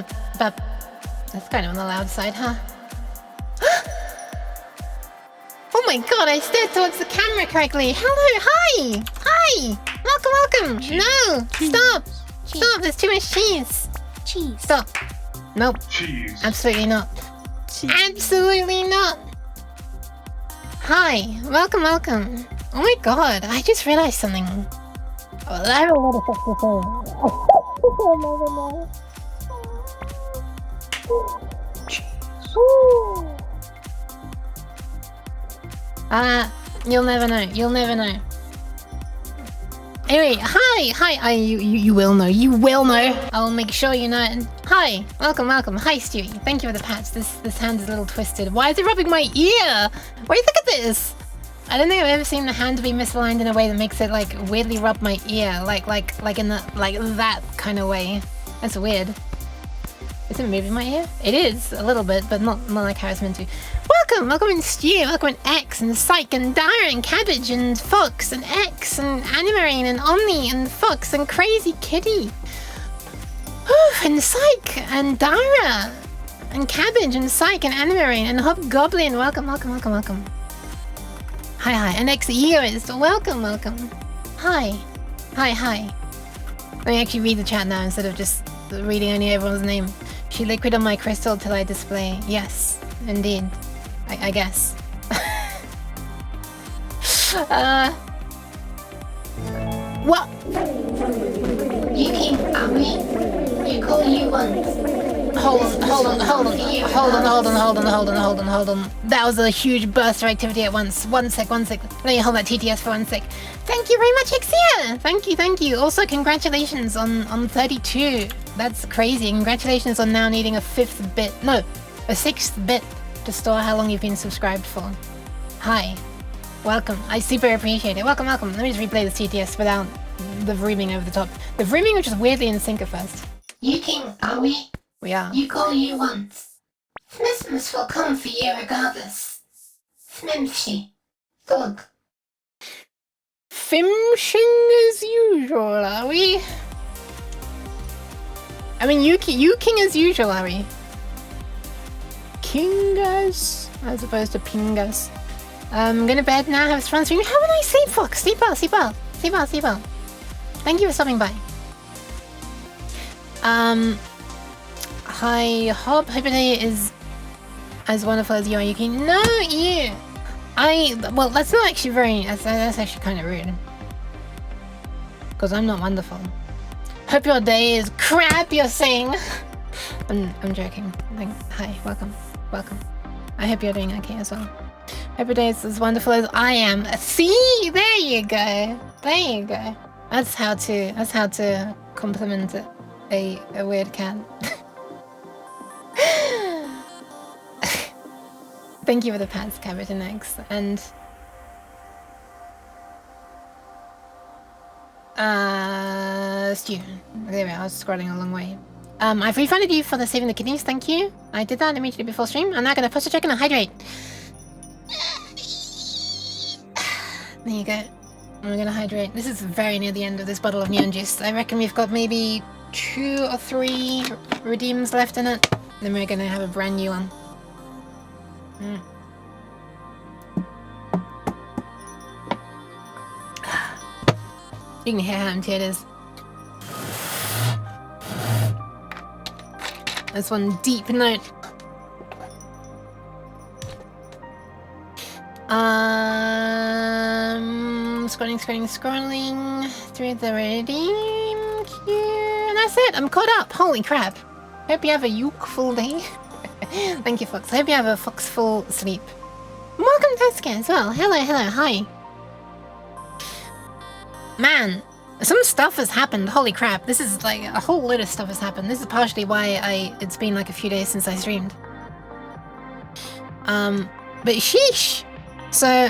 bap, bap. That's kind of on the loud side, huh? Oh my god, I stared towards the camera correctly. Hello, hi! Hi! Welcome, welcome! Cheese. No! Cheese. Stop! Cheese. Stop, there's too much cheese! Cheese. Stop. Nope. Cheese. Absolutely not. Cheese. Absolutely not! Hi, welcome, welcome. Oh my god, I just realized something. Oh, I have a lot of stuff to say. Oh you'll never know. You'll never know. Anyway, hi. You will know. You will know. I'll make sure you know it. Hi, welcome. Hi, Stewie. Thank you for the patch. This hand is a little twisted. Why is it rubbing my ear? Wait, look at this. I don't think I've ever seen the hand to be misaligned in a way that makes it like weirdly rub my ear, like in the that kind of way. That's weird. Is it moving my ear? It is a little bit, but not like how it's meant to. Welcome in Stu, welcome in X and Psych and Dara and Cabbage and Fox and X and Animarine and Omni and Fox and Crazy Kitty. And Psych and Dara and Cabbage and Psych and Animarine and Hobgoblin. Welcome. Hi. And X Egoist. Welcome. Hi. Let me actually read the chat now instead of just reading only everyone's name. She liquid on my crystal till I display. Yes, indeed. I guess. What? Yuki, are we? You call you once. Hold on. That was a huge burst of activity at once. One sec. Let me hold that TTS for 1 sec. Thank you very much, Exia! Thank you. Also, congratulations on 32. That's crazy. Congratulations on now needing a 6th bit to store how long you've been subscribed for. Hi. Welcome. I super appreciate it. Welcome. Let me just replay this TTS without the vrooming over the top. The vrooming, which is weirdly in sync at first. Yuki, are we? We are. You call you once. Christmas will come for you regardless. Smimshi. Thug. Fimshing as usual, are we? I mean, you king as usual, are we? Kingas, as opposed to pingas. I'm going to bed now, have a fun stream. Have a nice sleep, Fox. Sleep well. Thank you for stopping by. Hi, Hob. Hope your day is as wonderful as you are, Yuki. No, you. Well, that's not actually that's actually kind of rude. Because I'm not wonderful. Hope your day is crap, you're saying. I'm joking. Hi, welcome. I hope you're doing okay as well. Hope your day is as wonderful as I am. See, there you go. That's how to compliment a weird cat. Thank you for the pats, Cabbage and X, and Stu. There we are. I was scrolling a long way. I've refunded you for the saving the kidneys. Thank you. I did that immediately before stream. I'm now gonna post a check and a hydrate. There you go. I'm gonna hydrate. This is very near the end of this bottle of neon juice. I reckon we've got maybe 2 or 3 redeems left in it. Then we're gonna have a brand new one. You can hear how empty it is. That's one deep note. Scrolling through the redeem queue. And that's it, I'm caught up. Holy crap. Hope you have a Yookful day. Thank you, Fox. I hope you have a Foxful sleep. Welcome to Tesca as well. Hello, hi. Man, some stuff has happened. Holy crap. This is like a whole load of stuff has happened. This is partially why it's been like a few days since I streamed. But sheesh. So,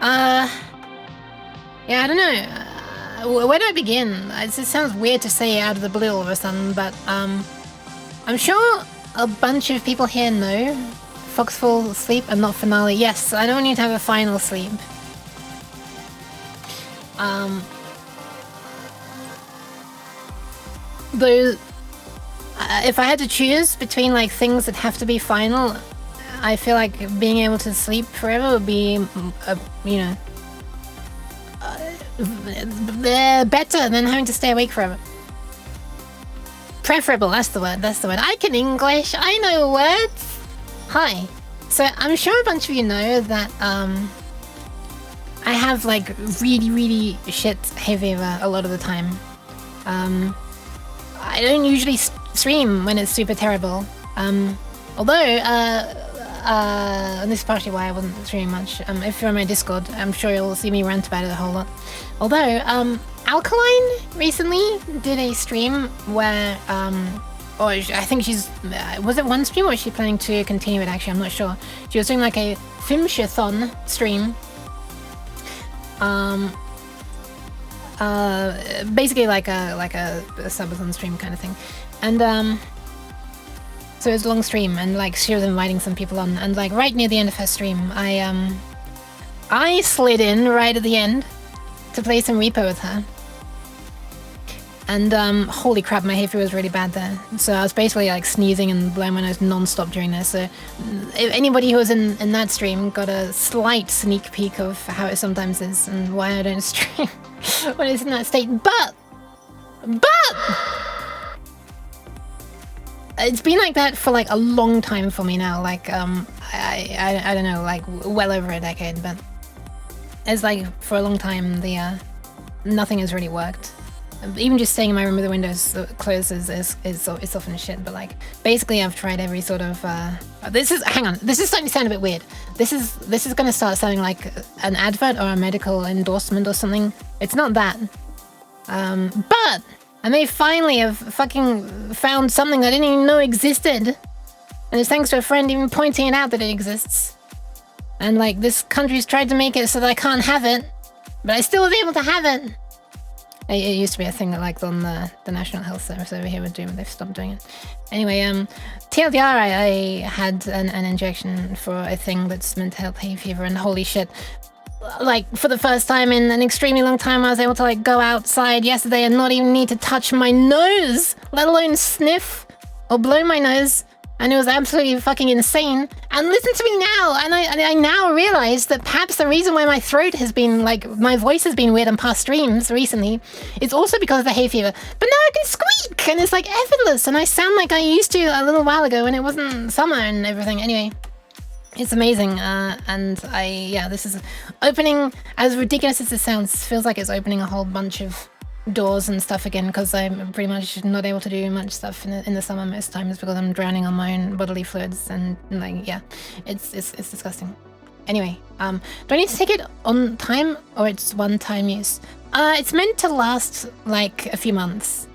yeah, I don't know. Where do I begin? It sounds weird to say out of the blue all of a sudden, but I'm sure a bunch of people here know Foxful sleep and not finale. Yes, I don't need to have a final sleep. Though if I had to choose between like things that have to be final, I feel like being able to sleep forever would be, you know, better than having to stay awake forever. Preferable, that's the word, that's the word. I can English, I know words. Hi. So I'm sure a bunch of you know that I have like really shit hay fever a lot of the time. I don't usually stream when it's super terrible. Although, and this is partially why I wasn't streaming much. If you're on my Discord, I'm sure you'll see me rant about it a whole lot. Although, Alkaline recently did a stream where, or I think she's, was it one stream or is she planning to continue it actually? I'm not sure. She was doing like a Filmshathon stream. Basically like a subathon stream kind of thing. And, so it was a long stream and like she was inviting some people on and like right near the end of her stream, I slid in right at the end to play some Repo with her. And holy crap, my hay fever was really bad there. So I was basically like sneezing and blowing my nose non-stop during this. So if anybody who was in that stream got a slight sneak peek of how it sometimes is and why I don't stream when it's in that state. But it's been like that for like a long time for me now. Like I don't know, like well over a decade. But it's like for a long time the nothing has really worked. Even just staying in my room with the windows closed is often shit. But like basically I've tried every sort of this is starting to sound a bit weird. This is gonna start sounding like an advert or a medical endorsement or something. It's not that. But I may finally have fucking found something I didn't even know existed. And it's thanks to a friend even pointing it out that it exists. And like this country's tried to make it so that I can't have it, but I still was able to have it. It used to be a thing that like on the National Health Service over here would do, but they've stopped doing it. Anyway, TLDR, I had an injection for a thing that's meant to help hay fever, and holy shit. Like, for the first time in an extremely long time, I was able to, like, go outside yesterday and not even need to touch my nose, let alone sniff or blow my nose. And it was absolutely fucking insane. And listen to me now, and I now realize that perhaps the reason why my throat has been, like, my voice has been weird on past streams recently is also because of the hay fever. But now I can squeak, and it's, like, effortless, and I sound like I used to a little while ago when it wasn't summer and everything. Anyway. It's amazing, and this is opening, as ridiculous as it sounds, feels like it's opening a whole bunch of doors and stuff again, because I'm pretty much not able to do much stuff in the summer most times because I'm drowning on my own bodily fluids, and like, yeah, it's disgusting. Anyway, do I need to take it on time, or it's one-time use? It's meant to last, like, a few months,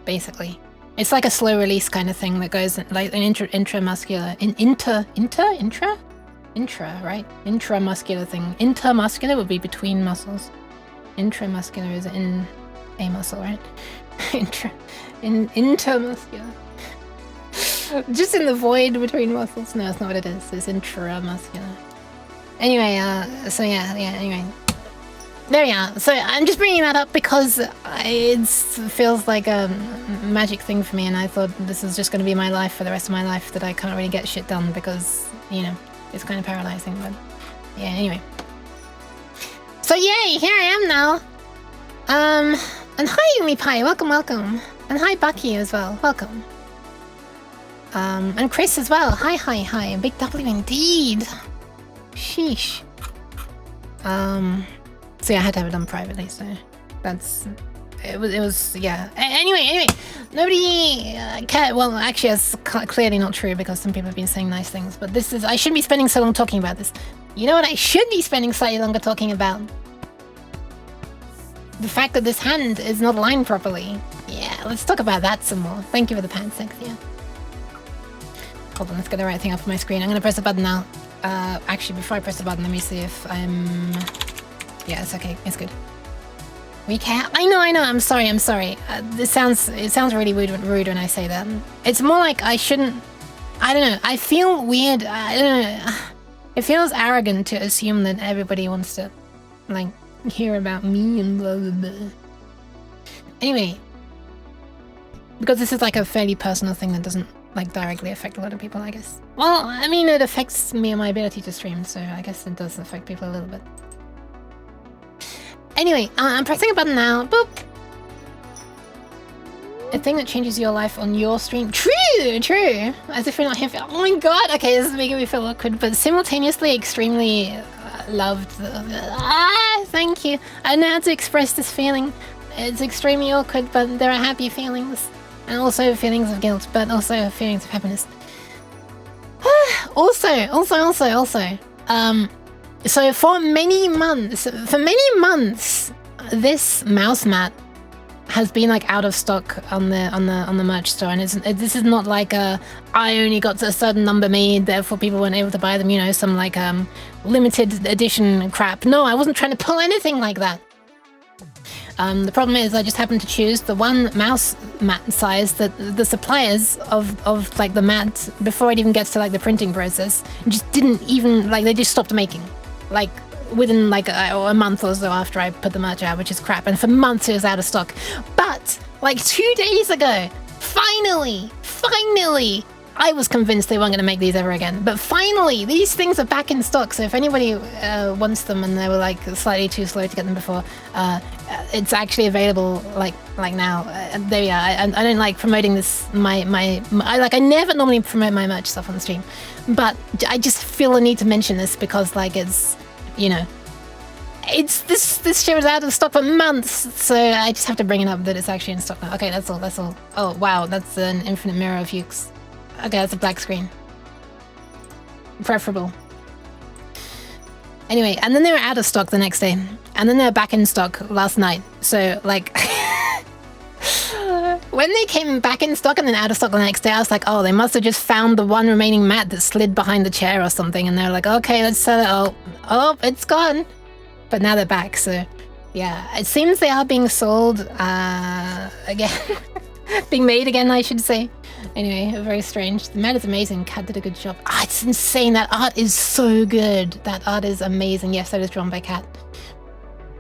basically. It's like a slow release kind of thing that goes like an intramuscular, right? Intramuscular thing. Intermuscular would be between muscles. Intramuscular is in a muscle, right? Intermuscular. Just in the void between muscles. No, that's not what it is. It's intramuscular. Anyway, so yeah, anyway. There we are. So I'm just bringing that up because it feels like a magic thing for me, and I thought this is just going to be my life for the rest of my life, that I can't really get shit done because, you know, it's kind of paralyzing. But yeah, anyway. So yay, here I am now. And hi Yumi Pie, welcome. And hi Bucky as well, welcome. And Chris as well, hi, big W indeed. Sheesh. So yeah, I had to have it done privately, so it was yeah. Anyway, nobody cared. Well, actually, that's clearly not true because some people have been saying nice things, but I shouldn't be spending so long talking about this. You know what I should be spending slightly longer talking about? The fact that this hand is not aligned properly. Yeah, let's talk about that some more. Thank you for the pants, Sexia. Hold on, let's get the right thing up on my screen. I'm gonna press the button now. Actually, before I press the button, let me see if I'm... Yeah, it's okay. It's good. Recap? I know. I'm sorry. It sounds really rude when I say that. It's more like I shouldn't... I don't know. I feel weird. I don't know. It feels arrogant to assume that everybody wants to, like, hear about me and blah, blah, blah. Anyway. Because this is like a fairly personal thing that doesn't like directly affect a lot of people, I guess. Well, I mean, it affects me and my ability to stream, so I guess it does affect people a little bit. Anyway, I'm pressing a button now. Boop! A thing that changes your life on your stream. True, true. As if you're not here. Oh my god. Okay, this is making me feel awkward, but simultaneously extremely loved. Thank you. I don't know how to express this feeling. It's extremely awkward, but there are happy feelings. And also feelings of guilt, but also feelings of happiness. Also. So for many months, this mouse mat has been like out of stock on the merch store, and this is not like I only got a certain number made, therefore people weren't able to buy them. You know, some like limited edition crap. No, I wasn't trying to pull anything like that. The problem is I just happened to choose the one mouse mat size that the suppliers of like the mat, before it even gets to like the printing process, just didn't even like, they just stopped making, like within like a month or so after I put the merch out, which is crap. And for months it was out of stock. But like 2 days ago, finally, I was convinced they weren't going to make these ever again. But finally, these things are back in stock. So if anybody wants them and they were like slightly too slow to get them before, it's actually available like now. There we are. I don't like promoting this. I never normally promote my merch stuff on the stream, but I just feel the need to mention this because like it's, you know, it's this shit was out of stock for months, so I just have to bring it up that it's actually in stock now. Okay, that's all. Oh wow, that's an infinite mirror of Yukes. Okay, that's a black screen. Preferable. Anyway, and then they were out of stock the next day. And then they were back in stock last night. So, like... when they came back in stock and then out of stock the next day, I was like, oh, they must have just found the one remaining mat that slid behind the chair or something. And they're like, okay, let's sell it. Oh, it's gone. But now they're back, so... yeah, it seems they are being sold, again. Being made again, I should say. Anyway, very strange. The mat is amazing. Kat did a good job. Ah, it's insane. That art is so good. That art is amazing. Yes, that is drawn by Kat.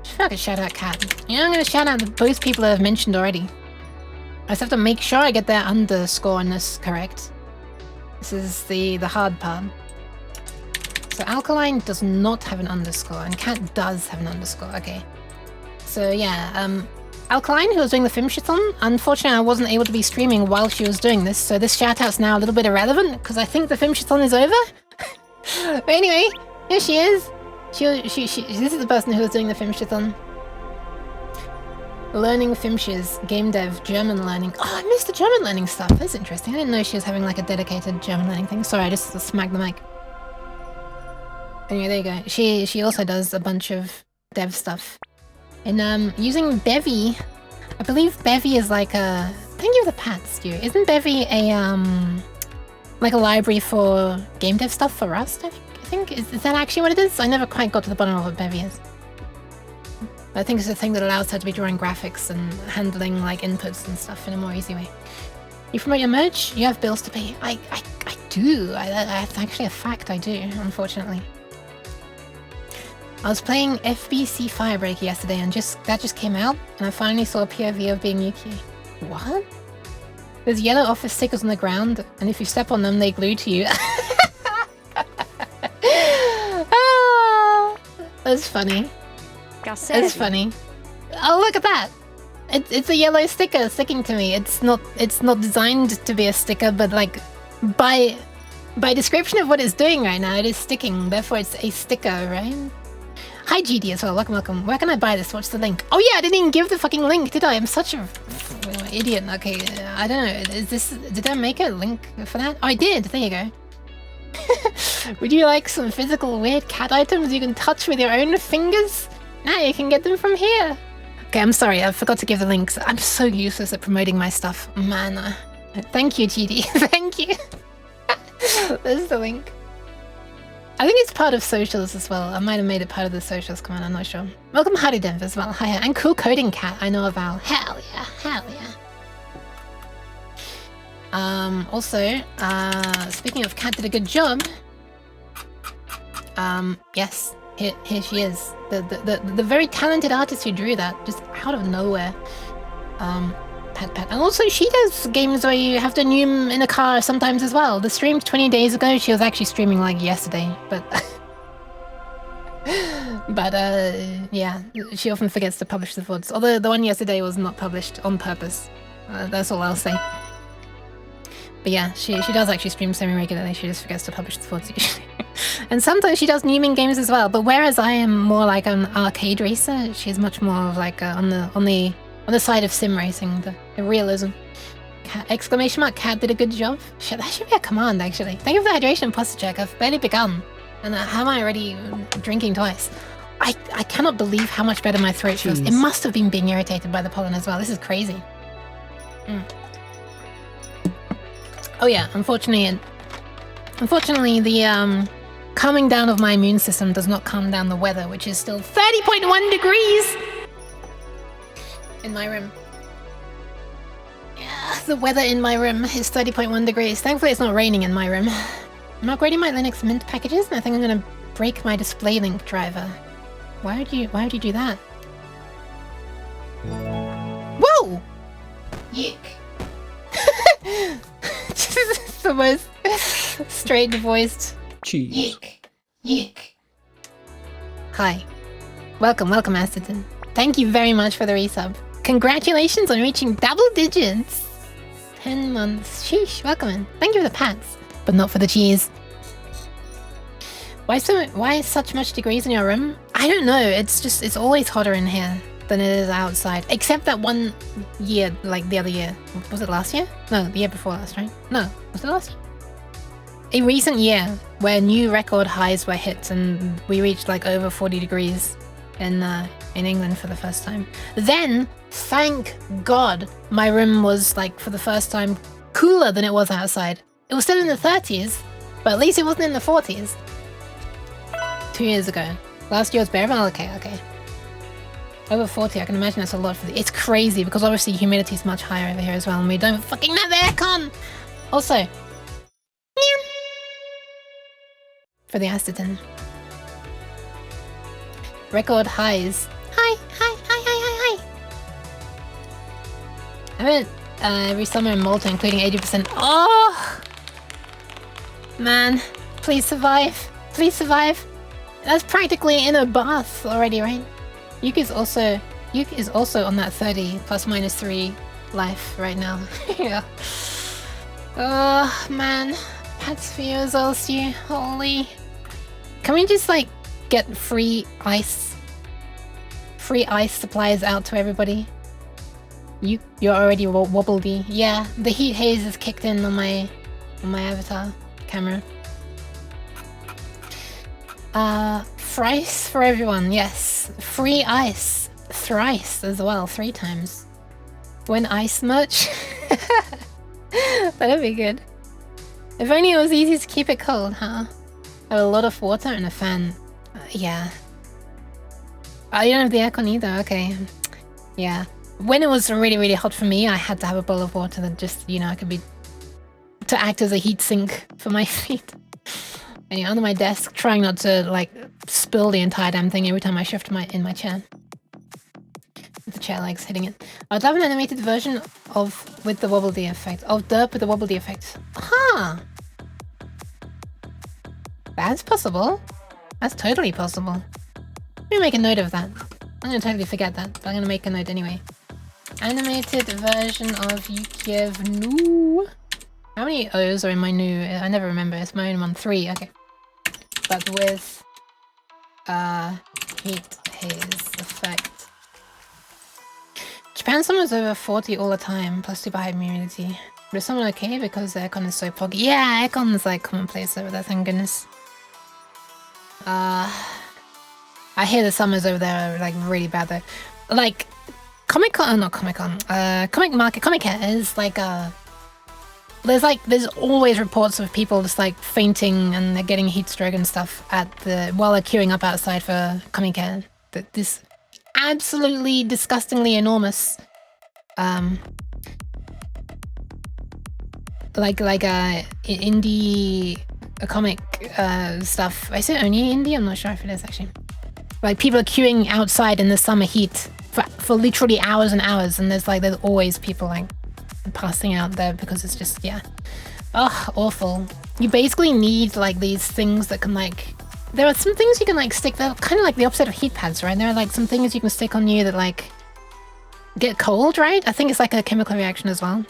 I feel like a shout out Kat. You know, I'm going to shout out both people I've mentioned already. I just have to make sure I get their underscore on this correct. This is the hard part. So Alkaline does not have an underscore, and Kat does have an underscore. Okay. So yeah, Alkaline, who was doing the Filmshitathon, unfortunately I wasn't able to be streaming while she was doing this, so this shout-out's now a little bit irrelevant, because I think the Filmshitathon is over. But anyway, here she is. This is the person who was doing the Filmshitathon. Learning Filmshiz, game dev, German learning. Oh, I missed the German learning stuff. That's interesting. I didn't know she was having like a dedicated German learning thing. Sorry, I just smacked the mic. Anyway, there you go. She also does a bunch of dev stuff. And using Bevy, I believe Bevy is like a... Thank you for the pat, Stu. Isn't Bevy a like a library for game dev stuff for Rust? I think is that actually what it is? I never quite got to the bottom of what Bevy is. I think it's a thing that allows her to be drawing graphics and handling like inputs and stuff in a more easy way. You promote your merch? You have bills to pay. I do. That's actually a fact. I do, unfortunately. I was playing FBC Firebreaker yesterday and that just came out, and I finally saw a POV of being Yuki. What? There's yellow office stickers on the ground, and if you step on them, they glue to you. Ah, that's funny. That's funny. Oh, look at that! It's a yellow sticker sticking to me. It's not designed to be a sticker, but like by description of what it's doing right now, it is sticking. Therefore, it's a sticker, right? Hi GD as well, welcome. Where can I buy this? What's the link? Oh yeah, I didn't even give the fucking link, did I? I'm such a idiot. Okay, I don't know. Did I make a link for that? Oh, I did. There you go. Would you like some physical weird cat items you can touch with your own fingers? Now you can get them from here. Okay, I'm sorry, I forgot to give the links. I'm so useless at promoting my stuff. Man, thank you, GD. Thank you. There's the link. I think it's part of socials as well. I might have made it part of the socials command, I'm not sure. Welcome Hardy Dev as well. Hi, and Cool Coding Cat, I know about. Hell yeah, hell yeah. Also, speaking of Cat did a good job. Yes, here she is. The very talented artist who drew that, just out of nowhere. Pat. And also she does games where you have to noom in a car sometimes as well. The stream 20 days ago, she was actually streaming like yesterday, but but yeah, she often forgets to publish the VODs. Although the one yesterday was not published on purpose. That's all I'll say. But yeah, she does actually stream semi-regularly, she just forgets to publish the VODs usually. And sometimes she does nooming games as well, but whereas I am more like an arcade racer, she's much more of like on the side of sim racing, the realism. Cat, exclamation mark, Cat did a good job. Shit, that should be a command actually. Thank you for the hydration posture check, I've barely begun. And how am I already drinking twice? I cannot believe how much better my throat feels. It must have been being irritated by the pollen as well, this is crazy. Oh yeah, unfortunately the calming down of my immune system does not calm down the weather, which is still 30.1 degrees in my room. Yeah, the weather in my room is 30.1 degrees. Thankfully it's not raining in my room. I'm upgrading my Linux Mint packages and I think I'm gonna break my display link driver. Why would you do that? Whoa! Yuck. Just the most straight-voiced. Cheese. Yuck. Hi. Welcome, Aston. Thank you very much for the resub. Congratulations on reaching double digits. 10 months. Sheesh, welcome in. Thank you for the pats, but not for the cheese. Why such much degrees in your room? I don't know, it's always hotter in here than it is outside. Except that one year, like the other year. Was it last year? No, the year before last, right? No, was it last year? A recent year where new record highs were hit and we reached like over 40 degrees in England for the first time. Then, thank God, my room was like for the first time cooler than it was outside. It was still in the 30s, but at least it wasn't in the 40s. 2 years ago. Last year was bearable? Okay. Over 40, I can imagine that's a lot for the... It's crazy, because obviously humidity is much higher over here as well, and we don't fucking have aircon! Also... for the Astatin. Record highs. Hi! I went every summer in Malta, including 80%. Oh! Man, please survive. Please survive. That's practically in a bath already, right? Yuke is also on that 30 ± 3 life right now. Yeah. Oh man, pats for you as well, Stu. Holy. Can we just like get free ice supplies out to everybody? You're already wobbledy. Yeah, the heat haze is kicked in on my avatar camera. Thrice for everyone, yes. Free ice. Thrice as well, 3 times. When ice merch? That'd be good. If only it was easy to keep it cold, huh? I have a lot of water and a fan. Yeah. Oh, you don't have the aircon either, okay. Yeah. When it was really, really hot for me, I had to have a bowl of water that just, you know, to act as a heat sink for my feet. Anyway, under my desk, trying not to, like, spill the entire damn thing every time I shift in my chair. With the chair legs hitting it. I'd love an animated version with the wobbledy effect. Of Derp with the wobbledy effect. Huh! That's possible. That's totally possible. Let me make a note of that. I'm gonna totally forget that, but I'm gonna make a note anyway. Animated version of Yukiev Nu. How many O's are in my new? I never remember. It's my own one. 3. Okay. But with heat haze effect. Japan summer's over 40 all the time, plus super high humidity. But is summer okay because the aircon is so poggy? Yeah, aircon is like commonplace over there, thank goodness. I hear the summers over there are like really bad though. Like Comic Market is like there's always reports of people just like fainting and they're getting heat stroke and stuff while they're queuing up outside for Comic-Con. This absolutely disgustingly enormous indie comic stuff. I say only indie, I'm not sure if it is actually. Like people are queuing outside in the summer heat for literally hours and hours, and there's always people like passing out there because it's just, yeah. Oh, awful. You basically need like these things that can like, there are some things you can like stick, they're kind of like the opposite of heat pads, right? There are like some things you can stick on you that like get cold, right? I think it's like a chemical reaction as well.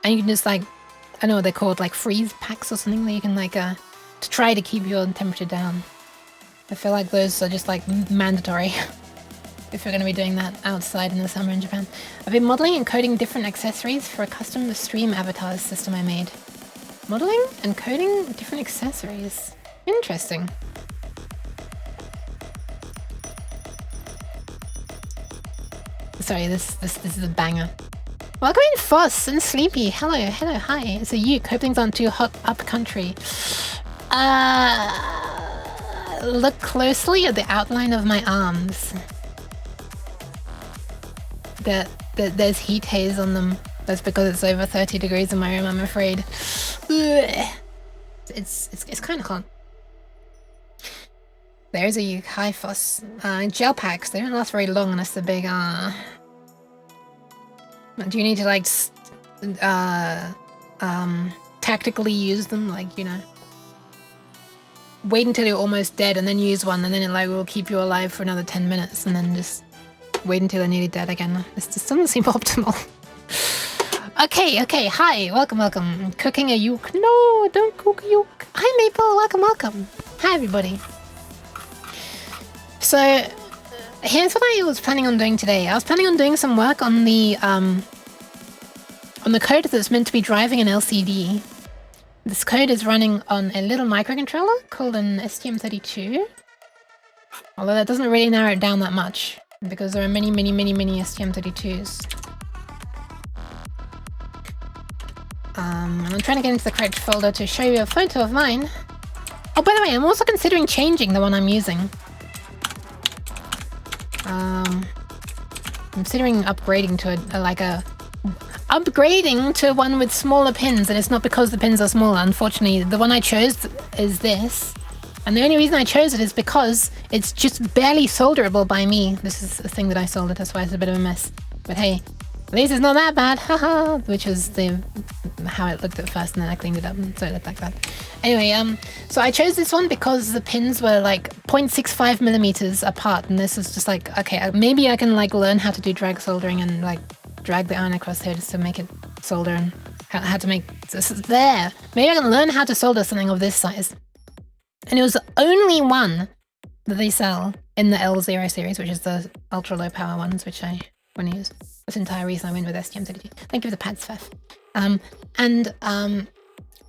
And you can just like, I don't know what they're called, like freeze packs or something that you can like, to try to keep your temperature down. I feel like those are just like mandatory if you're going to be doing that outside in the summer in Japan. I've been modeling and coding different accessories for a custom stream avatars system I made. Modeling and coding different accessories. Interesting. Sorry, this is a banger. Welcome in, Foss and Sleepy. Hello, hello, hi. It's a Yook. Hope things aren't too hot up country. Look closely at the outline of my arms. There's heat haze on them. That's because it's over 30 degrees in my room, I'm afraid. It's kind of hot. There's a Yook. Hi, Foss. Gel packs. They don't last very long unless they're big. Do you need to like tactically use them, like, you know, wait until you're almost dead and then use one, and then it like will keep you alive for another 10 minutes, and then just wait until they're nearly dead again. This just doesn't seem optimal. Okay, hi, welcome. Cooking a Yook. No, don't cook a Yook. Hi, Maple, welcome. Hi, everybody. So here's what I was planning on doing today. I was planning on doing some work on the code that's meant to be driving an LCD. This code is running on a little microcontroller called an STM32. Although that doesn't really narrow it down that much, because there are many STM32s. I'm trying to get into the correct folder to show you a photo of mine. Oh, by the way, I'm also considering changing the one I'm using. I'm considering upgrading to upgrading to one with smaller pins, and it's not because the pins are smaller. Unfortunately, the one I chose is this, and the only reason I chose it is because it's just barely solderable by me. This is a thing that I soldered, that's why it's a bit of a mess. But hey, at least it's not that bad, haha. Which was how it looked at first, and then I cleaned it up, so it looked like that. Anyway, so I chose this one because the pins were like 0.65 millimeters apart, and this is just like, okay, maybe I can like learn how to do drag soldering and like drag the iron across here just to make it solder, and how to make this there. Maybe I can learn how to solder something of this size. And it was the only one that they sell in the L0 series, which is the ultra low power ones, which I want to use. That's the entire reason I went with STM32. Thank you for the pads, Fef.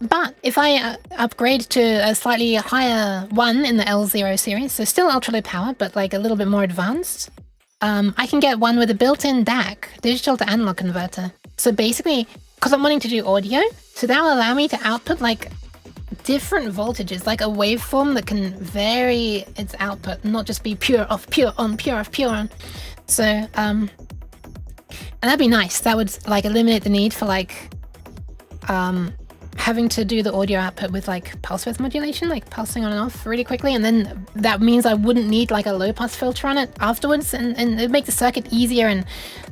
But if I upgrade to a slightly higher one in the L0 series, so still ultra low power, but like a little bit more advanced, I can get one with a built-in DAC, digital to analog converter. So basically, because I'm wanting to do audio, so that will allow me to output like different voltages, like a waveform that can vary its output, not just be pure off, pure on, pure off, pure on. So, and that'd be nice. That would like eliminate the need for like, having to do the audio output with like pulse width modulation, like pulsing on and off really quickly, and then that means I wouldn't need like a low pass filter on it afterwards, and it'd make the circuit easier, and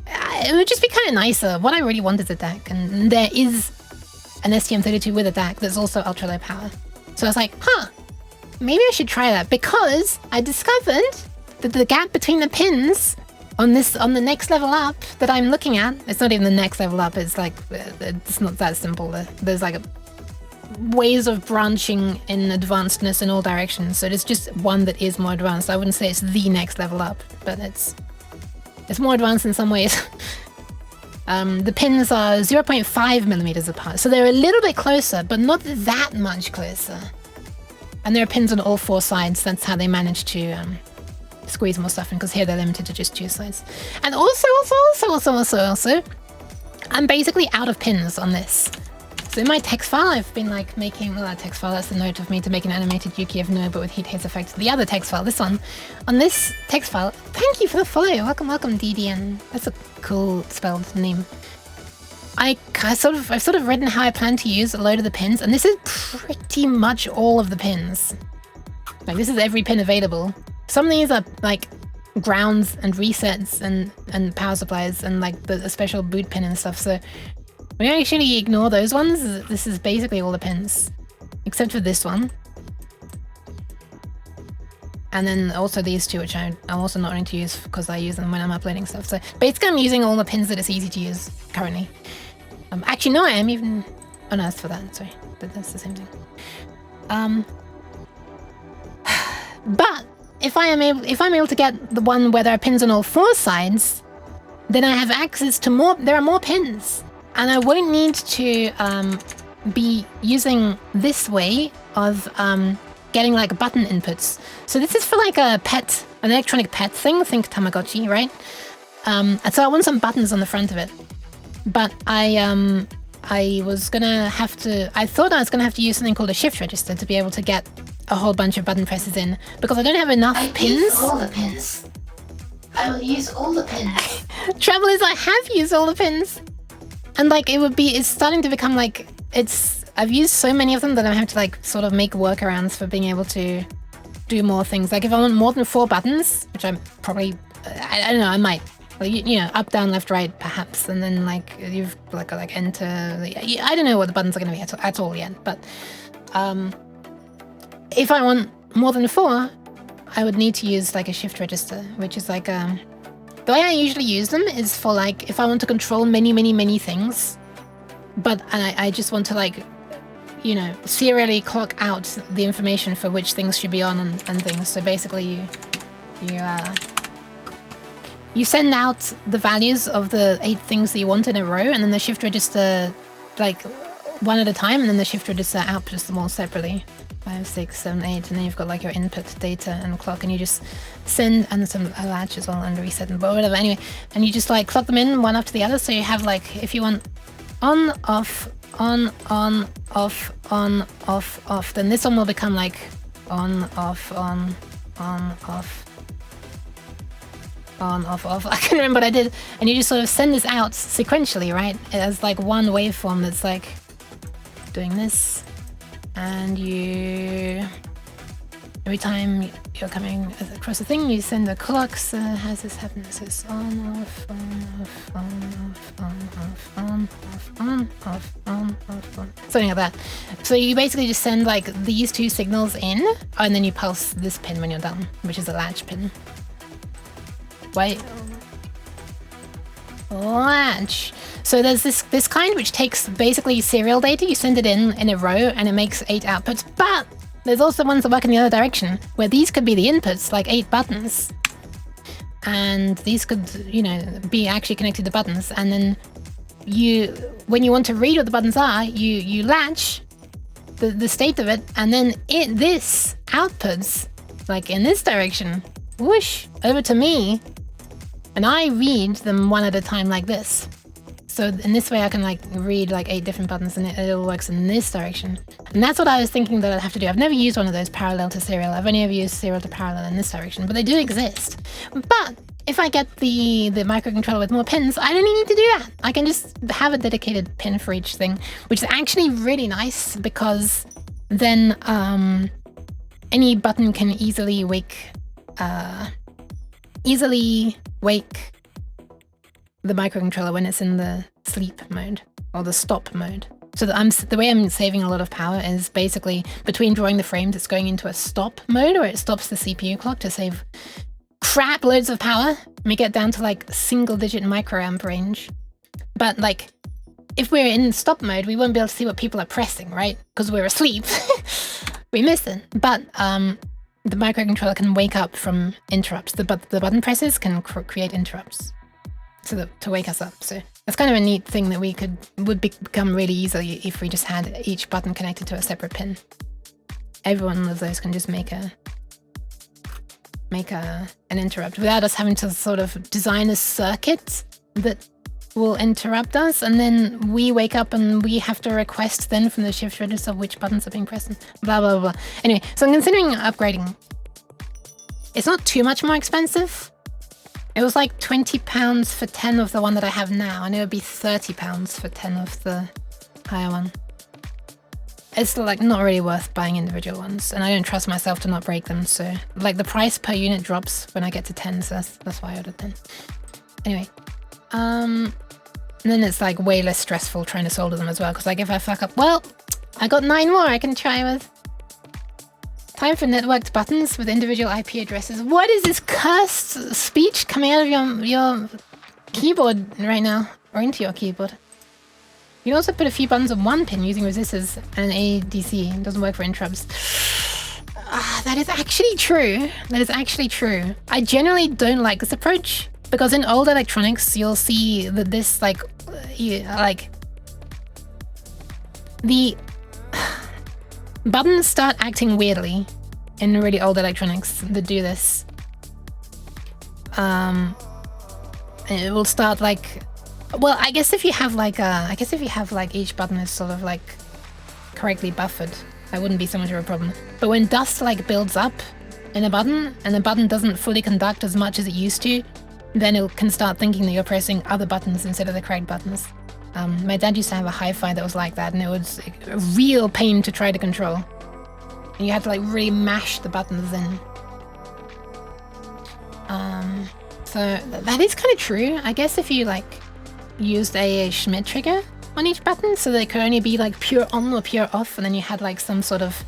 it would just be kind of nicer. What I really want is a DAC, and there is an STM32 with a DAC that's also ultra low power. So I was like, maybe I should try that, because I discovered that the gap between the pins on the next level up that I'm looking at, it's not even the next level up, it's like, it's not that simple. There's like ways of branching in advancedness in all directions, so there's just one that is more advanced. I wouldn't say it's the next level up, but it's more advanced in some ways. The pins are 0.5 millimeters apart, so they're a little bit closer, but not that much closer. And there are pins on all four sides. That's how they manage to squeeze more stuff in, because here they're limited to just two sides. And also, I'm basically out of pins on this. So in my text file, I've been like making, well, that text file, that's the note of me to make an animated Yuki of No, but with heat haze effect. The other text file, this one, on this text file, thank you for the follow. Welcome, DDN. That's a cool spelled name. I've sort of written how I plan to use a load of the pins, and this is pretty much all of the pins. Like, this is every pin available. Some of these are like grounds and resets and power supplies and like the special boot pin and stuff. So we actually ignore those ones. This is basically all the pins, except for this one. And then also these two, which I'm also not going to use because I use them when I'm uploading stuff. So basically I'm using all the pins that it's easy to use currently. Actually, no, I am even... Oh no, that's for that, sorry. But that's the same thing. But if I'm able to get the one where there are pins on all 4 sides, then I have access to more... There are more pins. And I won't need to be using this way of getting like button inputs. So this is for like an electronic pet thing, think Tamagotchi, right? And so I want some buttons on the front of it. But I thought I was gonna have to use something called a shift register to be able to get a whole bunch of button presses in, because I don't have enough pins. Use all the pins. I will use all the pins. Trouble is I have used all the pins. And like it's starting to become like, I've used so many of them that I have to like sort of make workarounds for being able to do more things. Like if I want more than 4 buttons, which I'm probably, I don't know, I might. You know, up, down, left, right, perhaps, and then like you've like enter. I don't know what the buttons are going to be at all yet, but if I want more than 4, I would need to use like a shift register, which is like the way I usually use them is for like if I want to control many things, but I just want to like, you know, serially clock out the information for which things should be on and things. So basically, you send out the values of the 8 things that you want in a row, and then the shift register, like, one at a time, and then the shift register outputs them all separately. 5, 6, 7, 8, and then you've got like your input data and clock, and you just send, and some a latch as well, and reset, and whatever, anyway. And you just like clock them in one after the other, so you have like, if you want on, off, off, then this one will become like on, off, off. On, off. I can't remember what I did. And you just sort of send this out sequentially, right? As like one waveform that's like doing this. And every time you're coming across the thing, you send the clocks. How's this happen? This is on, off, something like that. So you basically just send like these 2 signals in, and then you pulse this pin when you're done, which is a latch pin. Wait. Latch. So there's this kind which takes basically serial data, you send it in a row, and it makes 8 outputs, but there's also ones that work in the other direction, where these could be the inputs, like 8 buttons. And these could, you know, be actually connected to buttons, and then when you want to read what the buttons are, you latch the state of it, and then this outputs, like in this direction, whoosh, over to me, and I read them one at a time like this. So in this way I can like read like 8 different buttons, and it all works in this direction. And that's what I was thinking that I'd have to do. I've never used one of those parallel to serial. I've only ever used serial to parallel in this direction, but they do exist. But if I get the microcontroller with more pins, I don't need to do that. I can just have a dedicated pin for each thing, which is actually really nice, because then any button can easily wake the microcontroller when it's in the sleep mode or the stop mode. So the way I'm saving a lot of power is basically between drawing the frames, it's going into a stop mode where it stops the CPU clock to save crap loads of power. We get down to like single-digit microamp range. But like, if we're in stop mode, we won't be able to see what people are pressing, right? Because we're asleep. We miss it. But the microcontroller can wake up from interrupts. The button presses can create interrupts to wake us up. So that's kind of a neat thing that would become really easy if we just had each button connected to a separate pin. Every one of those can just make an interrupt without us having to sort of design a circuit that will interrupt us, and then we wake up and we have to request then from the shift register which buttons are being pressed, and blah blah blah. Anyway, so I'm considering upgrading. It's not too much more expensive. It was like £20 for 10 of the one that I have now, and it would be £30 for 10 of the higher one. it's like not really worth buying individual ones, and I don't trust myself to not break them. So like the price per unit drops when I get to 10, so that's why I ordered 10. Anyway, and then it's like way less stressful trying to solder them as well, because like if I fuck up, well, I got 9 more I can try with. Time for networked buttons with individual IP addresses. What is this cursed speech coming out of your keyboard right now, or into your keyboard? You can also put a few buttons on one pin using resistors and ADC. It doesn't work for interrupts. That is actually true. That is actually true. I generally don't like this approach, because in old electronics, you'll see that this like the buttons start acting weirdly in really old electronics that do this. It will start like, well, I guess if you have like each button is sort of like correctly buffered, that wouldn't be so much of a problem. But when dust like builds up in a button and the button doesn't fully conduct as much as it used to, then it can start thinking that you're pressing other buttons instead of the correct buttons. My dad used to have a hi-fi that was like that, and it was a real pain to try to control. And you had to like really mash the buttons in. So that is kind of true. I guess if you like used a Schmidt trigger on each button, so they could only be like pure on or pure off, and then you had like some sort of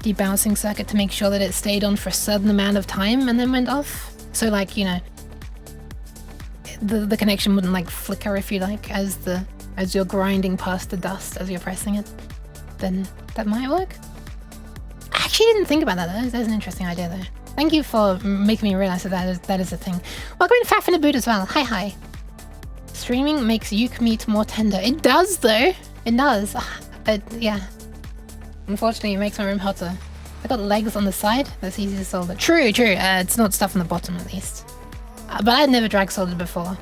debouncing circuit to make sure that it stayed on for a certain amount of time and then went off. So like, you know, the connection wouldn't like flicker, if you like, as you're grinding past the dust as you're pressing it. Then that might work. I actually didn't think about that though. That's an interesting idea though. Thank you for making me realize that is a thing. Welcome in Faf in a boot as well. Hi. Streaming makes Yook meat more tender. It does though. It does. Yeah. Unfortunately, it makes my room hotter. I got legs on the side. That's easy to solder. True. It's not stuff on the bottom at least. But I'd never drag soldered before.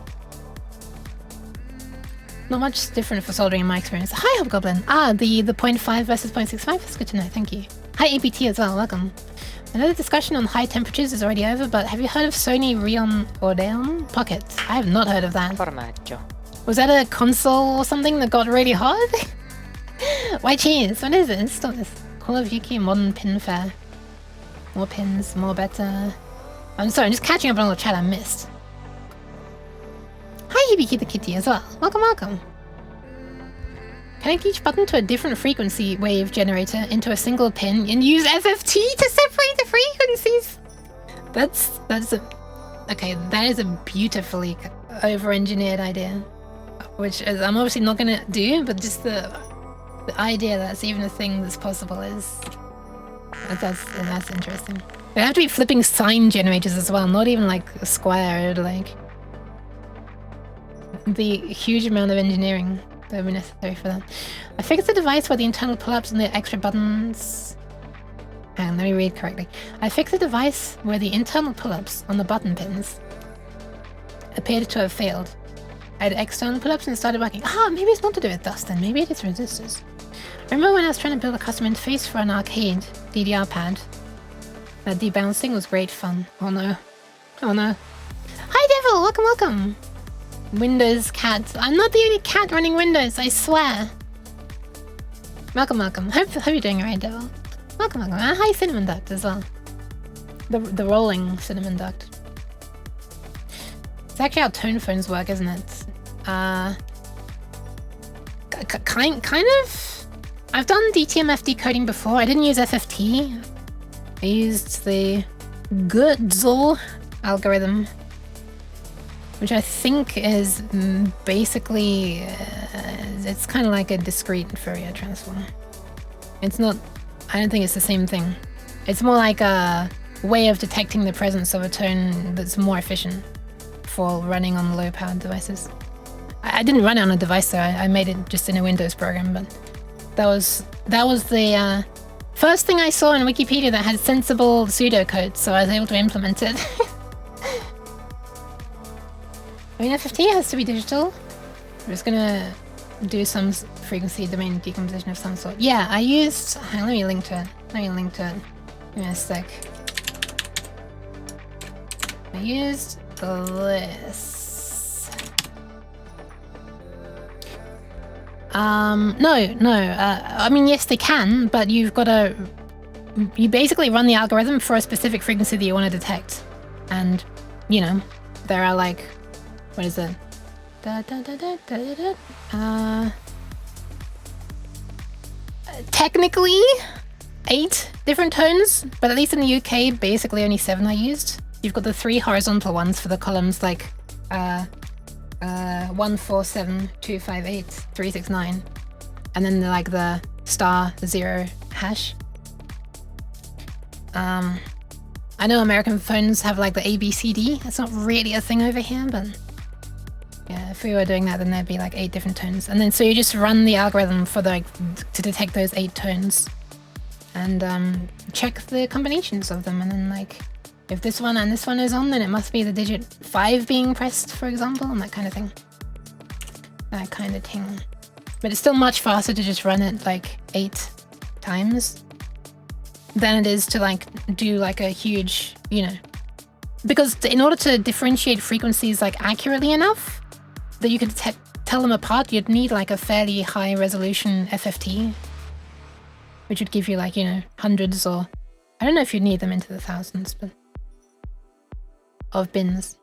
Not much different for soldering in my experience. Hi, Hobgoblin. The 0.5 versus 0.65. That's good to know. Thank you. Hi, APT as well. Welcome. I know the discussion on high temperatures is already over, but have you heard of Sony Odeon Pocket? I have not heard of that. Formaggio. Was that a console or something that got really hot? Why cheese? What is this? Stop this. Call of Duty Modern Pin Fair. More pins, more better. I'm sorry, I'm just catching up on all the chat I missed. Hi, Hibiki the Kitty as well. Welcome. Connect each button to a different frequency wave generator into a single pin and use FFT to separate the frequencies. That is a beautifully over-engineered idea, which is, I'm obviously not gonna do, but just the idea that's even a thing that's possible that's interesting. They have to be flipping sine generators as well, not even like a square, like the huge amount of engineering that would be necessary for that. I fixed the device where the internal pull-ups and the extra buttons... Hang on, let me read correctly. I fixed the device where the internal pull-ups on the button pins appeared to have failed. I had external pull-ups and it started working. Maybe it's not to do with dust then, maybe it is resistors. I remember when I was trying to build a custom interface for an arcade DDR pad. That debouncing was great fun. Oh no. Hi Devil, welcome. Windows cat. I'm not the only cat running Windows, I swear. Welcome. Hope you're doing alright, Devil. Welcome. Hi Cinnamon Duct as well. The rolling Cinnamon Duct. It's actually how tone phones work, isn't it? Kind of. I've done DTMF decoding before. I didn't use FFT. I used the Goodzel algorithm, which I think is basically, it's kind of like a discrete Fourier transform. It's not, I don't think it's the same thing. It's more like a way of detecting the presence of a tone that's more efficient for running on low-powered devices. I didn't run it on a device though, I made it just in a Windows program, but that was the first thing I saw in Wikipedia that had sensible pseudocode, so I was able to implement it. I mean, FFT has to be digital. I'm just gonna do some frequency domain decomposition of some sort. Yeah, I used... Let me link to it. Give me a sec. I used this. No. I mean, yes, they can, but you've got to... You basically run the algorithm for a specific frequency that you want to detect. And, you know, there are like... What is it? Technically, 8 different tones, but at least in the UK, basically only 7 are used. You've got the 3 horizontal ones for the columns, like 1, 4, 7, 2, 5, 8, 3, 6, 9, and then like the star 0 hash. I know American phones have like the ABCD. That's not really a thing over here, but yeah, if we were doing that, then there'd be like 8 different tones, and then so you just run the algorithm for the to detect those 8 tones, and check the combinations of them, and then like. If this one and this one is on, then it must be the digit 5 being pressed, for example, and that kind of thing. That kind of thing. But it's still much faster to just run it like 8 times than it is to like do like a huge, you know. Because in order to differentiate frequencies like accurately enough that you could tell them apart, you'd need like a fairly high resolution FFT, which would give you like, you know, hundreds, or I don't know if you'd need them into the thousands, but of bins.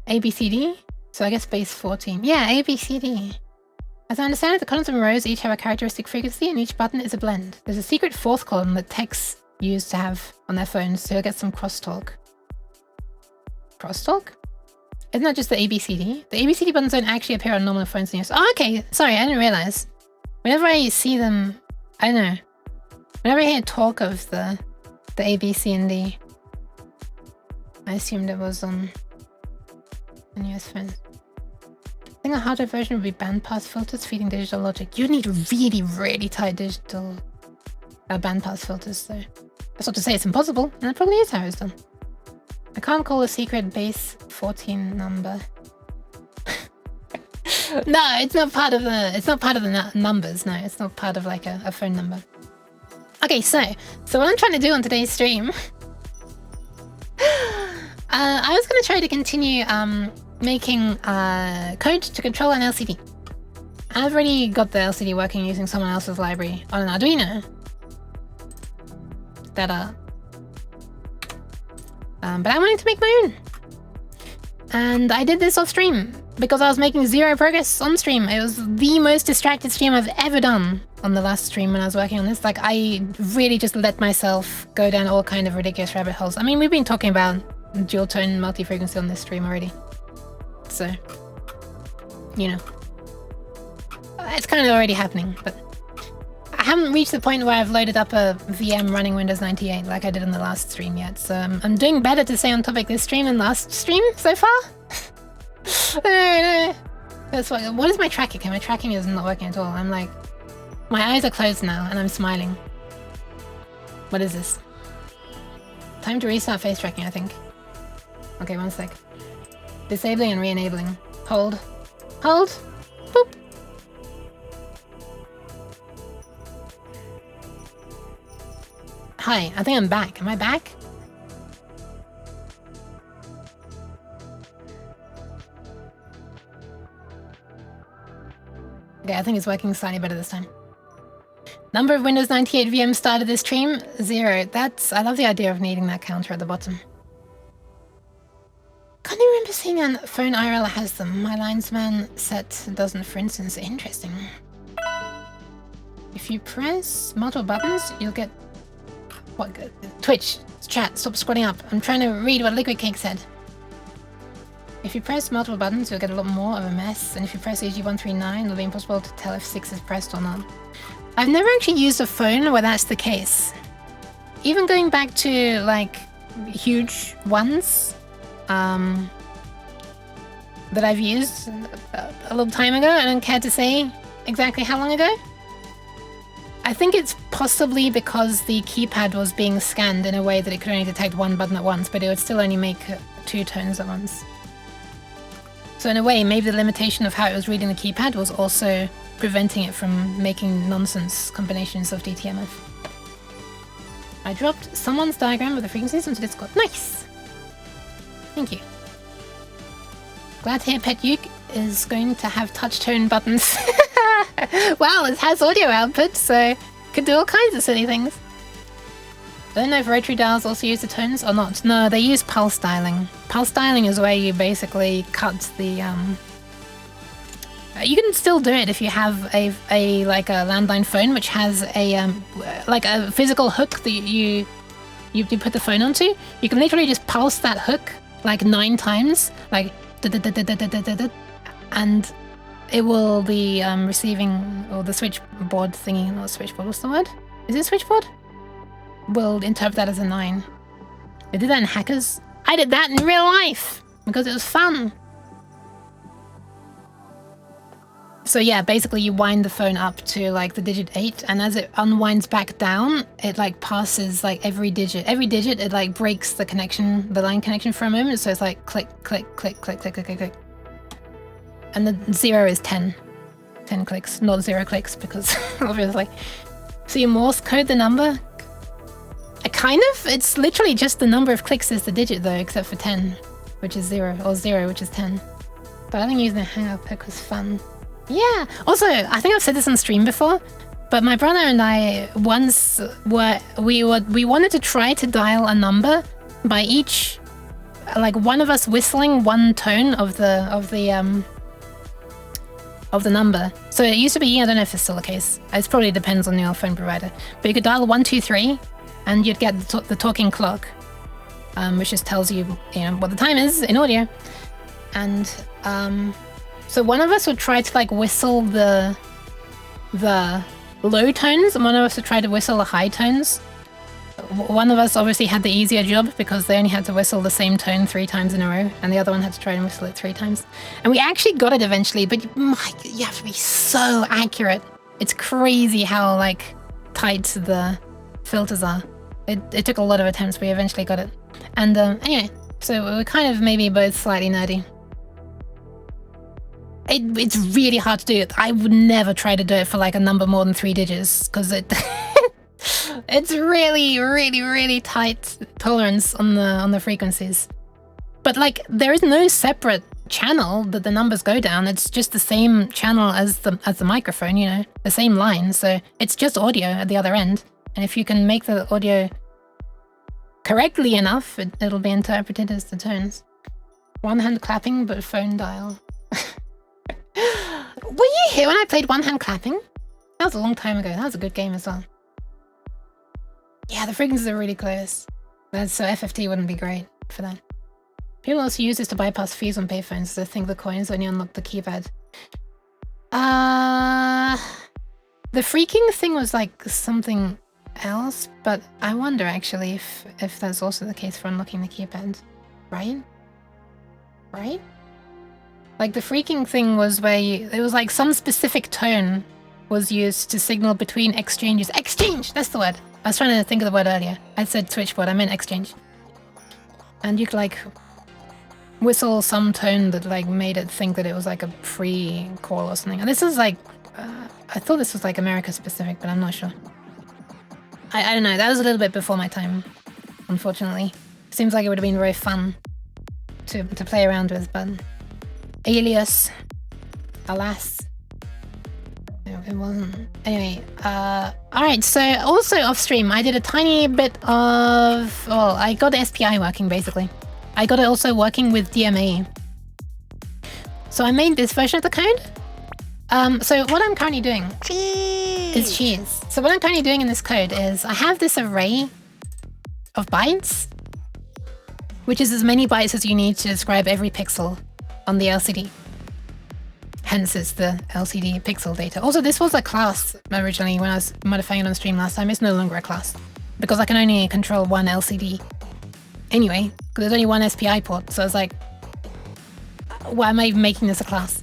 ABCD? So I guess base 14. Yeah, ABCD. As I understand it, the columns and rows each have a characteristic frequency and each button is a blend. There's a secret 4th column that techs use to have on their phones, so you'll get some crosstalk. Crosstalk? Isn't that just the ABCD? The ABCD buttons don't actually appear on normal phones in use. Oh, okay. Sorry, I didn't realize. Whenever I see them, I don't know. Whenever I hear talk of the A, B, C, and D, I assumed it was on US phones. I think a harder version would be bandpass filters feeding digital logic. You need really, really tight digital bandpass filters, though. That's not to say it's impossible, and it probably is how it's done. I can't call a secret base 14 number. No, it's not part of the. It's not part of the numbers. No, it's not part of like a phone number. Okay, so what I'm trying to do on today's stream. I was going to try to continue making code to control an LCD. I've already got the LCD working using someone else's library on an Arduino. But I wanted to make my own. And I did this off stream because I was making 0 progress on stream. It was the most distracted stream I've ever done on the last stream when I was working on this. Like, I really just let myself go down all kind of ridiculous rabbit holes. I mean, we've been talking about dual tone multi-frequency on this stream already. So, you know, it's kind of already happening, but I haven't reached the point where I've loaded up a VM running Windows 98 like I did in the last stream yet. So I'm doing better to stay on topic this stream than last stream so far. No. That's what is my tracking? Okay, my tracking is not working at all. I'm like, my eyes are closed now and I'm smiling. What is this? Time to restart face tracking, I think. Okay, one sec. Disabling and re-enabling. Hold. Hold. Boop. Hi, I think I'm back. Am I back? Okay, I think it's working slightly better this time. Number of Windows 98 VMs started this stream? 0. I love the idea of needing that counter at the bottom. Can't you remember seeing a phone IRL has them? My linesman set doesn't, for instance. Interesting. If you press multiple buttons, you'll get... What? Twitch, chat, stop scrolling up. I'm trying to read what Liquid Cake said. If you press multiple buttons, you'll get a lot more of a mess. And if you press AG139, it'll be impossible to tell if 6 is pressed or not. I've never actually used a phone where that's the case. Even going back to, like, huge ones that I've used a little time ago, I don't care to say exactly how long ago. I think it's possibly because the keypad was being scanned in a way that it could only detect one button at once, but it would still only make 2 tones at once. So in a way, maybe the limitation of how it was reading the keypad was also preventing it from making nonsense combinations of DTMF. I dropped someone's diagram of the frequencies into Discord. Nice! Thank you. Glad to hear Pet Yook is going to have touch tone buttons. Wow, it has audio output, so could do all kinds of silly things. I don't know if rotary dials also use the tones or not. No, they use pulse dialing. Pulse dialing is where you basically cut the you can still do it if you have a landline phone which has a like a physical hook that you put the phone onto. You can literally just pulse that hook like 9 times, like and it will be receiving, or the switchboard thingy, not switchboard, what's the word? Is it switchboard? Will interpret that as a 9. They did that in Hackers. I did that in real life because it was fun. So yeah, basically you wind the phone up to like the digit 8, and as it unwinds back down, it like passes like every digit. Every digit, it like breaks the connection, the line connection for a moment. So it's like click, click, click, click, click, click, click, click. And the 0 is 10. 10 clicks, not 0 clicks, because obviously. So you Morse code the number. Kind of. It's literally just the number of clicks is the digit though, except for 10, which is 0, or 0, which is 10. But I think using the Hangout pick was fun. Yeah. Also, I think I've said this on stream before, but my brother and I once we wanted to try to dial a number by each, like one of us whistling one tone of the number. So it used to be, I don't know if it's still the case. It probably depends on your phone provider. But you could dial 1, 2, 3, and you'd get the talking clock, which just tells you, what the time is in audio. And so one of us would try to like whistle the low tones, and one of us would try to whistle the high tones. One of us obviously had the easier job because they only had to whistle the same tone 3 times in a row, and the other one had to try and whistle it 3 times. And we actually got it eventually, but you have to be so accurate. It's crazy how like tight the filters are. It took a lot of attempts, but we eventually got it. And anyway, so we were kind of maybe both slightly nerdy. It's really hard to do it. I would never try to do it for like a number more than 3 digits, because it's really, really, really tight tolerance on the frequencies. But like there is no separate channel that the numbers go down. It's just the same channel as the microphone, the same line. So it's just audio at the other end. And if you can make the audio correctly enough, it'll be interpreted as the tones. One hand clapping, but phone dial. Were you here when I played one hand clapping? That was a long time ago. That was a good game as well. Yeah, the frequencies are really close. So FFT wouldn't be great for that. People also use this to bypass fees on payphones, so they think the coins only unlock the keypad. The freaking thing was like something else, but I wonder actually if that's also the case for unlocking the keypad. Right? Right? Like the freaking thing was where it was like some specific tone was used to signal between exchanges. Exchange! That's the word. I was trying to think of the word earlier. I said switchboard, I meant exchange. And you could like whistle some tone that like made it think that it was like a free call or something. And this is like, I thought this was like America specific, but I'm not sure. I don't know, that was a little bit before my time, unfortunately. Seems like it would have been very fun to play around with, but alias, alas, it wasn't. Anyway, alright, so also off stream, I did a tiny bit of, well, I got the SPI working basically. I got it also working with DMA. So I made this version of the code. So what I'm currently doing is cheese. So what I'm currently doing in this code is I have this array of bytes, which is as many bytes as you need to describe every pixel on the LCD. Hence it's the LCD pixel data. Also, this was a class originally when I was modifying it on stream last time. It's no longer a class because I can only control one LCD anyway, because there's only one SPI port. So I was like, why am I even making this a class?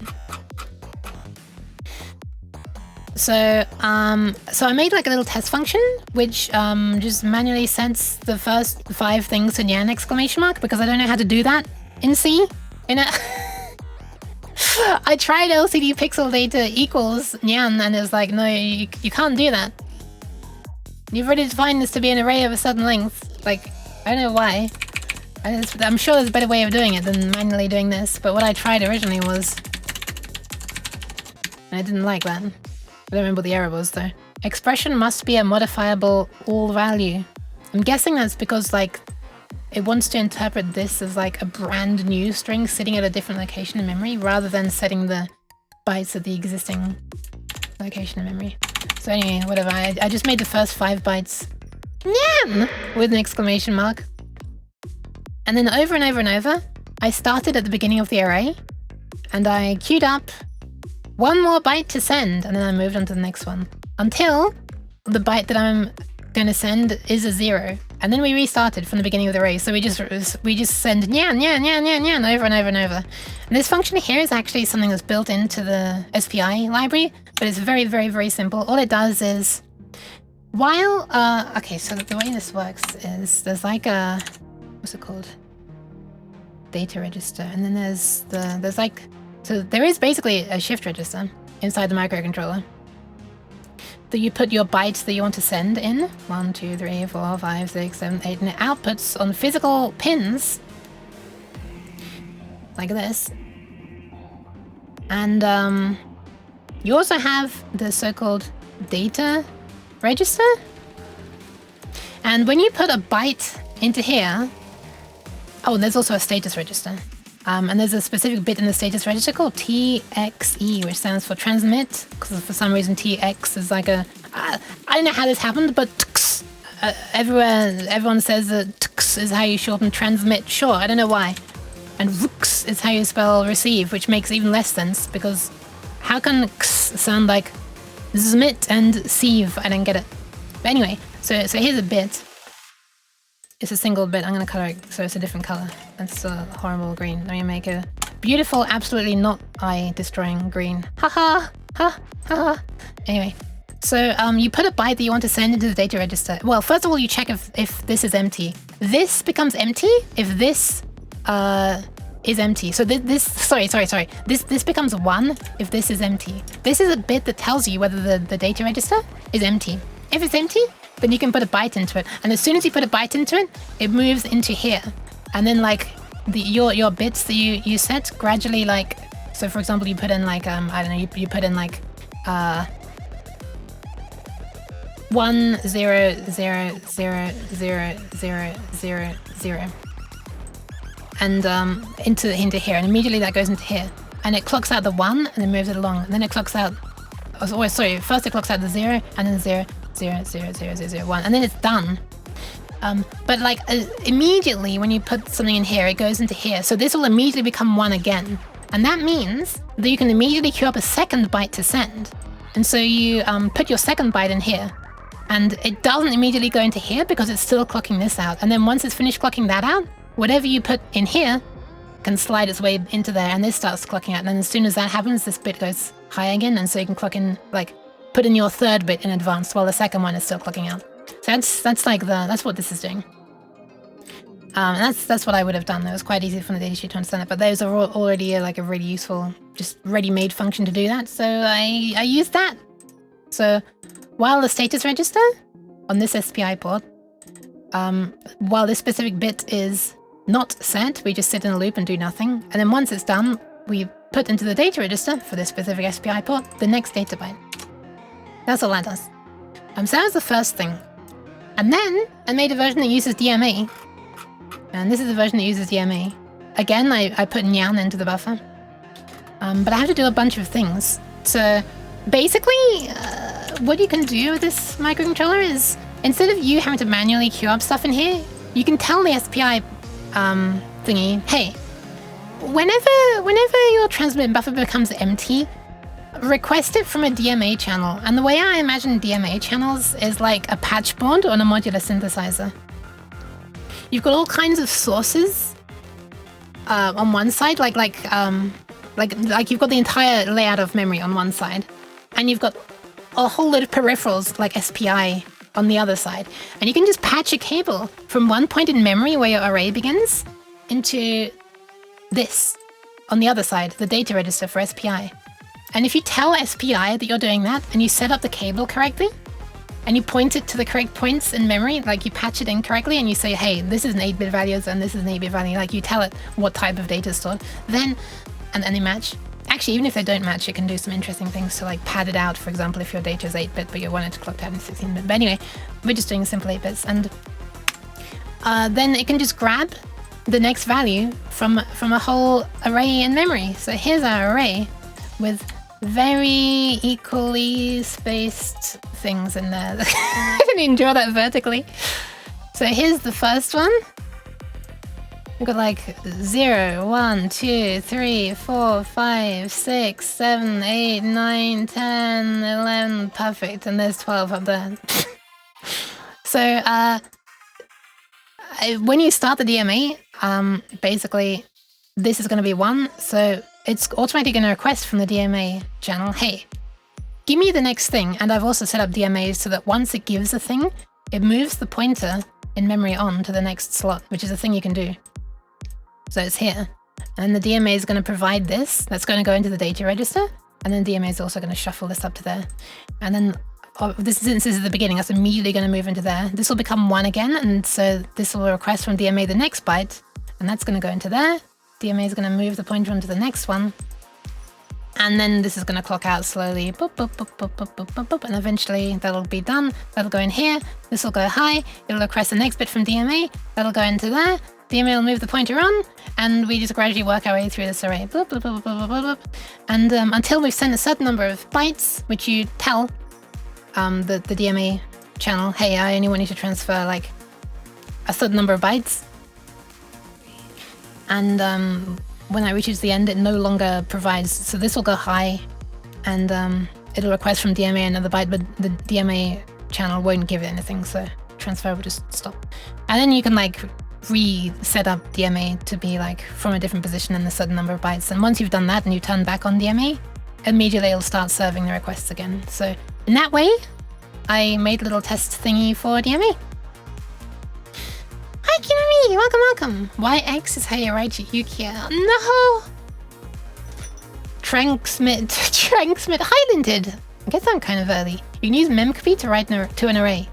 So I made like a little test function which just manually sets the first 5 things to Nyan exclamation mark, because I don't know how to do that in C. I tried LCD pixel data equals Nyan and it was like, no, you can't do that. You've already defined this to be an array of a certain length. Like, I don't know why. I'm sure there's a better way of doing it than manually doing this, but what I tried originally was... I didn't like that. I don't remember what the error was though. Expression must be a modifiable all value. I'm guessing that's because like it wants to interpret this as like a brand new string sitting at a different location in memory rather than setting the bytes at the existing location in memory. So anyway, whatever, I just made the first 5 bytes Nyan! With an exclamation mark. And then over and over and over, I started at the beginning of the array and I queued up 1 more byte to send, and then I moved on to the next one until the byte that I'm going to send is a 0. And then we restarted from the beginning of the array. So we just send nyan, nyan, nyan, nyan, nyan over and over and over. And this function here is actually something that's built into the SPI library, but it's very, very, very simple. All it does is while, okay, so the way this works is there's like a, what's it called? Data register. And then there's like, so there is basically a shift register inside the microcontroller that you put your bytes that you want to send in. 1, 2, 3, 4, 5, 6, 7, 8, and it outputs on physical pins like this. And you also have the so-called data register. And when you put a byte into here, oh, and there's also a status register. And there's a specific bit in the status register called TXE, which stands for transmit, because for some reason TX is like a... I don't know how this happened, but TX, everyone says that TX is how you shorten transmit. Sure, I don't know why. And RUX is how you spell receive, which makes even less sense, because how can X sound like ZMIT and sieve? I don't get it. But anyway, so here's a bit. It's a single bit. I'm going to color it so it's a different color. That's a horrible green. Let me make a beautiful, absolutely not eye-destroying green. Haha! Ha! Ha! Anyway, so you put a byte that you want to send into the data register. Well, first of all, you check if this is empty. This becomes empty if this is empty. So sorry. This becomes 1 if this is empty. This is a bit that tells you whether the data register is empty. If it's empty, then you can put a byte into it. And as soon as you put a byte into it, it moves into here. And then like your bits that you set gradually, like, so for example, you put in like, I don't know, you put in like 1 0 0 0 0 0 0 0 and into here, and immediately that goes into here. And it clocks out the 1 and then moves it along. And then it clocks out, oh sorry, first it clocks out the 0 and then 0 0 0 0 0 0 1, and then it's done. But like immediately when you put something in here, it goes into here. So this will immediately become 1 again. And that means that you can immediately queue up a second byte to send. And so you put your second byte in here, and it doesn't immediately go into here because it's still clocking this out. And then once it's finished clocking that out, whatever you put in here can slide its way into there, and this starts clocking out. And then as soon as that happens, this bit goes high again, and so you can clock in, like, put in your third bit in advance while the second one is still clocking out. So that's like that's what this is doing. And that's what I would have done. It was quite easy from the datasheet to understand it, but those are already like a really useful, just ready-made function to do that. So I used that. So while the status register on this SPI port, while this specific bit is not set, we just sit in a loop and do nothing. And then once it's done, we put into the data register for this specific SPI port the next data byte. That's all that does. So that was the first thing. And then I made a version that uses DMA. And this is the version that uses DMA. Again, I put nyan into the buffer. But I have to do a bunch of things. So basically, what you can do with this microcontroller is, instead of you having to manually queue up stuff in here, you can tell the SPI thingy, hey, whenever your transmit buffer becomes empty, request it from a DMA channel. And the way I imagine DMA channels is like a patch board on a modular synthesizer. You've got all kinds of sources on one side, like you've got the entire layout of memory on one side, and you've got a whole load of peripherals like SPI on the other side. And you can just patch a cable from one point in memory where your array begins into this on the other side, the data register for SPI. And if you tell SPI that you're doing that and you set up the cable correctly, and you point it to the correct points in memory, like you patch it in correctly and you say, hey, this is an 8-bit value and this is an 8-bit value, like you tell it what type of data is stored, then, and they match. Actually, even if they don't match, it can do some interesting things to like pad it out. For example, if your data is 8-bit, but you want it to clock out in 16-bit. But anyway, we're just doing simple 8-bits. And then it can just grab the next value from a whole array in memory. So here's our array with very equally spaced things in there. I didn't even draw that vertically. So here's the first one. We've got like 0, 1, 2, 3, 4, 5, 6, 7, 8, 9, 10, 11. Perfect. And there's 12 up there. So when you start the DMA, basically this is going to be 1. So it's automatically going to request from the DMA channel, hey, give me the next thing. And I've also set up DMAs so that once it gives a thing, it moves the pointer in memory on to the next slot, which is a thing you can do. So it's here. And then the DMA is going to provide this. That's going to go into the data register. And then DMA is also going to shuffle this up to there. And then this is the beginning. That's immediately going to move into there. This will become 1 again. And so this will request from DMA the next byte. And that's going to go into there. DMA is going to move the pointer onto the next one. And then this is going to clock out slowly. Boop, boop, boop, boop, boop, boop, boop, boop. And eventually that'll be done. That'll go in here. This will go high. It'll request the next bit from DMA. That'll go into there. DMA will move the pointer on, and we just gradually work our way through this array. Boop, boop, boop, boop, boop, boop. And until we've sent a certain number of bytes, which you tell the DMA channel, hey, I only want you to transfer like a certain number of bytes. And when that reaches the end, it no longer provides. So this will go high, and it'll request from DMA another byte, but the DMA channel won't give it anything, so transfer will just stop. And then you can like reset up DMA to be like from a different position in a certain number of bytes. And once you've done that and you turn back on DMA, immediately it'll start serving the requests again. So in that way, I made a little test thingy for DMA. Hi, Kinami! Welcome, welcome! YX is how you write Yukia. No! Tranksmit Highlanded! I guess I'm kind of early. You can use memcopy to write to an array.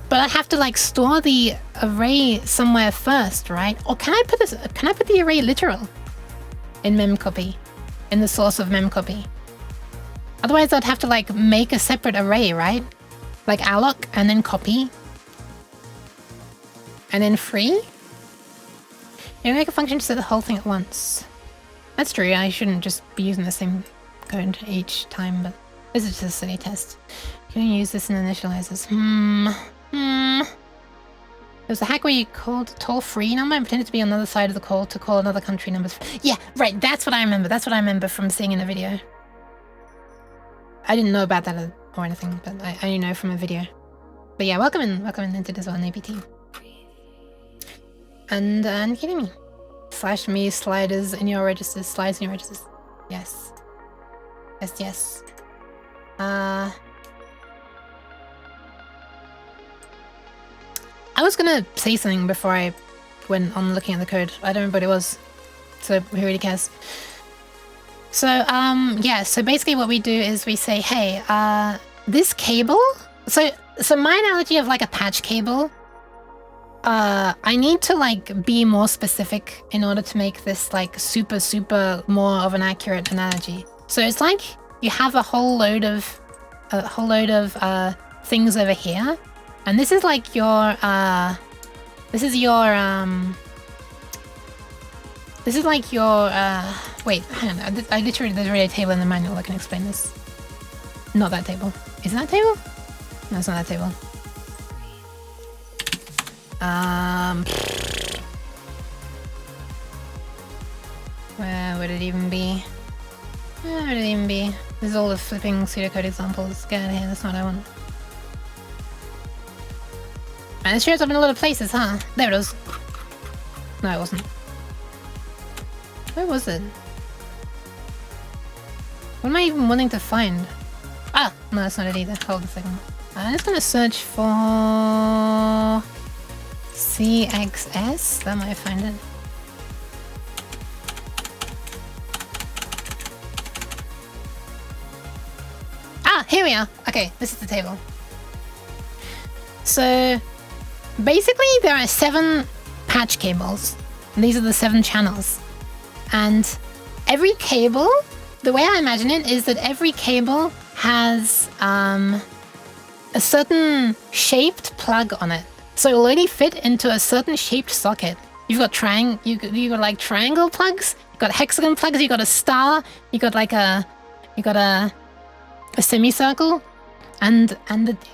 But I have to like store the array somewhere first, right? Or can I put the array literal in memcopy, in the source of memcopy? Otherwise I'd have to like make a separate array, right? Like alloc and then copy. And then free? You make a function to set the whole thing at once. That's true, I shouldn't just be using the same code each time, but this is just a silly test. Can you use this in initializers? There was a hack where you called a toll-free number and pretended to be on the other side of the call to call another country number. Yeah, right, that's what I remember. That's what I remember from seeing in a video. I didn't know about that or anything, but I only know from a video. But yeah, welcome in into this one, APT. And kidding me. /me sliders in your registers, slides in your registers. Yes. Yes, yes. I was gonna say something before I went on looking at the code. I don't remember what it was, so who really cares? So yeah, so basically what we do is we say, hey, this cable, so my analogy of like a patch cable, I need to like be more specific in order to make this like super more of an accurate analogy. So it's like you have a whole load of things over here. And this is like your, wait, hang on, I literally, there's already a table in the manual that can explain this. Not that table. Is that table? No, it's not that table. Where would it even be? Where would it even be? This is all the flipping pseudocode examples. Get out of here, that's not what I want. And it shows up in a lot of places, huh? There it is. No, it wasn't. Where was it? What am I even wanting to find? Ah! No, that's not it either. Hold a second. I'm just gonna search for CXS. That might find it. Ah! Here we are! Okay, this is the table. So basically there are 7 patch cables. And these are the 7 channels. And every cable, the way I imagine it is that every cable has a certain shaped plug on it. So it'll only fit into a certain shaped socket. You've got you got like triangle plugs, you've got hexagon plugs, you've got a star, you got a semicircle, and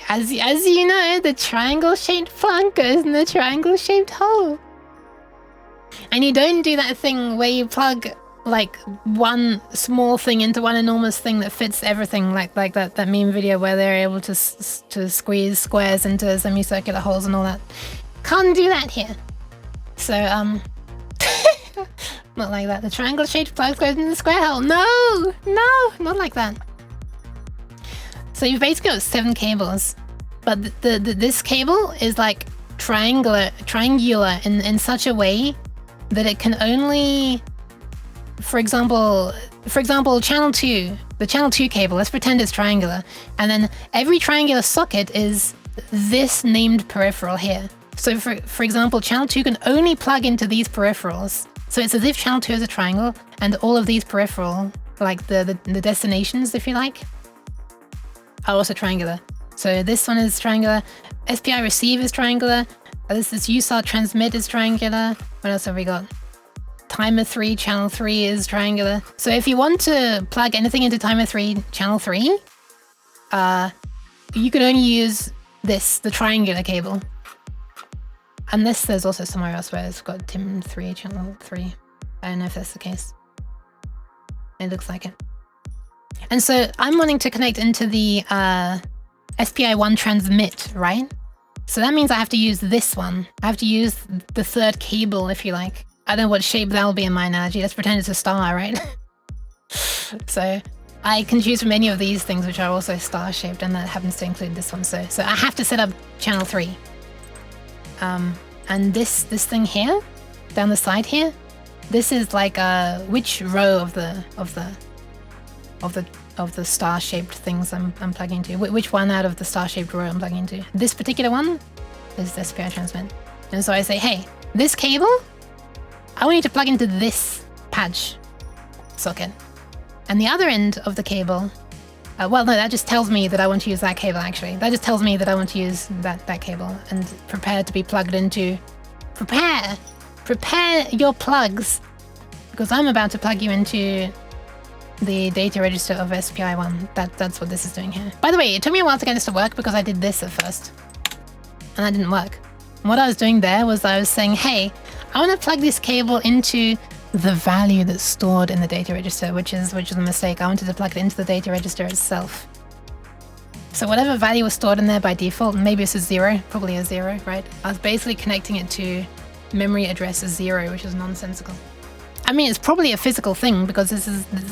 as you know, the triangle shaped plug goes in the triangle shaped hole. And you don't do that thing where you plug like one small thing into one enormous thing that fits everything, like that meme video where they're able to squeeze squares into semicircular holes and all that. Can't do that here. So not like that. The triangle shaped plug goes in the square hole. No, not like that. So you've basically got 7 cables, but this cable is like triangular in such a way that it can only, for example, channel 2, the channel 2 cable, let's pretend it's triangular, and then every triangular socket is this named peripheral here. So for example, channel 2 can only plug into these peripherals. So it's as if channel 2 is a triangle and all of these peripheral, like the destinations, if you like, are also triangular. So this one is triangular, SPI receive is triangular, this USAR transmit is triangular. What else have we got? Timer 3, channel 3 is triangular. So if you want to plug anything into timer 3, channel 3, you can only use this, the triangular cable. Unless there's also somewhere else where it's got TIM 3, channel 3. I don't know if that's the case. It looks like it. And so I'm wanting to connect into the SPI1 transmit, right? So that means I have to use this one. I have to use the 3rd cable, if you like. I don't know what shape that'll be in my analogy. Let's pretend it's a star, right? So I can choose from any of these things, which are also star shaped, and that happens to include this one. So I have to set up channel 3. And this thing here, down the side here, this is like which row of the star-shaped things I'm plugging into. Which one out of the star-shaped row I'm plugging into. This particular one is the SPI transmit. And so I say, hey, this cable, I want you to plug into this patch socket. And the other end of the cable, well, no, that just tells me that I want to use that cable, actually. That just tells me that I want to use that cable and prepare to be plugged into... Prepare your plugs, because I'm about to plug you into the data register of SPI1. That's what this is doing here. By the way, it took me a while to get this to work because I did this at first. And that didn't work. And what I was doing there was I was saying, hey, I want to plug this cable into the value that's stored in the data register, which is a mistake. I wanted to plug it into the data register itself. So whatever value was stored in there by default, maybe this is 0, probably a 0, right? I was basically connecting it to memory address as 0, which is nonsensical. I mean, it's probably a physical thing because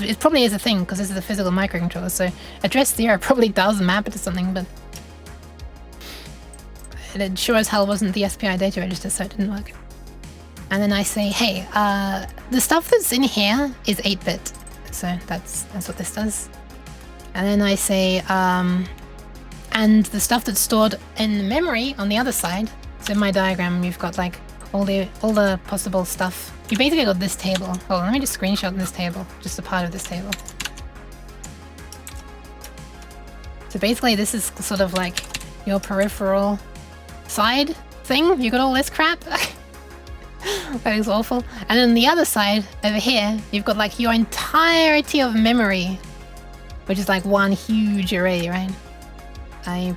it probably is a thing because this is a physical microcontroller. So address 0 probably does map it to something, but it sure as hell wasn't the SPI data register, so it didn't work. And then I say, hey, the stuff that's in here is 8-bit. So that's what this does. And then I say, and the stuff that's stored in memory on the other side. So in my diagram, you've got like all the possible stuff. You basically got this table. Hold on, let me just screenshot this table, just a part of this table. So basically this is sort of like your peripheral side thing. You got all this crap. That is awful. And then the other side, over here, you've got like your entirety of memory, which is like one huge array, right? I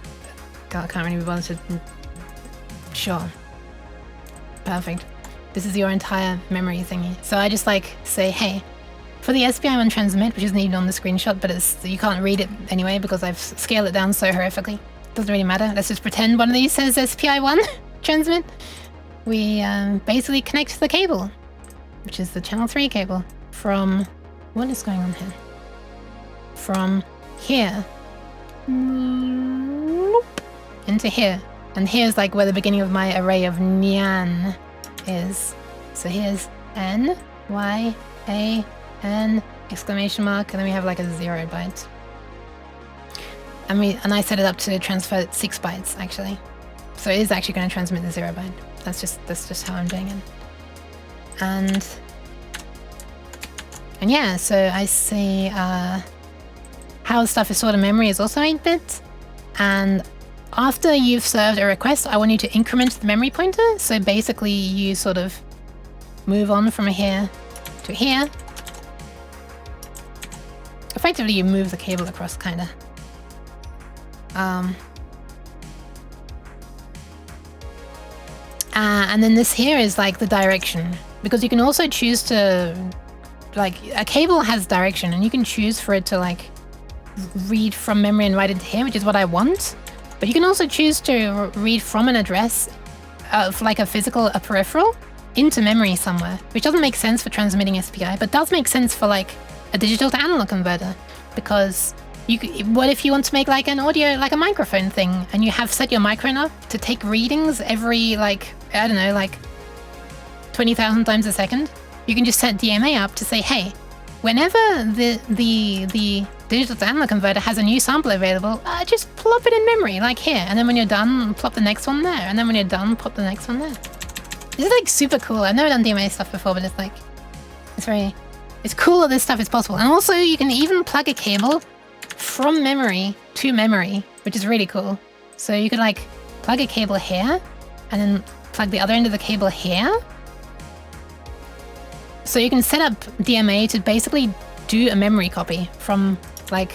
can't really be bothered to... Sure. Perfect. This is your entire memory thingy. So I just like say, hey, for the SPI1 transmit, which isn't even on the screenshot, but you can't read it anyway because I've scaled it down so horrifically. Doesn't really matter. Let's just pretend one of these says SPI1 transmit. We basically connect the cable, which is the channel 3 cable, from... What is going on here? From here. Into here. And here's like where the beginning of my array of nyan is. So here's N, Y, A, N, exclamation mark, and then we have like a 0 byte. And I set it up to transfer 6 bytes, actually. So it is actually going to transmit the 0 byte. That's just how I'm doing it. And yeah, so I see how stuff is stored in memory is also 8-bit. And after you've served a request, I want you to increment the memory pointer. So basically you sort of move on from here to here. Effectively, you move the cable across, kind of. And then this here is like the direction, because you can also choose to, like, a cable has direction, and you can choose for it to like read from memory and write into here, which is what I want. But you can also choose to read from an address of like a peripheral into memory somewhere, which doesn't make sense for transmitting SPI, but does make sense for like a digital to analog converter, because what if you want to make like an audio, like a microphone thing, and you have set your microphone up to take readings every, like, I don't know, like 20,000 times a second? You can just set DMA up to say, hey, whenever the digital to analog converter has a new sample available, just plop it in memory, like here, and then when you're done, plop the next one there, and then when you're done, plop the next one there. This is like super cool. I've never done DMA stuff before, but it's like, it's cool that this stuff is possible. And also you can even plug a cable from memory to memory, which is really cool. So you could like plug a cable here and then plug the other end of the cable here. So you can set up DMA to basically do a memory copy from, like,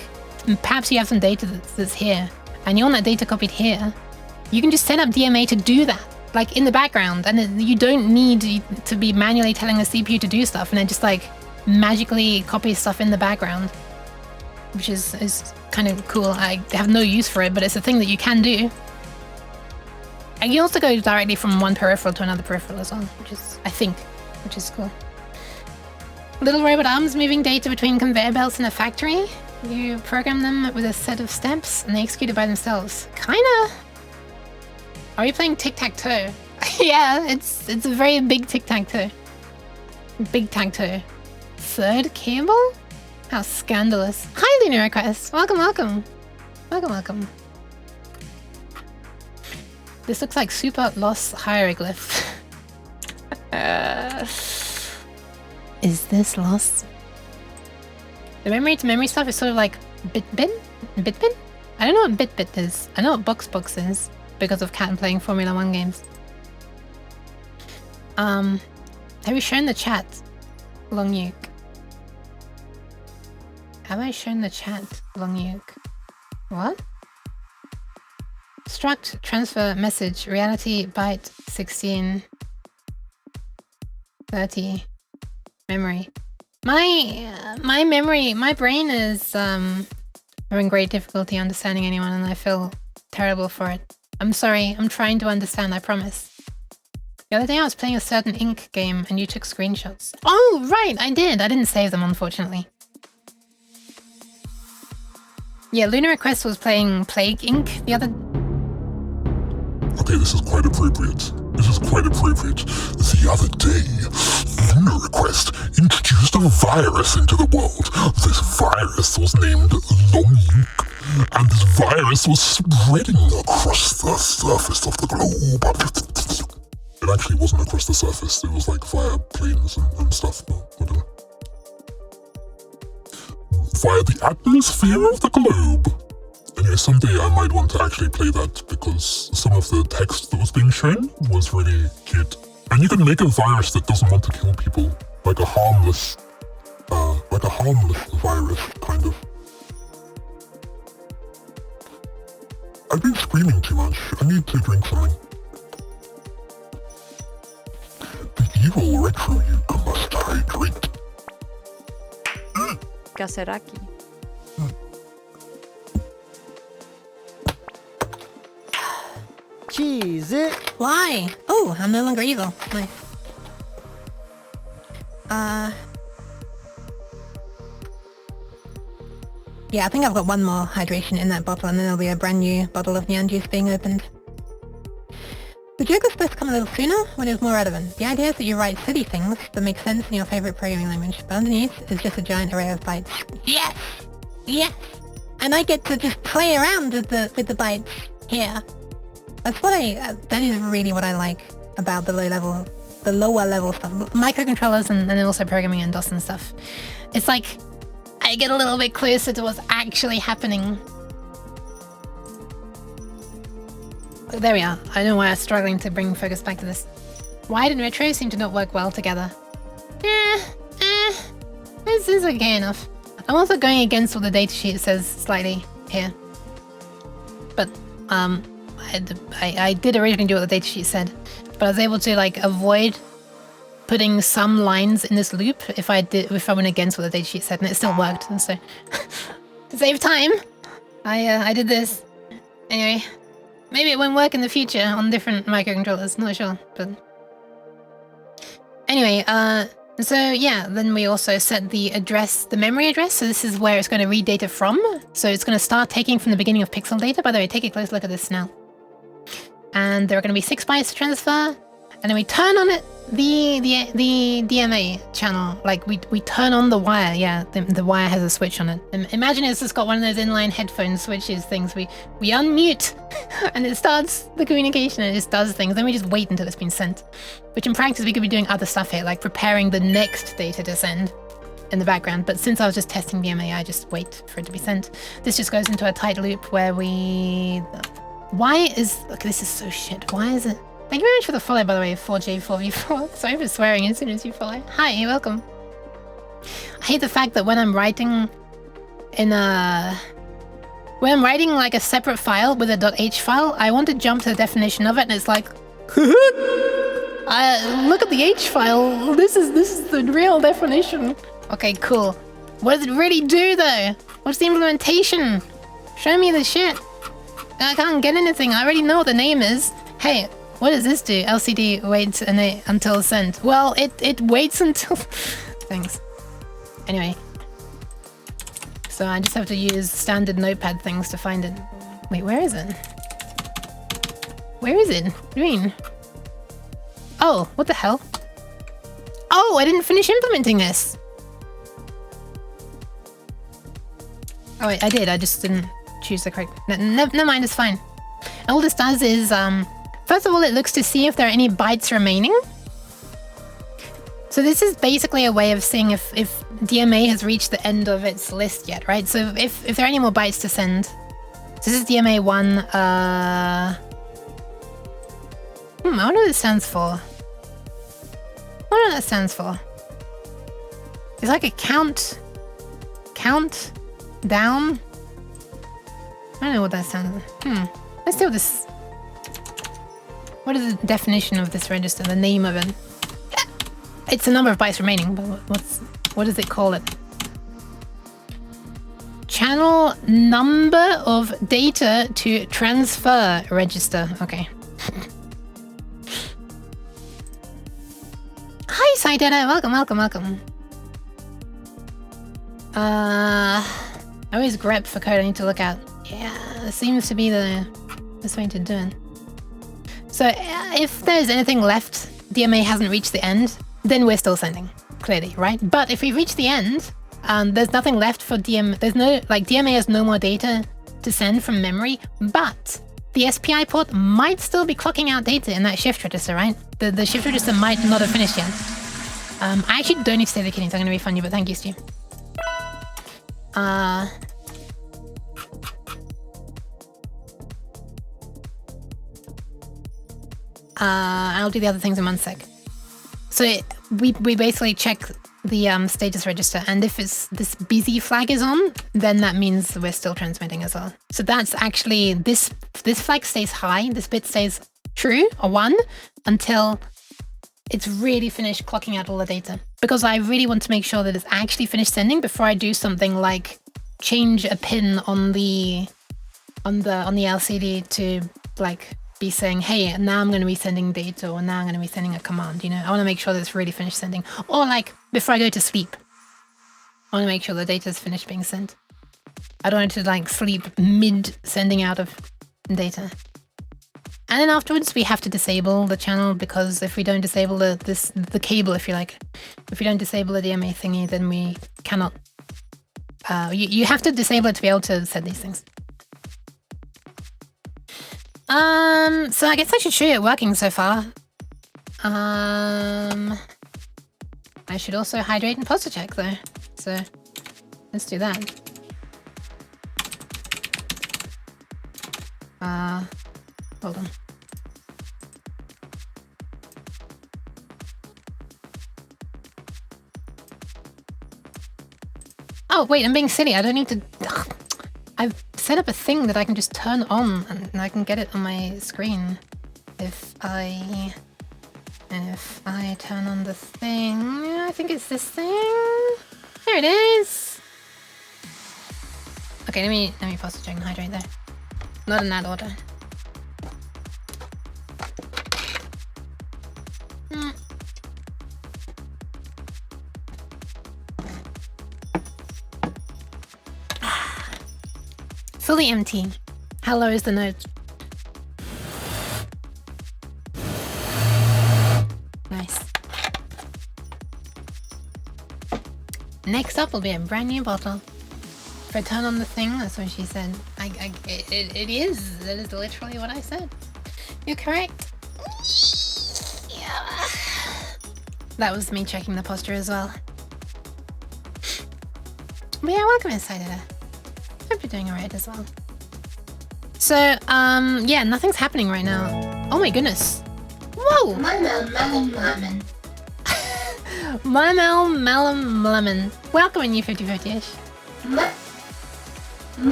perhaps you have some data that's here and you want that data copied here. You can just set up DMA to do that, like in the background, and you don't need to be manually telling the CPU to do stuff, and it just like magically copies stuff in the background, which is kind of cool. I have no use for it, but it's a thing that you can do. And you also go directly from one peripheral to another peripheral as well, which is cool. Little robot arms moving data between conveyor belts in a factory. You program them with a set of steps and they execute it by themselves. Kinda. Are we playing tic-tac-toe? Yeah, it's a very big tic-tac-toe. Big tac-toe. Third cable? How scandalous. Hi, Lunar Request. Welcome, welcome. Welcome, welcome. This looks like super lost hieroglyph. Is this lost? The memory to memory stuff is sort of like bit-bin? Bit-bin? I don't know what bit-bit is. I know what box is because of Cat playing Formula 1 games. Have you shown the chat, Long Yook? Have I shown the chat, Long Yook? What? Struct, transfer, message, reality, byte, 16, 30, memory. My memory, my brain is having great difficulty understanding anyone, and I feel terrible for it. I'm sorry, I'm trying to understand, I promise. The other day I was playing a certain ink game and you took screenshots. Oh, right, I did. I didn't save them, unfortunately. Yeah, Lunar Request was playing Plague Inc. the other... Okay, this is quite appropriate. This is quite appropriate. The other day, Lunar Request introduced a virus into the world. This virus was named Long Yook, and this virus was spreading across the surface of the globe. It actually wasn't across the surface, it was like via planes and stuff, but whatever. Via the atmosphere of the globe. Anyway, someday I might want to actually play that, because some of the text that was being shown was really cute. And you can make a virus that doesn't want to kill people, like a harmless virus, kind of. I've been screaming too much. I need to drink something. The evil retro Yook must hydrate. Kasaraki. Cheese it. Why? Oh, I'm no longer evil. Nice. Yeah, I think I've got one more hydration in that bottle, and then there'll be a brand new bottle of neon juice being opened. The joke was supposed to come a little sooner, when it was more relevant. The idea is that you write silly things that make sense in your favorite programming language, but underneath is just a giant array of bytes. Yes! Yes! And I get to just play around with the bytes here. That's what that is really what I like about the lower level stuff, microcontrollers, and then also programming and DOS and stuff. It's like I get a little bit closer to what's actually happening. There we are. I don't know why I'm struggling to bring focus back to this. Wide and retro seem to not work well together. This is okay enough. I'm also going against what the datasheet says slightly here. But I did originally do what the datasheet said, but I was able to like avoid putting some lines in this loop if I went against what the datasheet said, and it still worked. And so to save time, I did this. Anyway, maybe it won't work in the future on different microcontrollers. Not sure, but anyway, so yeah, then we also set the address, the memory address. So this is where it's going to read data from. So it's going to start taking from the beginning of pixel data. By the way, take a close look at this now. And there are going to be 6 bytes to transfer. And then we turn on it, the DMA channel. Like we turn on the wire. Yeah, the wire has a switch on it. And imagine it's just got one of those inline headphone switches things. We unmute and it starts the communication and it just does things. Then we just wait until it's been sent. Which in practice we could be doing other stuff here, like preparing the next data to send in the background. But since I was just testing DMA, I just wait for it to be sent. This just goes into a tight loop where we... Look, this is so shit. Why is it... Thank you very much for the follow, by the way, 4J4V4. Sorry for swearing as soon as you follow. Hi, welcome. I hate the fact that when I'm writing in a... When I'm writing like a separate file with a .h file, I want to jump to the definition of it, and it's like... look at the H file. This is the real definition. Okay, cool. What does it really do, though? What's the implementation? Show me the shit. I can't get anything. I already know what the name is. Hey... What does this do? LCD waits until sent. Well, it waits until... Thanks. Anyway. So I just have to use standard notepad things to find it. Wait, where is it? Where is it? What do you mean? Oh, what the hell? Oh, I didn't finish implementing this. Oh wait, I did. I just didn't choose the correct... Never mind, it's fine. All this does is... First of all, it looks to see if there are any bytes remaining. So this is basically a way of seeing if DMA has reached the end of its list yet, right? So if there are any more bytes to send. So this is DMA 1. I wonder what it stands for. I wonder what that stands for. It's like a count down. I don't know what that stands for. Let's see what this... What is the definition of this register? The name of it? It's a number of bytes remaining, but what does it call it? Channel number of data to transfer register. Okay. Hi, Saidera. Welcome. I always grep for code I need to look at. Yeah, it seems to be the best way to do it. So if there's anything left, DMA hasn't reached the end, then we're still sending, clearly, right? But if we reach the end, there's nothing left for DMA. There's no, like, DMA has no more data to send from memory, but the SPI port might still be clocking out data in that shift register, right? The shift register might not have finished yet. I actually don't need to say the kidding, so I'm going to refund you, but thank you, Stu. I'll do the other things in 1 sec. So we basically check the status register, and if this busy flag is on, then that means we're still transmitting as well. So that's actually this flag stays high, this bit stays true or 1 until it's really finished clocking out all the data. Because I really want to make sure that it's actually finished sending before I do something like change a pin on the LCD to like be saying, hey, now I'm going to be sending data, or now I'm going to be sending a command, you know? I want to make sure that it's really finished sending. Or like, before I go to sleep, I want to make sure the data is finished being sent. I don't want to like sleep mid sending out of data. And then afterwards, we have to disable the channel, because if we don't disable the cable, if you like, if we don't disable the DMA thingy, then we cannot, you have to disable it to be able to set these things. So I guess I should show you it working so far. I should also hydrate and posture check though. So let's do that. Hold on. Oh wait, I'm being silly. I don't need to. Ugh. I've set up a thing that I can just turn on and I can get it on my screen if I turn on the thing. I think it's this thing. There it is. Okay, let me posture check and hydrate there. Not in that order. Fully empty. How low is the note? Nice. Next up will be a brand new bottle. If I turn on the thing, that's what she said. It is. That is literally what I said. You're correct. Yeah. That was me checking the posture as well. But yeah, welcome inside there. Hope you're doing alright as well. So, yeah, nothing's happening right now. Oh my goodness. Whoa! Malum Lemon. Welcome in you 50-50-ish.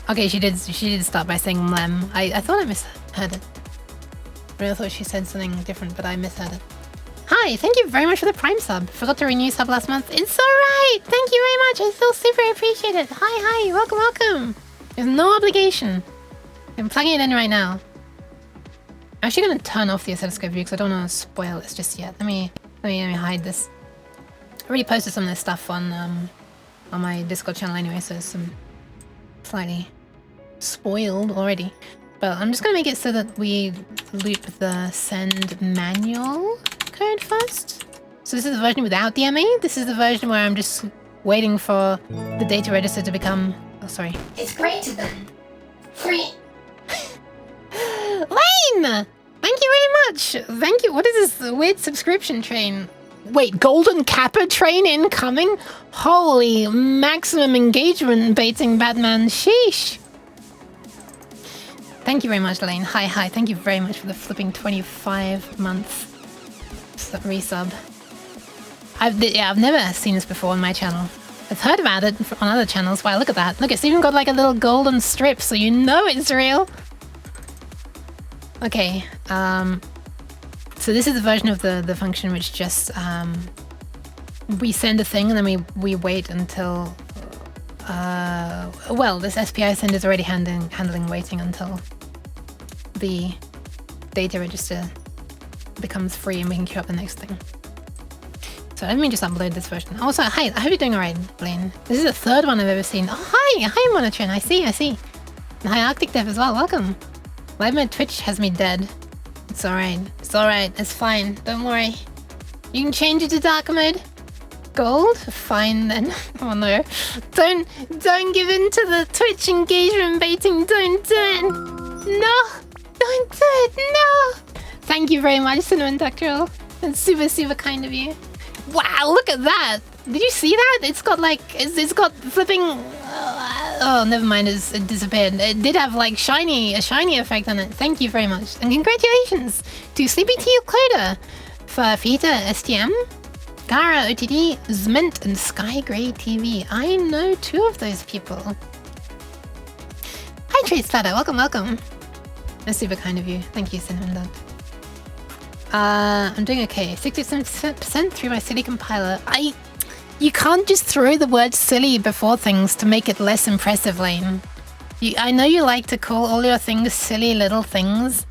Okay, she did start by saying mlem. I thought I misheard it. I really thought she said something different, but I misheard it. Hi, thank you very much for the Prime sub. Forgot to renew sub last month. It's alright! Thank you very much. I still super appreciate it. Hi, welcome. There's no obligation. I'm plugging it in right now. I'm actually gonna turn off the oscilloscope view because I don't want to spoil this just yet. Let me hide this. I already posted some of this stuff on my Discord channel anyway, so it's some slightly spoiled already. But I'm just gonna make it so that we loop the send manual code first. So this is the version without the MA. This is the version where I'm just waiting for the data register to become... Oh, sorry. It's greater than 3. Lane! Thank you very much! Thank you. What is this weird subscription train? Wait, Golden Kappa train incoming? Holy maximum engagement baiting Batman. Sheesh. Thank you very much, Lane. Hi. Thank you very much for the flipping 25-month resub. I've never seen this before on my channel. I've heard about it on other channels. Wow, look at that. Look, it's even got like a little golden strip, so you know it's real. Okay, so this is the version of the function which just we send a thing and then we wait until well, this SPI send is already handling waiting until the data register becomes free and we can queue up the next thing. So let me just upload this version. Also, hi, I hope you're doing alright, Blaine. This is the third one I've ever seen. Oh, hi, Monotron. I see. And hi, Arctic Dev as well. Welcome. Live mode Twitch has me dead. It's alright. It's fine. Don't worry. You can change it to dark mode. Gold? Fine then. Oh no. Don't give in to the Twitch engagement baiting. Don't do it. No. Don't do it. No. Thank you very much, Cinnamon Ductrell. That's super kind of you. Wow, look at that. Did you see that? It's got like, it's got flipping... oh, never mind, it disappeared. It did have like a shiny effect on it. Thank you very much. And congratulations to Sleepy Tea Cloder, Fafita STM, Gara OTD, Zment, and Sky Grey TV. I know 2 of those people. Hi, Trace Platter. Welcome. That's super kind of you. Thank you, Cinnamon Dog. I'm doing okay. 67% through my silly compiler. You can't just throw the word silly before things to make it less impressive, Lane. I know you like to call all your things silly little things,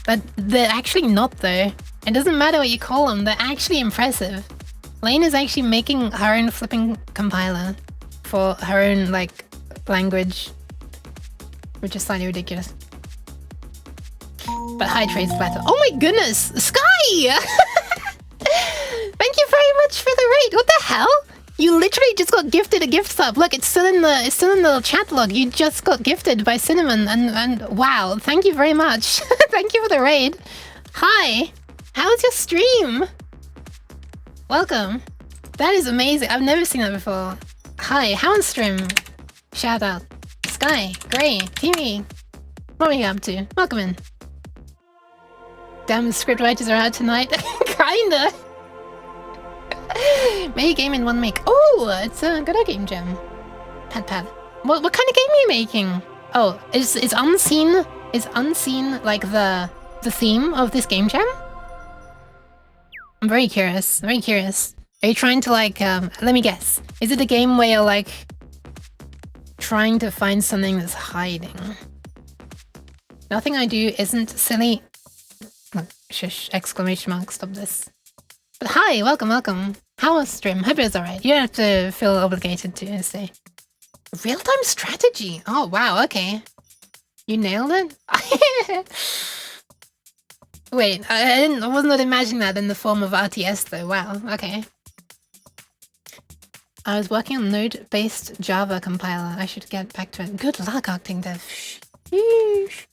but they're actually not though. It doesn't matter what you call them, they're actually impressive. Lane is actually making her own flipping compiler for her own, like, language, which is slightly ridiculous. But hi, Trace Platter. Oh my goodness! Sky! Thank you very much for the raid. What the hell? You literally just got gifted a gift sub. Look, it's still in the chat log. You just got gifted by Cinnamon, and wow, thank you very much. Thank you for the raid. Hi, how was your stream? Welcome. That is amazing. I've never seen that before. Hi, how on stream? Shout out. Sky, Gray, Timmy. What are you up to? Welcome in. Damn, the script writers are out tonight. Kinda. Make a game in 1 make. Oh, it's a good game jam. Pat. What kind of game are you making? Oh, is unseen? Is unseen like the theme of this game jam? I'm very curious. Very curious. Are you trying to like? Let me guess. Is it a game where you're like trying to find something that's hiding? Nothing I do isn't silly. Oh, shush! Exclamation mark! Stop this. But hi, welcome. How was stream? Hope it's alright. You don't have to feel obligated to say. Real-time strategy. Oh wow, okay. You nailed it. Wait, I was not imagining that in the form of RTS though. Wow, okay. I was working on node-based Java compiler. I should get back to it. Good luck, Arctic Dev. Sheesh.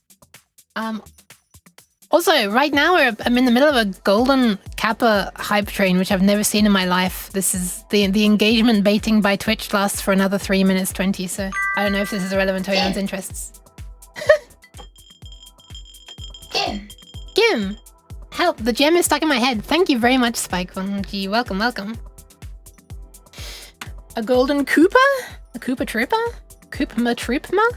Also, right now I'm in the middle of a golden Kappa hype train, which I've never seen in my life. This is the engagement baiting by Twitch lasts for another 3 minutes 20, so I don't know if this is relevant to anyone's interests. Gim! Help, the gem is stuck in my head. Thank you very much, Spike. Gee, welcome. A golden Koopa? A Koopa Trooper? Koopma Troopma?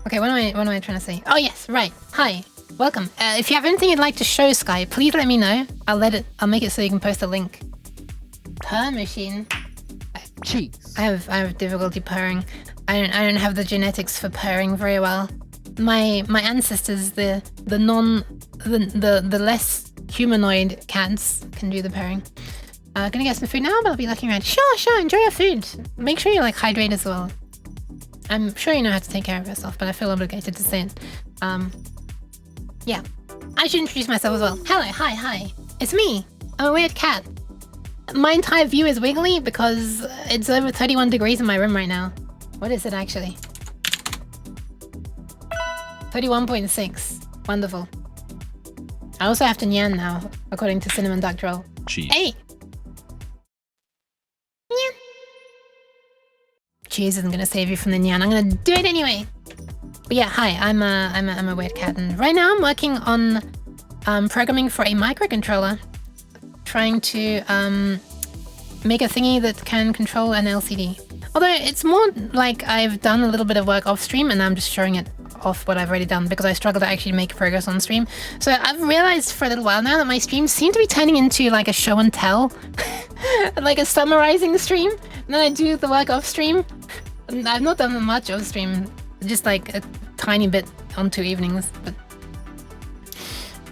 Okay, what am I trying to say? Oh yes, right. Hi, welcome. If you have anything you'd like to show Sky, please let me know. I'll make it so you can post a link. Purr machine. Cheeks. I have difficulty purring. I don't have the genetics for purring very well. My ancestors, the less humanoid cats can do the purring. Gonna get some food now, but I'll be looking around. Sure, enjoy your food. Make sure you like hydrate as well. I'm sure you know how to take care of yourself, but I feel obligated to say it. Yeah. I should introduce myself as well. Hello, hi. It's me. I'm a weird cat. My entire view is wiggly because it's over 31 degrees in my room right now. What is it actually? 31.6. Wonderful. I also have to nyan now, according to Cinnamon Duck Droll. Cheese. Hey! Nyan. Cheese isn't gonna save you from the nyan. I'm gonna do it anyway. But yeah, hi. I'm a weird cat, and right now I'm working on programming for a microcontroller, trying to make a thingy that can control an LCD. Although it's more like I've done a little bit of work off stream, and I'm just showing it off what I've already done because I struggle to actually make progress on stream. So I've realized for a little while now that my streams seem to be turning into like a show and tell, like a summarizing stream. And then I do the work off stream. And I've not done much off stream, just like a tiny bit on 2 evenings. But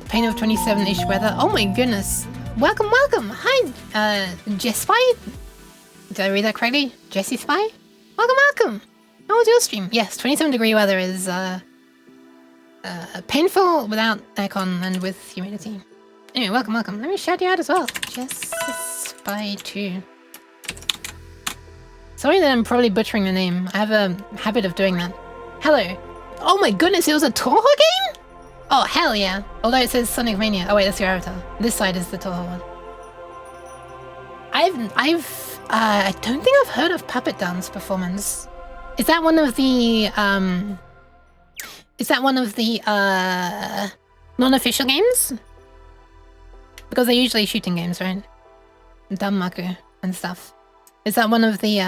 the pain of 27-ish weather. Oh my goodness! Welcome. Hi, Jess Spy. Did I read that correctly? Jessie Spy. Welcome. How was your stream? Yes, 27-degree weather is painful without aircon and with humidity. Anyway, welcome. Let me shout you out as well. Jess Spy 2. Sorry that I'm probably butchering the name. I have a habit of doing that. Hello. Oh my goodness, it was a Toho game? Oh, hell yeah. Although it says Sonic Mania. Oh wait, that's your avatar. This side is the Toho one. I don't think I've heard of Puppet Dance Performance. Is that one of the non-official games? Because they're usually shooting games, right? Danmaku and stuff. Is that one of the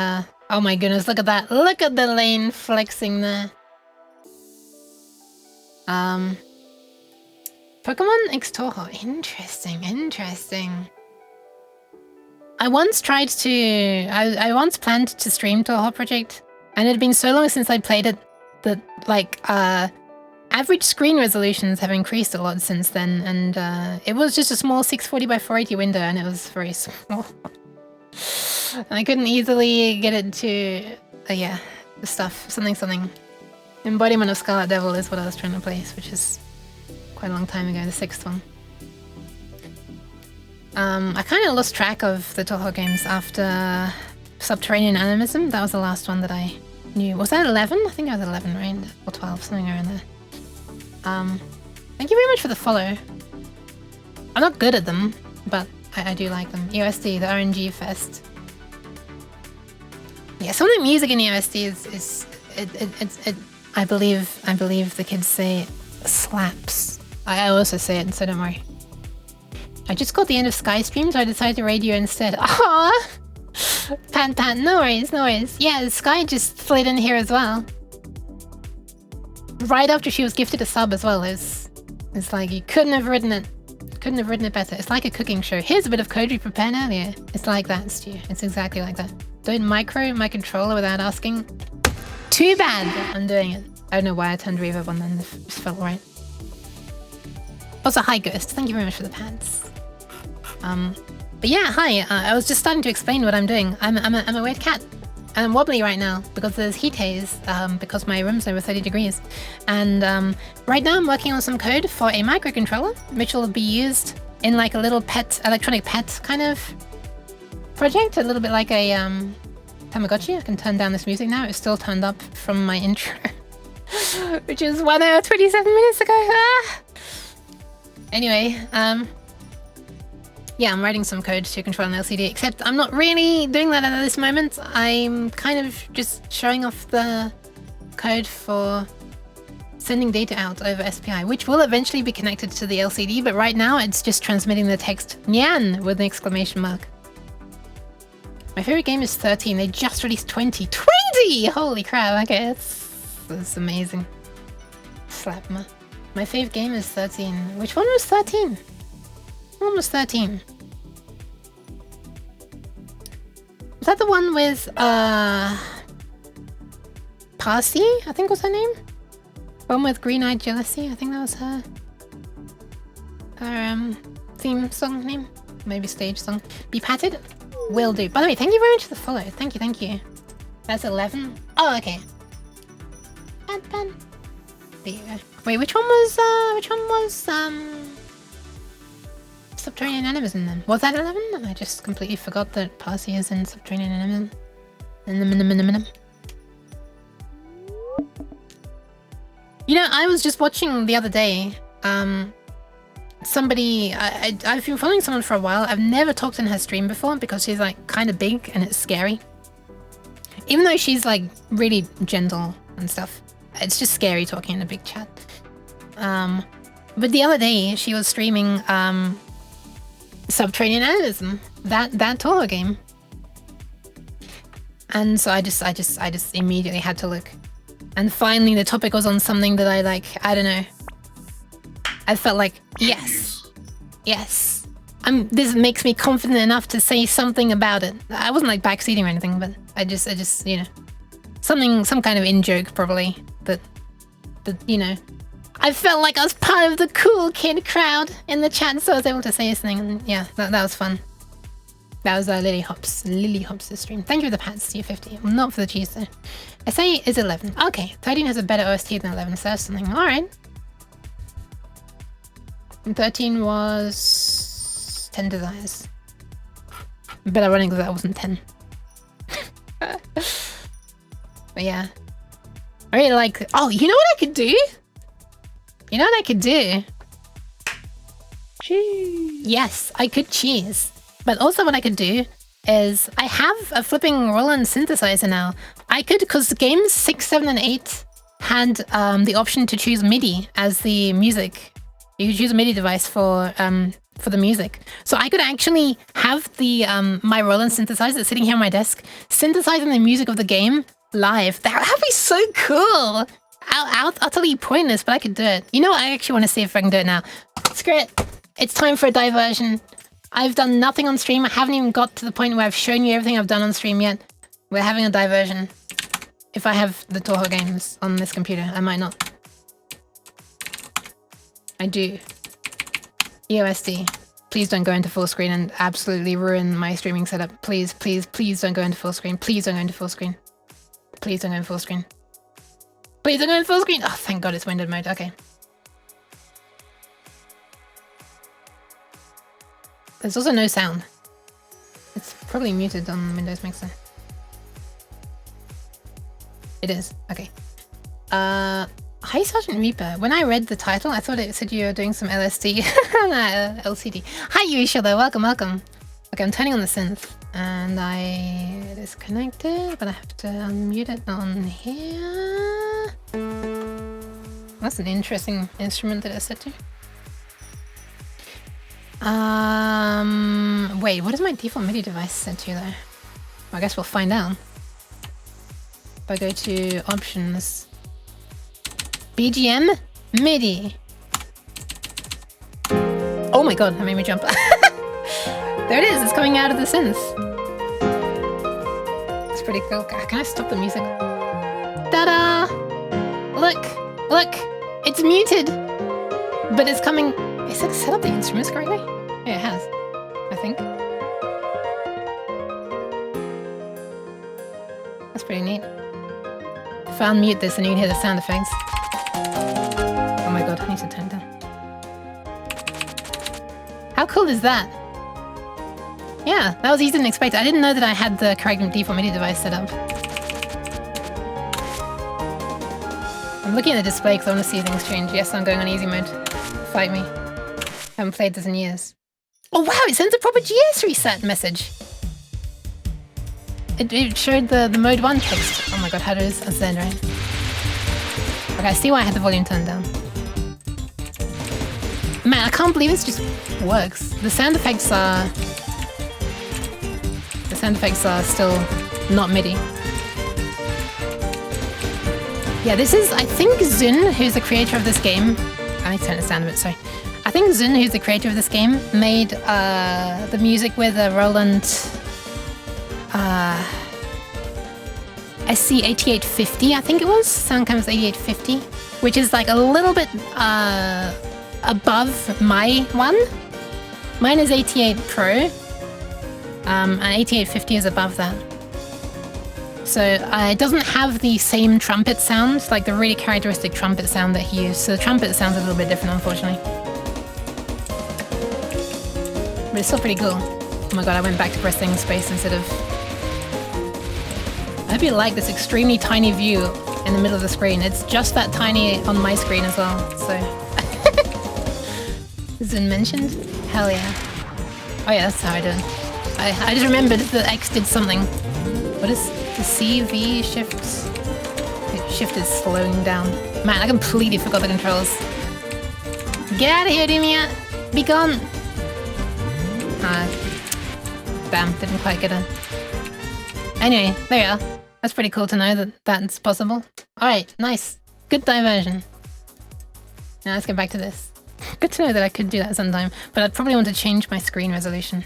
oh my goodness, look at that. Look at the lane flexing there. Pokemon X Toho. Interesting. I once planned to stream Toho Project, and it had been so long since I played it that like average screen resolutions have increased a lot since then, and it was just a small 640 by 480 window, and it was very small. I couldn't easily get it to yeah, the stuff, something. Embodiment of Scarlet Devil is what I was trying to place, which is quite a long time ago, the 6th one. I kind of lost track of the Toho games after Subterranean Animism. That was the last one that I knew. Was that 11? I think I was 11, right? Or 12, something around there. Thank you very much for the follow. I'm not good at them, but I do like them. EOSD, the RNG Fest. Yeah, some of the music in EOSD is I believe the kids say slaps. I also say it, so don't worry. I just got the end of Sky Stream, so I decided to raid you instead. Aww! Pan, no worries, no worries. Yeah, Sky just slid in here as well. Right after she was gifted a sub as well. It's like you couldn't have written it. Couldn't have written it better. It's like a cooking show. Here's a bit of code we prepared earlier. It's like that, Stu. It's exactly like that. Don't micro my controller without asking. Too bad I'm doing it. I don't know why I turned reverb on then. It just felt right. Also, hi Ghost. Thank you very much for the pants. But yeah, hi. I was just starting to explain what I'm doing. I'm a weird cat. I'm wobbly right now because there's heat haze, because my room's over 30 degrees. And right now I'm working on some code for a microcontroller, which will be used in like a little pet, electronic pet kind of project. A little bit like a Tamagotchi. I can turn down this music now. It's still turned up from my intro, which is 1 hour 27 minutes ago. Ah! Anyway, yeah, I'm writing some code to control an LCD, except I'm not really doing that at this moment. I'm kind of just showing off the code for sending data out over SPI, which will eventually be connected to the LCD, but right now it's just transmitting the text Nyan with an exclamation mark. My favorite game is 13. They just released 20. 20! Holy crap, okay, that's amazing. Slap me. My favorite game is 13. Which one was 13? One was 13. Was that the one with Parsi, I think was her name? One with Green-Eyed Jealousy, I think that was her theme song name. Maybe stage song. Be patted? Will do. By the way, thank you very much for the follow. Thank you. That's 11. Oh, okay. Pan. There you go. Wait, which one was Subterranean Animism then? Was that 11? I just completely forgot that Parsi is in Subterranean Animism. You know, I was just watching the other day, somebody, I've been following someone for a while. I've never talked in her stream before because she's like kind of big and it's scary. Even though she's like really gentle and stuff, it's just scary talking in a big chat. But the other day she was streaming Subterranean Animism, that Toho game, and so I just immediately had to look, and finally the topic was on something that I don't know. I felt like yes, this makes me confident enough to say something about it. I wasn't like backseating or anything, but I just you know, some kind of in joke probably, but you know, I felt like I was part of the cool kid crowd in the chat, so I was able to say something, and yeah, that was fun. That was Lily Hops' stream. Thank you for the pants, T50. Not for the cheese though. I say is 11. Okay, 13 has a better OST than 11, so that's something. Alright. And 13 was 10 Desires. But ironically that wasn't 10. But yeah. I really like... Oh, you know what I could do? You know what I could do? Cheese. Yes, I could cheese. But also what I could do is I have a flipping Roland synthesizer now. I could, because games 6, 7, and 8 had the option to choose MIDI as the music. You could choose a MIDI device for the music. So I could actually have the my Roland synthesizer sitting here on my desk, synthesizing the music of the game live. That'd be so cool. Utterly pointless, but I could do it. You know what? I actually want to see if I can do it now. Screw it. It's time for a diversion. I've done nothing on stream. I haven't even got to the point where I've shown you everything I've done on stream yet. We're having a diversion. If I have the Toho games on this computer, I might not. I do. EOSD. Please don't go into full screen and absolutely ruin my streaming setup. Please don't go into full screen. Please don't go into full screen. Please don't go into full screen. Please don't go into full screen. Oh, thank God it's windowed mode. Okay. There's also no sound. It's probably muted on Windows Mixer. It is. Okay. Hi, Sergeant Reaper. When I read the title, I thought it said you were doing some LSD. LCD. Hi, Yuisha, though. Welcome, welcome. Okay, I'm turning on the synth. And it is connected, but I have to unmute it on here. That's an interesting instrument that it's set to. Wait, what is my default MIDI device set to, though? Well, I guess we'll find out. If I go to options, BGM, MIDI. Oh my god, that made me jump. There it is, it's coming out of the synth. It's pretty cool. Can I stop the music? Ta-da! Look, look, it's muted, but it's coming. Is it set up the instruments correctly? Yeah, it has, I think. That's pretty neat. If I unmute this, then you can hear the sound effects. Oh my god, I need to turn it down. How cool is that? Yeah, that was easier than expected. I didn't know that I had the correct default MIDI device set up. I'm looking at the display because I want to see things change. Yes, I'm going on easy mode. Fight me. Haven't played this in years. Oh wow, it sends a proper GS reset message. It showed the mode 1 text. Oh my god, how does it send, right? Okay, I see why I had the volume turned down. Man, I can't believe this just works. The sound effects are still not MIDI. Yeah, this is, I think Zun, who's the creator of this game. I need to turn this down a bit, sorry. I think Zun, who's the creator of this game, made the music with a Roland SC8850, I think it was, Sound Canvas 8850, which is like a little bit above my one. Mine is 88 Pro, and 8850 is above that. So it doesn't have the same trumpet sound, like the really characteristic trumpet sound that he used. So the trumpet sounds a little bit different, unfortunately. But it's still pretty cool. Oh my god, I went back to pressing space instead of... I hope you like this extremely tiny view in the middle of the screen. It's just that tiny on my screen as well, so... Zun mentioned? Hell yeah. Oh yeah, that's how I do it. I just remembered that X did something. What is the CV shift? Shift is slowing down. Man, I completely forgot the controls. Get out of here, Dumia! Be gone! Damn, didn't quite get it. Anyway, there you are. That's pretty cool to know that that's possible. Alright, nice. Good diversion. Now let's get back to this. Good to know that I could do that sometime, but I'd probably want to change my screen resolution.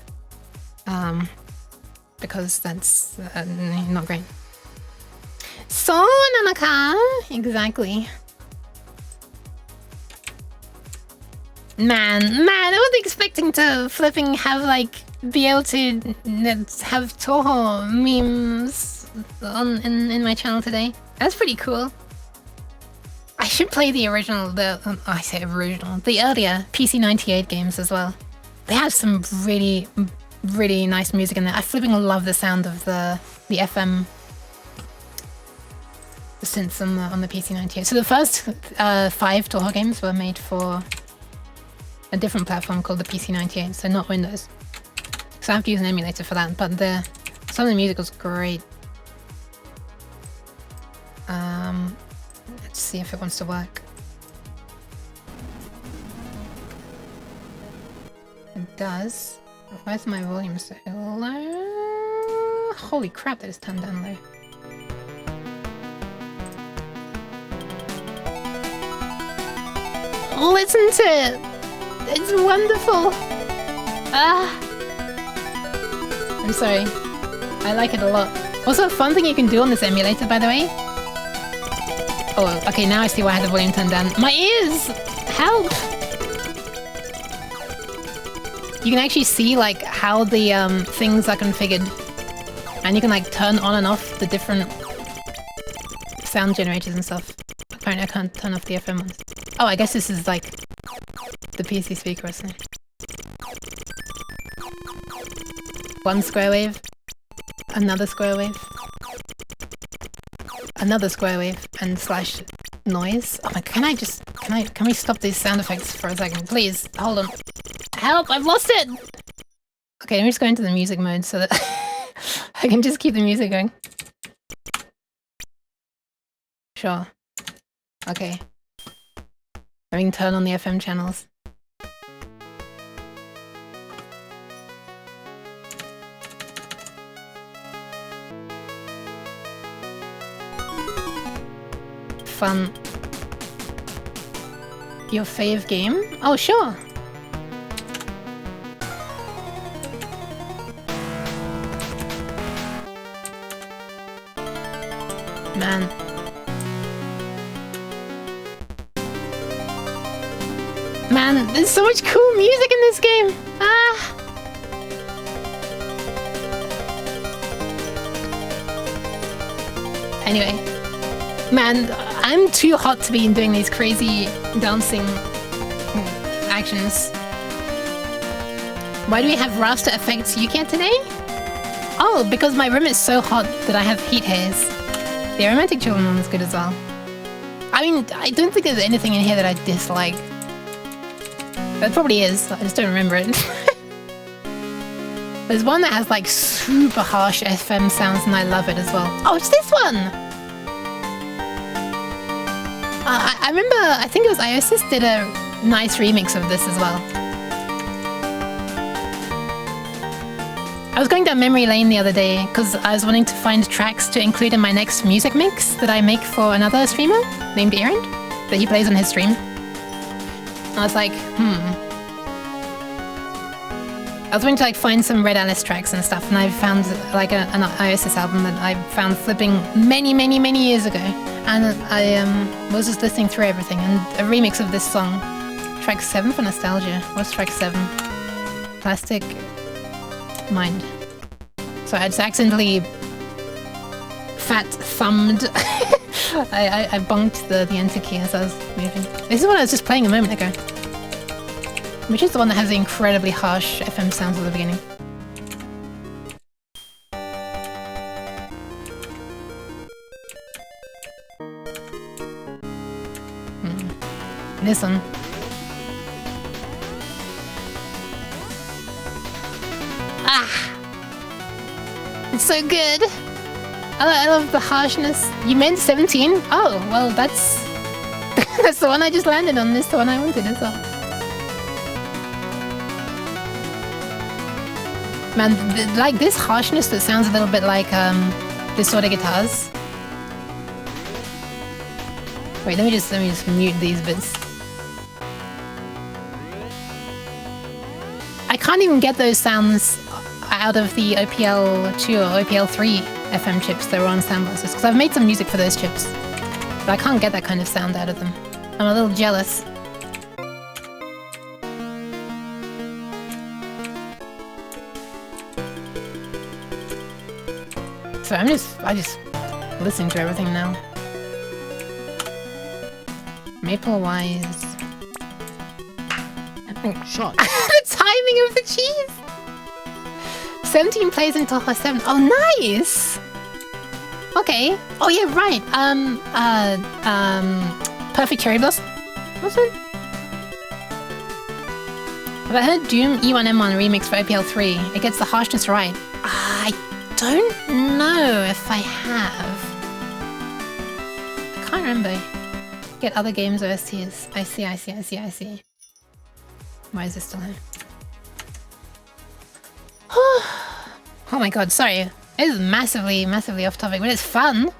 Because that's not great. So, Nanaka! Exactly. Man, I wasn't expecting to flipping have, like, be able to have Toho memes in my channel today. That's pretty cool. I should play the original, I say original, the earlier PC98 games as well. They have some really, really nice music in there. I flipping love the sound of the FM synths on the PC98. So the first 5 Toho games were made for a different platform called the PC98, so not Windows. So I have to use an emulator for that, but some of the music was great. Let's see if it wants to work. It does. Where's my volume so low? Holy crap, that is turned down low. Listen to it! It's wonderful! I'm sorry. I like it a lot. Also, a fun thing you can do on this emulator, by the way. Oh, okay, now I see why I had the volume turned down. My ears! Help! You can actually see, like, how the things are configured. And you can, like, turn on and off the different sound generators and stuff. Apparently I can't turn off the FM ones. Oh, I guess this is, like, the PC speaker or something. One square wave. Another square wave. Another square wave. And slash noise. Oh my, can we stop these sound effects for a second? Please, hold on. Help, I've lost it! Okay, let me just go into the music mode so that I can just keep the music going. Sure. Okay. I can turn on the FM channels. Fun. Your fave game? Oh, sure. Man. Man, there's so much cool music in this game! Ah! Anyway. Man, I'm too hot to be doing these crazy dancing actions. Why do we have raster effects UCAT today? Oh, because my room is so hot that I have heat haze. The Aromantic Children one is good as well. I mean, I don't think there's anything in here that I dislike. There probably is, I just don't remember it. There's one that has like super harsh FM sounds and I love it as well. Oh, it's this one! I remember, I think it was Iosis did a nice remix of this as well. I was going down memory lane the other day because I was wanting to find tracks to include in my next music mix that I make for another streamer named Erend that he plays on his stream. I was like, I was wanting to like find some Red Alice tracks and stuff, and I found like an Iosis album that I found flipping many years ago. And I was just listening through everything, and a remix of this song. Track 7 for nostalgia. What's track 7? Plastic Mind. So I just accidentally fat thumbed. I bonked the enter key as I was moving. This is what I was just playing a moment ago. Which is the one that has the incredibly harsh FM sounds at the beginning. This one. Ah! It's so good! I love the harshness. You meant 17? Oh, well that's... that's the one I just landed on. This is the one I wanted as well. Man, like this harshness that sounds a little bit like Disorder guitars. Wait, let me just mute these bits. I can't even get those sounds out of the OPL2 or OPL3 FM chips that were on Sound Blasters, because I've made some music for those chips, but I can't get that kind of sound out of them. I'm a little jealous. So I just listening to everything now. Maple Wise. Oh, shot. The timing of the cheese! 17 plays until her 7. Oh, nice! Okay. Oh, yeah, right. Perfect Cherry Blossom? What's it? Have I heard Doom E1M1 remix for OPL3? It gets the harshness right. I don't know if I have. I can't remember. Get other games OSTs. I see. Why is this still here? Oh my god, sorry. It is massively off topic, but it's fun.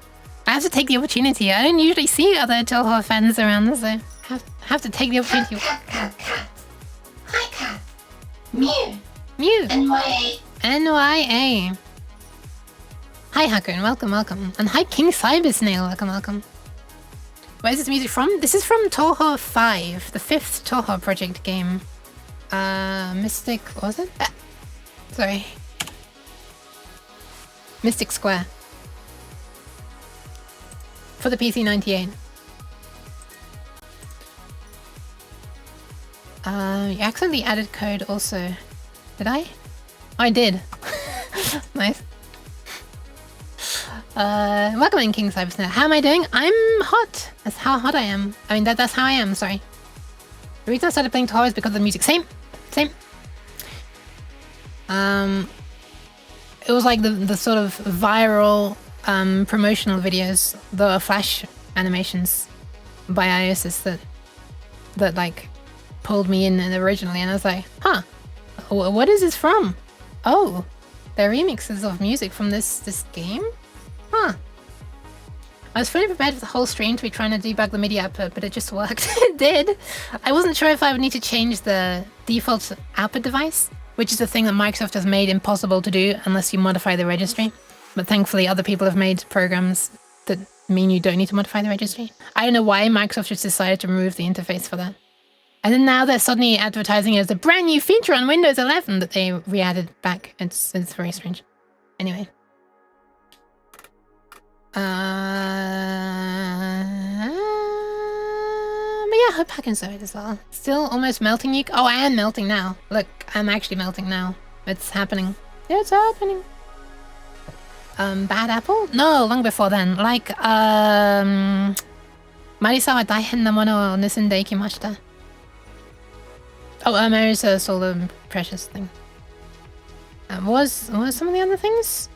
I have to take the opportunity. I don't usually see other Tilhor fans around, so I have to take the opportunity. Cat. Hi, Cat. Mew. NYA. Hi, Hakun. Welcome. And hi, King Cybersnail. Welcome. Where is this music from? This is from Toho 5, the 5th Toho project game. Mystic... what was it? Sorry. Mystic Square. For the PC 98. You accidentally added code also. Did I? Oh, I did. Nice. Welcome in, King Cybersnet. How am I doing? I'm hot. That's how hot I am. I mean, that's how I am, sorry. The reason I started playing Toho is because of the music. Same. It was like the sort of viral promotional videos, the flash animations by Iosis that like pulled me in originally, and I was like, huh, what is this from? Oh, they're remixes of music from this game? Huh. I was fully prepared for the whole stream to be trying to debug the MIDI output, but it just worked. It did. I wasn't sure if I would need to change the default output device, which is a thing that Microsoft has made impossible to do unless you modify the registry. But thankfully other people have made programs that mean you don't need to modify the registry. I don't know why Microsoft just decided to remove the interface for that. And then now they're suddenly advertising it as a brand new feature on Windows 11 that they re-added back. It's very strange. Anyway. But yeah, hope I can sew it as well. Still almost melting, Yook. Oh, I am melting now. Look, I'm actually melting now. It's happening. It's happening. Bad apple? No, long before then. Like, Marisa wa daihen na mono o nusunde ikimashita. Oh, Marisa stole the precious thing. What was some of the other things?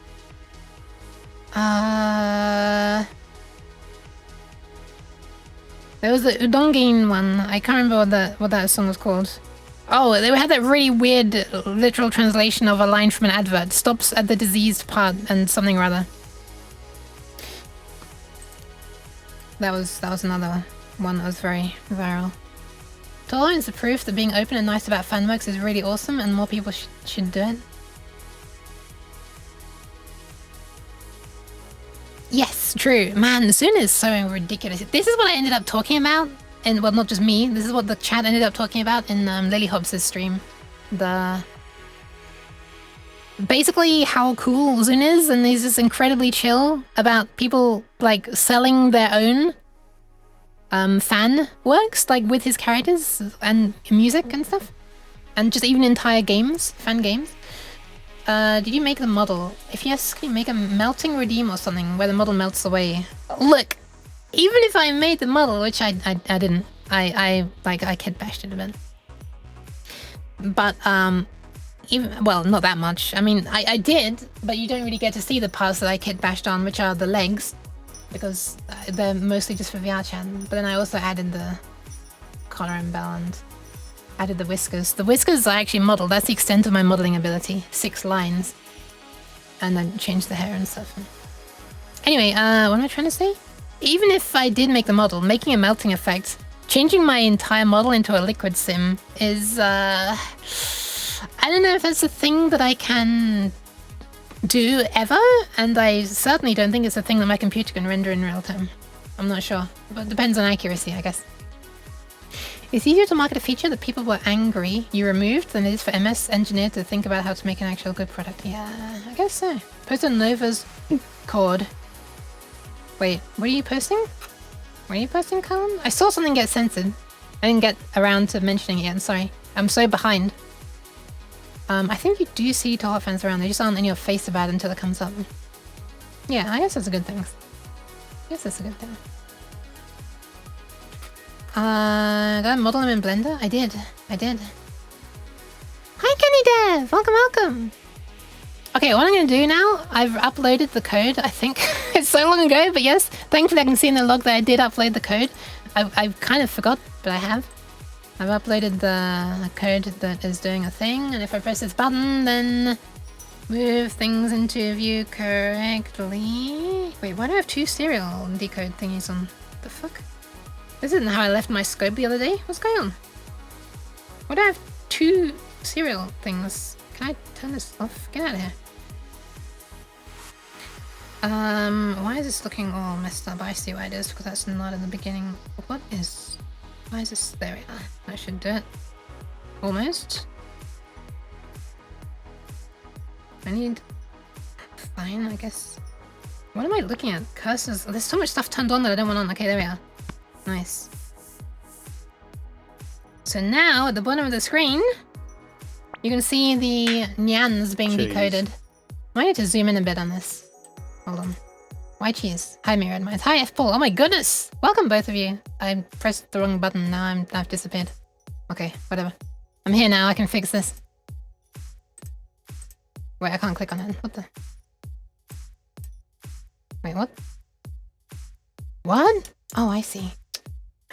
There was the Udongin one. I can't remember what that song was called. Oh, they had that really weird literal translation of a line from an advert. Stops at the diseased part and something or other. That was another one that was very viral. Tolerance is the proof that being open and nice about fanworks is really awesome, and more people should do it. Yes, true. Man, Zuna is so ridiculous. This is what I ended up talking about. And well, not just me. This is what the chat ended up talking about in Lily Hobbs' stream. Basically how cool Zun is, and he's just incredibly chill about people like selling their own fan works, like with his characters and music and stuff, and just even entire games, fan games. Did you make the model? If yes, can you make a melting redeem or something where the model melts away? Look, even if I made the model, which I didn't, I kid bashed it a bit. But even, well, not that much. I mean, I did, but you don't really get to see the parts that I kid bashed on, which are the legs, because they're mostly just for VR chat. But then I also added the collar and bell and added the whiskers. The whiskers are actually modeled. That's the extent of my modeling ability. 6 lines. And then change the hair and stuff. Anyway, what am I trying to say? Even if I did make the model, making a melting effect, changing my entire model into a liquid sim is, I don't know if that's a thing that I can do ever, and I certainly don't think it's a thing that my computer can render in real time. I'm not sure, but it depends on accuracy, I guess. It's easier to market a feature that people were angry you removed than it is for MS engineer to think about how to make an actual good product. Yeah, I guess so. Post on Nova's cord. Wait, what are you posting? What are you posting, Colin? I saw something get censored. I didn't get around to mentioning it yet, I'm sorry. I'm so behind. I think you do see Toho fans around, they just aren't in your face about it until it comes up. Yeah, I guess that's a good thing. Did I model him in Blender? I did. Hi Kenny Dev! Welcome! Okay, what I'm gonna do now, I've uploaded the code, I think. It's so long ago, but yes. Thankfully I can see in the log that I did upload the code. I kind of forgot, but I have. I've uploaded the code that is doing a thing, and if I press this button, then move things into view correctly. Wait, why do I have 2 serial decode thingies on? The fuck? This isn't how I left my scope the other day. What's going on? Why do I have 2 serial things? Can I turn this off? Get out of here. Why is this looking all messed up? I see why it is, because that's not in the beginning. Why is this? There we are. I should do it. Almost. I need... Fine, I guess. What am I looking at? Cursors. There's so much stuff turned on that I don't want on. Okay, there we are. Nice. So now, at the bottom of the screen, you can see the nyans being decoded. I need to zoom in a bit on this. Hold on. Why cheese? Hi, Mirrored Minds. Hi, F Paul. Oh my goodness! Welcome, both of you. I pressed the wrong button. Now I've disappeared. Okay, whatever. I'm here now. I can fix this. Wait, I can't click on it. What the? Wait, what? What? Oh, I see.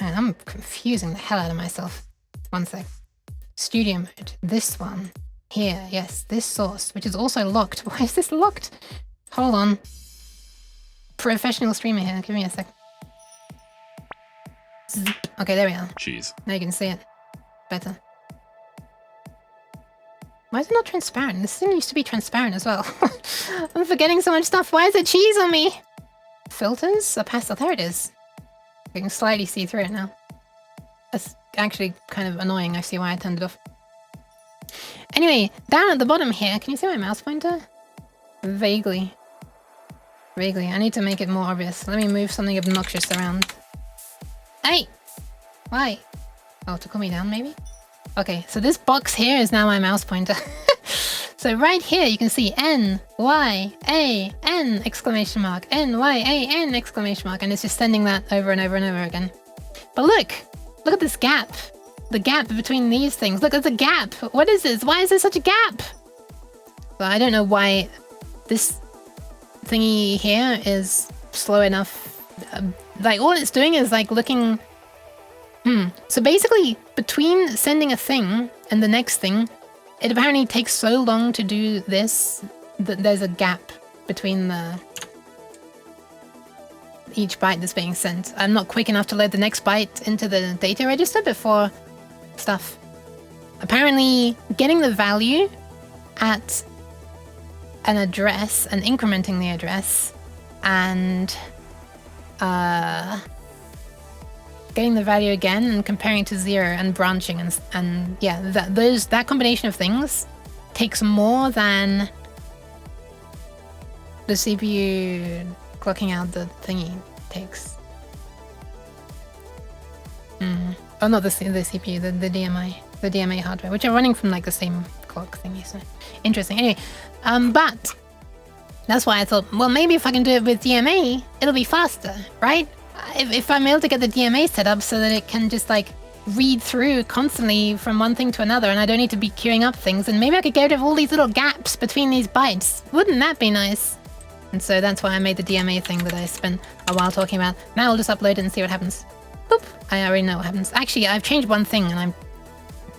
Man, I'm confusing the hell out of myself. One sec. Studio mode. This one. Here, yes. This source, which is also locked. Why is this locked? Hold on. Professional streamer here. Give me a sec. Zip. Okay, there we are. Cheese. Now you can see it. Better. Why is it not transparent? This thing used to be transparent as well. I'm forgetting so much stuff. Why is there cheese on me? Filters? Opacitor. There it is. I can slightly see through it now. That's actually kind of annoying. I see why I turned it off. Anyway, down at the bottom here, can you see my mouse pointer? Vaguely. Vaguely. I need to make it more obvious. Let me move something obnoxious around. Hey! Why? Oh, to cool me down, maybe? Okay, so this box here is now my mouse pointer. So right here you can see N, Y, A, N, exclamation mark, N, Y, A, N, exclamation mark, and it's just sending that over and over and over again. But look at this gap. The gap between these things. Look, there's a gap. What is this? Why is there such a gap? Well, I don't know why this thingy here is slow enough. Like all it's doing is like looking. So basically, between sending a thing and the next thing, it apparently takes so long to do this that there's a gap between each byte that's being sent. I'm not quick enough to load the next byte into the data register before stuff. Apparently, getting the value at an address and incrementing the address and getting the value again and comparing to 0 and branching and yeah, that combination of things takes more than the CPU clocking out the thingy takes. Oh, not the CPU, the DMA hardware, which are running from like the same clock thingy. So interesting. Anyway, but that's why I thought, well, maybe if I can do it with DMA, it'll be faster, right? If I'm able to get the DMA set up so that it can just like read through constantly from one thing to another and I don't need to be queuing up things, and maybe I could get rid of all these little gaps between these bytes. Wouldn't that be nice? And so that's why I made the DMA thing that I spent a while talking about. Now I'll just upload it and see what happens. Boop. I already know what happens. Actually, I've changed one thing and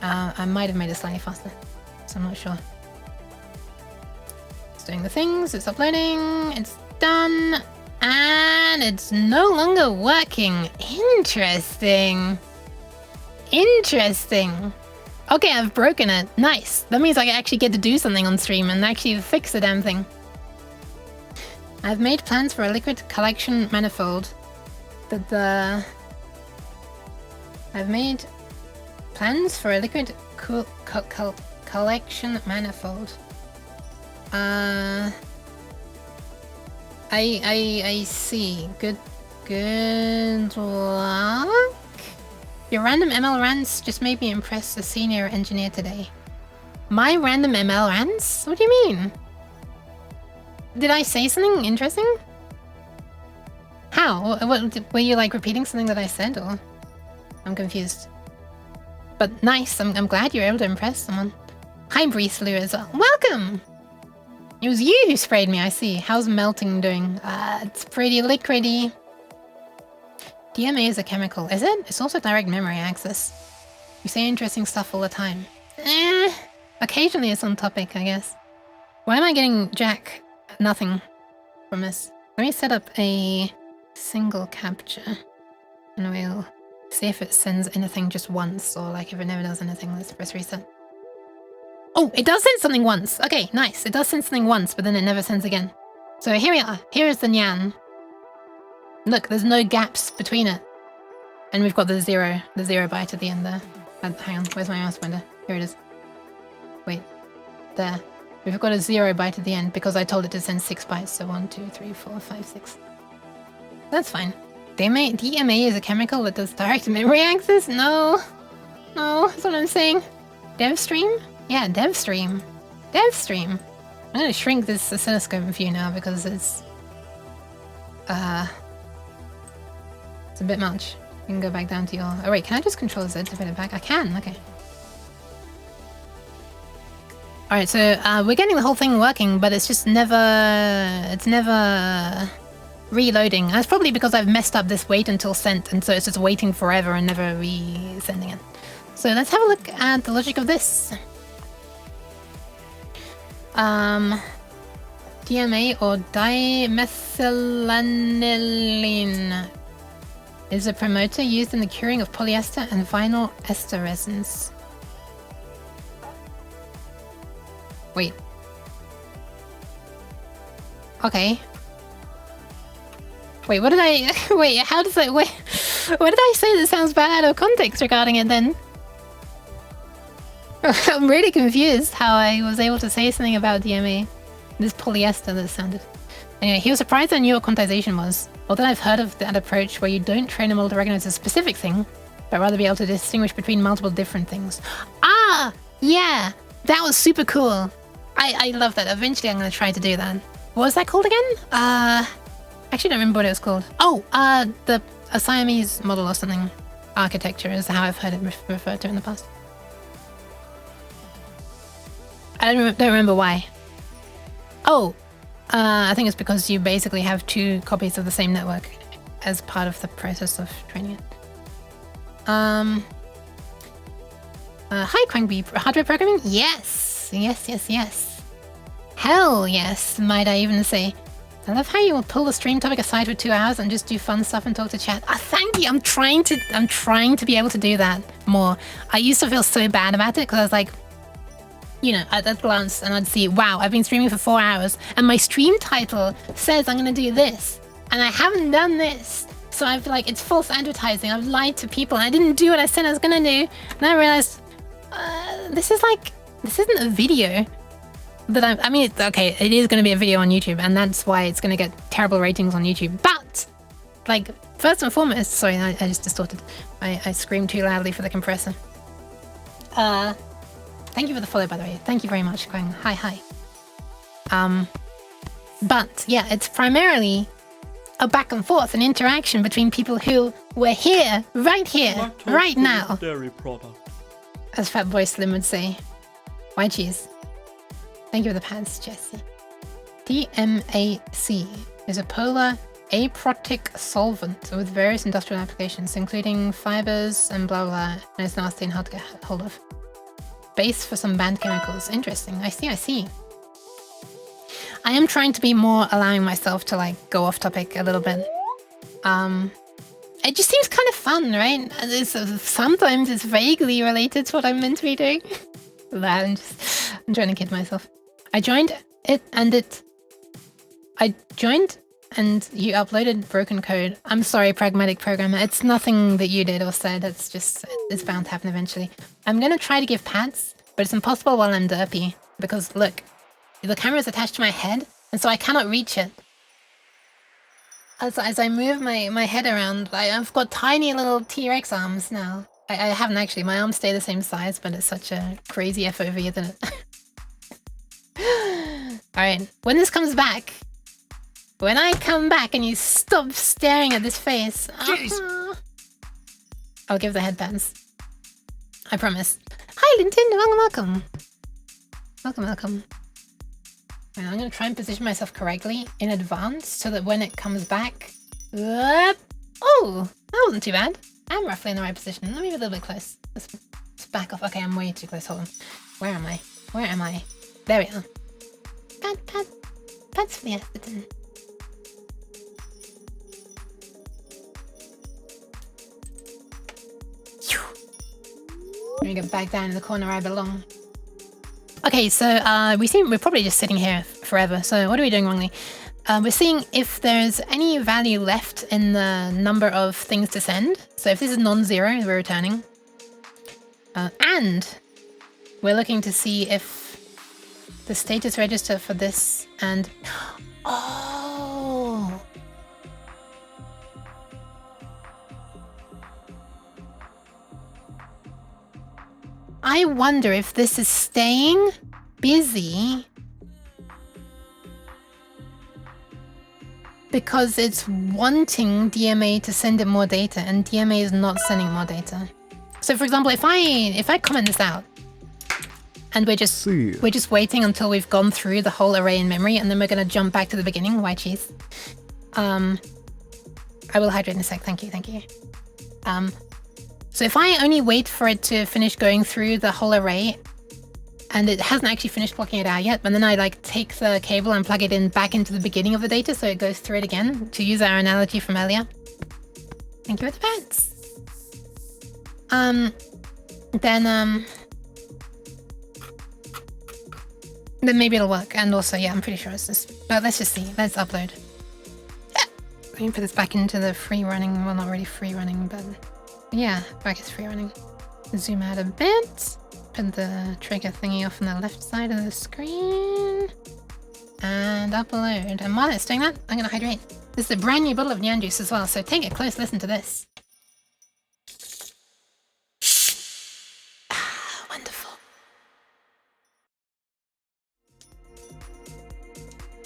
I might have made it slightly faster, so I'm not sure. It's doing the things, it's uploading, it's done. And it's no longer working. Interesting. Interesting. Okay, I've broken it. Nice. That means I actually get to do something on stream and actually fix the damn thing. I've made plans for a liquid collection manifold. I've made plans for a liquid collection manifold. I see. Good luck. Your random ML rants just made me impress a senior engineer today. My random ML rants? What do you mean? Did I say something interesting? How? What, were you like repeating something that I said, or? I'm confused. But nice. I'm glad you were able to impress someone. Hi, Breesloo as well. Welcome. It was you who sprayed me, I see. How's melting doing? It's pretty liquidy. DMA is a chemical, is it? It's also direct memory access. You say interesting stuff all the time. Occasionally it's on topic, I guess. Why am I getting jack nothing from this? Let me set up a single capture. And we'll see if it sends anything just once, or like if it never does anything, let's press reset. Oh, it does send something once. Okay, nice. It does send something once, but then it never sends again. So here we are. Here is the nyan. Look, there's no gaps between it. And we've got the zero byte at the end there. Hang on, where's my mouse pointer? Here it is. Wait, there. We've got a 0 byte at the end because I told it to send 6 bytes. So 1, 2, 3, 4, 5, 6. That's fine. DMA is a chemical that does direct memory access? No, that's what I'm saying. DevStream? Yeah, DevStream. DevStream. I'm gonna shrink this oscilloscope view now because it's a bit much. You can go back down to your... Oh wait, can I just control Z to put it back? I can, okay. Alright, so we're getting the whole thing working, but it's just never... It's never reloading. That's probably because I've messed up this wait until sent, and so it's just waiting forever and never re-sending it. So let's have a look at the logic of this. DMA or dimethylaniline is a promoter used in the curing of polyester and vinyl ester resins. Wait. Okay. Wait, what did I... Wait, how does that... Wait, what did I say that sounds bad out of context regarding it then? I'm really confused how I was able to say something about DMA. This polyester that sounded... Anyway, he was surprised I knew what quantization was. Although I've heard of that approach where you don't train a model to recognize a specific thing, but rather be able to distinguish between multiple different things. Ah! Yeah! That was super cool! I love that. Eventually I'm going to try to do that. What was that called again? Actually don't remember what it was called. Oh! A Siamese model or something. Architecture is how I've heard it referred to in the past. I don't remember why. Oh! I think it's because you basically have 2 copies of the same network as part of the process of training it. Hi, Crankbee. Hardware programming? Yes! Yes. Hell yes, might I even say. I love how you will pull the stream topic aside for 2 hours and just do fun stuff and talk to chat. Thank you! I'm trying to be able to do that more. I used to feel so bad about it because I was like, you know, I'd glance and I'd see, wow, I've been streaming for 4 hours and my stream title says I'm gonna do this and I haven't done this. So I feel like it's false advertising. I've lied to people and I didn't do what I said I was gonna do. And I realized, this isn't a video that I mean, okay, it is gonna be a video on YouTube and that's why it's gonna get terrible ratings on YouTube. But, like, first and foremost, sorry, I just distorted. I screamed too loudly for the compressor. Thank you for the follow, by the way. Thank you very much, Quang. Hi. But, yeah, it's primarily a back and forth, an interaction between people who were here, right now. Dairy product. As Fatboy Slim would say. Why cheese? Thank you for the pads, Jesse. DMAC is a polar aprotic solvent with various industrial applications, including fibers and blah blah, and it's nasty and hard to get hold of. Base for some banned chemicals. Interesting. I see. I am trying to be more allowing myself to like go off topic a little bit. It just seems kind of fun, right? Sometimes it's vaguely related to what I'm meant to be doing. I'm trying to kid myself. I joined and you uploaded broken code. I'm sorry, pragmatic programmer. It's nothing that you did or said. It's just, it's bound to happen eventually. I'm going to try to give pads, but it's impossible while I'm derpy. Because look, the camera is attached to my head, and so I cannot reach it. As I move my head around, I've got tiny little T-Rex arms now. I haven't actually. My arms stay the same size, but it's such a crazy FOV, isn't it? Alright, when this comes back, when I come back and you stop staring at this face, I'll give the headbands. I promise. Hi, Linton. Welcome. Welcome. And I'm going to try and position myself correctly in advance so that when it comes back... Oh, that wasn't too bad. I'm roughly in the right position. Let me be a little bit close. Let's back off. Okay, I'm way too close. Hold on. Where am I? There we are. Pads for the Atherton. Let me get back down in the corner where I belong. Okay, so we're probably just sitting here forever. So what are we doing wrongly? We're seeing if there's any value left in the number of things to send. So if this is non-zero, we're returning. And we're looking to see if the status register for this and... Oh! I wonder if this is staying busy because it's wanting DMA to send it more data, and DMA is not sending more data. So for example, if I comment this out, and we're just waiting until we've gone through the whole array in memory, and then we're gonna jump back to the beginning. White cheese. I will hydrate in a sec. Thank you. So if I only wait for it to finish going through the whole array, and it hasn't actually finished blocking it out yet, but then I like take the cable and plug it in back into the beginning of the data so it goes through it again, to use our analogy from earlier. Thank you for the pants. Then maybe it'll work. And also, yeah, I'm pretty sure it's this. But let's just see. Let's upload. Yeah. Let me put this back into the free running. Well, not really free running, but yeah, back is free running. Zoom out a bit. Put the trigger thingy off on the left side of the screen. And upload. And while it's doing that, I'm going to hydrate. This is a brand new bottle of Nyan juice as well, so take a close listen to this. Wonderful.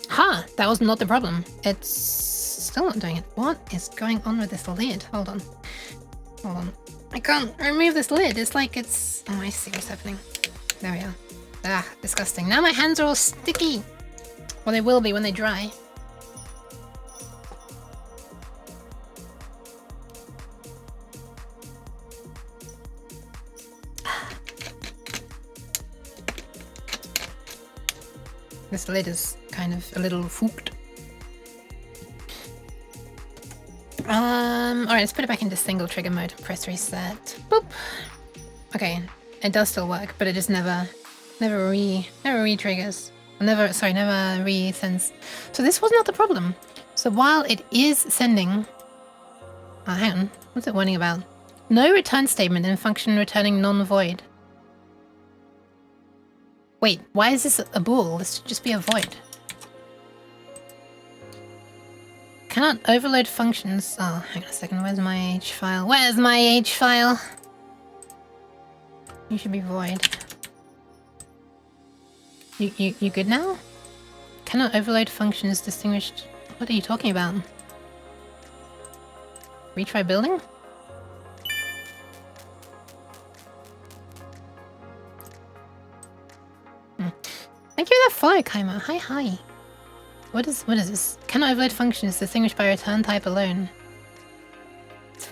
Ha! That was not the problem. It's still not doing it. What is going on with this lid? Hold on. I can't remove this lid. It's like it's... Oh, I see what's happening. There we are. Ah, disgusting. Now my hands are all sticky. Well, they will be when they dry. This lid is kind of a little fooked. Alright, let's put it back into single trigger mode. Press reset. Boop. Okay, it does still work, but it just never re-triggers. Never re-sends. So this was not the problem. So while it is sending... Oh, hang on. What's it warning about? No return statement in function returning non-void. Wait, why is this a bool? This should just be a void. Cannot overload functions. Oh, hang on a second. Where's my H file? Where's my H file? You should be void. You good now? Cannot overload functions distinguished. What are you talking about? Retry building? Thank you for that follow, Kaima. Hi. What is this? Cannot overload function is distinguished by return type alone.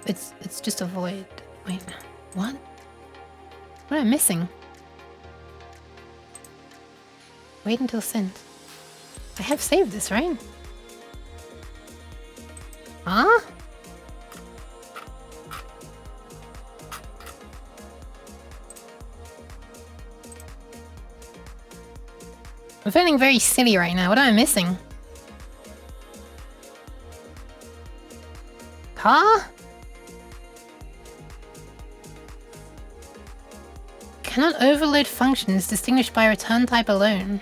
It's just a void. Wait, what? What am I missing? Wait until sent. I have saved this, right? Huh? I'm feeling very silly right now. What am I missing? Huh? Cannot overload functions distinguished by return type alone.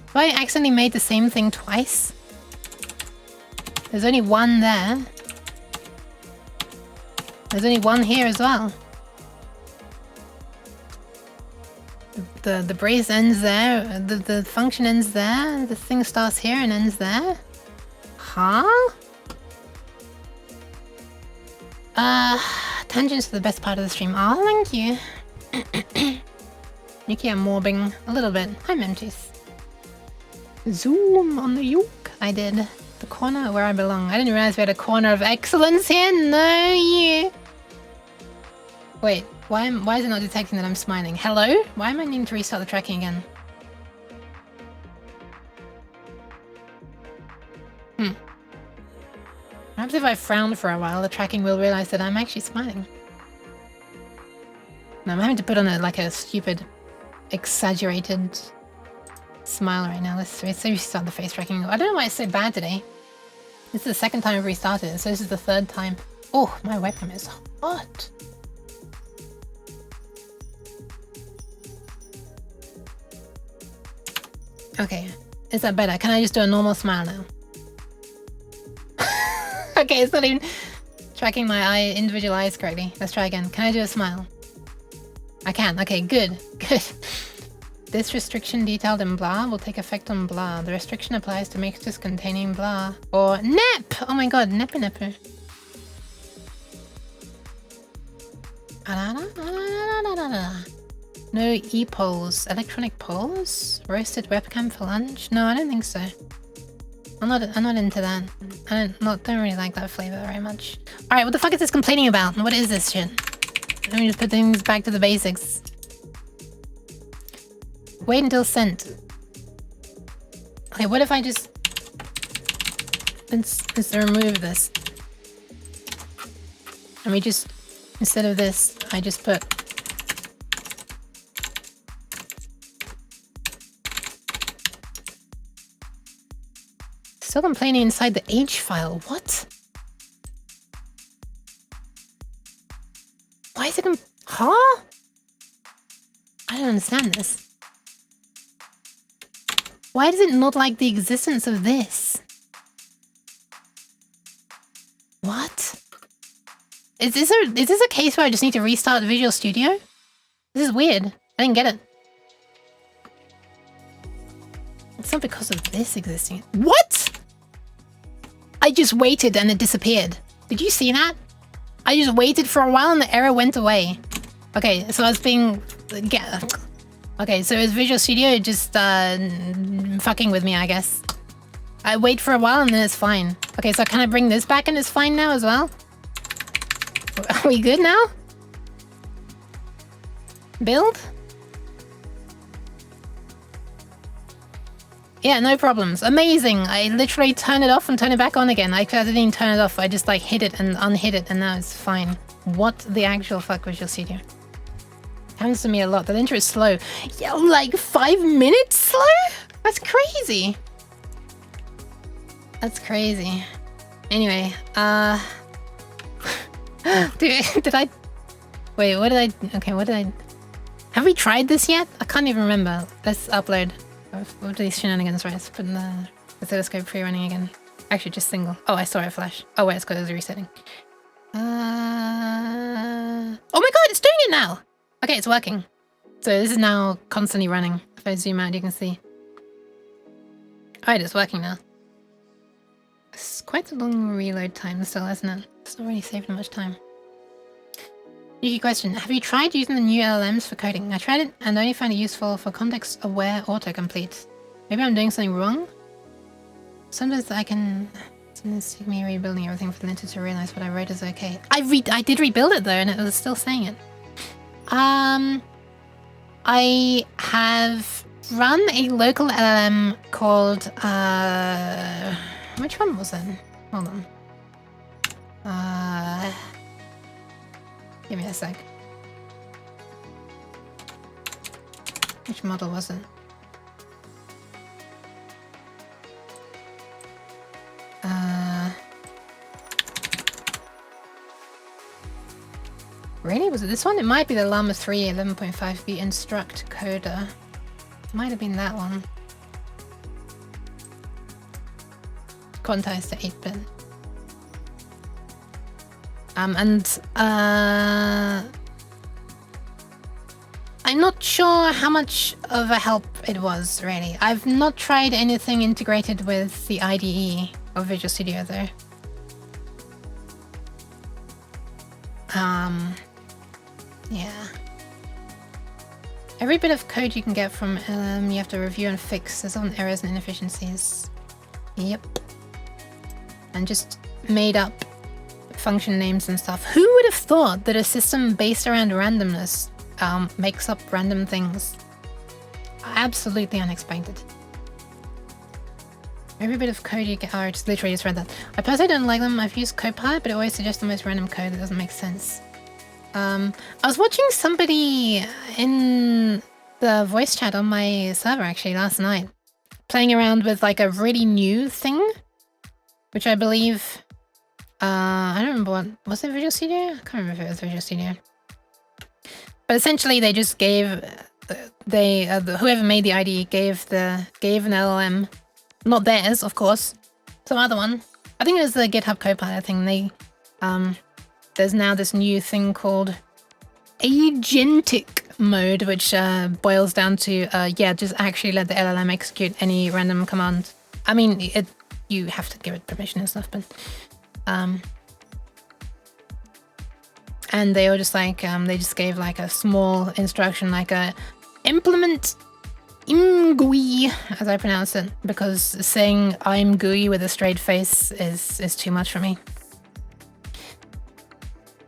Have I accidentally made the same thing twice? There's only one there. There's only one here as well. The brace ends there, the function ends there, the thing starts here and ends there? Huh? Tangents are the best part of the stream. Oh, thank you. Yuki, I'm mobbing a little bit. Hi, Mentis. Zoom on the yoke. I did. The corner where I belong. I didn't realize we had a corner of excellence here. No, you. Wait. Why is it not detecting that I'm smiling? Hello? Why am I needing to restart the tracking again? Perhaps if I frown for a while, the tracking will realize that I'm actually smiling. No, I'm having to put on a stupid, exaggerated smile right now. Let's restart the face tracking. I don't know why it's so bad today. This is the second time I've restarted it, so this is the third time. Oh, my webcam is hot. Okay, is that better? Can I just do a normal smile now? Okay, it's not even tracking my individual eyes correctly. Let's try again. Can I do a smile? I can. Okay, good. this restriction detailed in blah will take effect on blah. The restriction applies to mixtures containing blah. Or NEP! Oh my god, nepu nepu. No e-polls. Electronic polls? Roasted webcam for lunch? No, I don't think so. I'm not into that. I don't really like that flavor very much. Alright, what the fuck is this complaining about? What is this shit? Let me just put things back to the basics. Wait until sent. Okay, what if I just... Let's remove this. And we just... Instead of this, I just put... Still complaining inside the H file. What? Why is it huh? I don't understand this. Why does it not like the existence of this? What? Is this a case where I just need to restart Visual Studio? This is weird. I didn't get it. It's not because of this existing. What? I just waited and it disappeared. Did you see that? I just waited for a while and the error went away. Okay, so I was being... Okay, so it's Visual Studio just fucking with me, I guess. I wait for a while and then it's fine. Okay, so can I bring this back and it's fine now as well? Are we good now? Build? Yeah, no problems. Amazing. I literally turned it off and turned it back on again. I didn't even turn it off. I just like hit it and unhit it and now it's fine. What the actual fuck, Visual Studio? Happens to me a lot. The intro is slow. Yeah, like 5 minutes slow? That's crazy. That's crazy. Anyway, did I... Wait, what did I... Okay, what did I... Have we tried this yet? I can't even remember. Let's upload. What are these shenanigans? Right, let's put in the oscilloscope pre-running again. Actually, just single. Oh, I saw it flash. Oh, wait, it's because it was resetting. Oh my god, it's doing it now! Okay, it's working. So this is now constantly running. If I zoom out, you can see. Alright, it's working now. It's quite a long reload time still, isn't it? It's not really saving much time. Yuki question. Have you tried using the new LLMs for coding? I tried it and only found it useful for context-aware autocomplete. Maybe I'm doing something wrong? Sometimes I can... Sometimes take me rebuilding everything for the linter to realize what I wrote is okay. I did rebuild it though and it was still saying it. I have run a local LLM called, which one was it? Hold on. Give me a sec. Which model was it? Really? Was it this one? It might be the Llama 3 11.5b Instruct Coder. Might have been that one. Quantized to 8-bit. I'm not sure how much of a help it was, really. I've not tried anything integrated with the IDE of Visual Studio, though. Yeah. Every bit of code you can get from LM, you have to review and fix. There's often errors and inefficiencies. Yep. And just made up function names and stuff. Who would have thought that a system based around randomness makes up random things? Absolutely unexpected. Every bit of code you get... Oh, I just literally just read that. I personally don't like them. I've used Copilot, but it always suggests the most random code that doesn't make sense. I was watching somebody in the voice chat on my server actually last night, playing around with like a really new thing, which I believe... I don't remember what... Was it Visual Studio? I can't remember if it was Visual Studio. But essentially they just gave... whoever made the IDE gave an LLM... Not theirs, of course. Some other one. I think it was the GitHub Copilot thing. They... There's now this new thing called agentic mode, which boils down to, yeah, just actually let the LLM execute any random command. I mean, you have to give it permission and stuff, but... and they were just like, they just gave like a small instruction, like a implement imgui, as I pronounce it, because saying I'm GUI with a straight face is too much for me.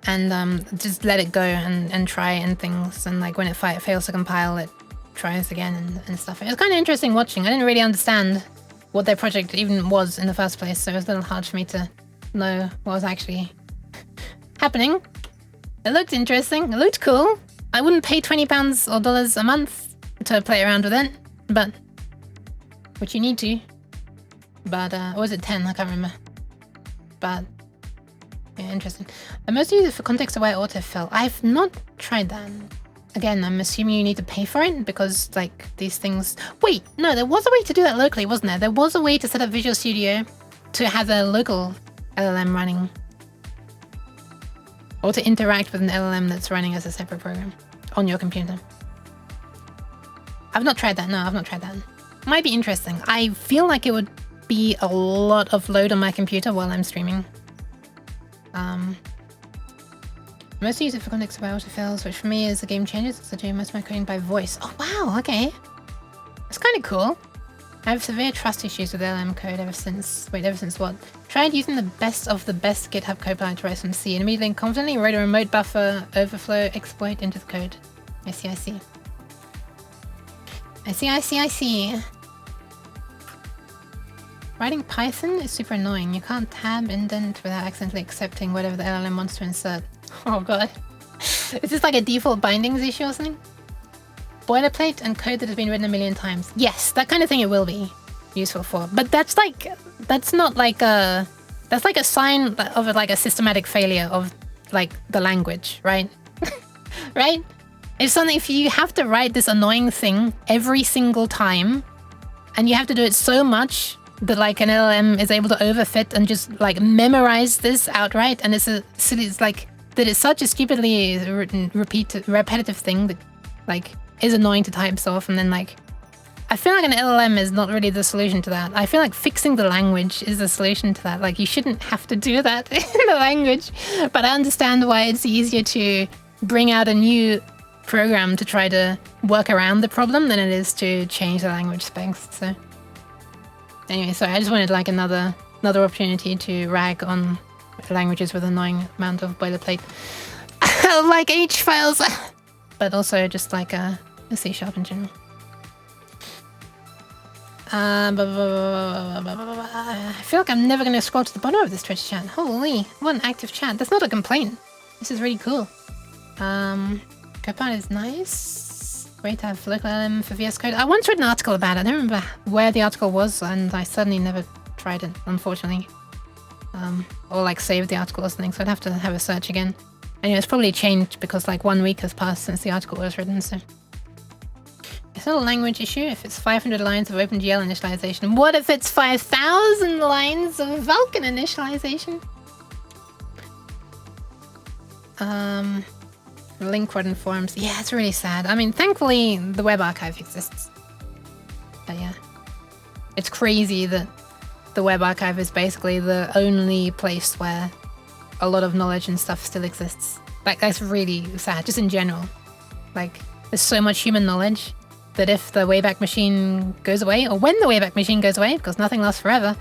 And just let it go and try and things, and like when it fails to compile, it tries again and stuff. It was kind of interesting watching. I didn't really understand what their project even was in the first place, so it was a little hard for me to know what was actually happening. It looked interesting. It looked cool. I wouldn't pay £20 or dollars a month to play around with it, but which you need to. But or was it 10? I can't remember. But yeah, interesting. I mostly use it for context-aware autofill. I've not tried that. Again, I'm assuming you need to pay for it because like these things. Wait, no, there was a way to do that locally, wasn't there? There was a way to set up Visual Studio to have a local LLM running. Or to interact with an LLM that's running as a separate program on your computer. I've not tried that. No, I've not tried that. Might be interesting. I feel like it would be a lot of load on my computer while I'm streaming. Mostly use it for context-aware autofills, which for me is a game changer since I do most of my coding by voice. Oh wow, okay. That's kind of cool. I have severe trust issues with LLM code ever since... Wait, ever since what? Tried using the best of the best GitHub Copilot to write some C and immediately and confidently wrote a remote buffer overflow exploit into the code. I see. I see. Writing Python is super annoying. You can't tab indent without accidentally accepting whatever the LLM wants to insert. Oh god. Is this like a default bindings issue or something? Boilerplate and code that has been written a million times. Yes, that kind of thing it will be useful for. But that's not like a... That's like a sign of like a systematic failure of like the language, right? Right? If you have to write this annoying thing every single time, and you have to do it so much that like an LLM is able to overfit and just like memorize this outright, and it's like that it's such a stupidly written, repetitive thing that like is annoying to type so often. Then like I feel like an LLM is not really the solution to that. I feel like fixing the language is the solution to that. Like you shouldn't have to do that in the language, but I understand why it's easier to bring out a new program to try to work around the problem than it is to change the language specs. So anyway, sorry, I just wanted like another opportunity to rag on languages with annoying amount of boilerplate like H files, but also just like a C# in general. I feel like I'm never going to scroll to the bottom of this Twitch chat. Holy, what an active chat. That's not a complaint. This is really cool. Copilot is nice. Great to have local LM for VS Code. I once read an article about it. I don't remember where the article was, and I certainly never tried it, unfortunately. Or like saved the article or something, so I'd have to have a search again. Anyway, it's probably changed because like 1 week has passed since the article was written, so... It's not a language issue if it's 500 lines of OpenGL initialization. What if it's 5,000 lines of Vulkan initialization? Link rodent forums. Yeah, it's really sad. I mean, thankfully, the web archive exists. But yeah. It's crazy that the web archive is basically the only place where a lot of knowledge and stuff still exists. Like, that's really sad, just in general. Like, there's so much human knowledge that if the Wayback Machine goes away, or when the Wayback Machine goes away, because nothing lasts forever,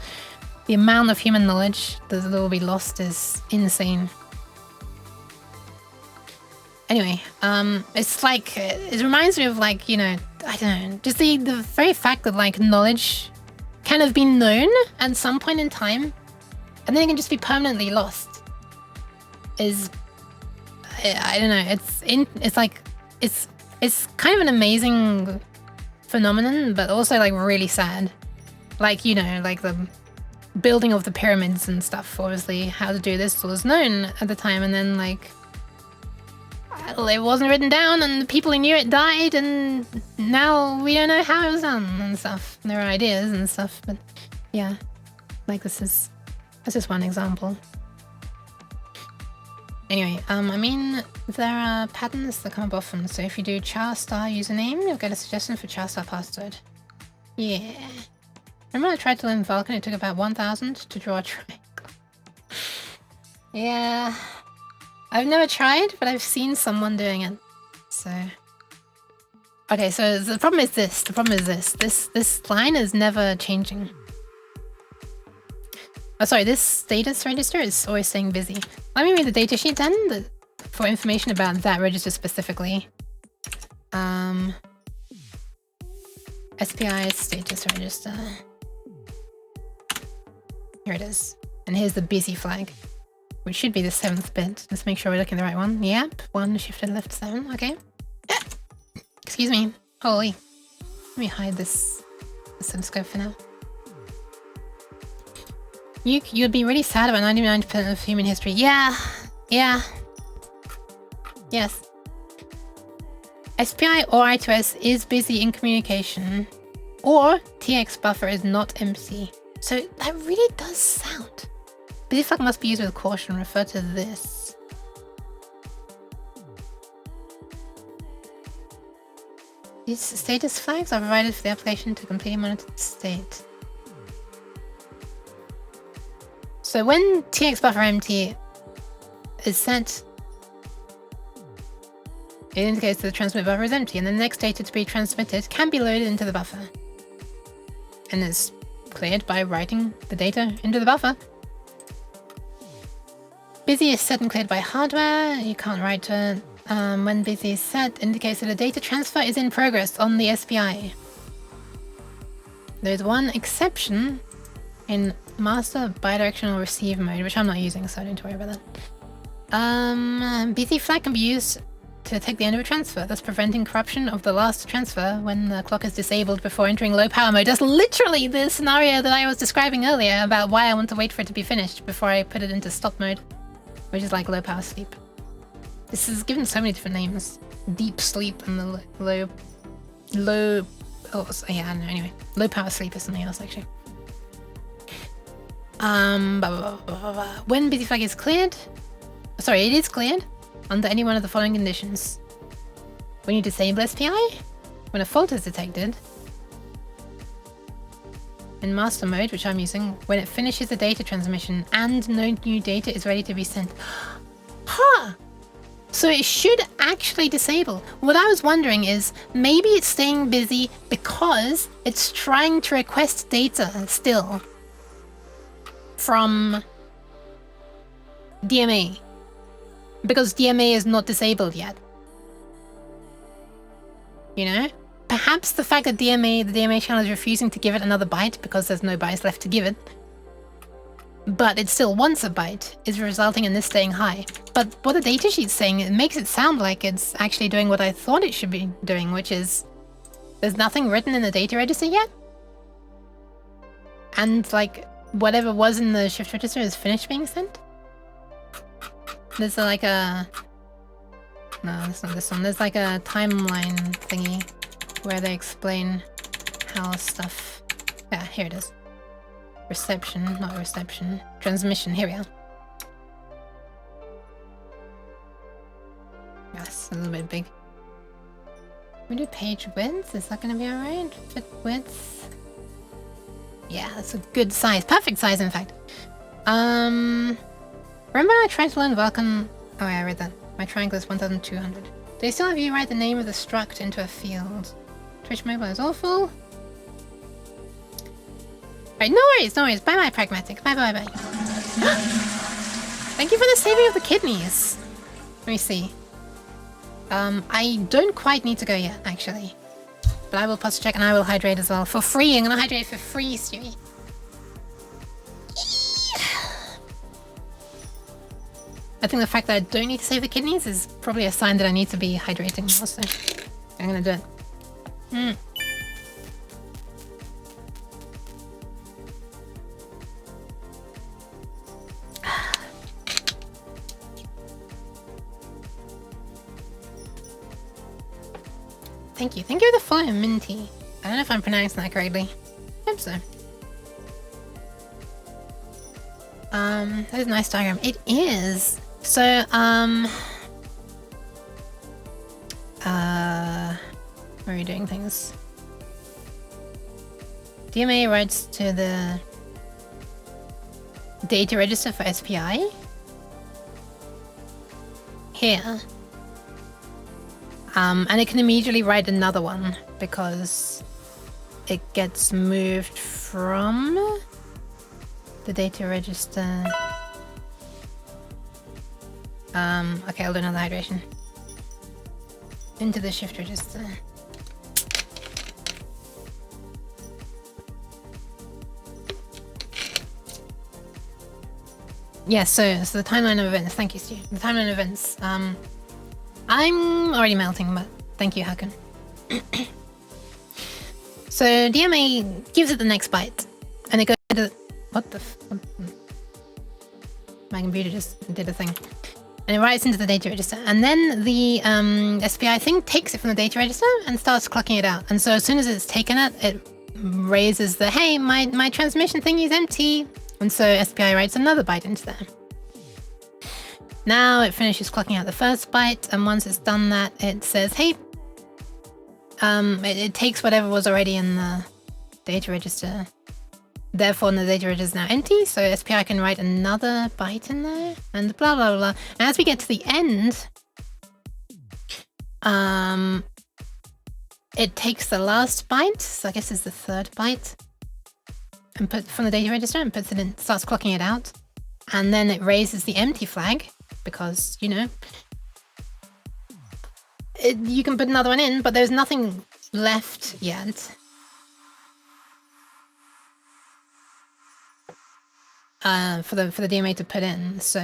the amount of human knowledge that will be lost is insane. Anyway, it's like, it reminds me of like, you know, I don't know, just the very fact that like knowledge can have been known at some point in time, and then it can just be permanently lost, is, I don't know, it's kind of an amazing phenomenon, but also like really sad. Like, you know, like the building of the pyramids and stuff, obviously how to do this was known at the time, and then like it wasn't written down and the people who knew it died, and now we don't know how it was done and stuff. There are ideas and stuff, but yeah, like that's just one example. Anyway, I mean, there are patterns that come up often, so if you do char star username, you'll get a suggestion for char star password. Yeah. Remember I tried to learn Vulcan, it took about 1000 to draw a triangle. Yeah. I've never tried, but I've seen someone doing it. So... Okay, so the problem is this. This line is never changing. Oh, sorry, this status register is always saying busy. Let me read the datasheet then, for information about that register specifically. SPI status register. Here it is. And here's the busy flag, which should be the 7th bit. Let's make sure we're looking at the right one. Yep, 1 shifted left 7, okay. Excuse me. Holy. Let me hide this oscilloscope for now. You'd be really sad about 99% of human history. Yeah. Yeah. Yes. SPI or I2S is busy in communication, or TX buffer is not empty. So that really does sound. Busy flag must be used with caution. Refer to this. These status flags are provided for the application to completely monitor the state. So when TX buffer empty is set, it indicates that the transmit buffer is empty, and the next data to be transmitted can be loaded into the buffer. And is cleared by writing the data into the buffer. Busy is set and cleared by hardware. You can't write to it. When busy is set, indicates that a data transfer is in progress on the SPI. There's one exception in master bidirectional receive mode, which I'm not using, so don't worry about that. Busy flag can be used to detect the end of a transfer, thus preventing corruption of the last transfer when the clock is disabled before entering low power mode. That's literally the scenario that I was describing earlier about why I want to wait for it to be finished before I put it into stop mode, which is like low power sleep. This is given so many different names. Deep sleep and the low... Oh, yeah, I don't know, anyway. Low power sleep is something else, actually. When busy flag is cleared... Sorry, it is cleared under any one of the following conditions. When you disable SPI, when a fault is detected, in master mode, which I'm using, when it finishes the data transmission and no new data is ready to be sent. Huh! So it should actually disable. What I was wondering is, maybe it's staying busy because it's trying to request data still from DMA. Because DMA is not disabled yet. You know? Perhaps the fact that the DMA channel is refusing to give it another byte because there's no bytes left to give it, but it still wants a byte, is resulting in this staying high. But what the datasheet's saying, it makes it sound like it's actually doing what I thought it should be doing, which is there's nothing written in the data register yet. And like whatever was in the shift register is finished being sent. There's like a... No, it's not this one. There's like a timeline thingy where they explain how stuff... Yeah, here it is. Reception, not reception. Transmission, here we are. Yes, a little bit big. We do page width, is that gonna be alright? Fit width? Yeah, that's a good size. Perfect size, in fact. Remember I tried to learn Vulcan... Oh yeah, I read that. My triangle is 1200. They still have you write the name of the struct into a field. Twitch mobile is awful. Right, no worries, no worries. Bye-bye, Pragmatic. Bye-bye-bye. Thank you for the saving of the kidneys. Let me see. I don't quite need to go yet, actually. But I will pause to check and I will hydrate as well. For free, I'm gonna hydrate for free, Stewie. I think the fact that I don't need to save the kidneys is probably a sign that I need to be hydrating more, so I'm gonna do it. Thank you. Thank you for the follow, Minty. I don't know if I'm pronouncing that correctly. I hope so. That is a nice diagram. It is. So, where are you doing things? DMA writes to the data register for SPI. Here. And it can immediately write another one because it gets moved from the data register. Okay, I'll do another hydration. Into the shift register. Yeah, so the timeline of events. Thank you, Stu. The timeline of events. I'm already melting, but thank you, Hakan. So DMA gives it the next byte, and it goes to what the my computer just did a thing, and it writes into the data register, and then the SPI thing takes it from the data register and starts clocking it out. And so as soon as it's taken it, it raises the hey, my transmission thing is empty, and so SPI writes another byte into there. Now it finishes clocking out the first byte, and once it's done that, it says, hey, it takes whatever was already in the data register. Therefore, the data register is now empty, so SPI can write another byte in there, and blah, blah, blah. And as we get to the end, it takes the last byte, so I guess it's the third byte, and put from the data register and puts it in, starts clocking it out. And then it raises the empty flag, because, you know, you can put another one in, but there's nothing left yet. For the DMA to put in, so.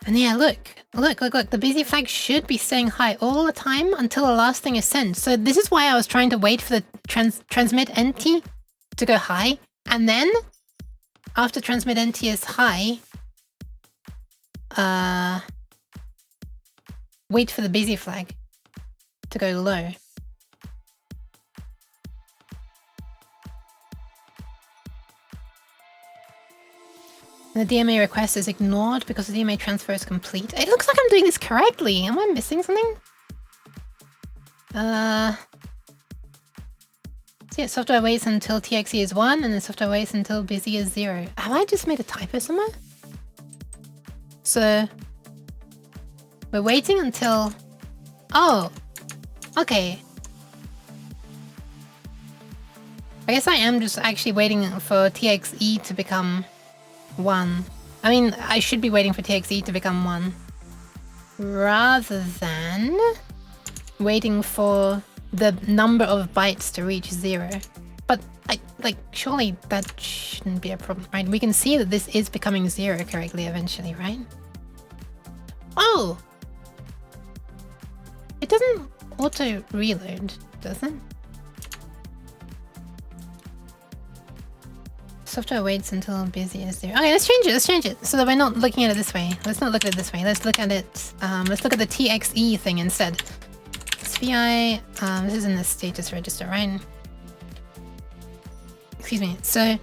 And yeah, look, the busy flag should be staying high all the time until the last thing is sent. So this is why I was trying to wait for the transmit empty to go high, and then after transmit empty is high, wait for the busy flag to go low. The DMA request is ignored because the DMA transfer is complete. It looks like I'm doing this correctly. Am I missing something? So yeah, software waits until TXE is 1, and then software waits until busy is 0. Have I just made a typo somewhere? So we're waiting until... Oh, okay. I guess I am just actually waiting for TXE to become 1. I mean, I should be waiting for TXE to become 1 rather than waiting for the number of bytes to reach 0. But surely that shouldn't be a problem, right? We can see that this is becoming 0 correctly eventually, right? Oh! It doesn't auto reload, does it? Software waits until busy is 0. Okay, let's change it so that we're not looking at it this way. Let's not look at it this way. Let's look at it, let's look at the TXE thing instead. SPI, this is in the status register, right? Excuse me. So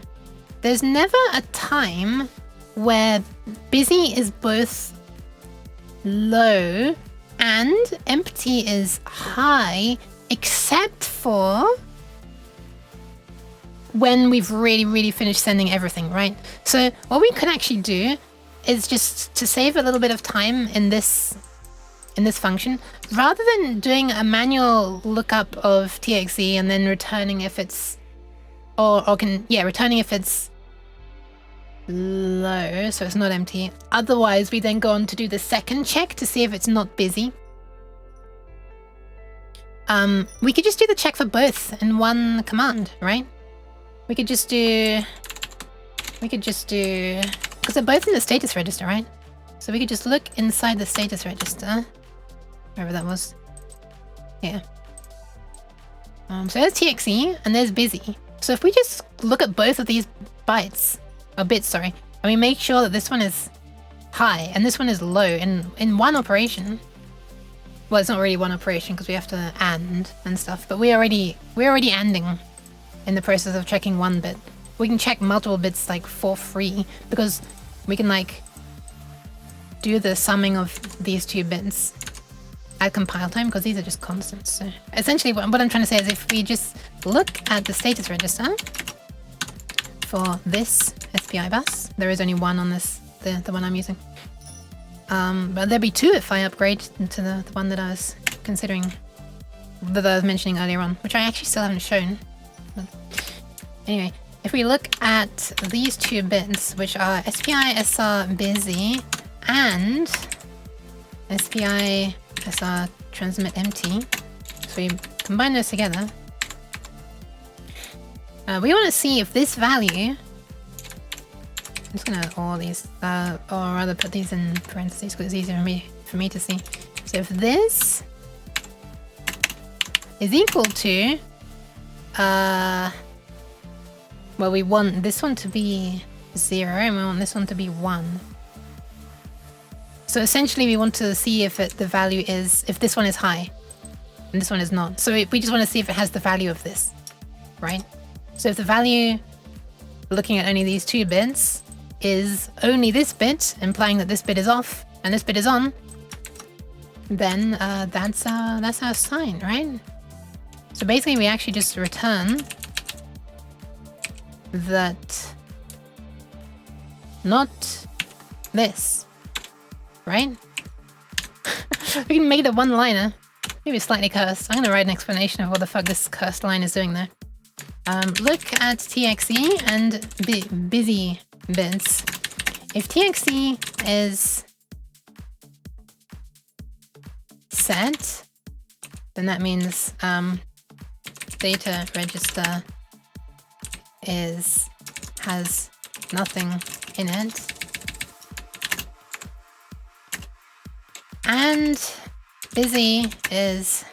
there's never a time where busy is both low and empty is high, except for when we've really finished sending everything, right? So what we could actually do is just to save a little bit of time in this function, rather than doing a manual lookup of TXE and then returning if it's returning if it's low, so it's not empty. Otherwise, we then go on to do the second check to see if it's not busy. We could just do the check for both in one command, right? We could just do, because they're both in the status register, right? So we could just look inside the status register, wherever that was. Yeah. So there's TXE and there's busy. So if we just look at both of these bits, and we make sure that this one is high and this one is low in one operation. Well, it's not really one operation because we have to and stuff, but we're already anding in the process of checking one bit. We can check multiple bits like for free because we can do the summing of these 2 bits at compile time, because these are just constants. So essentially what I'm trying to say is if we just look at the status register for this SPI bus, there is only 1 on this, the one I'm using. But there'll be 2 if I upgrade to the one that I was considering, that I was mentioning earlier on, which I actually still haven't shown. But anyway, if we look at these 2 bits, which are SPI SR busy and SPI SR transmit empty, so we combine those together, we want to see if this value, I'm just gonna all these, or rather put these in parentheses because it's easier for me to see. So if this is equal to, well, we want this one to be 0 and we want this one to be 1. So essentially we want to see if the value is, if this one is high and this one is not. So we just want to see if it has the value of this, right? So if the value, looking at only these 2 bits, is only this bit, implying that this bit is off and this bit is on, then that's our sign, right? So basically we actually just return that not this, right? We can make it a one-liner. Maybe it's slightly cursed. I'm gonna write an explanation of what the fuck this cursed line is doing there. Look at TXE and busy bits. If TXE is set, then that means data register has nothing in it. And busy is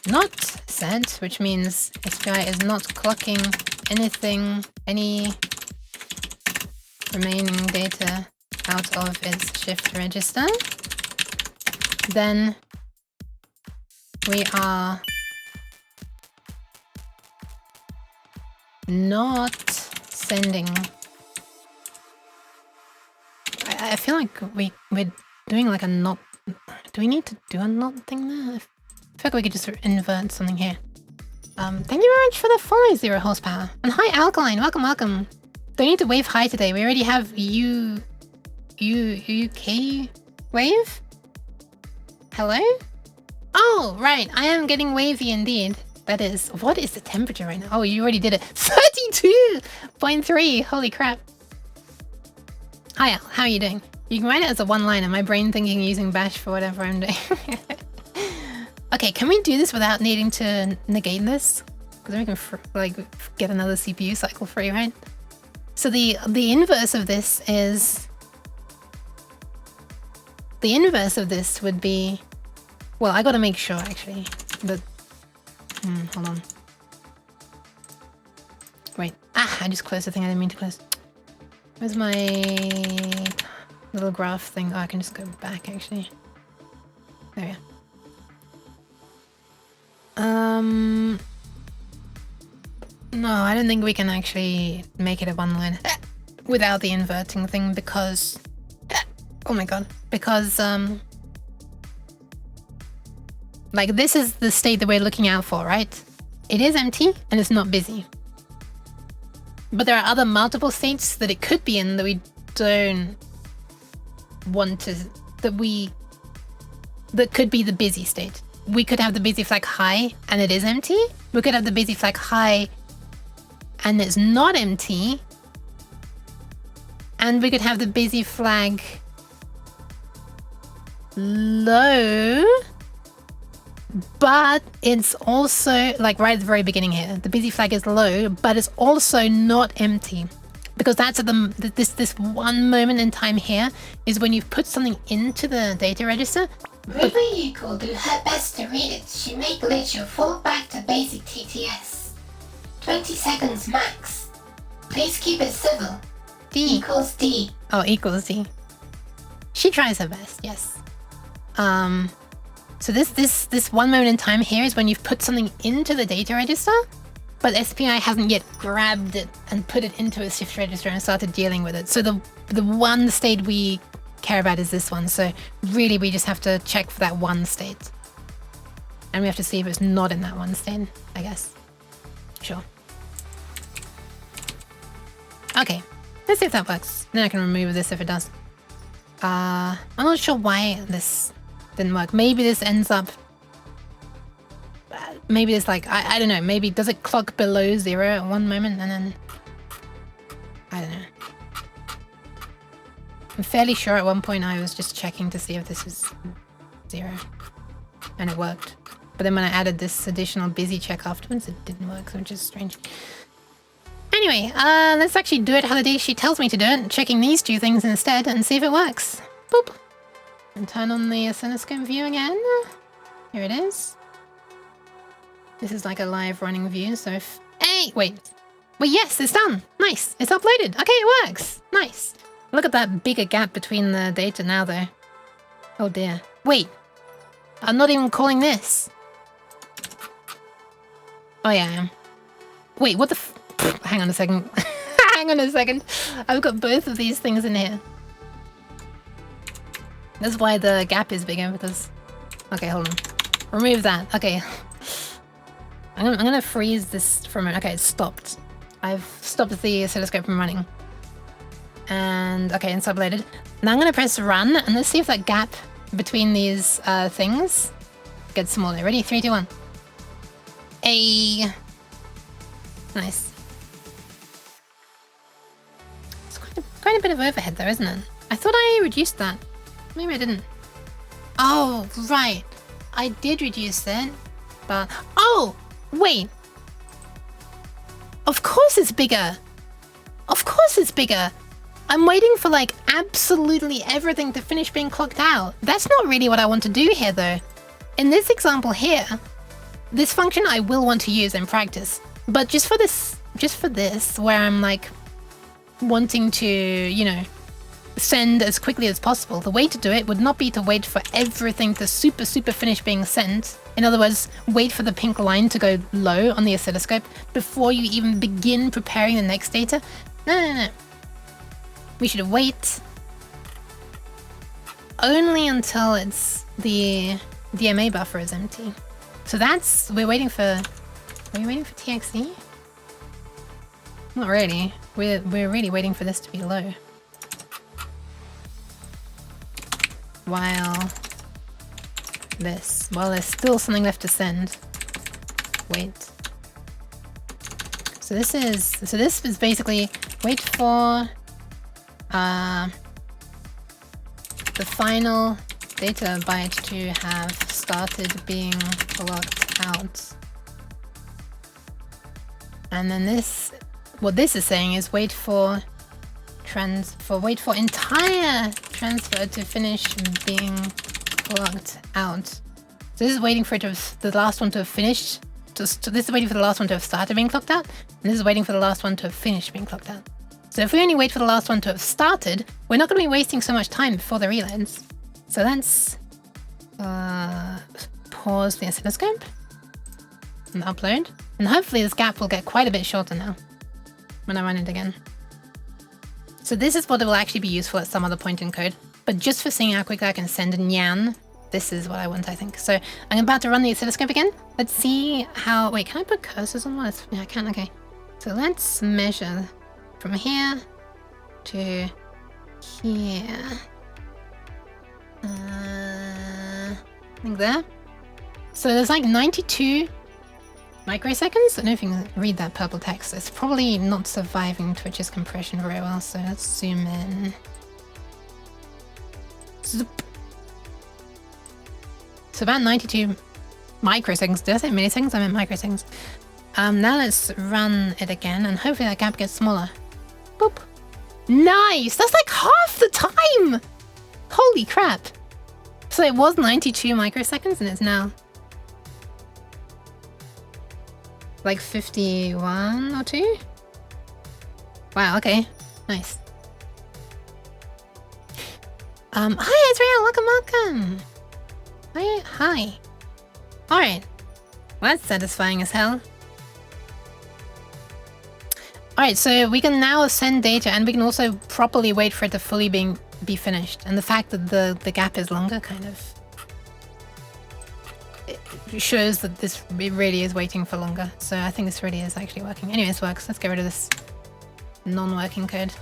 not set, which means SPI is not clocking anything, any remaining data out of its shift register. Then we are not sending. I feel like we're doing like a not. Do we need to do a not thing there? I feel like we could just invert something here. Thank you very much for the follow, 0 horsepower. And hi Alkaline, welcome. Don't need to wave hi today. We already have UK wave? Hello? Oh, right. I am getting wavy indeed. That is. What is the temperature right now? Oh, you already did it. 32.3. Holy crap. Hi Al, how are you doing? You can write it as a one-liner. My brain thinking using bash for whatever I'm doing. Okay, can we do this without needing to negate this? Because then we can like get another CPU cycle free, right? So the inverse of this is, the inverse of this would be, well, I gotta make sure actually that, hold on. Wait, I just closed the thing I didn't mean to close. Where's my little graph thing? Oh, I can just go back actually. There we are. No, I don't think we can actually make it a one-line without the inverting thing because, oh my god, because like this is the state that we're looking out for, right? It is empty and it's not busy. But there are other multiple states that it could be in that we don't want to, that could be the busy state. We could have the busy flag high and it is empty. We could have the busy flag high and it's not empty. And we could have the busy flag low, but it's also like right at the very beginning here. The busy flag is low, but it's also not empty. Because that's at this one moment in time here is when you've put something into the data register. River Yook will do her best to read it. She may glitch or fall back to basic TTS. 20 seconds max. Please keep it civil. D equals D. Oh, equals D. She tries her best, yes. So this one moment in time here is when you've put something into the data register but SPI hasn't yet grabbed it and put it into a shift register and started dealing with it. So the one state we care about is this one. So really we just have to check for that one state. And we have to see if it's not in that one state, I guess. Sure. Okay, let's see if that works. Then I can remove this if it does. I'm not sure why this didn't work. Maybe this ends up... Maybe it's like, I don't know, maybe does it clock below 0 at one moment and then... I don't know. I'm fairly sure at one point I was just checking to see if this was 0. And it worked. But then when I added this additional busy check afterwards, it didn't work, which is strange. Anyway, let's actually do it how the data sheet tells me to do it, checking these two things instead and see if it works. Boop. And turn on the oscilloscope view again. Here it is. This is like a live running view, so if... Hey, wait. Well, yes, it's done. Nice. It's uploaded. Okay, it works. Nice. Look at that bigger gap between the data now, though. Oh, dear. Wait. I'm not even calling this. Oh, yeah, I am. Wait, what the f... Hang on a second. Hang on a second. I've got both of these things in here. That's why the gap is bigger, because... Okay, hold on. Remove that. Okay. I'm gonna freeze this for a moment. Okay, it's stopped. I've stopped the oscilloscope from running. And, okay, it's uploaded. Now I'm gonna press run, and let's see if that gap between these things gets smaller. Ready? 3, 2, 1. Nice. It's quite a bit of overhead though, isn't it? I thought I reduced that. Maybe I didn't. Oh, right. I did reduce it, but... Oh! Wait. Of course it's bigger. Of course it's bigger. I'm waiting for like absolutely everything to finish being clocked out. That's not really what I want to do here though. In this example here, this function I will want to use in practice, but just for this, where I'm like wanting to, you know, send as quickly as possible, the way to do it would not be to wait for everything to super finish being sent. In other words, wait for the pink line to go low on the oscilloscope before you even begin preparing the next data. No. We should wait only until it's the DMA buffer is empty. So that's, we're waiting for, are we waiting for TXD? Not really. We're really waiting for this to be low. While there's still something left to send. Wait. So this is basically wait for the final data byte to have started being clocked out. And then this, what this is saying is wait for entire transfer to finish being clocked out. So this is waiting for the last one to have finished. This is waiting for the last one to have started being clocked out, and this is waiting for the last one to have finished being clocked out. So if we only wait for the last one to have started, we're not going to be wasting so much time before the reloads. So let's pause the oscilloscope and upload, and hopefully this gap will get quite a bit shorter now when I run it again. So this is what will actually be useful at some other point in code, but just for seeing how quickly I can send a nyan, this is what I want, I think. So I'm about to run the oscilloscope again. Let's see how... Wait, can I put cursors on this? Yeah, I can, okay. So let's measure from here to here. I think there. So there's like 92 microseconds. I don't know if you can read that purple text. It's probably not surviving Twitch's compression very well, so let's zoom in. Zoop. So about 92 microseconds. Did I say milliseconds? I meant microseconds. Now let's run it again, and hopefully that gap gets smaller. Boop. Nice! That's like half the time! Holy crap! So it was 92 microseconds, and it's now like 51 or 2? Wow, okay. Nice. Hi Israel, welcome! Hi. Alright. Well, that's satisfying as hell. Alright, so we can now send data and we can also properly wait for it to fully be finished. And the fact that the gap is longer kind of it shows that it really is waiting for longer. So I think this really is actually working. Anyway, this works. Let's get rid of this non-working code.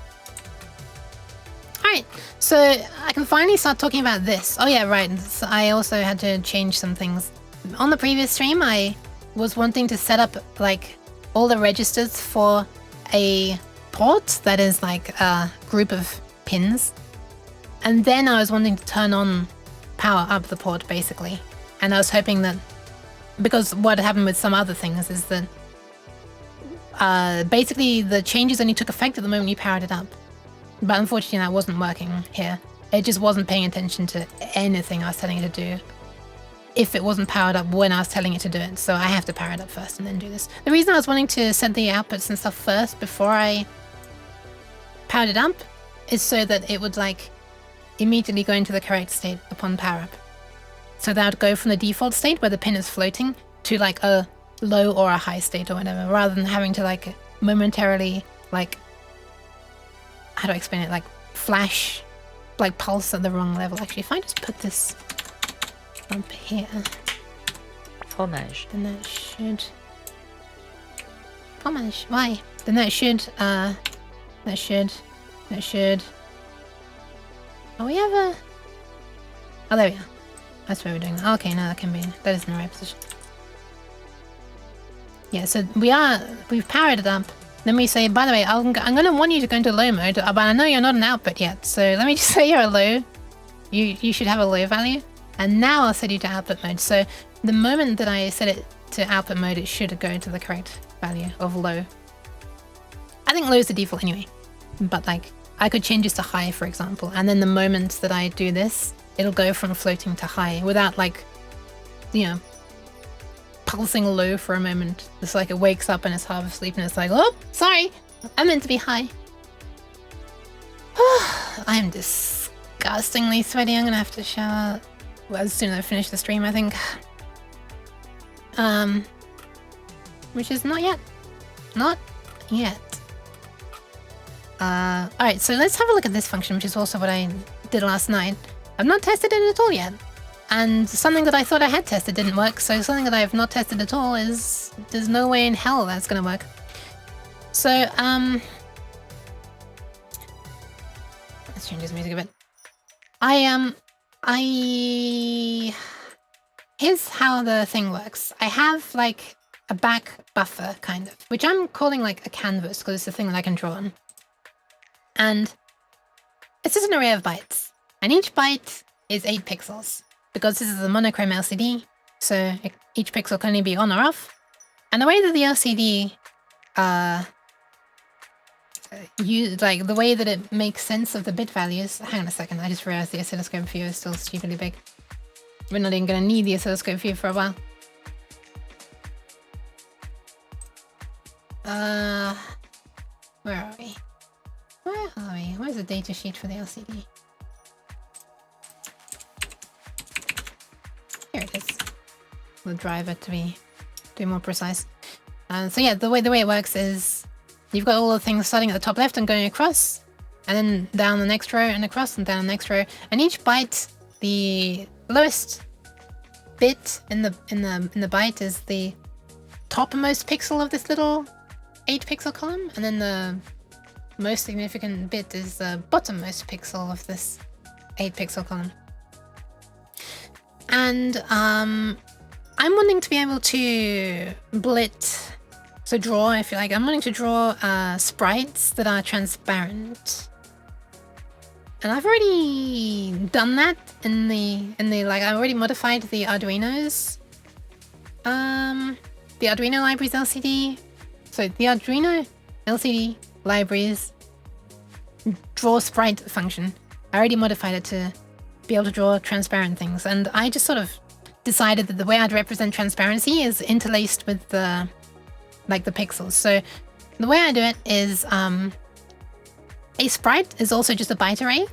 Alright, so I can finally start talking about this. Oh yeah, right. So I also had to change some things. On the previous stream, I was wanting to set up like all the registers for a port that is like a group of pins. And then I was wanting to turn on power up the port basically. And I was hoping that, because what happened with some other things is that basically the changes only took effect at the moment you powered it up. But unfortunately that wasn't working here. It just wasn't paying attention to anything I was telling it to do if it wasn't powered up when I was telling it to do it. So I have to power it up first and then do this. The reason I was wanting to set the outputs and stuff first before I powered it up is so that it would like immediately go into the correct state upon power up. So that would go from the default state where the pin is floating to like a low or a high state or whatever, rather than having to like momentarily like, how do I explain it? Like flash, like pulse at the wrong level. Actually, if I just put this up here, Fromage. then that should, fromage, why? Then that should, oh, we have a, oh, there we are. That's where we're doing that. Okay, no, that can be, that is in the right position. Yeah, so we've powered it up. Then we say, by the way, I'm going to want you to go into low mode, but I know you're not an output yet. So let me just say you're a low. You should have a low value. And now I'll set you to output mode. So the moment that I set it to output mode, it should go to the correct value of low. I think low is the default anyway. But like, I could change this to high, for example. And then the moment that I do this, it'll go from floating to high without like, you know, pulsing low for a moment. It's like it wakes up and it's half asleep and it's like, oh, sorry, I meant to be high. I'm disgustingly sweaty. I'm gonna have to shower as soon as I finish the stream, I think. Which is not yet. Not yet. Alright, so let's have a look at this function, which is also what I did last night. I've not tested it at all yet. And something that I thought I had tested didn't work, so something that I have not tested at all is... there's no way in hell that's gonna work. So, let's change this music a bit. Here's how the thing works. I have, like, a back buffer, kind of, which I'm calling, like, a canvas, because it's the thing that I can draw on. And it's just an array of bytes. And each byte is 8 pixels. Because this is a monochrome LCD, so each pixel can only be on or off. And the way that the LCD, like the way that it makes sense of the bit values. Hang on a second, I just realized the oscilloscope view is still stupidly big. We're not even gonna need the oscilloscope view for a while. Where are we? Where are we? Where's the data sheet for the LCD? Here it is. The driver to be more precise. So yeah, the way it works is you've got all the things starting at the top left and going across, and then down the next row and across and down the next row. And each byte, the lowest bit in the byte is the topmost pixel of this little 8 pixel column, and then the most significant bit is the bottommost pixel of this 8 pixel column. And I'm wanting to be able to draw, if you like. I'm wanting to draw sprites that are transparent. And I've already done that in the like, I already modified the Arduino's, the Arduino libraries LCD. So the Arduino LCD libraries draw sprite function. I already modified it to be able to draw transparent things, and I just sort of decided that the way I'd represent transparency is interlaced with the like the pixels. So the way I do it is a sprite is also just a byte array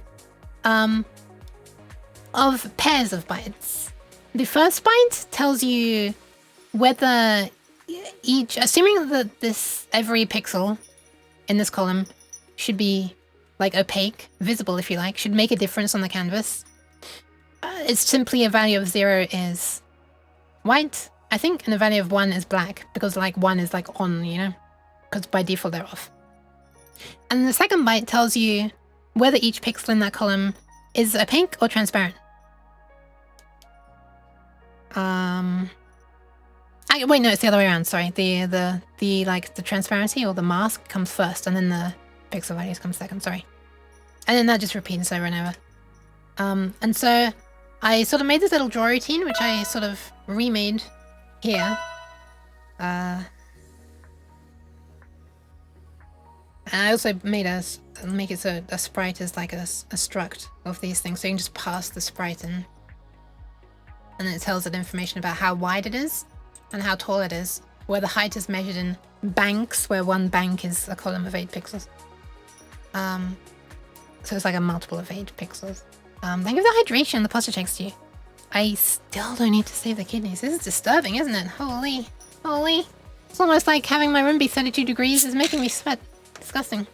of pairs of bytes. The first byte tells you whether each, assuming that every pixel in this column should be like opaque, visible if you like, should make a difference on the canvas. It's simply a value of 0 is white, I think, and a value of 1 is black, because like 1 is like on, you know, because by default they're off. And the second byte tells you whether each pixel in that column is opaque or transparent. Wait, no, it's the other way around. Sorry, the transparency or the mask comes first, and then the pixel values come second. Sorry, and then that just repeats over and over. And so I sort of made this little draw routine, which I sort of remade here. And I also made make it so a sprite is like a struct of these things, so you can just pass the sprite in, and then it tells it information about how wide it is and how tall it is, where the height is measured in banks, where one bank is a column of 8 pixels. So it's like a multiple of 8 pixels. Thank you for the hydration, the posture checks to you. I still don't need to save the kidneys. This is disturbing, isn't it? Holy. It's almost like having my room be 32 degrees is making me sweat. Disgusting.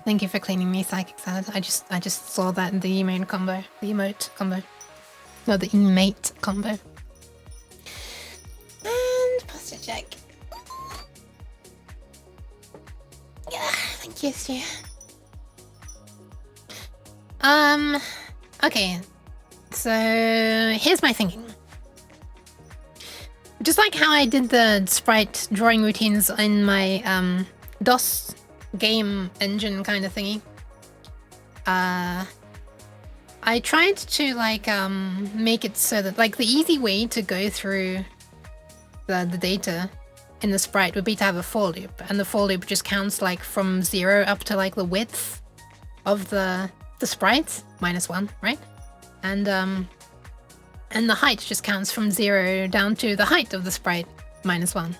Thank you for cleaning me, Psychic Salad. I just saw that in the emote combo. No, the inmate combo. And posture check. Yeah, thank you, Stu. Okay. So here's my thinking. Just like how I did the sprite drawing routines in my DOS game engine kind of thingy, I tried to like make it so that like the easy way to go through the data in the sprite would be to have a for loop, and the for loop just counts like from 0 up to like the width of the sprite minus 1, right? And the height just counts from 0 down to the height of the sprite minus 1.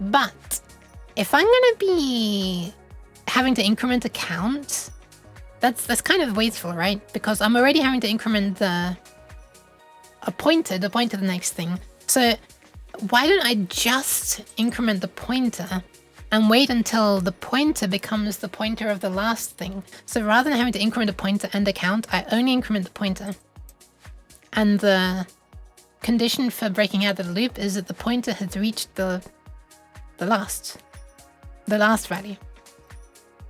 But if I'm gonna be having to increment a count, that's kind of wasteful, right? Because I'm already having to increment the pointer to the next thing. So why don't I just increment the pointer and wait until the pointer becomes the pointer of the last thing? So rather than having to increment a pointer and a count, I only increment the pointer. And the condition for breaking out of the loop is that the pointer has reached the last value,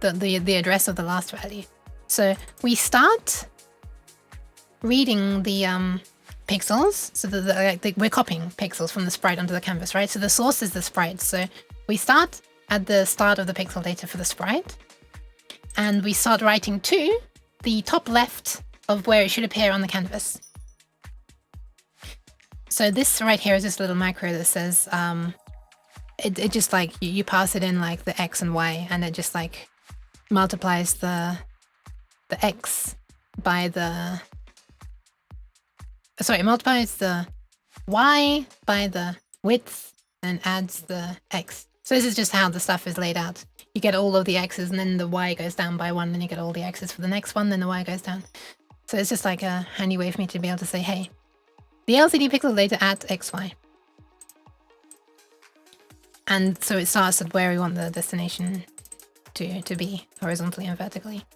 the address of the last value. So we start reading the pixels, so we're copying pixels from the sprite onto the canvas, right? So the source is the sprite. So we start at the start of the pixel data for the sprite, and we start writing to the top left of where it should appear on the canvas. So this right here is this little macro that says, it just like, you pass it in like the X and Y, and it just like multiplies the X by it multiplies the Y by the width and adds the X. So this is just how the stuff is laid out. You get all of the X's, and then the Y goes down by 1, then you get all the X's for the next one, then the Y goes down. So it's just like a handy way for me to be able to say, hey, the LCD pixel data at XY. And so it starts at where we want the destination to be, horizontally and vertically.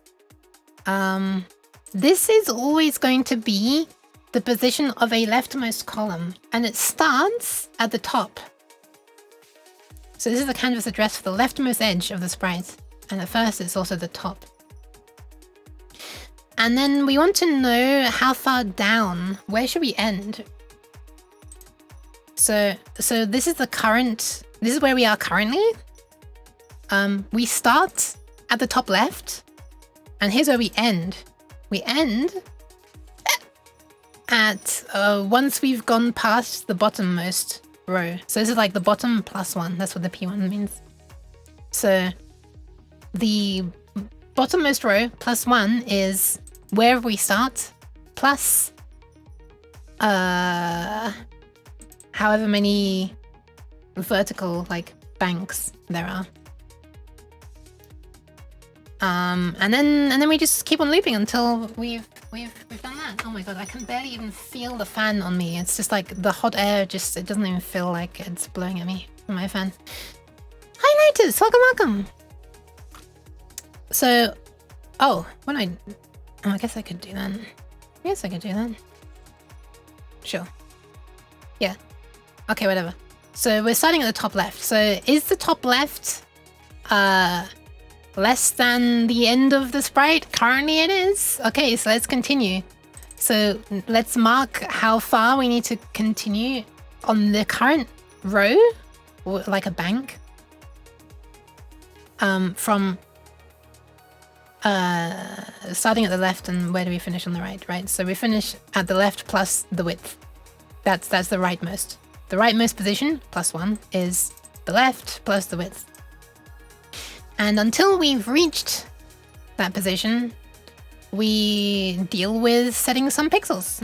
This is always going to be the position of a leftmost column, and it starts at the top. So this is the canvas address for the leftmost edge of the sprite, and at first it's also the top. And then we want to know how far down, where should we end? So this is this is where we are currently. We start at the top left, and here's where we end. We end at once we've gone past the bottommost row. So this is like the bottom plus 1. That's what the P1 means. So the bottommost row plus 1 is wherever we start plus however many vertical like banks there are. And then we just keep on looping until we've we've done that. Oh my god, I can barely even feel the fan on me. It's just like the hot air it doesn't even feel like it's blowing at me from my fan. Hi Lotus, welcome. So, oh, I guess I could do that. Sure. Yeah. Okay, whatever. So we're starting at the top left. So is the top left less than the end of the sprite? Currently it is. Okay, so let's continue. So let's mark how far we need to continue on the current row, or like a bank, from starting at the left, and where do we finish on the right? So we finish at the left plus the width. That's the rightmost. The rightmost position, +1, is the left plus the width. And until we've reached that position, we deal with setting some pixels.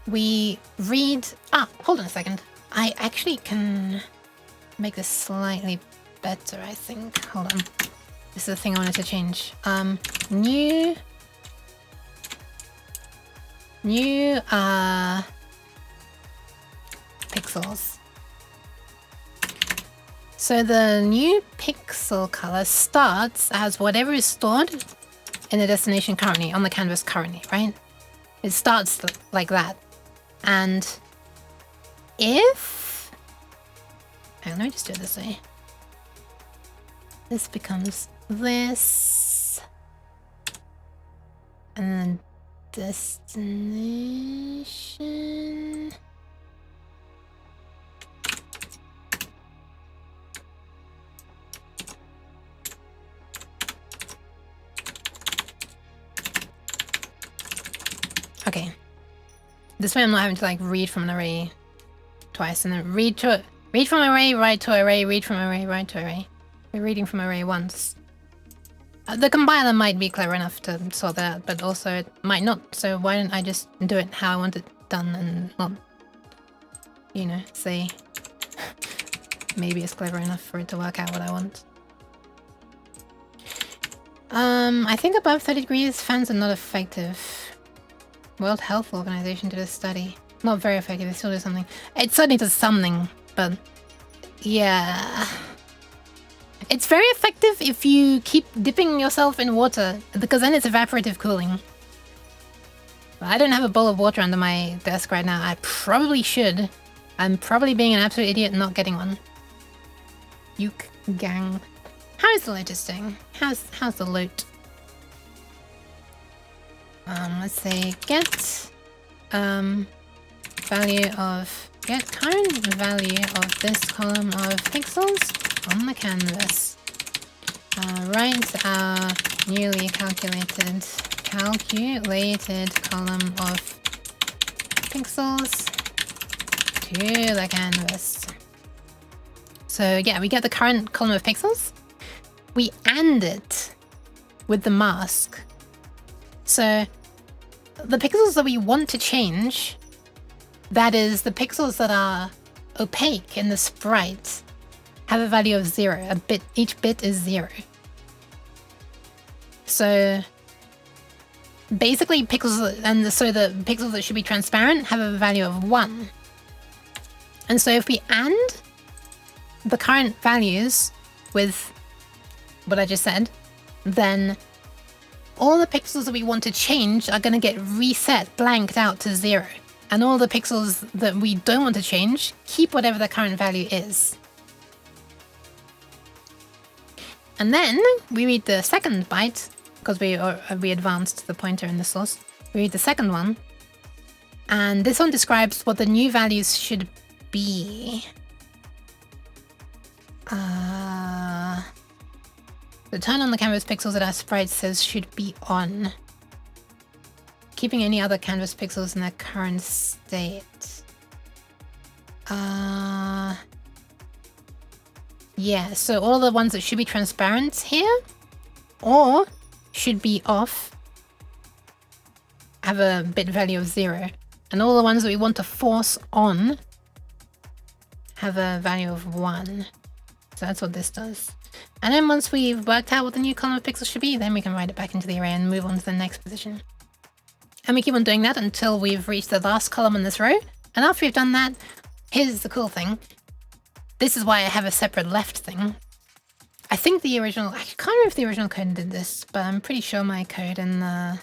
We read... hold on a second. I actually can make this slightly better, I think. Hold on. This is the thing I wanted to change. New pixels. So the new pixel color starts as whatever is stored in the destination currently, on the canvas currently, right? It starts like that. And if... hang on, let me just do it this way. This becomes this. And then destination... Okay. This way I'm not having to like read from an array twice and then read from array, write to array, read from array, write to array. We're reading from array once. The compiler might be clever enough to sort that out, but also it might not. So why don't I just do it how I want it done and not, you know, say maybe it's clever enough for it to work out what I want. I think above 30 degrees fans are not effective. World Health Organization did a study. Not very effective, it still does something. It certainly does something, but yeah. It's very effective if you keep dipping yourself in water, because then it's evaporative cooling. I don't have a bowl of water under my desk right now. I probably should. I'm probably being an absolute idiot not getting one. Yook gang. How is the Lotus doing? How's the loot? Let's say get current value of this column of pixels on the canvas. Write our newly calculated column of pixels to the canvas. So yeah, we get the current column of pixels. We AND it with the mask. So the pixels that we want to change, that is the pixels that are opaque in the sprite, have a value of 0. Each bit is 0. So basically pixels, so the pixels that should be transparent have a value of 1. And so if we AND the current values with what I just said, then all the pixels that we want to change are going to get reset, blanked out to 0. And all the pixels that we don't want to change keep whatever the current value is. And then we read the second byte, because we advanced the pointer in the source. We read the second one. And this one describes what the new values should be. The turn on the canvas pixels that our sprite says should be on. Keeping any other canvas pixels in their current state. Yeah, so all the ones that should be transparent here, or should be off, have a bit value of 0. And all the ones that we want to force on have a value of 1. So that's what this does. And then once we've worked out what the new column of pixels should be, then we can write it back into the array and move on to the next position. And we keep on doing that until we've reached the last column in this row. And after we've done that, here's the cool thing. This is why I have a separate left thing. I think the original, I can't remember if the original code did this, but I'm pretty sure my code in the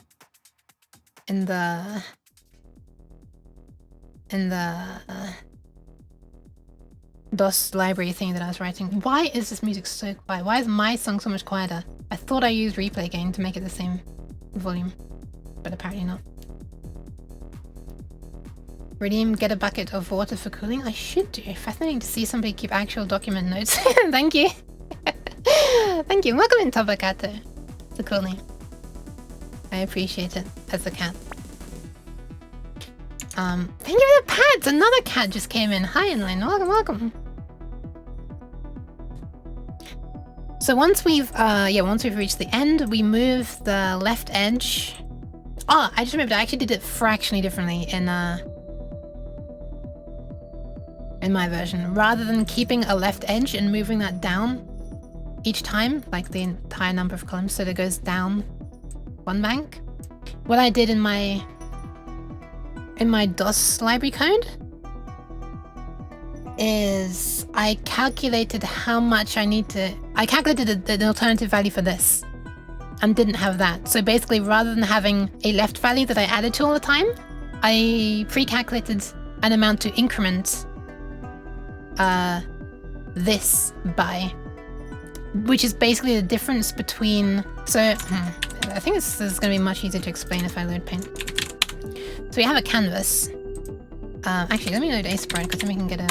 DOS library thing that I was writing. Why is this music so quiet? Why is my song so much quieter? I thought I used replay gain to make it the same volume, but apparently not. Redeem, get a bucket of water for cooling. I should do. Fascinating to see somebody keep actual document notes. Thank you. Thank you. Welcome in, Tobakato. It's a cool name. I appreciate it as a cat. Thank you for the pets! Another cat just came in. Hi, Inline. Welcome, welcome. So once we've reached the end, we move the left edge. Oh, I just remembered. I actually did it fractionally differently in my version. Rather than keeping a left edge and moving that down each time, like the entire number of columns, so that it goes down one bank. What I did in my DOS library code is I calculated how much I need to... I calculated an alternative value for this and didn't have that. So basically, rather than having a left value that I added to all the time, I pre-calculated an amount to increment this by, which is basically the difference between... So I think this is going to be much easier to explain if I load paint. So we have a canvas. Actually, let me load a sprite because then we can get a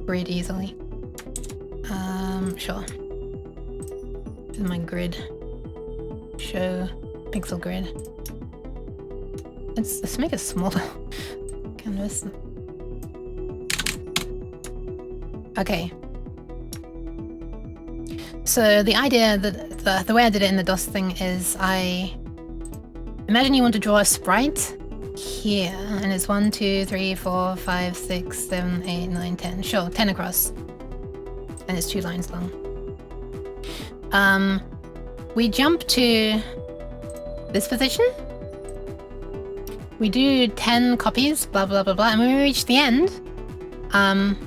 grid easily. Sure. This is my grid. Show pixel grid. Let's make a smaller canvas. Okay. So the idea that the way I did it in the DOS thing is I imagine you want to draw a sprite here, and it's 1, 2, 3, 4, 5, 6, 7, 8, 9, 10. Sure, 10 across. And it's 2 lines long. We jump to this position. We do 10 copies, blah, blah, blah, blah. And when we reach the end, I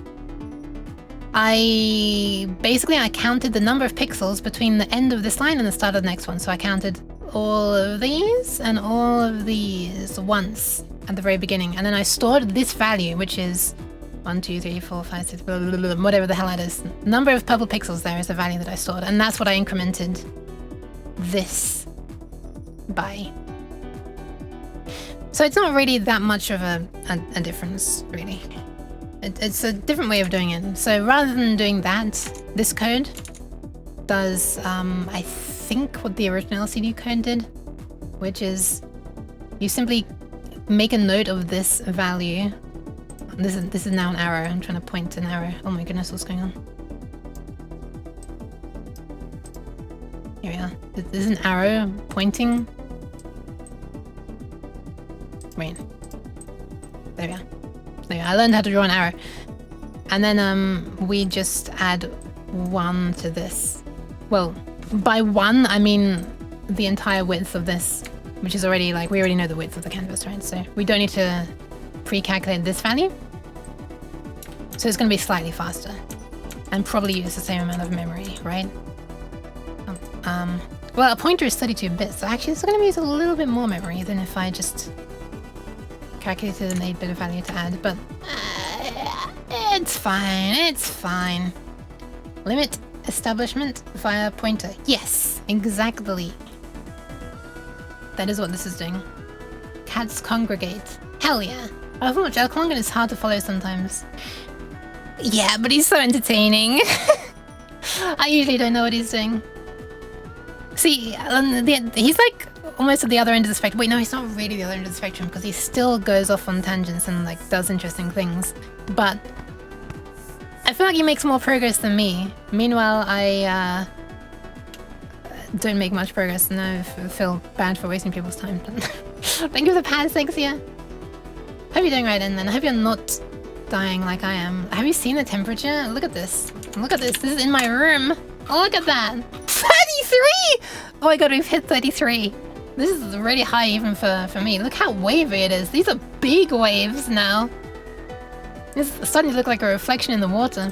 counted the number of pixels between the end of this line and the start of the next one. So I counted all of these and all of these once at the very beginning. And then I stored this value, which is 1, 2, 3, 4, 5, 6, blah, blah, blah, blah, whatever the hell that is. The number of purple pixels there is the value that I stored. And that's what I incremented this by. So it's not really that much of a difference, really. It's a different way of doing it. So rather than doing that, this code does, I think, what the original LCD code did, which is you simply make a note of this value. This is now an arrow. I'm trying to point to an arrow. Oh my goodness, what's going on? Here we are. This is an arrow pointing. Wait. There we are. There we are. I learned how to draw an arrow. And then we just add 1 to this. Well, by 1, I mean the entire width of this, which is already, like, we already know the width of the canvas, right? So we don't need to pre-calculate this value. So it's going to be slightly faster and probably use the same amount of memory, right? Well, a pointer is 32 bits, so actually it's going to use a little bit more memory than if I just calculated an 8-bit value to add, but it's fine, it's fine. Limit establishment via pointer. Yes, exactly. That is what this is doing. Cats congregate. Hell yeah. Oh, Jalklongan is hard to follow sometimes. Yeah, but he's so entertaining. I usually don't know what he's doing. See, he's like almost at the other end of the spectrum. Wait, no, he's not really the other end of the spectrum because he still goes off on tangents and like does interesting things. But I feel like he makes more progress than me. Meanwhile, I don't make much progress and I feel bad for wasting people's time. Thank you for the pants, thanks, yeah. Hope you're doing right in then. I hope you're not dying like I am. Have you seen the temperature? Look at this. Look at this. This is in my room. Oh, look at that. 33! Oh my god, we've hit 33. This is really high even for me. Look how wavy it is. These are big waves now. It's starting to look like a reflection in the water.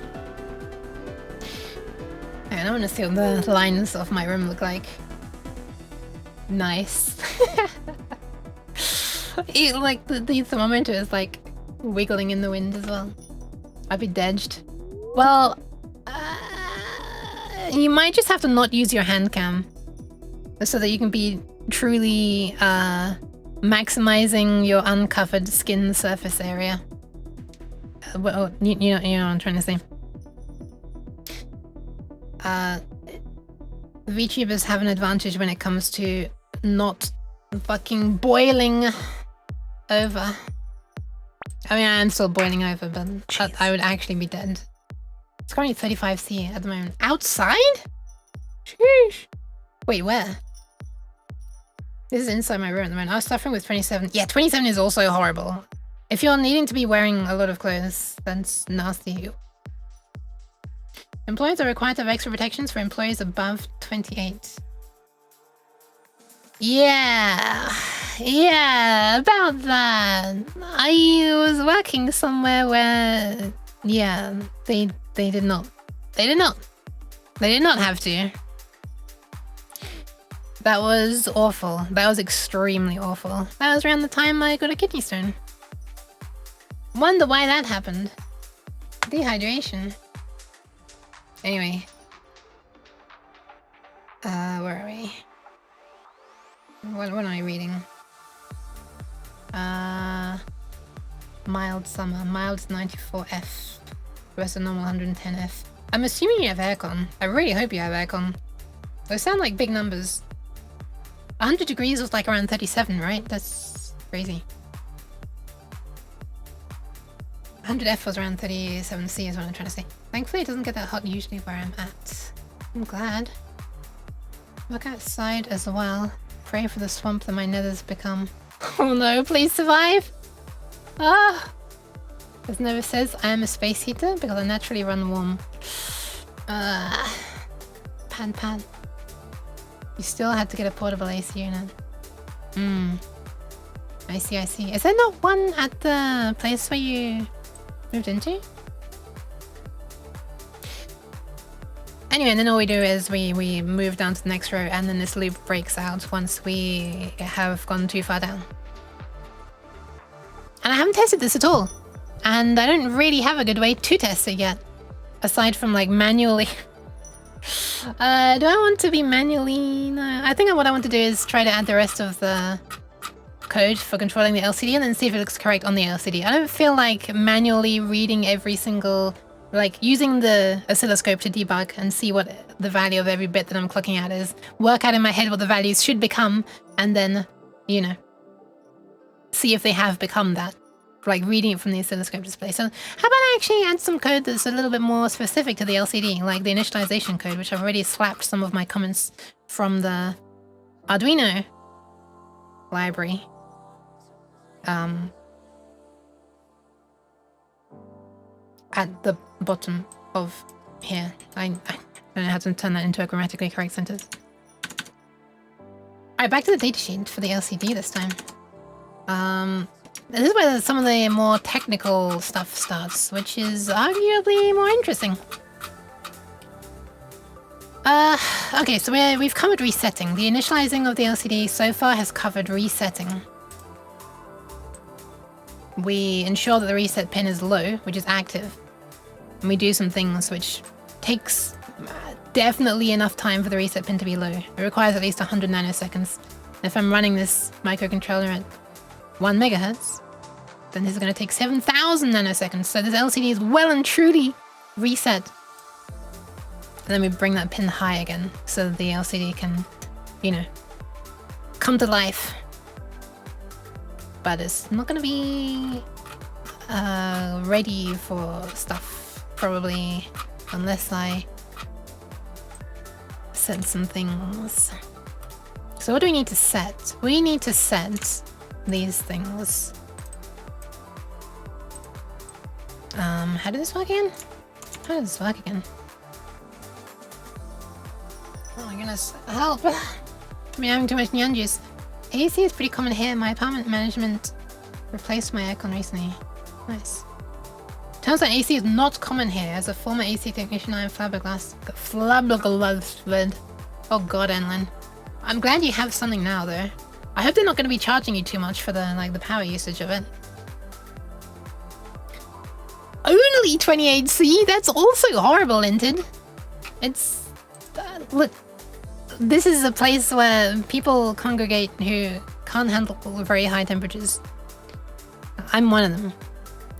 And I want to see what the lines of my room look like. Nice. Like the thermometer is like wiggling in the wind as well. I'd be dead. Well, you might just have to not use your hand cam so that you can be truly maximizing your uncovered skin surface area. Well, you know what I'm trying to say. VTubers have an advantage when it comes to not fucking boiling over. I mean, I'm still boiling over, but I would actually be dead. It's currently 35C at the moment. Outside? Sheesh. Wait, where? This is inside my room at the moment. I was suffering with 27. Yeah, 27 is also horrible. If you're needing to be wearing a lot of clothes, that's nasty. Employers are required to have extra protections for employees above 28. Yeah, about that. I was working somewhere where, yeah, they did not have to. That was awful. That was extremely awful. That was around the time I got a kidney stone. Wonder why that happened. Dehydration. Anyway. Where are we? What am I reading? Mild summer. Mild 94F. Rest of normal 110F. I'm assuming you have aircon. I really hope you have aircon. Those sound like big numbers. 100 degrees was like around 37, right? That's crazy. 100F was around 37C is what I'm trying to say. Thankfully it doesn't get that hot usually where I'm at. I'm glad. Look outside as well. Pray for the swamp that my nether's become. Oh no, please survive! Ah! As Nova says, I am a space heater because I naturally run warm. Pan. You still had to get a portable AC unit. I see. Is there not one at the place where you moved into? Anyway, and then all we do is we move down to the next row and then this loop breaks out once we have gone too far down. And I haven't tested this at all. And I don't really have a good way to test it yet. Aside from like manually. Do I want to be manually? No. I think what I want to do is try to add the rest of the code for controlling the LCD and then see if it looks correct on the LCD. I don't feel like manually reading every single, like using the oscilloscope to debug and see what the value of every bit that I'm clocking at is, work out in my head what the values should become, and then, you know, see if they have become that. Like reading it from the oscilloscope display. So how about I actually add some code that's a little bit more specific to the LCD, like the initialization code, which I've already slapped some of my comments from the Arduino library. At the bottom of here. I don't know how to turn that into a grammatically correct sentence. Alright, back to the datasheet for the LCD this time. This is where some of the more technical stuff starts, which is arguably more interesting. Okay, so we've covered resetting. The initializing of the LCD so far has covered resetting. We ensure that the reset pin is low, which is active. And we do some things which takes definitely enough time for the reset pin to be low. It requires at least 100 nanoseconds. And if I'm running this microcontroller at 1 megahertz, then this is going to take 7,000 nanoseconds. So this LCD is well and truly reset. And then we bring that pin high again so that the LCD can, you know, come to life. But it's not going to be ready for stuff, probably, unless I set some things. So what do we need to set? We need to set these things. How did this work again? How does this work again? Oh my goodness, help! I mean, having too much nyan juice. AC is pretty common here. My apartment management replaced my aircon recently. Nice. Turns out AC is not common here. As a former AC technician, I am flabbergasted. Oh god, Enlin. I'm glad you have something now, though. I hope they're not going to be charging you too much for the power usage of it. Only 28C? That's also horrible, Linted. It's... look, this is a place where people congregate who can't handle very high temperatures. I'm one of them.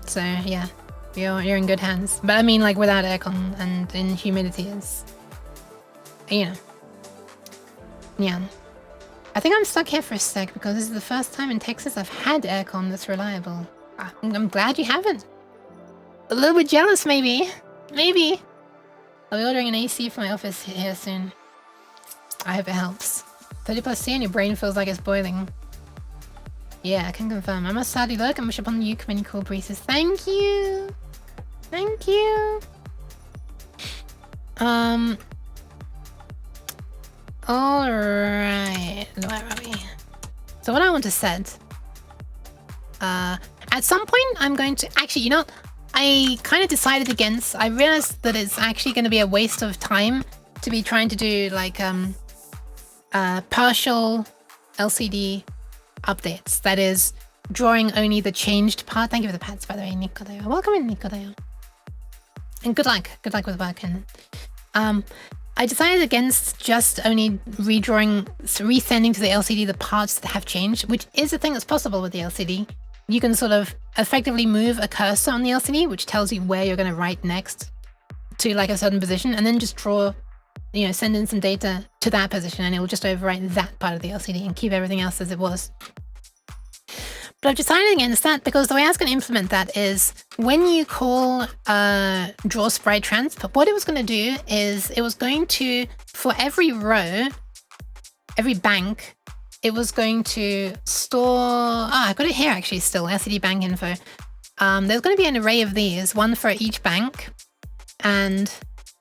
So, yeah. You're in good hands. But I mean, like, without aircon and in humidity, it's... you know. Yeah. I think I'm stuck here for a sec because this is the first time in Texas I've had aircon that's reliable. I'm glad you haven't. A little bit jealous, maybe. Maybe. I'll be ordering an AC for my office here soon. I hope it helps. 30+C and your brain feels like it's boiling. Yeah, I can confirm. I must sadly look and wish upon you many cool breezes. Thank you! Thank you! Alright. Where are we? So what I want to set... at some point I'm going to... Actually, you know what? I kind of decided against... I realized that it's actually going to be a waste of time to be trying to do, like, partial LCD updates. That is, drawing only the changed part. Thank you for the pats, by the way, Nikodeo. Welcome in, Nikodeo. And good luck. Good luck with work. And I decided against just only resending to the LCD the parts that have changed, which is a thing that's possible with the LCD. You can sort of effectively move a cursor on the LCD, which tells you where you're going to write next to like a certain position, and then just draw, you know, send in some data to that position, and it will just overwrite that part of the LCD and keep everything else as it was. But I've decided against that because the way I was going to implement that is when you call draw sprite transp, what it was going to do is it was going to, for every row, every bank, it was going to store... I got it here actually still, LCD bank info. There's going to be an array of these, one for each bank. And...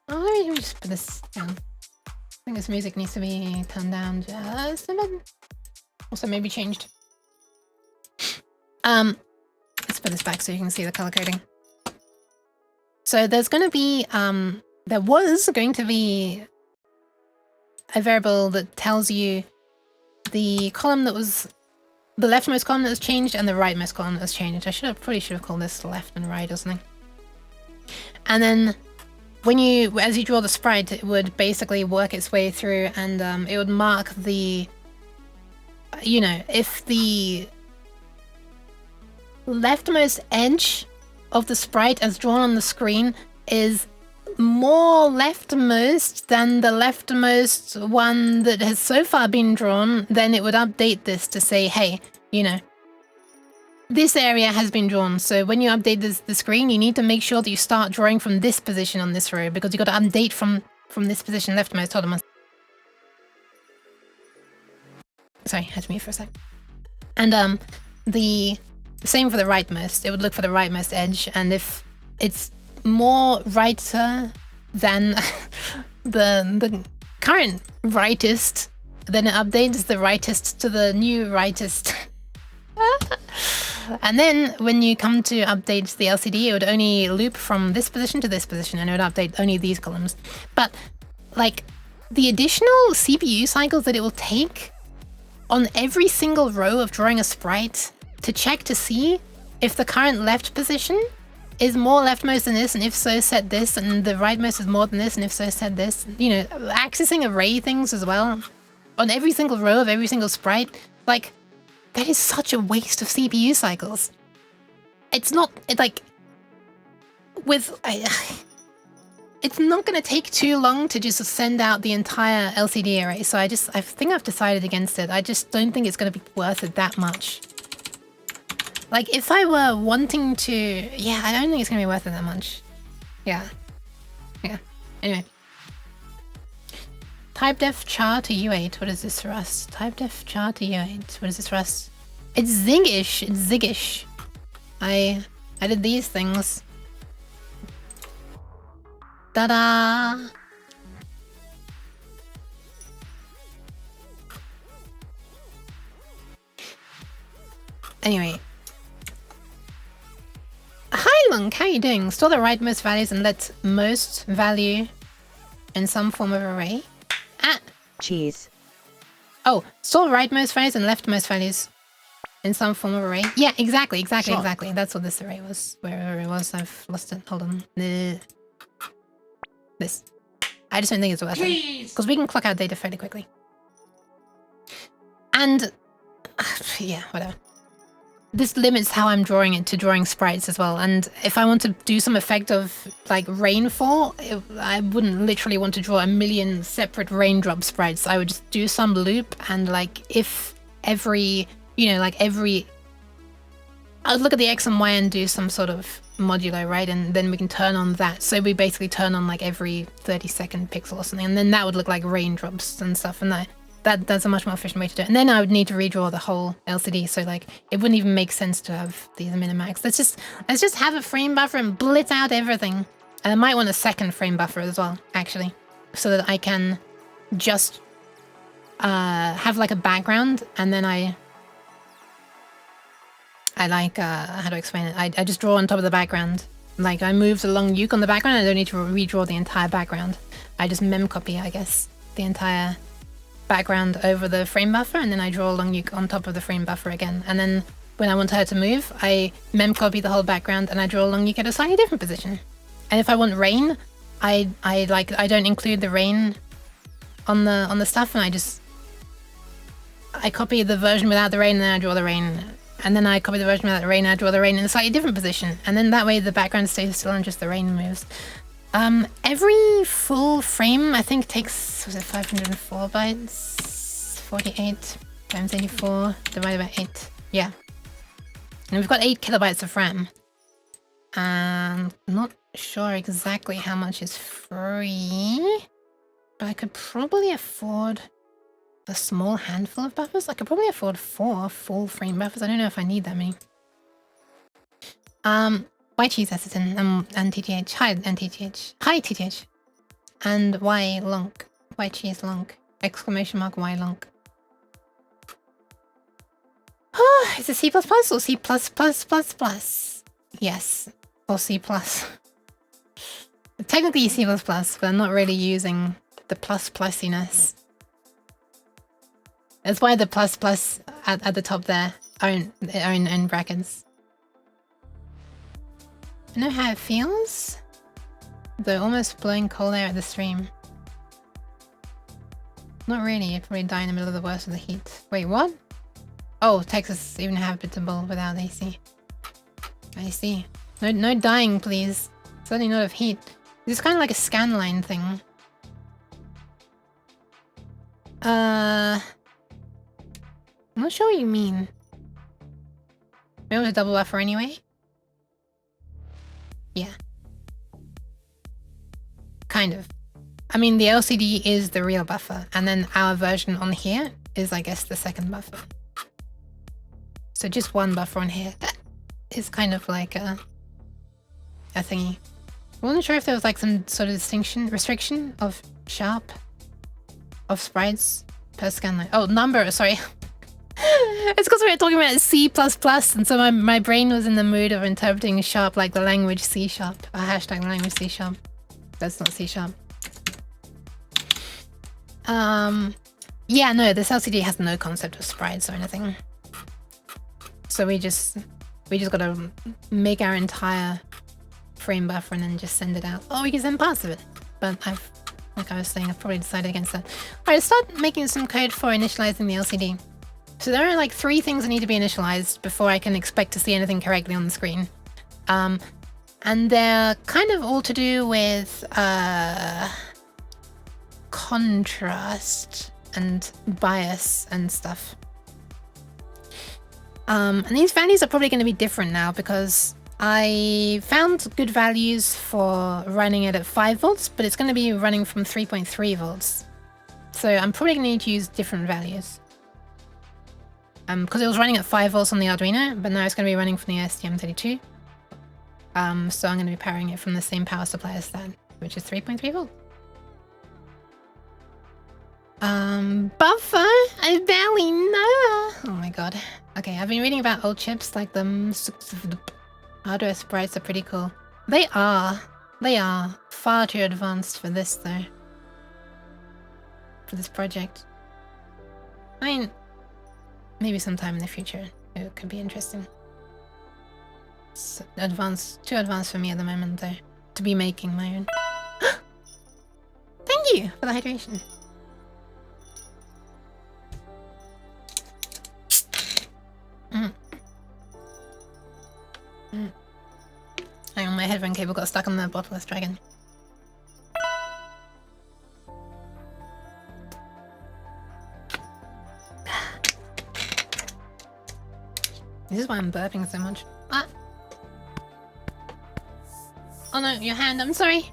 let me just put this down. I think this music needs to be turned down just a bit. Also maybe changed. Let's put this back so you can see the color coding. So there's going to be... there was going to be a variable that tells you the column that was the leftmost column that was changed and the rightmost column that was changed. I probably should have called this left and right or something. And then when as you draw the sprite, it would basically work its way through and it would mark the, you know, if the leftmost edge of the sprite as drawn on the screen is more leftmost than the leftmost one that has so far been drawn, then it would update this to say, hey, you know, this area has been drawn. So when you update the screen, you need to make sure that you start drawing from this position on this row because you got to update from this position leftmost. Hold on. Sorry, I had to mute for a sec. And the same for the rightmost. It would look for the rightmost edge, and if it's more righter than the current rightest, then it updates the rightest to the new rightest. And then when you come to update the LCD, it would only loop from this position to this position, and it would update only these columns. But like the additional CPU cycles that it will take on every single row of drawing a sprite to check to see if the current left position is more leftmost than this, and if so, set this, and the rightmost is more than this, and if so, set this. You know, accessing array things as well on every single row of every single sprite. Like, that is such a waste of CPU cycles. It's not, it's like, it's not going to take too long to just send out the entire LCD array, so I think I've decided against it. I just don't think it's going to be worth it that much. Like, if I were wanting to... yeah, I don't think it's going to be worth it that much. Yeah. Anyway. Typedef char to U8. What is this for us? Typedef char to U8. What is this for us? It's Zingish. It's Ziggish. I did these things. Ta-da! Anyway. Hi Lunk, how are you doing? Store the rightmost values and let most value in some form of array. Ah! Cheese. Oh, store rightmost values and leftmost values in some form of array. Yeah, exactly. That's what this array was. Wherever it was, I've lost it. Hold on. This. I just don't think it's worth it. Because we can clock out data fairly quickly. And... yeah, whatever. This limits how I'm drawing it to drawing sprites as well. And if I want to do some effect of, like, rainfall, I wouldn't literally want to draw a million separate raindrop sprites. I would just do some loop and, like, if every... you know, like every... I'll look at the X and Y and do some sort of modulo, right? And then we can turn on that. So we basically turn on like every 30-second pixel or something. And then that would look like raindrops and stuff. And that's a much more efficient way to do it. And then I would need to redraw the whole LCD. So like, it wouldn't even make sense to have these minimax. Let's just have a frame buffer and blitz out everything. And I might want a second frame buffer as well, actually. So that I can just have like a background and then I like, how do I explain it? I just draw on top of the background. Like, I move the Long Yook on the background, I don't need to redraw the entire background. I just mem copy, I guess, the entire background over the frame buffer, and then I draw Long Yook on top of the frame buffer again. And then when I want her to move, I mem copy the whole background and I draw Long Yook at a slightly different position. And if I want rain, I don't include the rain on the stuff, and I copy the version without the rain, and then I draw the rain. And then I copy the version without the rain, I draw the rain in a slightly different position. And then that way the background stays still and just the rain moves. Every full frame, I think, takes, was it 504 bytes? 48 times 84 divided by 8. Yeah. And we've got 8 kilobytes of RAM. Not sure exactly how much is free, but I could probably afford a small handful of buffers. I could probably afford 4 full frame buffers. I don't know if I need that many. Y cheese Hesitant and TTH. Hi, and TTH. Hi, TTH. And Y Lonk. Y cheese Lonk. Exclamation mark Y Lonk. Is it C++ or C+++++? Yes. Or C+. Technically C++, but I'm not really using the plus-plussiness. That's why the plus at the top there are in brackets. I know how it feels. Though almost blowing cold air at the stream. Not really, you'd probably die in the middle of the worst of the heat. Wait, what? Oh, Texas even habitable without AC. I see. No dying, please. Certainly not of heat. This is kind of like a scanline thing. I'm not sure what you mean. Maybe it was a double buffer anyway? Yeah. Kind of. I mean, the LCD is the real buffer, and then our version on here is, I guess, the second buffer. So just one buffer on here is kind of like a thingy. I wasn't sure if there was like some sort of restriction of sharp, of sprites per scan line. Oh, number, sorry. It's because we were talking about C++, and so my brain was in the mood of interpreting sharp like the language C#. Hashtag language C#. That's not C#. Yeah, no, this LCD has no concept of sprites or anything. So we just gotta make our entire frame buffer and then just send it out. Oh, we can send parts of it. But like I was saying, I've probably decided against that. Alright, let's start making some code for initializing the LCD. So there are like 3 things that need to be initialized before I can expect to see anything correctly on the screen. And they're kind of all to do with contrast and bias and stuff. And these values are probably going to be different now because I found good values for running it at 5 volts, but it's going to be running from 3.3 volts. So I'm probably going to need to use different values. Because it was running at 5 volts on the Arduino, but now it's going to be running from the STM32. So I'm going to be powering it from the same power supply as that, which is 3.3 volt. Buffer? I barely know. Oh my god. Okay, I've been reading about old chips, like the hardware sprites are pretty cool. They are far too advanced for this though. For this project. I mean, maybe sometime in the future it could be interesting. It's too advanced for me at the moment though, to be making my own. Thank you for the hydration. Hang on, my headphone cable got stuck on the bottle. Let's try again. This is why I'm burping so much. Ah! Oh no, your hand, I'm sorry!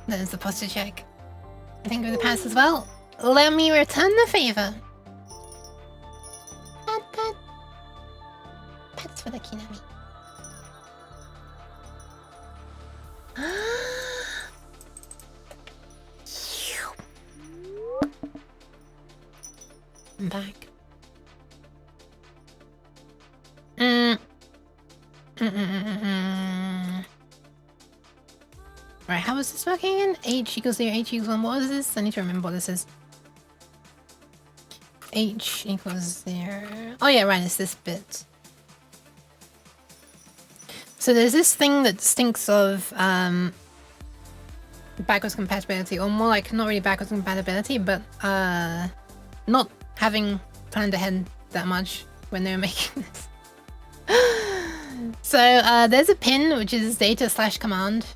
That is the posture check. Thank you for the pass as well. Let me return the favor. Pat, pat. Pats for the Kinami. I'm back. Right, how is this working again? H equals 0, H equals 1. What was this? I need to remember what this is. H equals 0. Oh yeah, right, it's this bit. So there's this thing that stinks of backwards compatibility, or more like not really backwards compatibility, but not having planned ahead that much when they were making this. So there's a pin which is data/command.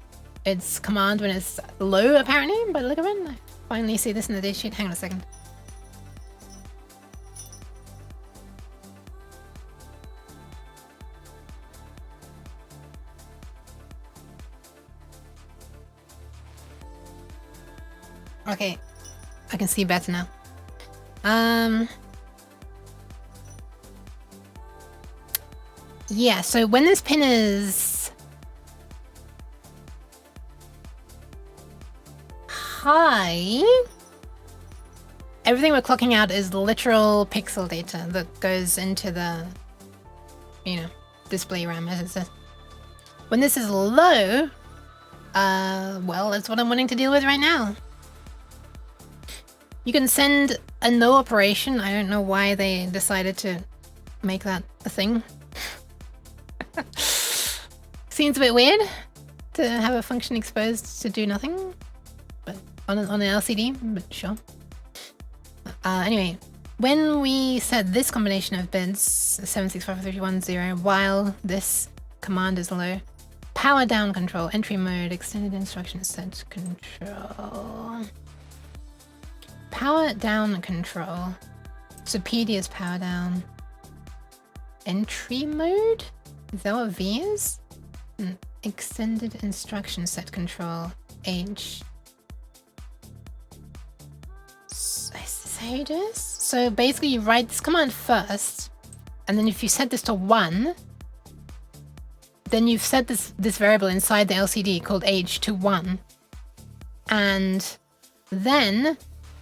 It's command when it's low apparently, but look around. I finally see this in the data sheet. Hang on a second. Okay, I can see better now. Yeah, so when this pin is high, everything we're clocking out is literal pixel data that goes into the, you know, display RAM as it says. When this is low, well, that's what I'm wanting to deal with right now. You can send a no operation. I don't know why they decided to make that a thing. Seems a bit weird to have a function exposed to do nothing, but on an LCD, but sure. Anyway, when we set this combination of bits, 765310, while this command is low, power down control, entry mode, extended instruction set control. Power down control. So PD is power down. Entry mode? Is that what V is? Extended instruction set control. H. Is this how you do this? So basically you write this command first, and then if you set this to 1, then you've set this variable inside the LCD called H to 1. And then,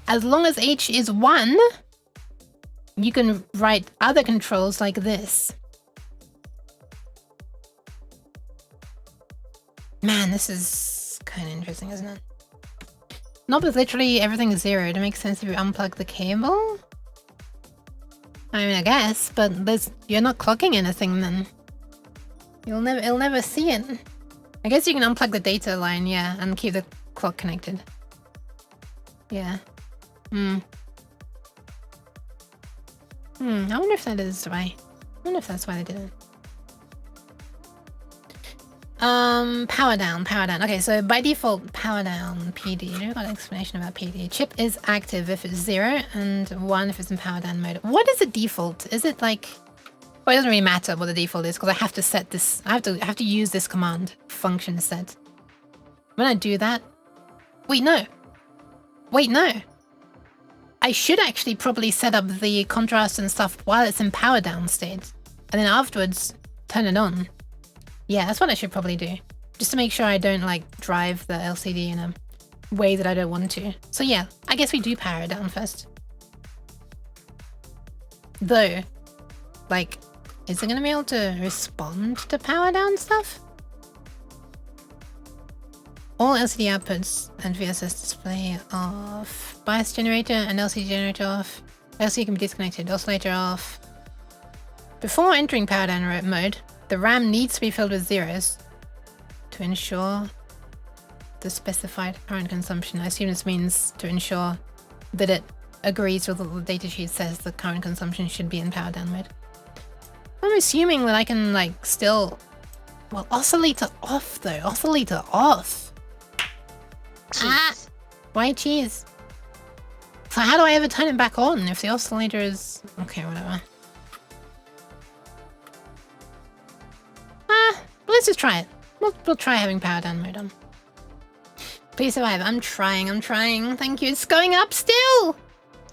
as long as H is 1, you can write other controls like this. Man, this is kind of interesting, isn't it? Not with literally everything is 0. It makes sense if you unplug the cable. I mean, I guess, but you're not clocking anything then. It'll never see it. I guess you can unplug the data line, yeah, and keep the clock connected. Yeah. I wonder if that is why. I wonder if that's why they did it. Power down. Okay, so by default, power down, PD. We've got an explanation about PD. Chip is active if it's 0 and 1 if it's in power down mode. What is the default? Is it like... Well, it doesn't really matter what the default is because I have to set this... I have to use this command, function set. When I do that... Wait, no. I should actually probably set up the contrast and stuff while it's in power down state. And then afterwards, turn it on. Yeah, that's what I should probably do. Just to make sure I don't like drive the LCD in a way that I don't want to. So yeah, I guess we do power it down first. Though, like, is it gonna be able to respond to power down stuff? All LCD outputs and VSS display off. Bias generator and LCD generator off. LCD can be disconnected. Oscillator off. Before entering power down mode, the RAM needs to be filled with zeros to ensure the specified current consumption. I assume this means to ensure that it agrees with what the datasheet says the current consumption should be in power down mode. I'm assuming that I can, like, still... Well, oscillator off, though. Oscillator off. Cheese. Ah! Why cheese? So how do I ever turn it back on if the oscillator is... Okay, whatever. Let's just try it. We'll try having power down mode on. Please survive. I'm trying. Thank you. It's going up still!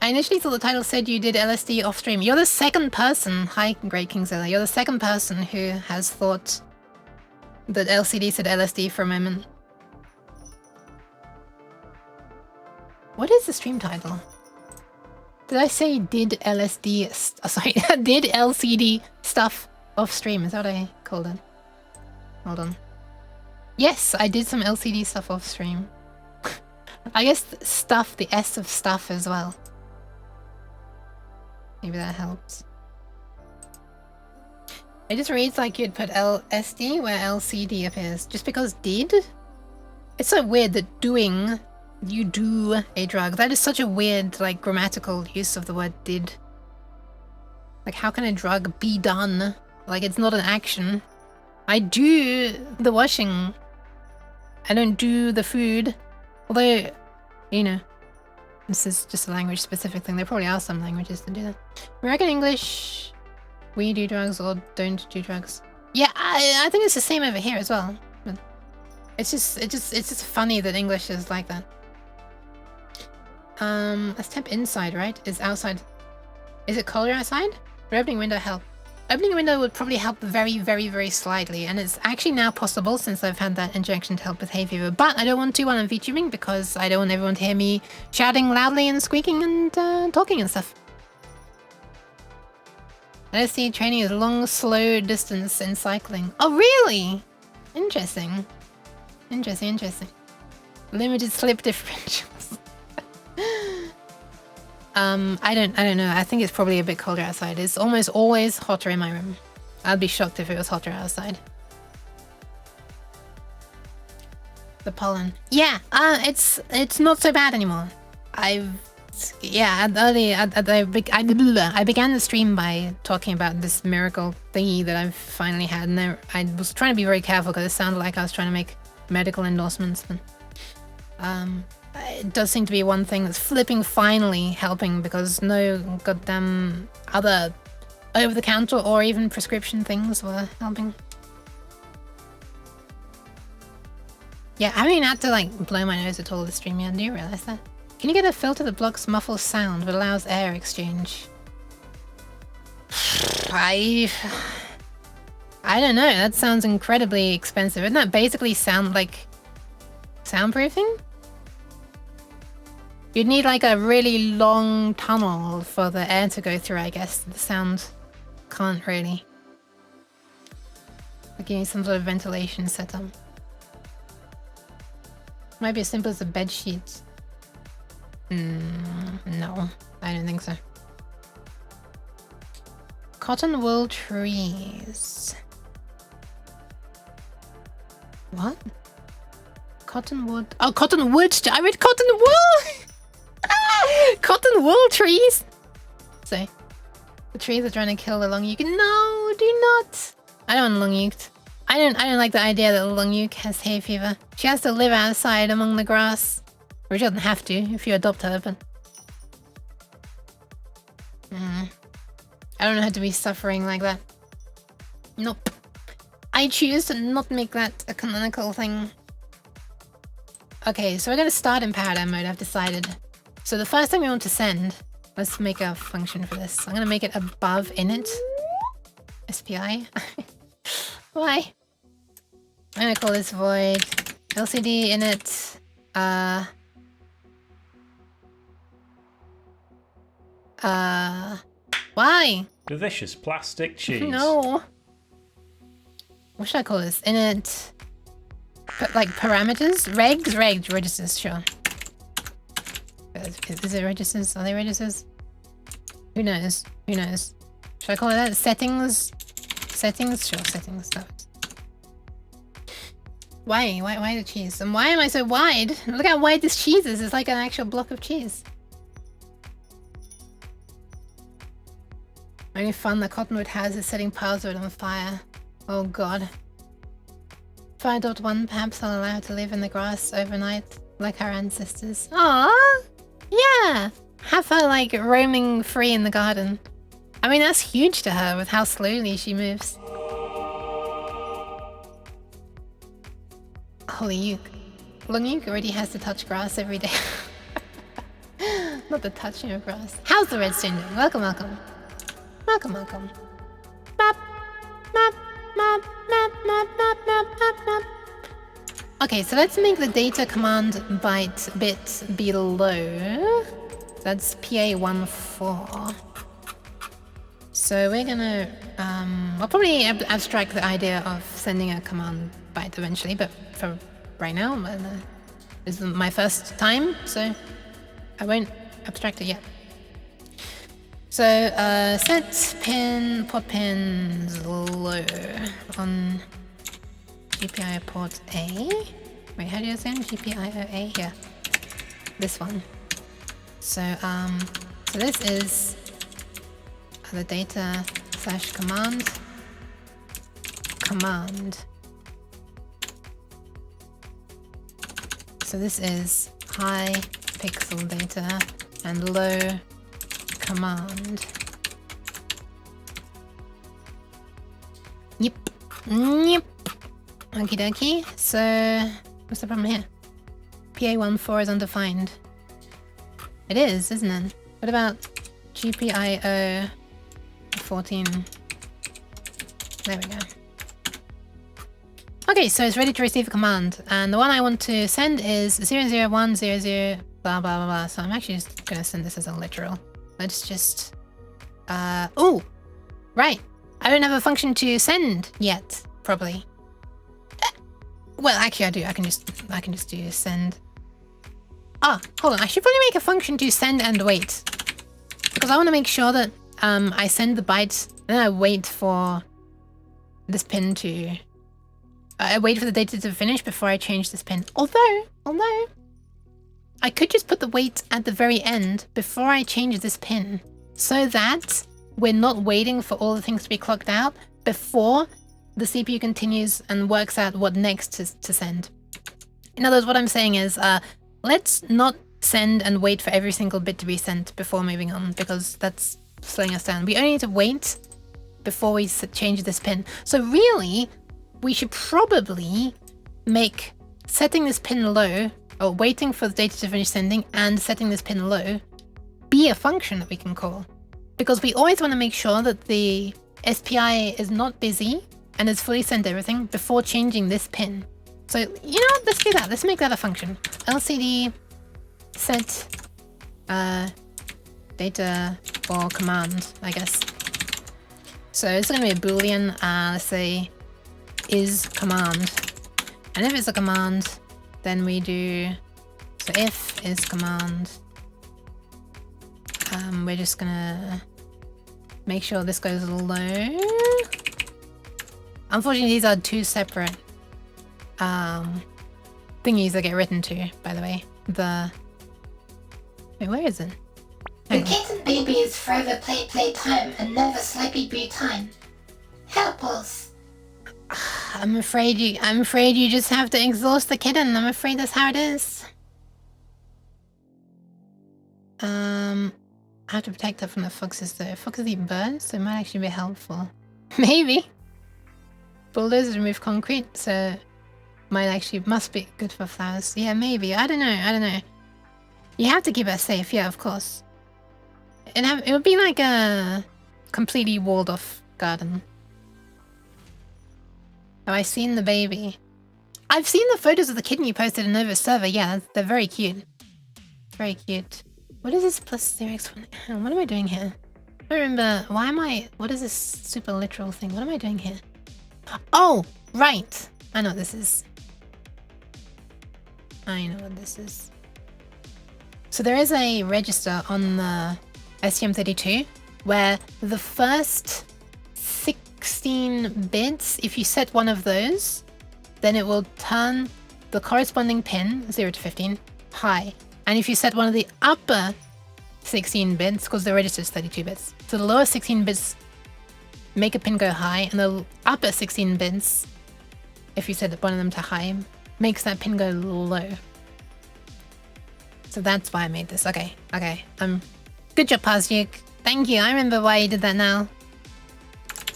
I initially thought the title said you did LSD off stream. You're the second person. Hi, Great Kingzilla. You're the second person who has thought that LCD said LSD for a moment. What is the stream title? Did I say did LSD... sorry, did LCD stuff off stream? Is that what I called it? Hold on. Yes, I did some LCD stuff off stream. I guess stuff, the S of stuff as well. Maybe that helps. It just reads like you'd put LSD where LCD appears. Just because did? It's so weird that doing... You do a drug. That is such a weird, like, grammatical use of the word did. Like, how can a drug be done? Like, it's not an action. I do the washing. I don't do the food. Although, you know, this is just a language specific thing. There probably are some languages that do that. American English, we do drugs or don't do drugs. Yeah, I think it's the same over here as well. But it's just funny that English is like that. Let's tap inside, right? Is outside. Is it colder outside? Would opening window help? Opening a window would probably help very, very, very slightly, and it's actually now possible since I've had that injection to help with hay fever. But I don't want to while I'm VTubing because I don't want everyone to hear me shouting loudly and squeaking and talking and stuff. LSD training is long, slow distance in cycling. Oh, really? Interesting. Interesting. Limited slip differentials. I don't know. I think it's probably a bit colder outside. It's almost always hotter in my room. I'd be shocked if it was hotter outside. The pollen. Yeah, it's not so bad anymore. I began the stream by talking about this miracle thingy that I've finally had, and I was trying to be very careful because it sounded like I was trying to make medical endorsements. But, it does seem to be one thing that's flipping finally helping because no goddamn other over-the-counter or even prescription things were helping. Yeah, I haven't even had to like blow my nose at all this stream yet. Do you realize that? Can you get a filter that blocks muffled sound but allows air exchange? I don't know. That sounds incredibly expensive. Isn't that basically soundproofing? You'd need like a really long tunnel for the air to go through, I guess. The sound can't really. Like you need some sort of ventilation setup. Might be as simple as a bed sheet. No, I don't think so. Cotton wool trees. What? Cottonwood. Oh, cottonwood. I read cotton wool. Cotton wool trees. So, the trees are trying to kill the Long Yook. No, do not. I don't want Long Yook. I don't like the idea that Long Yook has hay fever. She has to live outside among the grass. Or she doesn't have to if you adopt her, but... I don't know how to be suffering like that. Nope. I choose to not make that a canonical thing. Okay, so we're going to start in paradigm mode, I've decided. So the first thing we want to send... Let's make a function for this. I'm going to make it above init. SPI. Why? I'm going to call this void LCD init. Why? Delicious plastic cheese. No. What should I call this? Init. Like parameters? Registers, sure. Is it registers? Are they registers? Who knows? Who knows? Should I call it that? Settings? Settings? Sure, settings. Why the cheese? And why am I so wide? Look how wide this cheese is. It's like an actual block of cheese. Only fun the cottonwood has is setting piles on fire. Oh god. 5.1 perhaps I'll allow her to live in the grass overnight like her ancestors. Aww! Yeah! Have her like roaming free in the garden. I mean that's huge to her with how slowly she moves. Holy Yook. Long Yook already has to touch grass every day. Not the touching of grass. How's the redstone doing? Welcome, welcome. Welcome, welcome. Map, map, map, map, map, map, map, map, map. Okay, so let's make the data command byte bit below. That's PA14. So we're gonna, I'll probably abstract the idea of sending a command byte eventually, but for right now, this is my first time, so I won't abstract it yet. So, set pin, port pins low on GPIO port A. Wait, how do you say it? GPIO A? Yeah. This one. So, so this is the data / command. So this is high pixel data and low command. Yep. Yep. Okie dokie. So, what's the problem here? PA14 is undefined. It is, isn't it? What about GPIO 14? There we go. Okay, so it's ready to receive a command. And the one I want to send is 00100 blah blah blah blah. So I'm actually just gonna send this as a literal. Let's just oh, right. I don't have a function to send yet, probably. Well, actually I do. I can just do send. Ah, hold on. I should probably make a function to send and wait. Because I want to make sure that I send the bytes and then I wait for this pin to I wait for the data to finish before I change this pin. Although I could just put the wait at the very end before I change this pin so that we're not waiting for all the things to be clocked out before the CPU continues and works out what next to send. In other words, what I'm saying is let's not send and wait for every single bit to be sent before moving on because that's slowing us down. We only need to wait before we change this pin. So really, we should probably make setting this pin low or waiting for the data to finish sending and setting this pin low be a function that we can call. Because we always want to make sure that the SPI is not busy and has fully sent everything before changing this pin. So, you know what? Let's do that. Let's make that a function. LCD set data or command, I guess. So it's going to be a boolean, let's say is command. And if it's a command, then we do, so if is command, we're just gonna make sure this goes low. Unfortunately, these are two separate thingies that get written to, by the way. Wait, where is it? The kitten baby is forever play time and never sleepy boo time. Help us. I'm afraid you just have to exhaust the kitten. I'm afraid that's how it is. I have to protect her from the foxes though. Foxes eat birds, so it might actually be helpful. Maybe. Bulldozers remove concrete, so must be good for flowers. Yeah, maybe. I don't know. You have to keep her safe, yeah, of course. It would be like a completely walled off garden. Have I seen the baby? I've seen the photos of the kitten you posted in Nova's server. Yeah, they're very cute. Very cute. What is this plus 0x1? Hang on, what am I doing here? I don't remember. Why am I... What is this super literal thing? What am I doing here? Oh, right. I know what this is. I know what this is. So there is a register on the STM32 where the first 16 bits, if you set one of those, then it will turn the corresponding pin, 0 to 15, high. And if you set one of the upper 16 bits, because the register is 32 bits, so the lower 16 bits make a pin go high, and the upper 16 bits, if you set one of them to high, makes that pin go low. So that's why I made this. Okay, okay. Good job, Long. Thank you. I remember why you did that now.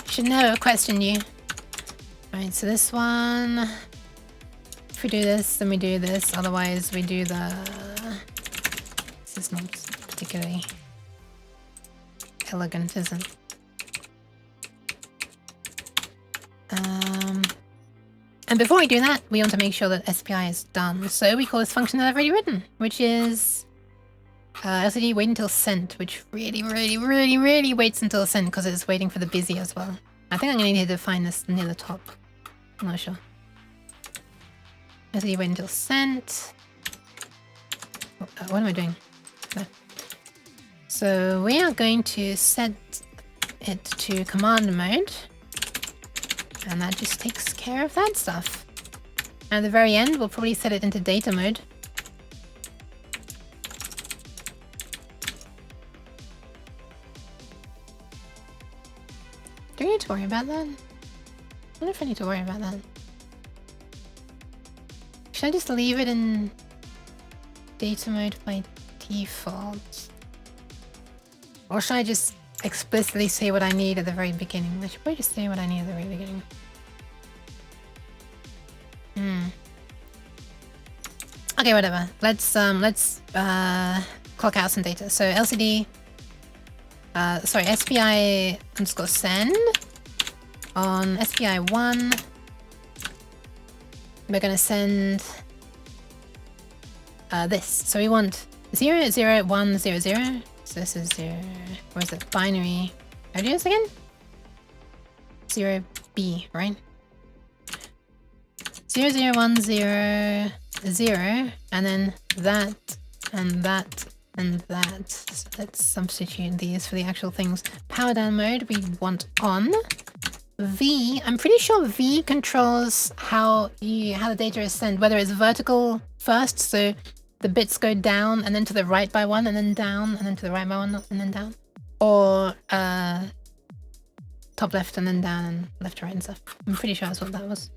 Should never have questioned you. Alright, so this one... If we do this, then we do this. Otherwise, we do the... This is not particularly elegant, is it? And before we do that, we want to make sure that SPI is done. So we call this function that I've already written, which is LCD wait until sent, which really waits until sent because it's waiting for the busy as well. I think I'm going to need to define this near the top. I'm not sure. LCD wait until sent. What am I doing? There. So we are going to set it to command mode. And that just takes care of that stuff. At the very end, we'll probably set it into data mode. Do we need to worry about that? I wonder if I need to worry about that. Should I just leave it in data mode by default? Or should I just explicitly say what I need at the very beginning? I should probably just say what I need at the very beginning. Okay, whatever. Let's clock out some data. So LCD, sorry, SPI underscore send on SPI 1. We're gonna send this. So we want 0, 0, 1, 0, 0. So this is 0. Where is it? Binary. How do you do this again? 0B, right? 0, 0, 1, 0, 0, and then that, and that, and that. So let's substitute these for the actual things. Power down mode we want on. V, I'm pretty sure V controls how the data is sent, whether it's vertical first, so the bits go down and then to the right by one, and then down, and then to the right by one, and then down. Or top left and then down, and left to right and stuff. I'm pretty sure that's what that was.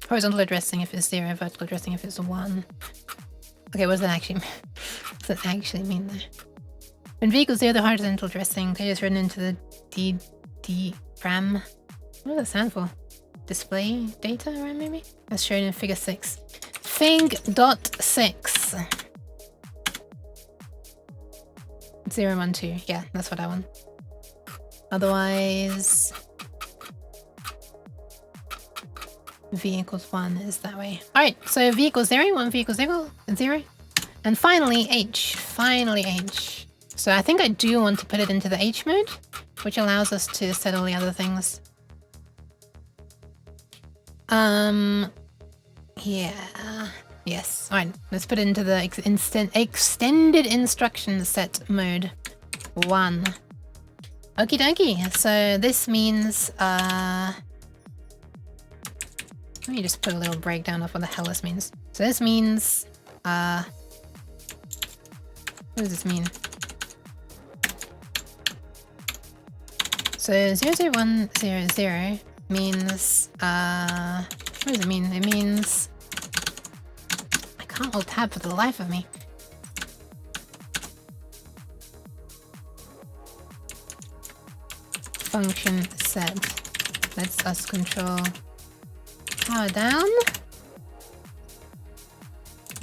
Horizontal addressing if it's 0, vertical addressing if it's 1. Okay, what does that actually mean? What does that actually mean there? When V equals 0, the horizontal addressing data is written into the DRAM. What does that stand for? Display data RAM maybe? As shown in figure 6. Fig.6. 0, 1, 2. Yeah, that's what I want. Otherwise... V equals 1 is that way. Alright, so V equals 0, 1 V equals 0, and finally H. Finally H. So I think I do want to put it into the H mode, which allows us to set all the other things. Yeah. Yes. Alright, let's put it into the extended instruction set mode 1. Okie dokie. So this means, let me just put a little breakdown of what the hell this means. So this means, what does this mean? So 0, 0, 1, 0, 0 means, what does it mean? It means, I can't alt tab for the life of me. Function set lets us control power down,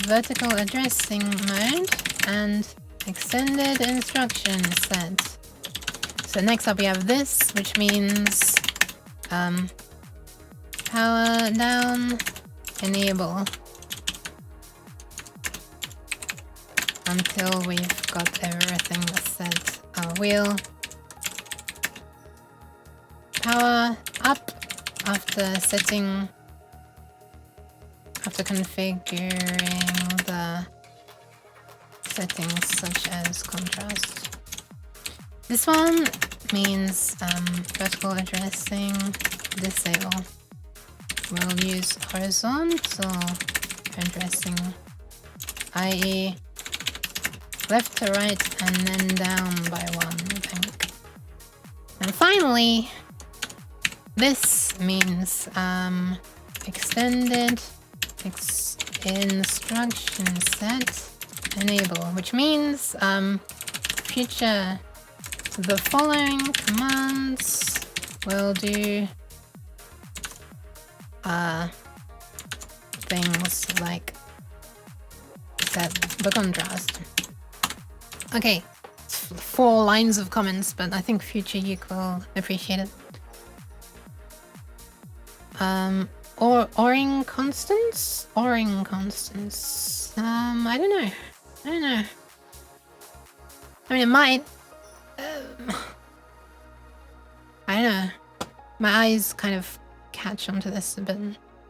vertical addressing mode, and extended instruction set. So next up we have this, which means power down, enable. until we've got everything set. Wheel power up after configuring the settings such as contrast. This one means vertical addressing disable. We'll use horizontal addressing, i.e. left to right and then down by 1, I think. And finally, this means extended instruction set enable, which means future the following commands will do things like set the contrast. Okay, 4 lines of comments, but I think future Yook will appreciate it. Oring constants? Oring constants. I don't know. I mean, it might. I don't know. My eyes kind of catch onto this a bit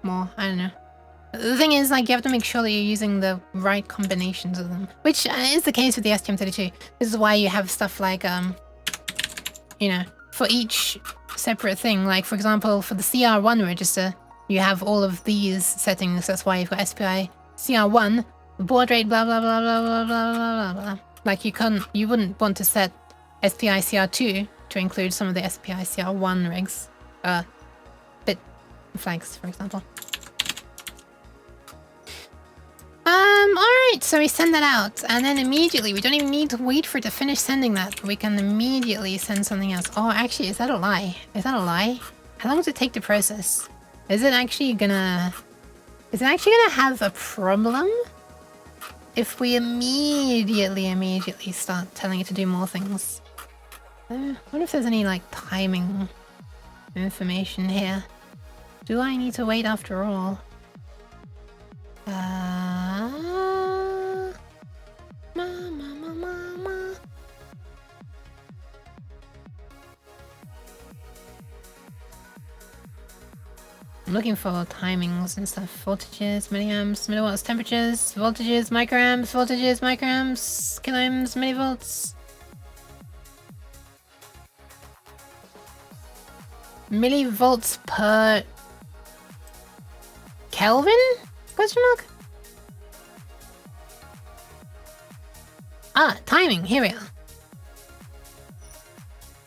more. I don't know. The thing is, like, you have to make sure that you're using the right combinations of them, which is the case with the STM32. This is why you have stuff like, you know, for each separate thing. Like, for example, for the CR1 register, you have all of these settings. That's why you've got SPI CR1, baud rate, blah, blah, blah, blah, blah, blah, blah, blah. Like, you wouldn't want to set SPI CR2 to include some of the SPI CR1 rigs. Bit flags, for example. Alright, so we send that out, and then immediately, we don't even need to wait for it to finish sending that. We can immediately send something else. Oh, actually, is that a lie? Is that a lie? How long does it take to process? Is it actually gonna have a problem if we immediately start telling it to do more things? I wonder if there's any, like, timing information here. Do I need to wait after all? I'm looking for timings and stuff. Voltages, milliamps, milliwatts, temperatures, voltages, microamps, kiloohms, millivolts. Millivolts per Kelvin? Question mark? Ah, timing. Here we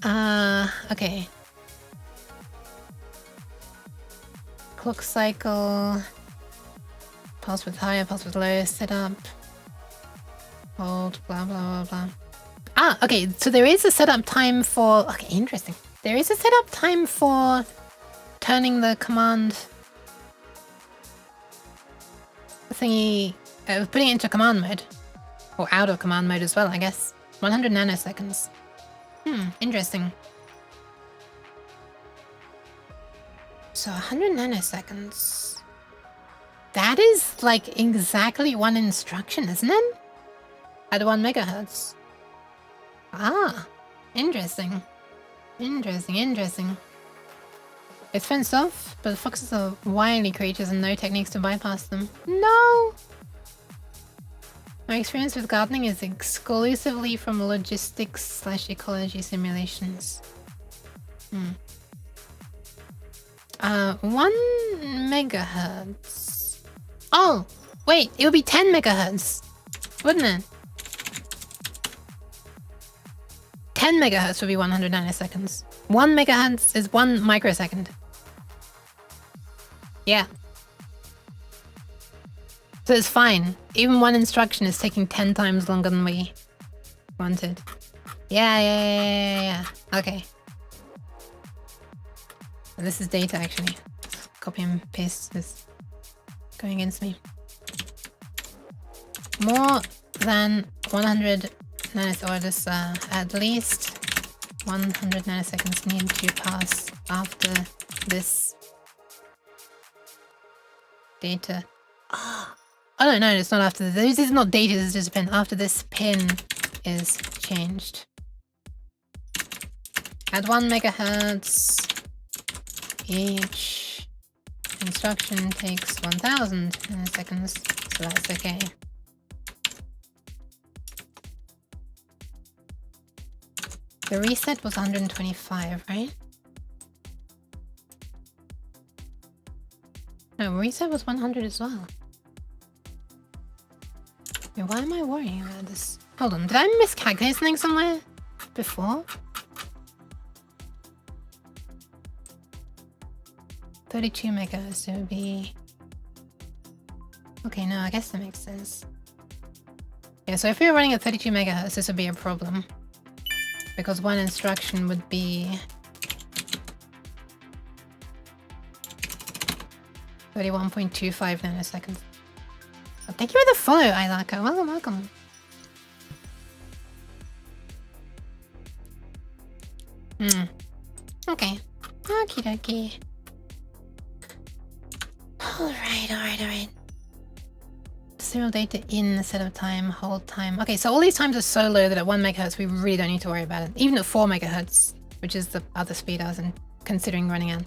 are. Okay. Clock cycle. Pulse with higher, pulse with low, setup. Hold, blah, blah, blah, blah. Ah, okay. So there is a setup time for... Okay, interesting. There is a setup time for turning the command thingy, putting it into command mode. Or out of command mode as well, I guess. 100 nanoseconds. Interesting. So 100 nanoseconds. That is like exactly 1 instruction, isn't it? At 1 megahertz. Ah, interesting. Interesting. It's fenced off, but foxes are wily creatures and no techniques to bypass them. No! My experience with gardening is exclusively from logistics/ecology simulations. 1 megahertz. Oh, wait, it would be 10 megahertz, wouldn't it? 10 megahertz would be 100 nanoseconds. 1 megahertz is 1 microsecond. Yeah. So it's fine. Even 1 instruction is taking 10 times longer than we wanted. Yeah. Okay. And this is data, actually. Copy and paste this. Going against me. More than 100 nanoseconds, or this, at least 100 nanoseconds need to pass after this data. Oh no, it's not after this. This is not data, this is just a pin. After this pin is changed. At 1 megahertz, each instruction takes 1000 seconds, so that's okay. The reset was 125, right? No, reset was 100 as well. Wait, why am I worrying about this? Hold on, did I miscalculate something somewhere before? 32 megahertz, it would be... Okay, no, I guess that makes sense. Yeah, so if we were running at 32 megahertz, this would be a problem. Because one instruction would be... 31.25 nanoseconds. Oh, thank you for the follow, Ilaka. Welcome, welcome. Okay. Okie dokie. Alright. Serial data in, set of time, hold time. Okay, so all these times are so low that at 1 megahertz we really don't need to worry about it. Even at 4 megahertz, which is the other speed I was considering running at,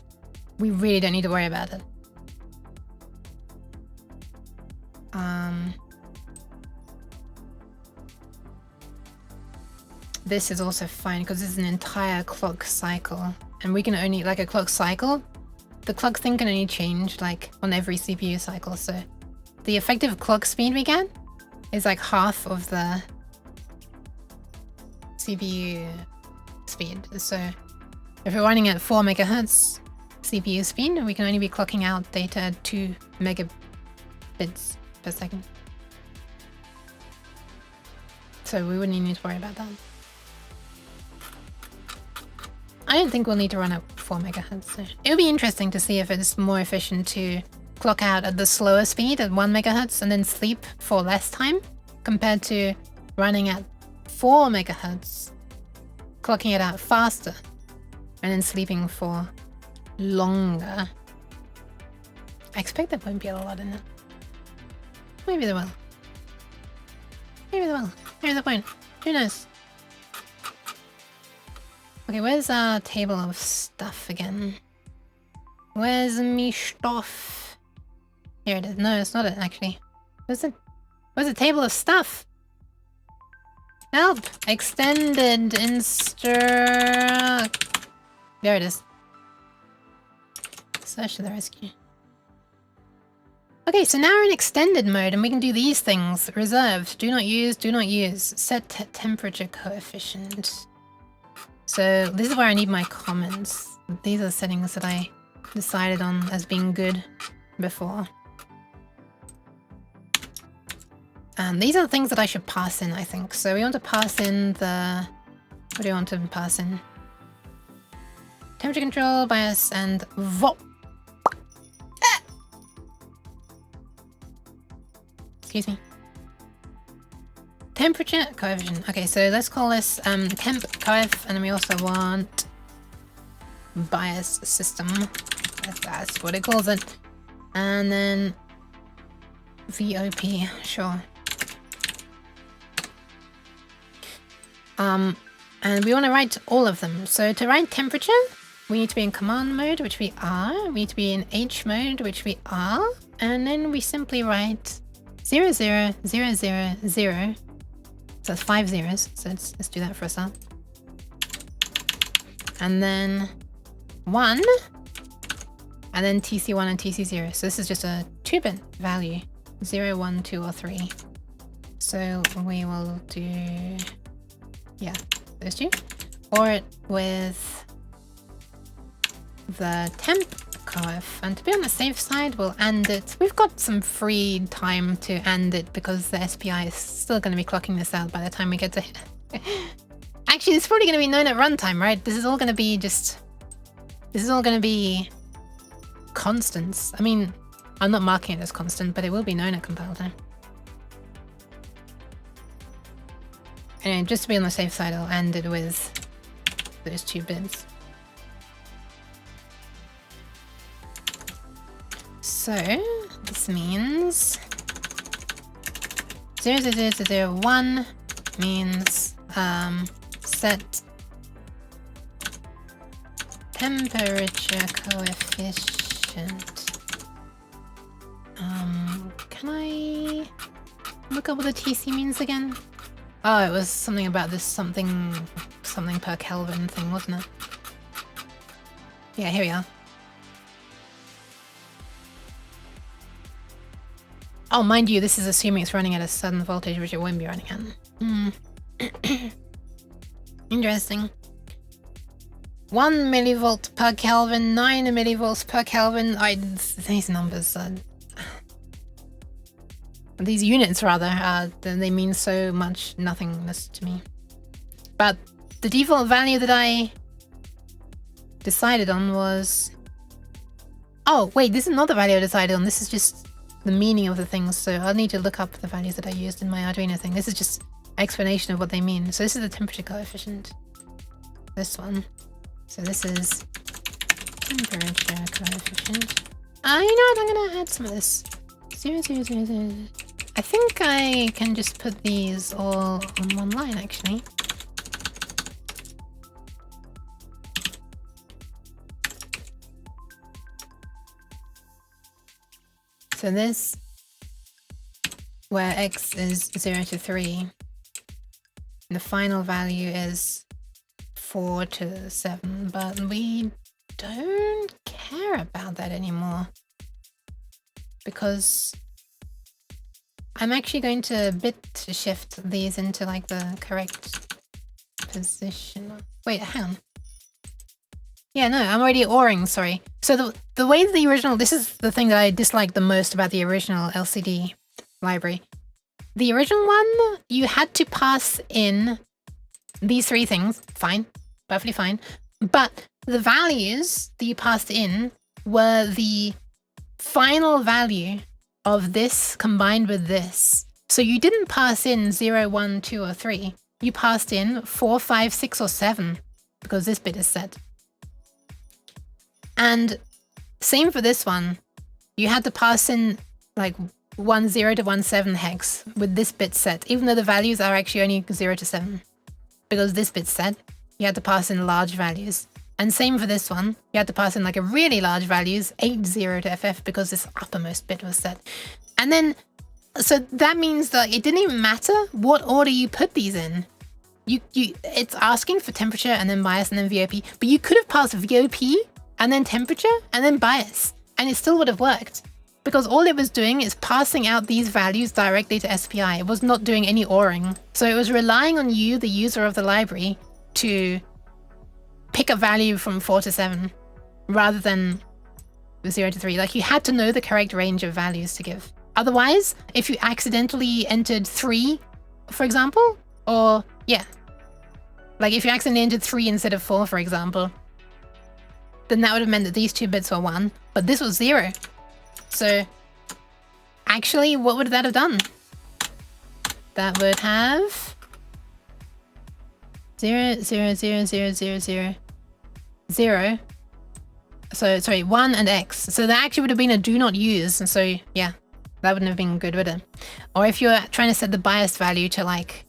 we really don't need to worry about it. This is also fine because this is an entire clock cycle, and we can only, like a clock cycle, the clock thing can only change like on every CPU cycle, so the effective clock speed we get is like half of the CPU speed. So if we're running at 4 megahertz CPU speed, we can only be clocking out data at 2 megabits per second. So we wouldn't need to worry about that. I don't think we'll need to run at 4 megahertz. So it would be interesting to see if it's more efficient to clock out at the slower speed at 1 megahertz and then sleep for less time compared to running at 4 megahertz, clocking it out faster and then sleeping for longer. I expect there won't be a lot in it. Maybe there will. Maybe there will. Maybe there won't. Who knows? Okay, where's our table of stuff again? Where's me stuff? Here it is. No, it's not it actually. Where's the table of stuff? Help! Extended instruct. There it is. Search to the rescue. Okay, so now we're in extended mode and we can do these things. Reserved, do not use, do not use. Set temperature coefficient. So this is where I need my comments. These are settings that I decided on as being good before. And these are the things that I should pass in, I think. So we want to pass in the... What do you want to pass in? Temperature control, bias, and Excuse me. Temperature coefficient. Okay, so let's call this temp coef, and then we also want bias system. That's what it calls it. And then VOP, sure. And we want to write all of them. So to write temperature, we need to be in command mode, which we are. We need to be in H mode, which we are. And then we simply write 0, 0, 0, 0, 0. So that's 5 zeros. So let's do that for a start. And then 1. And then TC1 and TC0. So this is just a 2-bit value. 0, 1, 2, or 3. So we will do... yeah, those two. Or it with the temp coef. And to be on the safe side, we'll AND it. We've got some free time to AND it because the SPI is still going to be clocking this out by the time we get to... Actually, it's probably going to be known at runtime, right? This is all going to be just... This is all going to be constants. I mean, I'm not marking it as constant, but it will be known at compile time. Anyway, just to be on the safe side, I'll end it with those 2 bits. So, this means 0.00001 means set temperature coefficient. Can I look up what the TC means again? Oh, it was something about this something per Kelvin thing, wasn't it? Yeah, here we are. Oh, mind you, this is assuming it's running at a certain voltage, which it won't be running at. Interesting. 1 millivolt per Kelvin, 9 millivolts per Kelvin. These numbers are... These units, rather, they mean so much nothingness to me. But the default value that I decided on was... Oh, wait, this is not the value I decided on. This is just the meaning of the things. So I'll need to look up the values that I used in my Arduino thing. This is just explanation of what they mean. So this is the temperature coefficient. This one. So this is temperature coefficient. You know what? I'm gonna add some of this. 0.000. I think I can just put these all on one line, actually. So this, where x is 0 to 3, the final value is 4 to 7, but we don't care about that anymore because I'm actually going to bit shift these into like the correct position. Wait, hang on. Yeah, no, I'm already ORing, sorry. So the way the original, this is the thing that I dislike the most about the original LCD library. The original one, you had to pass in these three things, fine, perfectly fine. But the values that you passed in were the final value of this combined with this. So you didn't pass in 0, 1, 2, or 3. You passed in 4, 5, 6, or 7 because this bit is set. And same for this one. You had to pass in like 10 to 17 hex with this bit set, even though the values are actually only 0 to 7. Because this bit's set, you had to pass in large values. And same for this one. You had to pass in like a really large values, 80 to FF, because this uppermost bit was set. And then, so that means that it didn't even matter what order you put these in. It's asking for temperature and then bias and then VOP, but you could have passed VOP and then temperature and then bias, and it still would have worked. Because all it was doing is passing out these values directly to SPI. It was not doing any ORing. So it was relying on you, the user of the library, to pick a value from 4 to 7 rather than 0 to 3. Like, you had to know the correct range of values to give. Otherwise, if you accidentally entered 3, for example, or yeah, like if you accidentally entered 3 instead of 4, for example, then that would have meant that these two bits were 1, but this was 0. So actually, what would that have done? That would have 0, 0, 0, 0, 0, 0, 0. So sorry, 1 and X. So that actually would have been a do not use. And so yeah, that wouldn't have been good, would it? Or if you're trying to set the bias value to like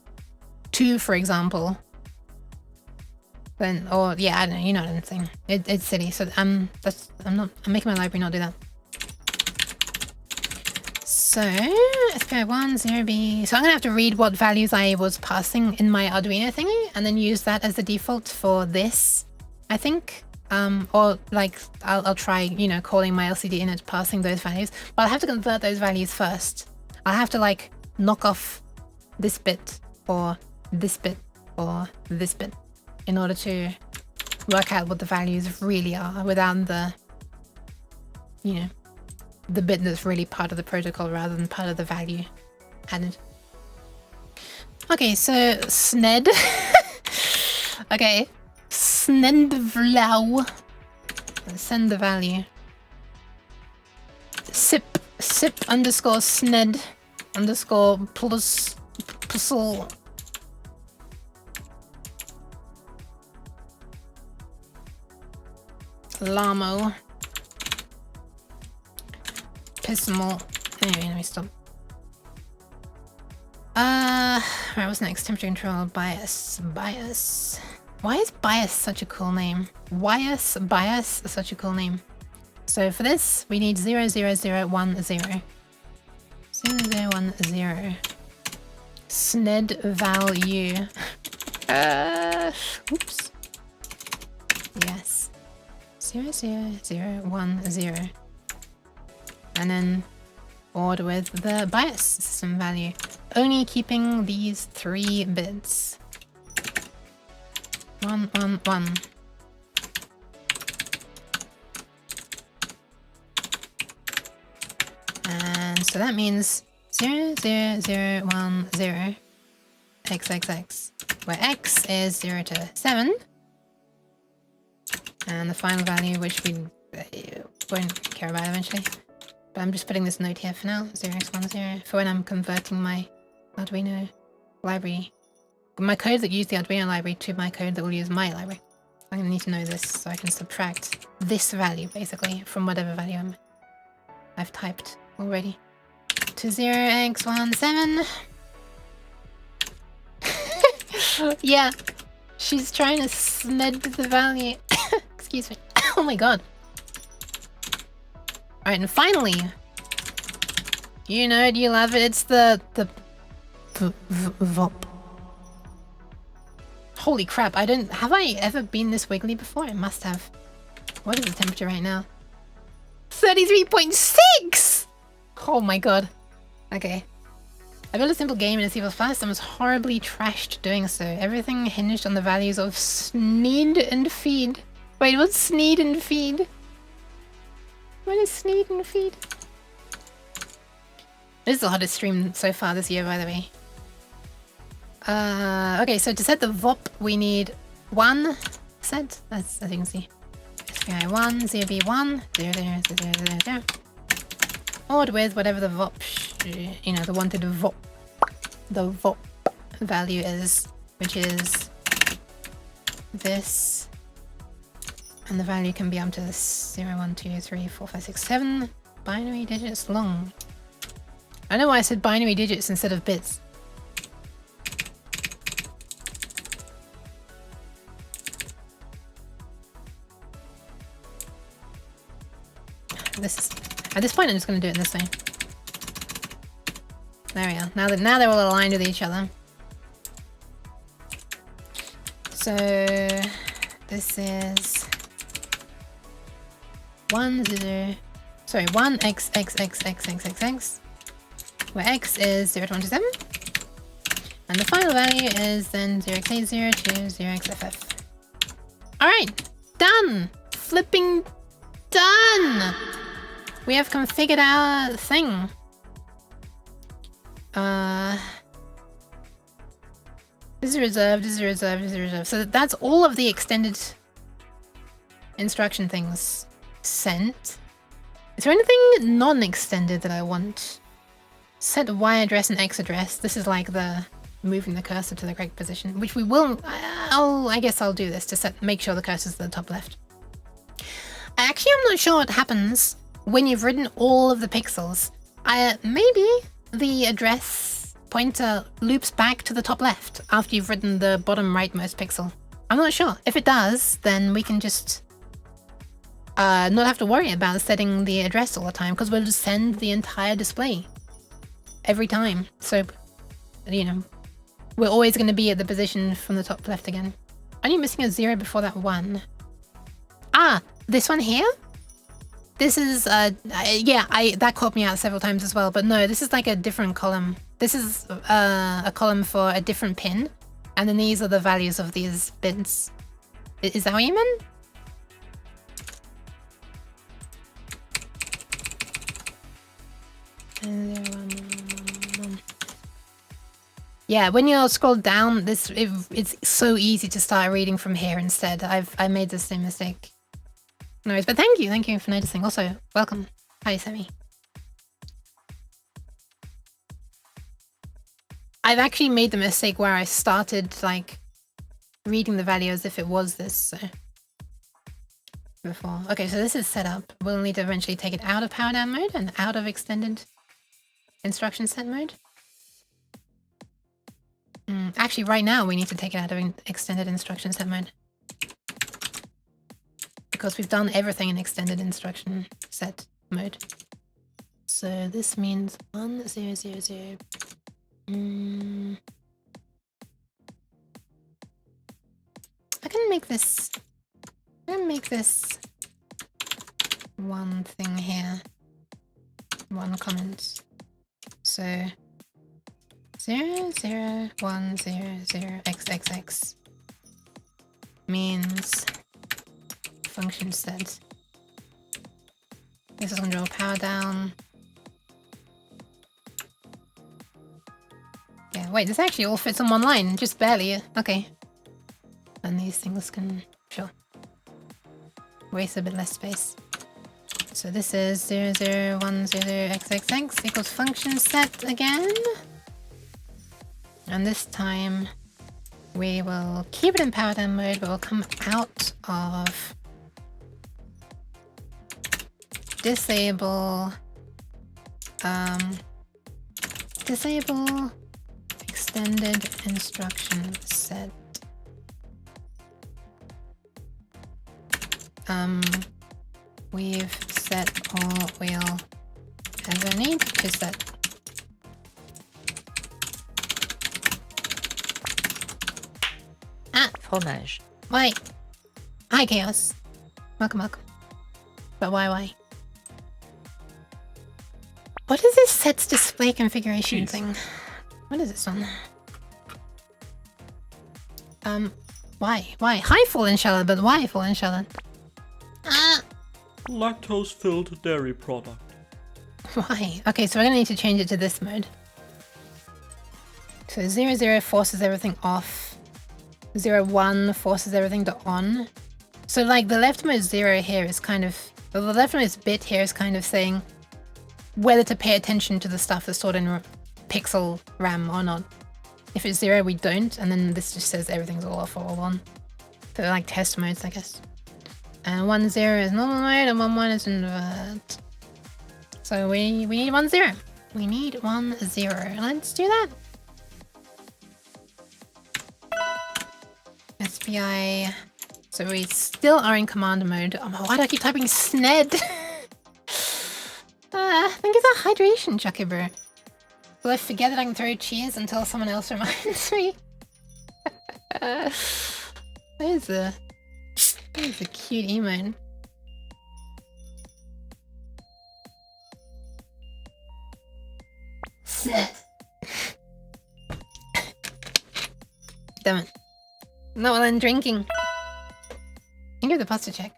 2, for example, then, or yeah, I don't know, you know what I'm saying. It's silly. So I'm making my library not do that. So SPI 1, 0B. So I'm gonna have to read what values I was passing in my Arduino thingy and then use that as the default for this, I think. Or like I'll try, you know, calling my LCD init, passing those values, but I'll have to convert those values first. I'll have to like knock off this bit or this bit or this bit in order to work out what the values really are without the, you know, the bit that's really part of the protocol rather than part of the value added. Okay, so SNED. Okay, SNEDVLAU. Send the value. SIP underscore SNED underscore plus puzzle. Lamo. Pisimal. Anyway, let me stop. Alright, what's next? Temperature control, bias, bias. Why is bias such a cool name? Bias is such a cool name. So for this, we need 00010. 0010. SNED value. Oops. Yes. 00010. And then board with the bias system value. Only keeping these 3 bits. 1, 1, 1. And so that means 00010 xxx, where x is 0 to 7. And the final value, which we won't care about eventually. But I'm just putting this note here for now, 0x10, for when I'm converting my Arduino library. My code that use the Arduino library to my code that will use my library. I'm going to need to know this so I can subtract this value, basically, from whatever value I've typed already. To 0x17. Yeah, she's trying to sned the value. Excuse me. Oh my god. Alright, and finally, you know it, you love it, it's the VOP. Holy crap, have I ever been this wiggly before? I must have. What is the temperature right now? 33.6! Oh my god. Okay. I built a simple game in C++ and was horribly trashed doing so. Everything hinged on the values of sneed and feed. Wait, what's sneed and feed? What is sneed and feed? This is the hottest stream so far this year, by the way. Okay, so to set the VOP, we need 1 set. That's, as you can see. SPI1, 0B1, 00000. Ordered with whatever the VOP, you know, the wanted VOP, the VOP value is, which is this. And the value can be up to 0, 1, 2, 3, 4, 5, 6, 7 binary digits long. I don't know why I said binary digits instead of bits. At this point, I'm just going to do it this way. There we go. Now they're all aligned with each other. So this is 1xxxxxx, where x is 0 to 1 to 7, and the final value is then 0x80 to 0xff. All right, done. Flipping done. We have configured our thing. This is reserved, this is reserved, this is reserved. So that's all of the extended instruction things sent. Is there anything non-extended that I want? Set Y address and X address. This is like the moving the cursor to the correct position, which we will. I guess I'll do this to make sure the cursor's at the top left. Actually, I'm not sure what happens when you've written all of the pixels. Maybe the address pointer loops back to the top left after you've written the bottom rightmost pixel. I'm not sure. If it does, then we can just not have to worry about setting the address all the time, because we'll just send the entire display every time. So, you know, we're always going to be at the position from the top left again. Are you missing a 0 before that 1? Ah, this one here? This is, yeah, that caught me out several times as well, but no, this is like a different column. This is a column for a different pin, and then these are the values of these bits. Is that what you meant? Yeah, when you scroll down, it's so easy to start reading from here instead. I made the same mistake. No worries, but thank you for noticing. Also, welcome. Hi, Sammy. I've actually made the mistake where I started like reading the value as if it was this, so before. Okay, so this is set up. We'll need to eventually take it out of power down mode and out of extended instruction set mode. Actually, right now we need to take it out of extended instruction set mode. Because we've done everything in extended instruction set mode. So this means 1, 0, 0, 0. I can make this... I'm gonna make this one thing here. One comment. So 0, 0, 1, 0, 0, xxx means function set. This is gonna draw power down. Yeah, wait, this actually all fits on one line, just barely. Okay. And these things can, sure, waste a bit less space. So this is 0, 0, 1, 0, 0, xxx equals function set again. And this time we will keep it in power down mode, but we'll come out of disable extended instruction set. We've set all we'll ever need to set. Ah, Fromage. why? Hi, Chaos. Welcome, welcome. But why? What is this sets display configuration Jeez. thing? What is this one? Why? Hi, Fallen Shallow, but why Fallen Shallow? Lactose-filled dairy product. Why? Okay, so we're gonna need to change it to this mode. So 0, 0 forces everything off. 0, 1 forces everything to on. So like the leftmost 0 here is kind of, well, the leftmost bit here is kind of saying whether to pay attention to the stuff that's stored in pixel RAM or not. If it's 0, we don't, and then this just says everything's all off or all on. So they're like test modes, I guess. And 1, 0 is normal mode, and 1, 1 is invert. So we need 1, 0. We need 1, 0. Let's do that. SPI. So we still are in command mode. Oh, why do I keep typing SNED? I think it's a hydration, Chucky Bro. Will I forget that I can throw cheers until someone else reminds me? There's a cute emote. Snap. Damn it. Not while I'm drinking. Can give the pasta check.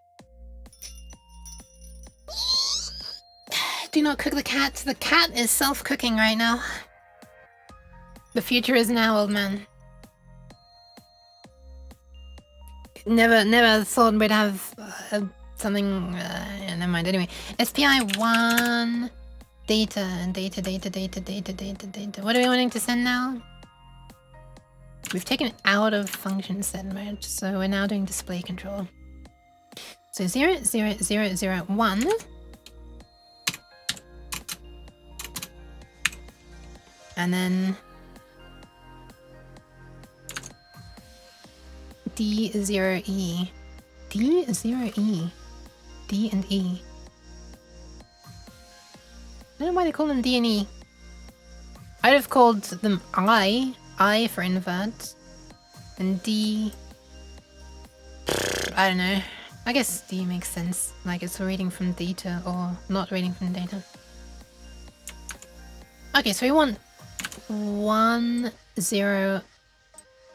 Do not cook the cat. The cat is self-cooking right now. The future is now, old man. Never thought we'd have something. Yeah, never mind. Anyway, SPI 1 data. What are we wanting to send now? We've taken it out of function set mode, so we're now doing display control. So 0, 0, 0, 0, 1. And then D0E. D0E. D and E. I don't know why they call them D and E. I'd have called them I for invert. And D... I don't know. I guess D makes sense. Like it's reading from data or not reading from data. Okay, so we want 1, 0,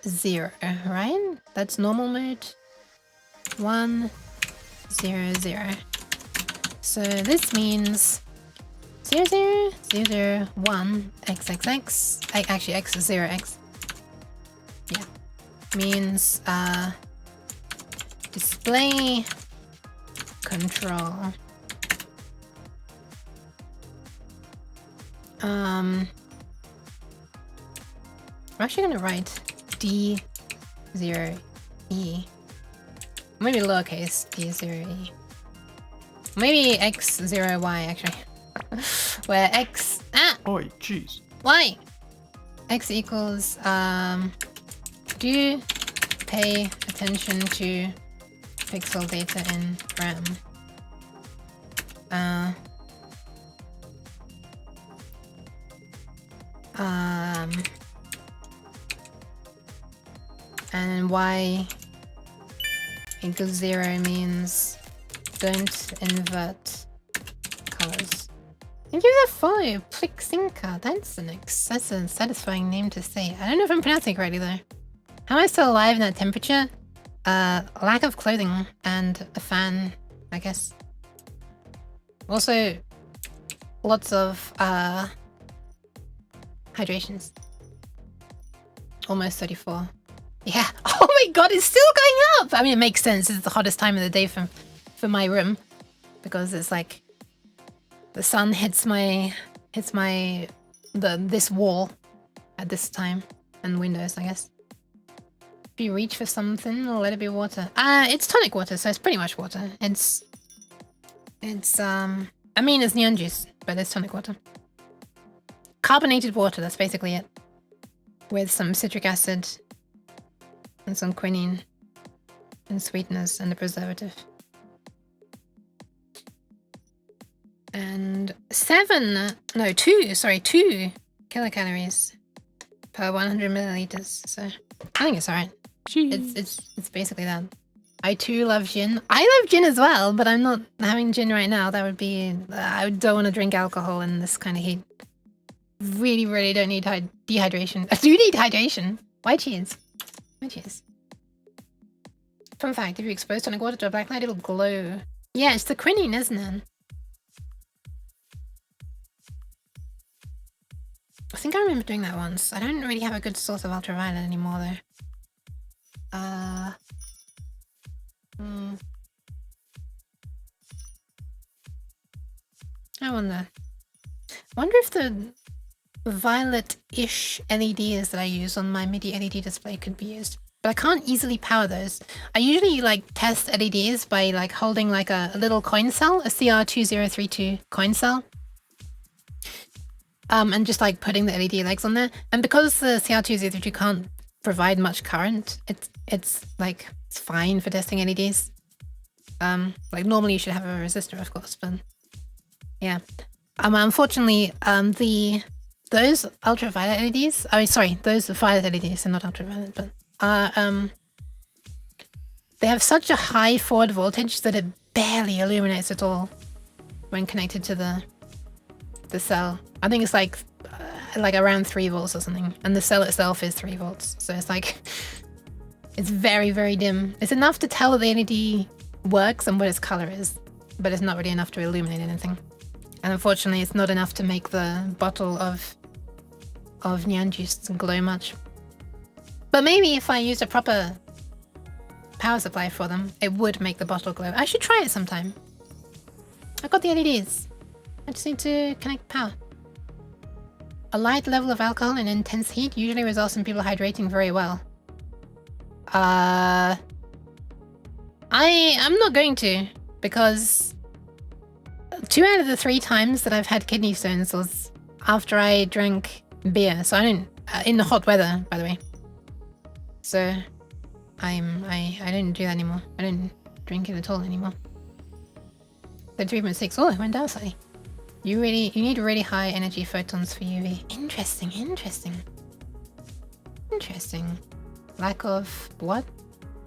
0, right? That's normal mode. 1, 0, 0. So this means 0, 0, 0, 0, 1, xxx. Actually, x is 0x. Yeah. Means display control. I'm actually gonna write D0E. Maybe lowercase D0E. Maybe X0Y actually. Where X... Ah! Oi, jeez. Why? X equals, do you pay attention to pixel data in RAM? And Y equals 0 means don't invert colors. Thank you for the follow, Plixinka. That's a satisfying name to say. I don't know if I'm pronouncing it correctly though. How am I still alive in that temperature? Lack of clothing and a fan, I guess. Also, lots of hydrations. Almost 34. Yeah. Oh my god, it's still going up! I mean, it makes sense. It's the hottest time of the day for my room. Because it's like... the sun hits this wall at this time. And windows, I guess. If you reach for something, or let it be water. It's tonic water, so it's pretty much water. It's I mean, it's neon juice, but it's tonic water. Carbonated water, that's basically it. With some citric acid and some quinine and sweeteners and a preservative. And 2 kilocalories per 100 milliliters. So I think it's alright. It's basically that. I too love gin. I love gin as well, but I'm not having gin right now. That would be... I don't want to drink alcohol in this kind of heat. Really, really don't need dehydration. I do need hydration. Why cheers? Why cheers? Fun fact, if you expose tonic water to a black light, it'll glow. Yeah, it's the quinine, isn't it? I think I remember doing that once. I don't really have a good source of ultraviolet anymore, though. I wonder if the violet-ish LEDs that I use on my MIDI LED display could be used. But I can't easily power those. I usually like test LEDs by like holding like a little coin cell, a CR2032 coin cell. And just like putting the LED legs on there. And because the CR2032 can't provide much current, it's fine for testing LEDs. Like normally you should have a resistor, of course, but yeah. Unfortunately, those ultraviolet LEDs, those violet LEDs are not ultraviolet, but they have such a high forward voltage that it barely illuminates at all when connected to the cell. I think it's like around 3 volts or something, and the cell itself is 3 volts, so it's like it's very, very dim. It's enough to tell that the LED works and what its color is, but it's not really enough to illuminate anything. And unfortunately, it's not enough to make the bottle of neon juice glow much. But maybe if I used a proper power supply for them, it would make the bottle glow. I should try it sometime. I've got the LEDs. I just need to connect power. A light level of alcohol in intense heat usually results in people hydrating very well. I'm not going to, because 2 out of the 3 times that I've had kidney stones was after I drank beer. So I don't, in the hot weather, by the way. So I don't do that anymore. I don't drink it at all anymore. 3.6. Oh, it went down slightly. You need really high energy photons for UV. Interesting. Lack of what?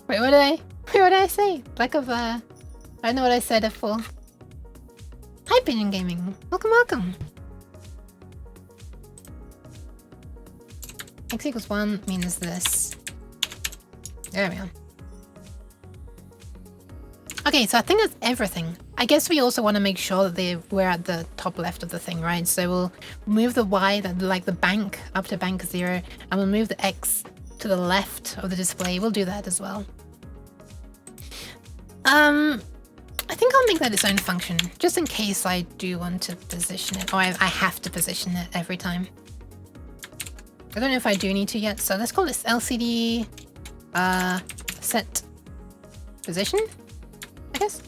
Wait, what did I say? Lack of I don't know what I said before. Hi, Pigeon Gaming. Welcome. X equals 1 means this. There we are. Okay, so I think that's everything. I guess we also want to make sure that we're at the top left of the thing, right? So we'll move the Y, like the bank, up to bank 0, and we'll move the X to the left of the display. We'll do that as well. I think I'll make that its own function, just in case I do want to position it, or I have to position it every time. I don't know if I do need to yet, so let's call this LCD set position, I guess.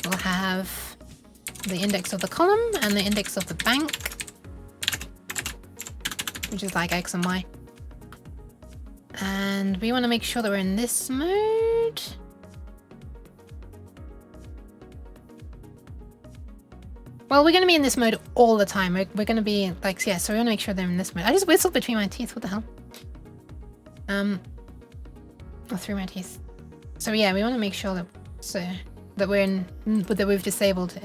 We'll have the index of the column and the index of the bank. which is like X and Y. And we want to make sure that we're in this mode. Well, we're going to be in this mode all the time. We're going to be like, yeah, so we want to make sure they're in this mode. I just whistled between my teeth. What the hell? Or through my teeth. So yeah, we want to make sure that we're in, that we've disabled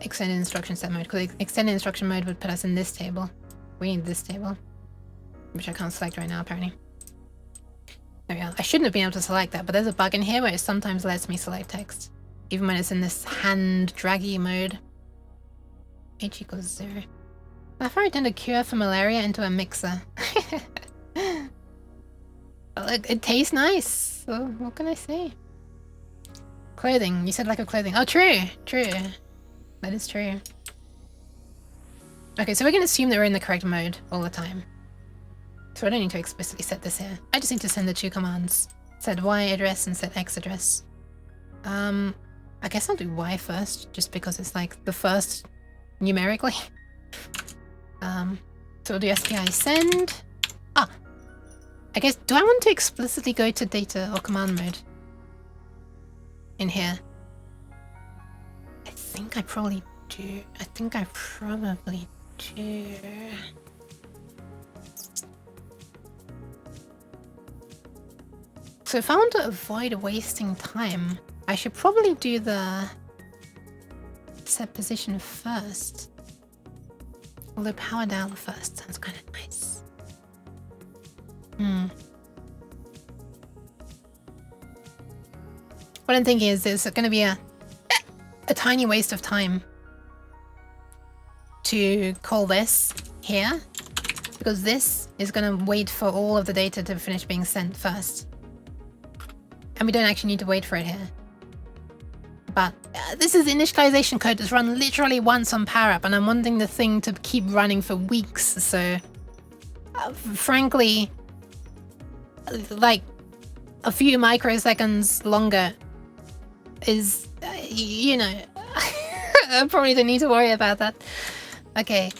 extended instruction set mode, because extended instruction mode would put us in this table. We need this table, which I can't select right now, apparently. There we are. I shouldn't have been able to select that, but there's a bug in here where it sometimes lets me select text, even when it's in this hand draggy mode. H equals 0. How far I turned a cure for malaria into a mixer. It tastes nice. So what can I say? Clothing. You said lack of clothing. Oh, true. True. That is true. Okay, so we're going to assume that we're in the correct mode all the time. So I don't need to explicitly set this here. I just need to send the two commands. Set Y address and set X address. I guess I'll do Y first, just because it's like the first numerically. So we'll do SPI send. Ah! I guess, do I want to explicitly go to data or command mode? In here? I think I probably do. I think I probably do. So if I want to avoid wasting time, I should probably do the set position first. Although power dial first sounds kind of nice. What I'm thinking is there's going to be a tiny waste of time to call this here, because this is going to wait for all of the data to finish being sent first. And we don't actually need to wait for it here. But this is initialization code that's run literally once on power up, and I'm wanting the thing to keep running for weeks, so frankly, like a few microseconds longer is, you know, I probably don't need to worry about that. Okay,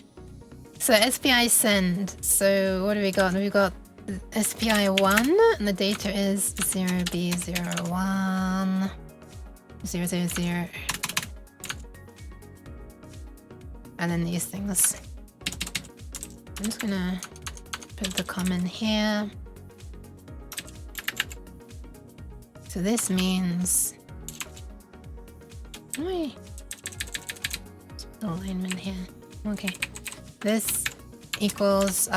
so SPI send. So what do we got? We've got SPI1, and the data is 0B01 000, and then these things. I'm just gonna put the comment here. So this means, wait, the alignment here. Okay, this equals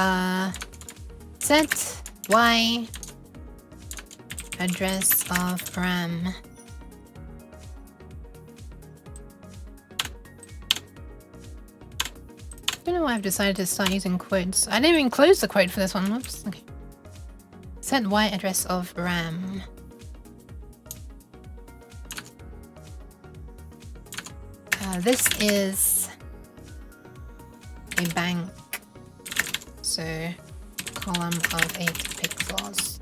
set Y address of RAM. I don't know why I've decided to start using quotes. I didn't even close the quote for this one. Whoops. Okay. Set Y address of RAM. This is a bank, so column of 8 pixels.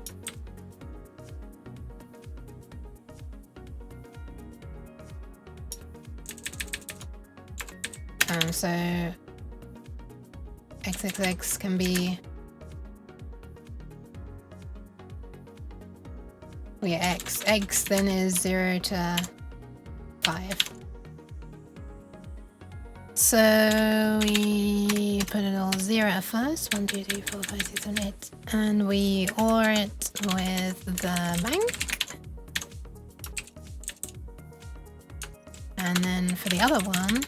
So XXX can be, well, yeah, X then is 0 to 5. So we put it all 0 at first, 1, 2, 3, 4, 5, 6, 7, 8, and we OR it with the bank. And then for the other one,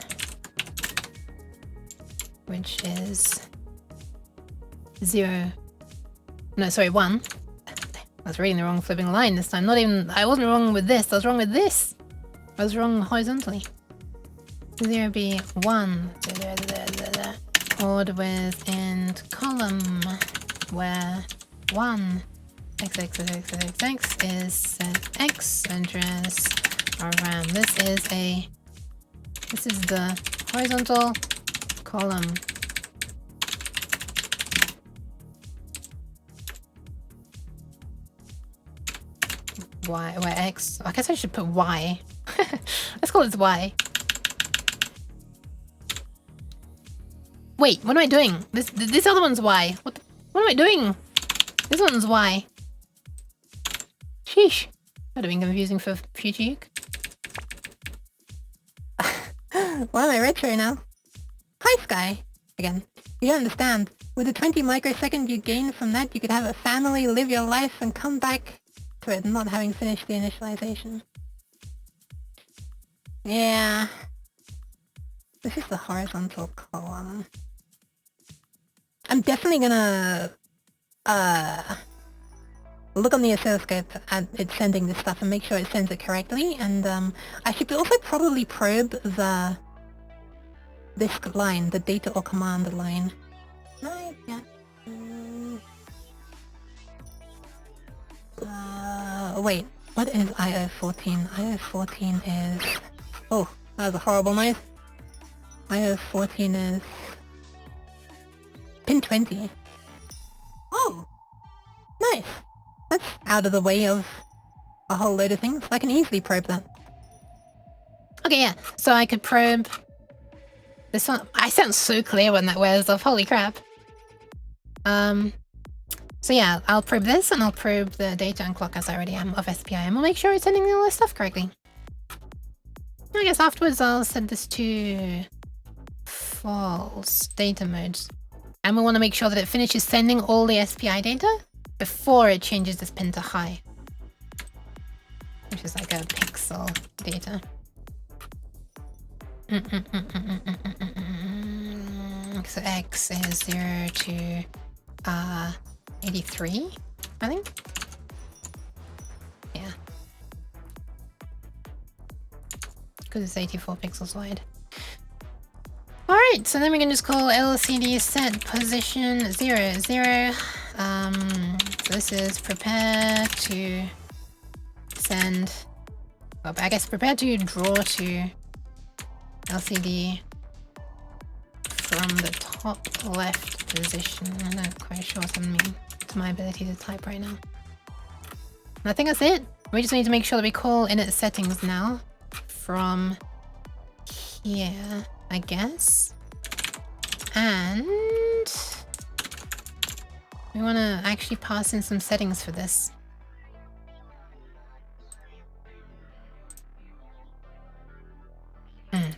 which is 0, no, sorry, 1. I was reading the wrong flipping line this time. Not even, I wasn't wrong with this, I was wrong with this. I was wrong horizontally. 0B1, ORed with int column, where 1 XXXXX is set X address of RAM. This is the horizontal column. Y, where X, I guess I should put Y. Let's call it Y. Wait, what am I doing? This other one's Y. What the, What am I doing? This one's Y. Sheesh. That would have been confusing for vtuber. Why am I retro now? Hi, Sky. Again, you don't understand. With the 20 microseconds you gain from that, you could have a family, live your life, and come back to it not having finished the initialization. Yeah. This is the horizontal column. I'm definitely gonna look on the oscilloscope at it sending this stuff and make sure it sends it correctly, and I should also probably probe this line, the data or command line. Right, yeah. Wait, what is IO14? IO14 is... Oh, that was a horrible noise. IO14 is... pin 20. Oh! Nice! That's out of the way of a whole load of things. I can easily probe that. Okay, yeah. So I could probe... this one... I sound so clear when that wears off. Holy crap. So yeah, I'll probe this and I'll probe the data and clock as I already am of SPI and we'll make sure it's sending all this stuff correctly. I guess afterwards I'll set this to false data mode. And we want to make sure that it finishes sending all the SPI data before it changes this pin to high. Which is like a pixel data. So X is 0 to 83, I think. Yeah. Because it's 84 pixels wide. Alright, so then we can just call LCD set position 0, 0. So this is prepare to send, well, I guess prepare to draw to LCD from the top left position. I'm not quite sure what that means to my ability to type right now. I think that's it. We just need to make sure that we call init settings now from here, I guess. And we want to actually pass in some settings for this.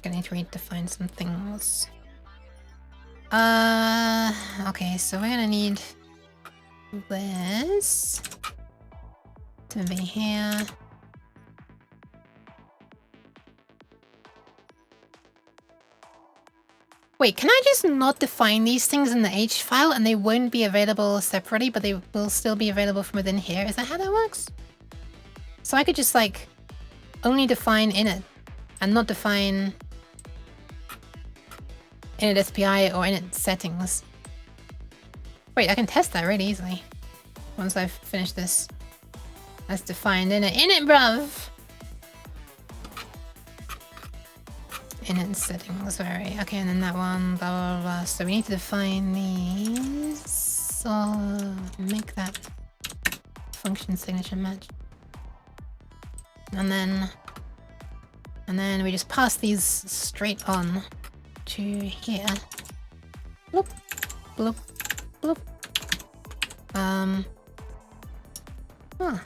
Gonna need to redefine some things. Okay, so we're gonna need this to be here. Wait, can I just not define these things in the H file and they won't be available separately, but they will still be available from within here? Is that how that works? So I could just like only define init and not define init SPI or init settings. Wait, I can test that really easily once I've finished this. That's defined init. Init, bruv! Init settings, sorry. Okay, and then that one, blah, blah, blah. So we need to define these. So make that function signature match. And then we just pass these straight on to here. Bloop, bloop, bloop. Huh.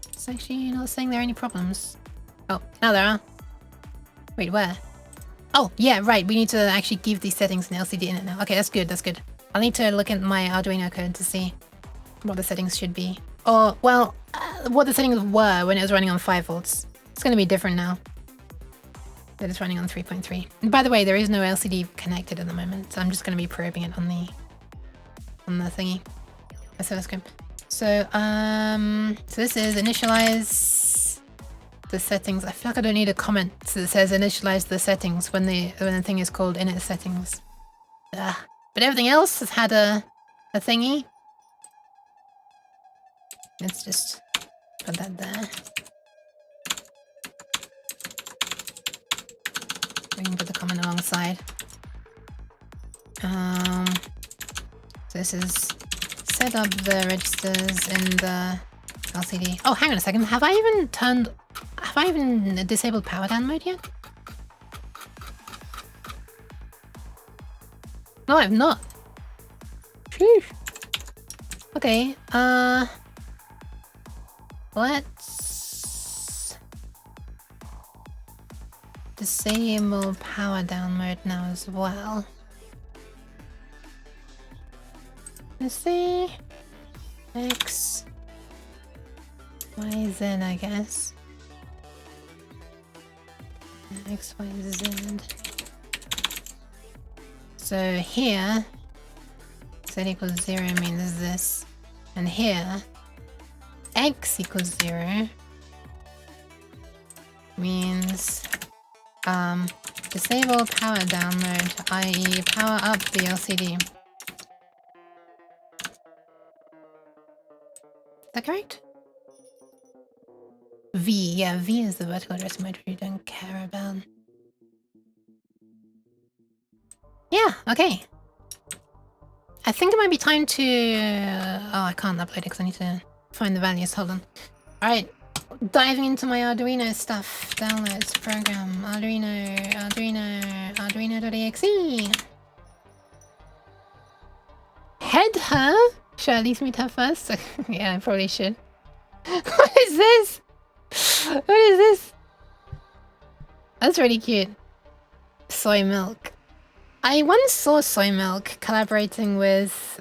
It's actually not saying there are any problems. Oh, now there are. Wait, where? Oh, yeah, right. We need to actually give these settings an LCD in it now. Okay, that's good, that's good. I'll need to look at my Arduino code to see what the settings should be. Or, well, what the settings were when it was running on 5 volts. It's going to be different now that it's running on 3.3. And by the way, there is no LCD connected at the moment, so I'm just going to be probing it on the thingy. Oscilloscope. So, so this is initialize the settings. I feel like I don't need a comment that says initialize the settings when the thing is called init settings. Ugh. But everything else has had a thingy. Let's just put that there. We can put the comment alongside. So this is set up the registers in the LCD. Oh, hang on a second. Have I even disabled power down mode yet? No, I've not. Sheesh. Okay, let's disable power down mode now as well. Let's see. X, Y, Z, I guess. X, Y, Z. So here, Z equals 0 means this. And here, X equals 0 means disable power down mode, i.e. power up the LCD. Is that correct? V, yeah, V is the vertical addressing mode we don't care about. Yeah, okay. I think it might be time to... oh, I can't upload it because I need to find the values. Hold on. Alright, diving into my Arduino stuff. Downloads, program, Arduino.exe. Head her? Should I at least meet her first? Yeah, I probably should. What is this? What is this? That's really cute. Soy milk. I once saw Soy Milk collaborating with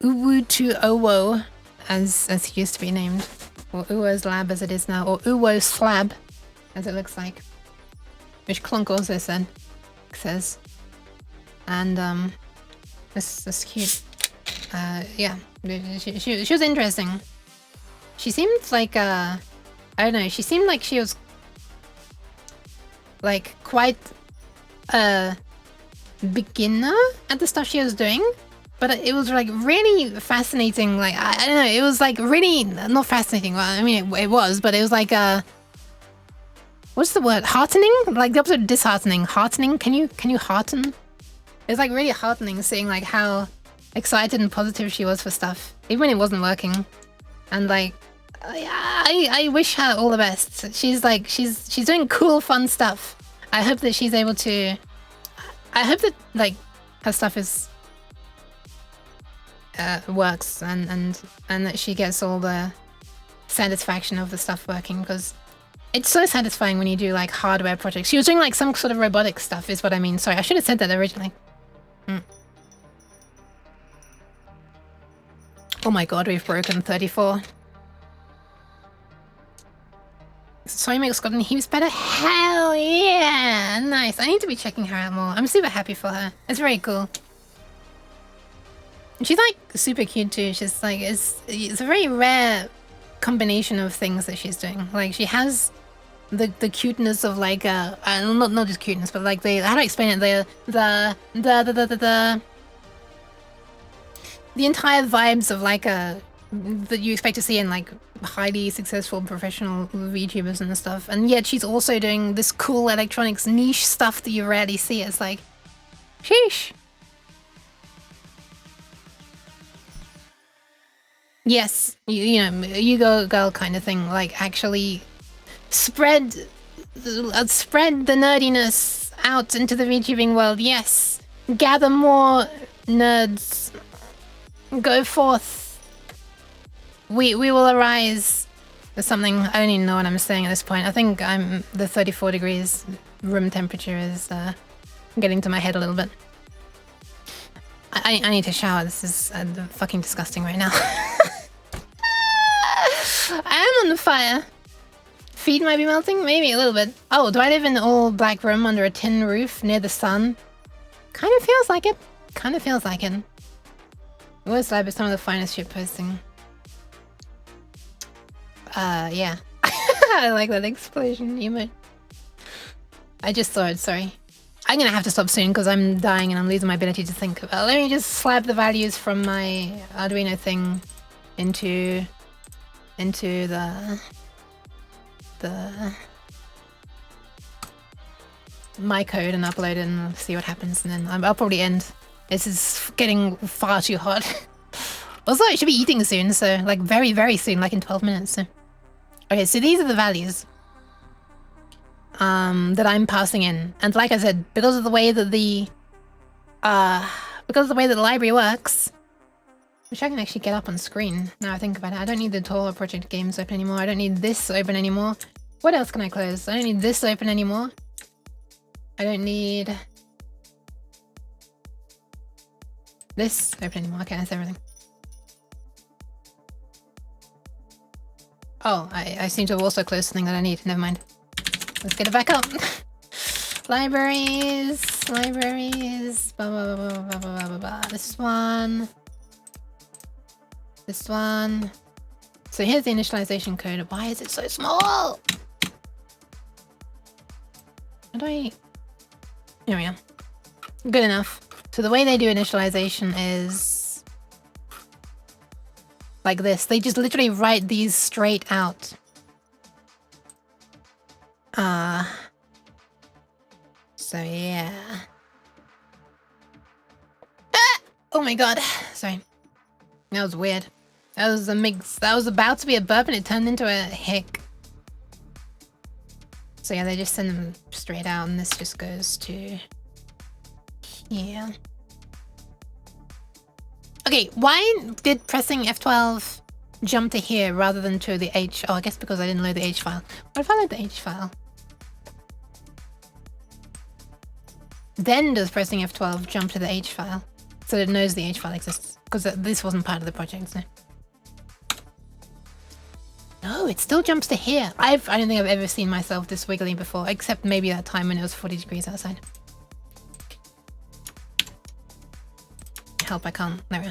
Uwu2Owo, as he used to be named, or Uwo's Lab as it is now, or Uwo's Slab, as it looks like, which Clunk also says, and that's cute. Yeah, she was interesting. She seemed like I don't know. She seemed like she was like quite beginner at the stuff she was doing, but it was like really fascinating. Like I don't know, it was like really not fascinating. Well, I mean it was, but it was like what's the word? Heartening? Like the opposite of disheartening. Heartening? Can you hearten? It's like really heartening seeing like how excited and positive she was for stuff, even when it wasn't working. And like I wish her all the best. She's like she's doing cool, fun stuff. I hope that she's able to. I hope that like her stuff is works and that she gets all the satisfaction of the stuff working, because it's so satisfying when you do like hardware projects. She was doing like some sort of robotic stuff is what I mean. Sorry, I should have said that originally. Oh my god, we've broken 34. Soy Milk's gotten heaps better. Hell yeah! Nice. I need to be checking her out more. I'm super happy for her. It's very cool. She's like super cute too. She's like it's a very rare combination of things that she's doing. Like she has the cuteness of like not just cuteness, but like the how do I explain it? The entire vibes of like that you expect to see in like highly successful professional VTubers and stuff, and yet she's also doing this cool electronics niche stuff that you rarely see. It's like, sheesh. Yes, you know, you go girl kind of thing. Like actually spread the nerdiness out into the VTubing world. Yes, gather more nerds. Go forth. We will arise. There's something, I don't even know what I'm saying at this point. I think the 34 degrees room temperature is getting to my head a little bit. I need to shower. This is fucking disgusting right now. I am on fire. Feet might be melting? Maybe a little bit. Oh, do I live in an all black room under a tin roof near the sun? Kind of feels like it. Kind of feels like it. Worst lab is some of the finest shit posting. Yeah. I like that explosion emote. I just saw it, sorry. I'm gonna have to stop soon because I'm dying and I'm losing my ability to think. Let me just slap the values from my Arduino thing into the my code and upload it and see what happens, and then I'll probably end. This is getting far too hot. Also, I should be eating soon, so like very, very soon, like in 12 minutes. So. Okay, so these are the values that I'm passing in, and like I said, because of the way that the library works, Which I can actually get up on screen now I think about it. I don't need the taller project games open anymore. I don't need this open anymore. What else can I close? I don't need this open anymore. I don't need this open anymore. Okay, that's everything. Oh, I seem to have also closed something that I need. Never mind. Let's get it back up. Libraries. Blah, blah, blah, blah, blah, blah, blah. This one. This one. So here's the initialization code. Why is it so small? How do I... Here we are. Good enough. So the way they do initialization is like this. They just literally write these straight out. So yeah. Ah! Oh my god. Sorry. That was weird. That was a mix. That was about to be a burp and it turned into a hic. So yeah, they just send them straight out and this just goes to here. Okay, why did pressing F12 jump to here rather than to the H? Oh, I guess because I didn't load the H file. What if I load the H file? Then does pressing F12 jump to the H file so that it knows the H file exists? Because this wasn't part of the project, so. No, it still jumps to here. I don't think I've ever seen myself this wiggly before, except maybe that time when it was 40 degrees outside. Help, I can't. There we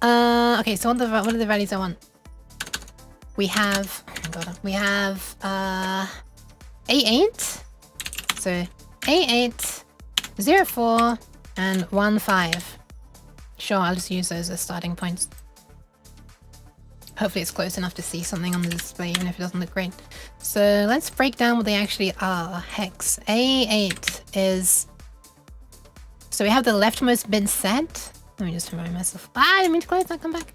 are. Okay, so what are the values I want? We have, oh my god, we have A8. So A8, 04, and 15. Sure, I'll just use those as starting points. Hopefully it's close enough to see something on the display, even if it doesn't look great. So let's break down what they actually are. Hex. A8 is... So we have the leftmost bit set. Let me just remind myself. I didn't mean to close that, come back.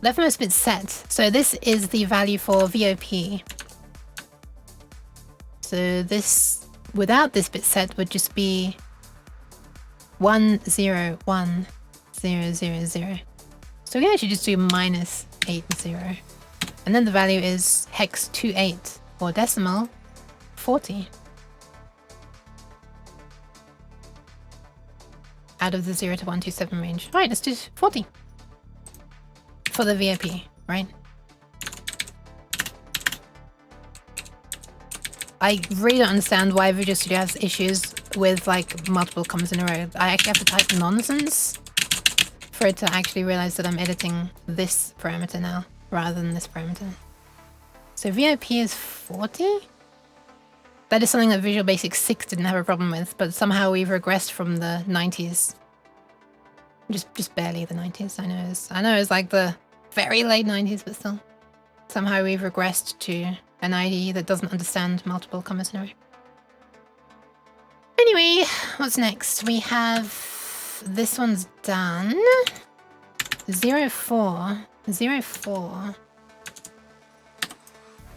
Leftmost bit set. So this is the value for VOP. So this, without this bit set, would just be 101000. So we can actually just do -80. And then the value is hex 28 or decimal 40. Out of the 0 to 127 range. Right, let's do 40. For the VOP, right? I really don't understand why Visual Studio has issues with like multiple commas in a row. I actually have to type nonsense for it to actually realize that I'm editing this parameter now rather than this parameter. So VOP is 40? That is something that Visual Basic 6 didn't have a problem with, but somehow we've regressed from the 90s. Just barely the 90s, I know it's like the very late 90s, but still. Somehow we've regressed to an IDE that doesn't understand multiple commas in a row. Anyway, what's next? We have... This one's done. 04.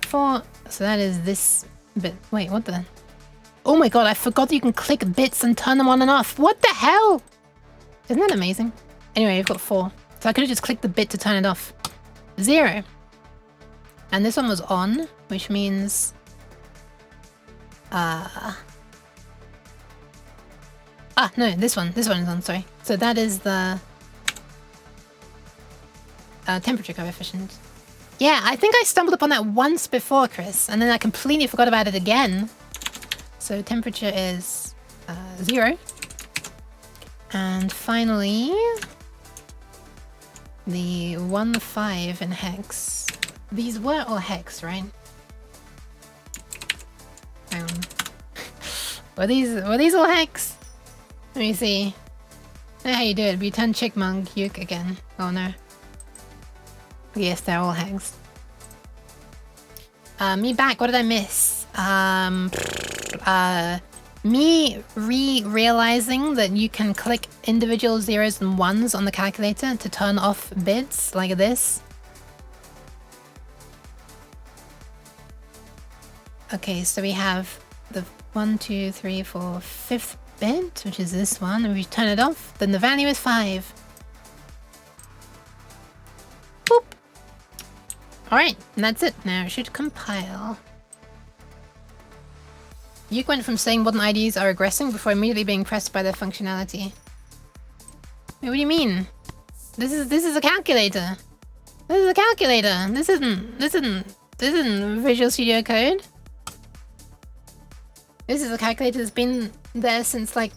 4. So that is this bit. Wait, what the... Oh my god, I forgot that you can click bits and turn them on and off. What the hell? Isn't that amazing? Anyway, we've got 4. So I could have just clicked the bit to turn it off. 0. And this one was on, which means... no, this one is on, sorry. So that is the... temperature coefficient. Yeah, I think I stumbled upon that once before, Chris, and then I completely forgot about it again. So temperature is 0. And finally, the 15 in hex. These were all hex, right? Hang on. Were these all hex? Let me see. I know how you do it. Return Long Yook again. Oh no. Yes, they're all hex. Me back. What did I miss? Me realizing that you can click individual 0s and 1s on the calculator to turn off bits like this. Okay, so we have the 1, 2, 3, 4, 5th bit, which is this one, and we turn it off, then the value is 5. Boop. Alright, and that's it. Now it should compile. Yook went from saying modern IDs are regressing before immediately being pressed by their functionality. Wait, what do you mean? This is a calculator. This is a calculator. This isn't Visual Studio Code. This is a calculator that's been there since like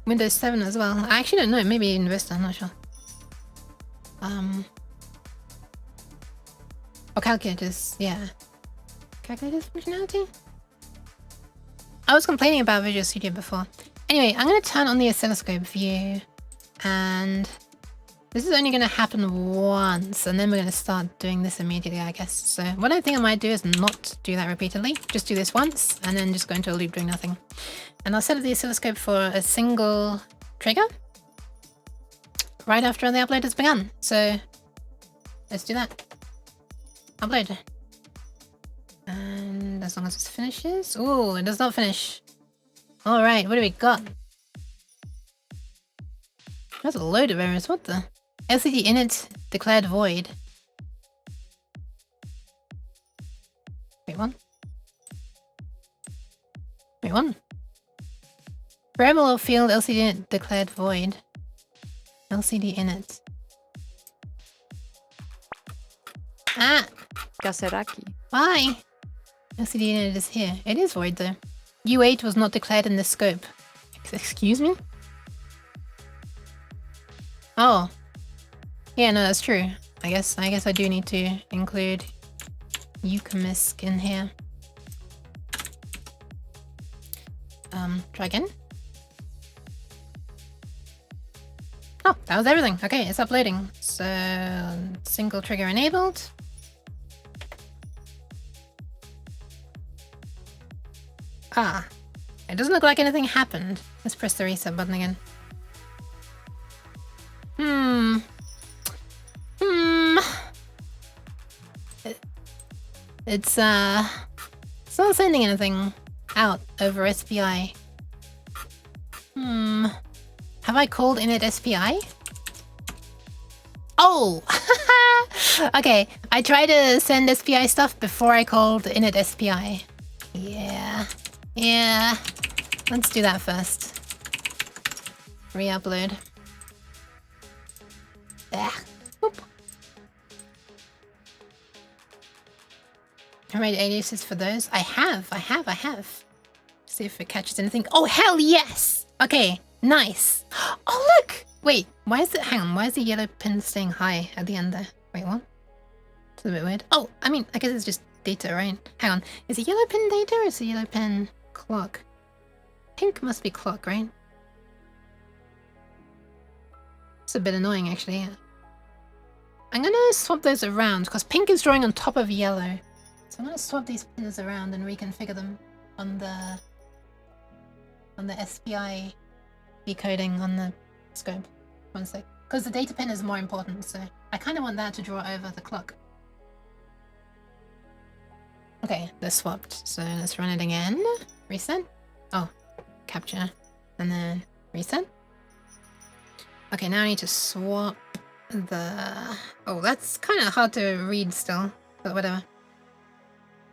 Windows 7 as well. I actually don't know, maybe even Vista, I'm not sure. Oh, calculators, yeah. Calculators functionality? I was complaining about Visual Studio before. Anyway, I'm gonna turn on the oscilloscope view, and this is only gonna happen once, and then we're gonna start doing this immediately, I guess. So what I think I might do is not do that repeatedly. Just do this once, and then just go into a loop doing nothing. And I'll set up the oscilloscope for a single trigger right after the upload has begun. So let's do that. Upload. And as long as it finishes... Ooh, it does not finish. Alright, what do we got? That's a load of errors, what the? LCD init declared void. Wait, one. Wait, one. Variable or field LCD init declared void. LCD init. Ah! Kasaraki. Why? LCD init is here. It is void though. U8 was not declared in the scope. Excuse me? Oh. Yeah, no, that's true. I guess I do need to include Euchemisk in here. Try again. Oh, that was everything. Okay, it's uploading. So, single trigger enabled. Ah, it doesn't look like anything happened. Let's press the reset button again. It's not sending anything out over SPI. Have I called init SPI? Oh! Okay, I tried to send SPI stuff before I called init SPI. Yeah. Let's do that first. Re-upload. There. Whoop. I made aliases for those. I have. See if it catches anything. Oh, hell yes! Okay, nice. Oh, look! Wait, why is it... Hang on, why is the yellow pin staying high at the end there? Wait, what? It's a bit weird. Oh, I mean, I guess it's just data, right? Hang on, is it yellow pin data or is it yellow pin clock? Pink must be clock, right? It's a bit annoying, actually. I'm gonna swap those around, because pink is drawing on top of yellow. So I'm gonna swap these pins around and reconfigure them on the SPI decoding on the scope. One sec. Because the data pin is more important, so I kind of want that to draw over the clock. Okay, they're swapped. So let's run it again. Reset. Oh, capture. And then reset. Okay, now I need to swap the... Oh, that's kind of hard to read still, but whatever.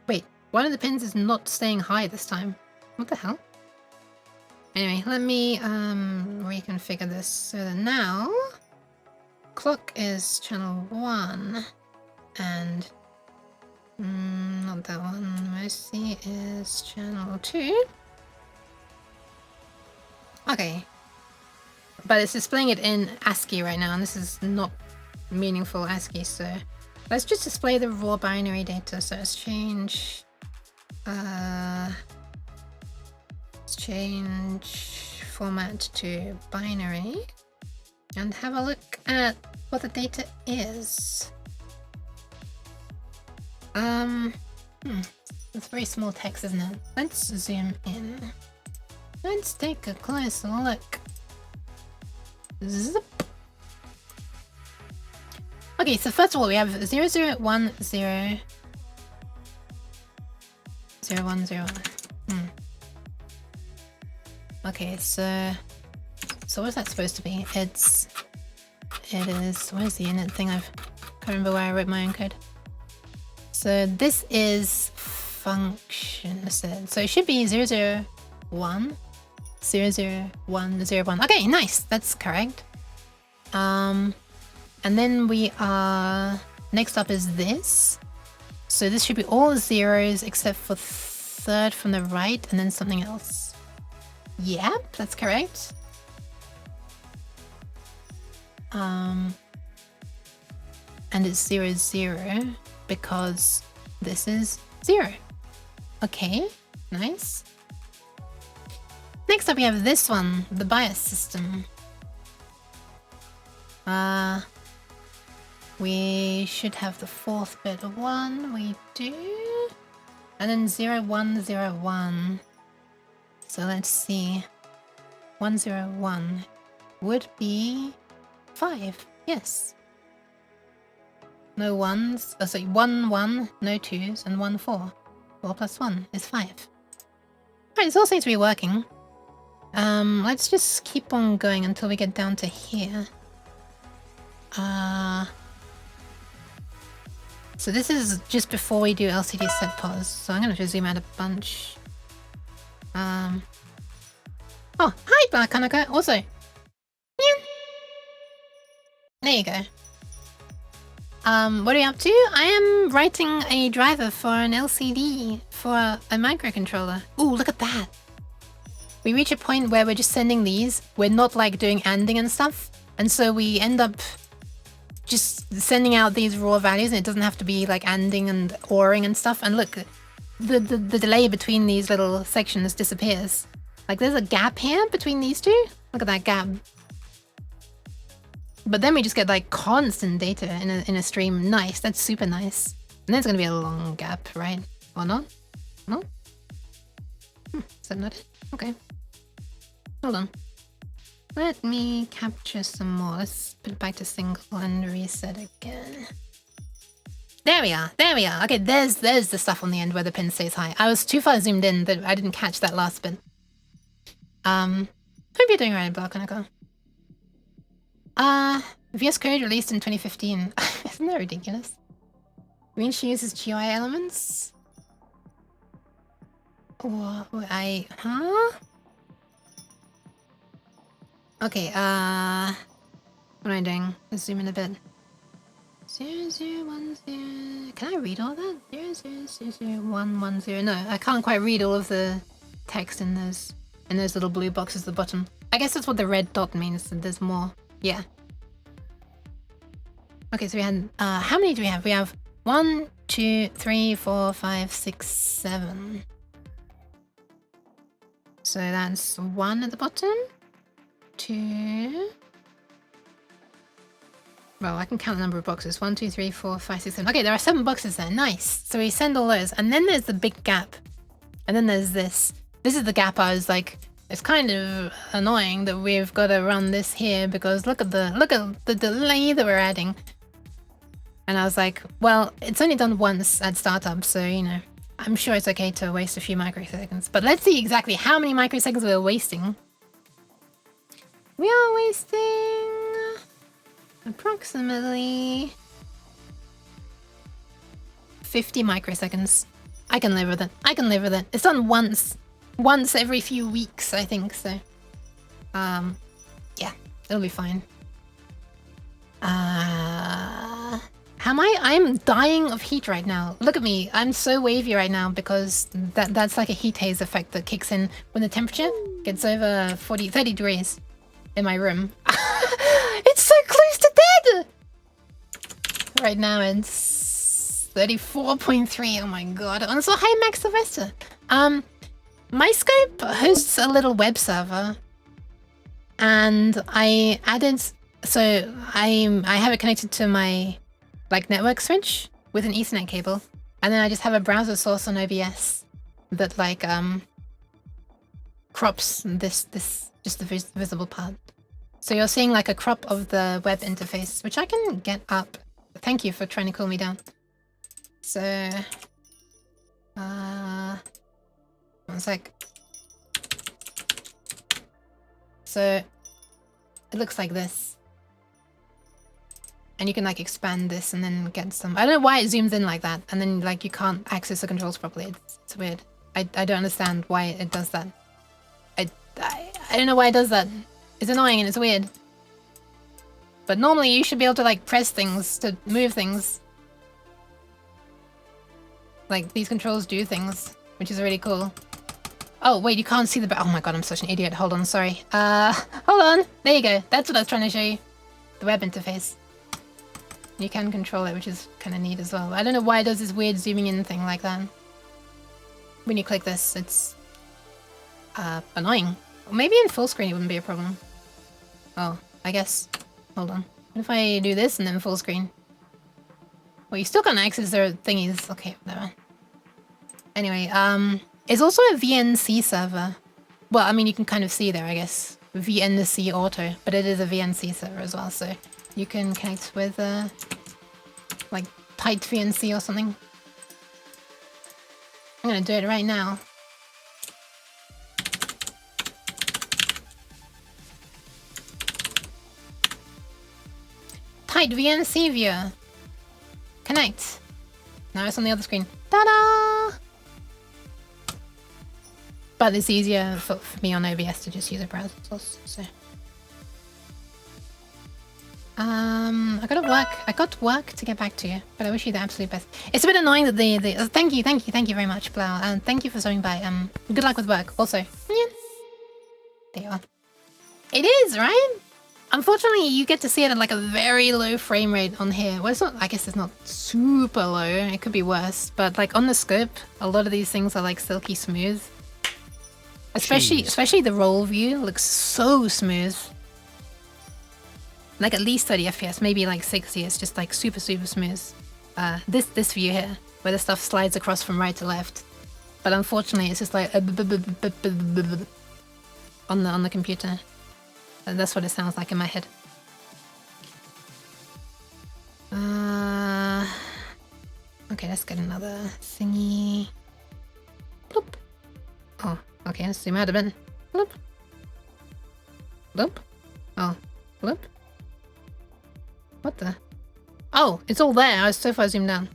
Wait, one of the pins is not staying high this time. What the hell? Anyway, let me reconfigure this so that now clock is channel 1 and not that one. Mercy is channel 2. Okay. But it's displaying it in ASCII right now, and this is not meaningful ASCII, so let's just display the raw binary data. So let's change format to binary and have a look at what the data is. It's very small text, isn't it? Let's zoom in. Let's take a closer look. Zip. Okay, so first of all, we have 0010 0101. Okay, so what's that supposed to be? It is, where's the init thing? I can't remember where I wrote my own code. So this is function, so it should be 001, 00101. Okay, nice, that's correct. And then we are, next up is this. So this should be all zeros except for third from the right and then something else. Yep, that's correct. And it's 0, 0 because this is 0. Okay, nice. Next up we have this one, the bias system. We should have the fourth bit of 1, we do. And then 0, 1, 0, 1. So let's see. 1, 0, 1 would be 5, yes. No 1s, oh sorry, 1, 1, no 2s, and 1, 4. 4 plus 1 is 5. Alright, this all seems to be working. Let's just keep on going until we get down to here. So this is just before we do LCD set pause, so I'm gonna just zoom out a bunch. Oh, hi Black Hanukkah, also. Yeah. There you go. What are you up to? I am writing a driver for an LCD for a microcontroller. Ooh, look at that. We reach a point where we're just sending these. We're not like doing ANDing and stuff. And so we end up just sending out these raw values, and it doesn't have to be like ANDing and ORing and stuff. And look, the delay between these little sections disappears. Like there's a gap here between these two. Look at that gap. But then we just get like constant data in a stream. Nice, that's super nice. And then it's gonna be a long gap, right? Or not? No? Is that not it? Okay. Hold on. Let me capture some more. Let's put it back to single and reset again. There we are. There we are. Okay, there's the stuff on the end where the pin stays high. I was too far zoomed in that I didn't catch that last bit. Hope you're doing alright, Black Hanukkah. VS Code released in 2015. Isn't that ridiculous? Winch uses GUI elements? Huh? Okay, what am I doing? Let's zoom in a bit. 0010. Can I read all that? 0000110. No, I can't quite read all of the text in those little blue boxes at the bottom. I guess that's what the red dot means, that there's more. Yeah. Okay, so we had, how many do we have? We have 1, 2, 3, 4, 5, 6, 7. So that's 1 at the bottom. 2. Well, I can count the number of boxes. 1, 2, 3, 4, 5, 6, 7. Okay, there are 7 boxes there. Nice. So we send all those. And then there's the big gap. And then there's this. This is the gap I was like, it's kind of annoying that we've got to run this here because look at the delay that we're adding. And I was like, well, it's only done once at startup, so you know, I'm sure it's okay to waste a few microseconds. But let's see exactly how many microseconds we're wasting. We are wasting approximately 50 microseconds. I can live with it. I can live with it. It's done once every few weeks, I think, so yeah, it'll be fine. I'm dying of heat right now. Look at me, I'm so wavy right now because that's like a heat haze effect that kicks in when the temperature gets over 30 degrees in my room. It's so close to dead! Right now it's 34.3, oh my god. And so hi Max Sylvester. MyScope hosts a little web server and I added, so I have it connected to my like network switch with an Ethernet cable, and then I just have a browser source on OBS that like crops this just the visible part. So you're seeing like a crop of the web interface, which I can get up. Thank you for trying to cool me down. So one sec. So it looks like this. And you can like expand this and then get some... I don't know why it zooms in like that. And then like you can't access the controls properly. It's weird. I don't understand why it does that. I don't know why it does that. It's annoying and it's weird. But normally you should be able to like press things to move things. Like these controls do things, which is really cool. Oh wait, you can't see the... Oh my god, I'm such an idiot. Hold on, sorry. Hold on. There you go. That's what I was trying to show you. The web interface. You can control it, which is kind of neat as well. I don't know why it does this weird zooming in thing like that. When you click this, it's annoying. Or maybe in full screen it wouldn't be a problem. Oh, I guess. Hold on. What if I do this and then full screen? Well, you still can't access their thingies. Okay, whatever. Anyway, it's also a VNC server. Well, I mean, you can kind of see there, I guess. VNC Auto, but it is a VNC server as well, so you can connect with, like, tight VNC or something. I'm gonna do it right now. Tight VNC viewer. Connect. Now it's on the other screen. Ta-da! But it's easier for me on OBS to just use a browser source, so... I got work to get back to you, but I wish you the absolute best. It's a bit annoying that thank you very much, Blau, and thank you for stopping by. Good luck with work, also. Yeah. There you are. It is, right? Unfortunately, you get to see it at like a very low frame rate on here. Well, it's not, I guess it's not super low, it could be worse, but like on the scope, a lot of these things are like silky smooth. Especially the roll view looks so smooth. Like at least 30 FPS, maybe like 60. It's just like super smooth. This view here, where the stuff slides across from right to left. But unfortunately, it's just like on the computer. And that's what it sounds like in my head. Okay, let's get another thingy. Bloop. Oh, okay, let's zoom out a bit. Bloop. Bloop. Oh, bloop. What the? Oh, it's all there. I was so far zoomed down.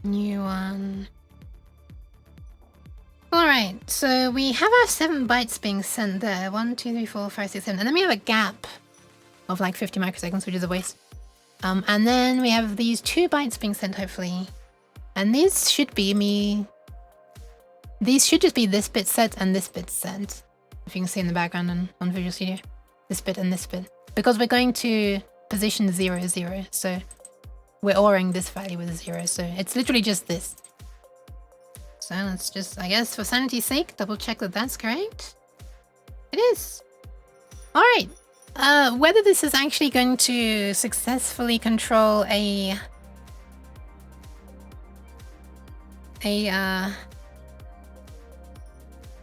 New one. Alright, so we have our 7 bytes being sent there. 1, 2, 3, 4, 5, 6, 7. And then we have a gap of like 50 microseconds, which is a waste. And then we have these 2 bytes being sent, hopefully. And these should be These should just be this bit set and this bit set. If you can see in the background on Visual Studio. This bit and this bit. Because we're going to position 0, 0. So we're ORing this value with a 0. So it's literally just this. So let's just, I guess for sanity's sake, double check that that's correct. It is. Alright. Whether this is actually going to successfully control the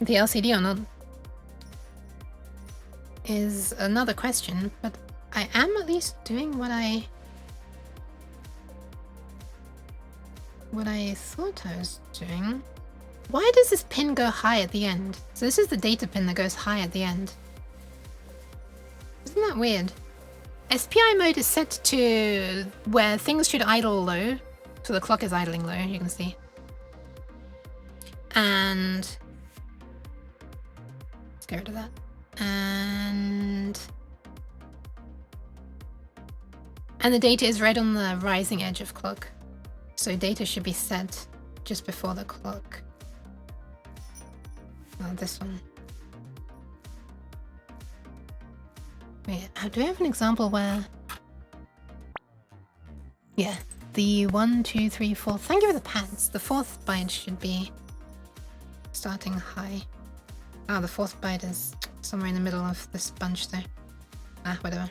LCD or not is another question, but I am at least doing what I thought I was doing. Why does this pin go high at the end? So this is the data pin that goes high at the end. Isn't that weird? SPI mode is set to where things should idle low. So the clock is idling low, you can see. And let's get rid of that. And the data is right on the rising edge of clock. So data should be set just before the clock. Oh, this one. Wait, do we have an example where... Yeah, the 1, 2, 3, 4... Thank you for the pats. The 4th byte should be starting high. Ah, the 4th byte is somewhere in the middle of this bunch there. Ah, whatever.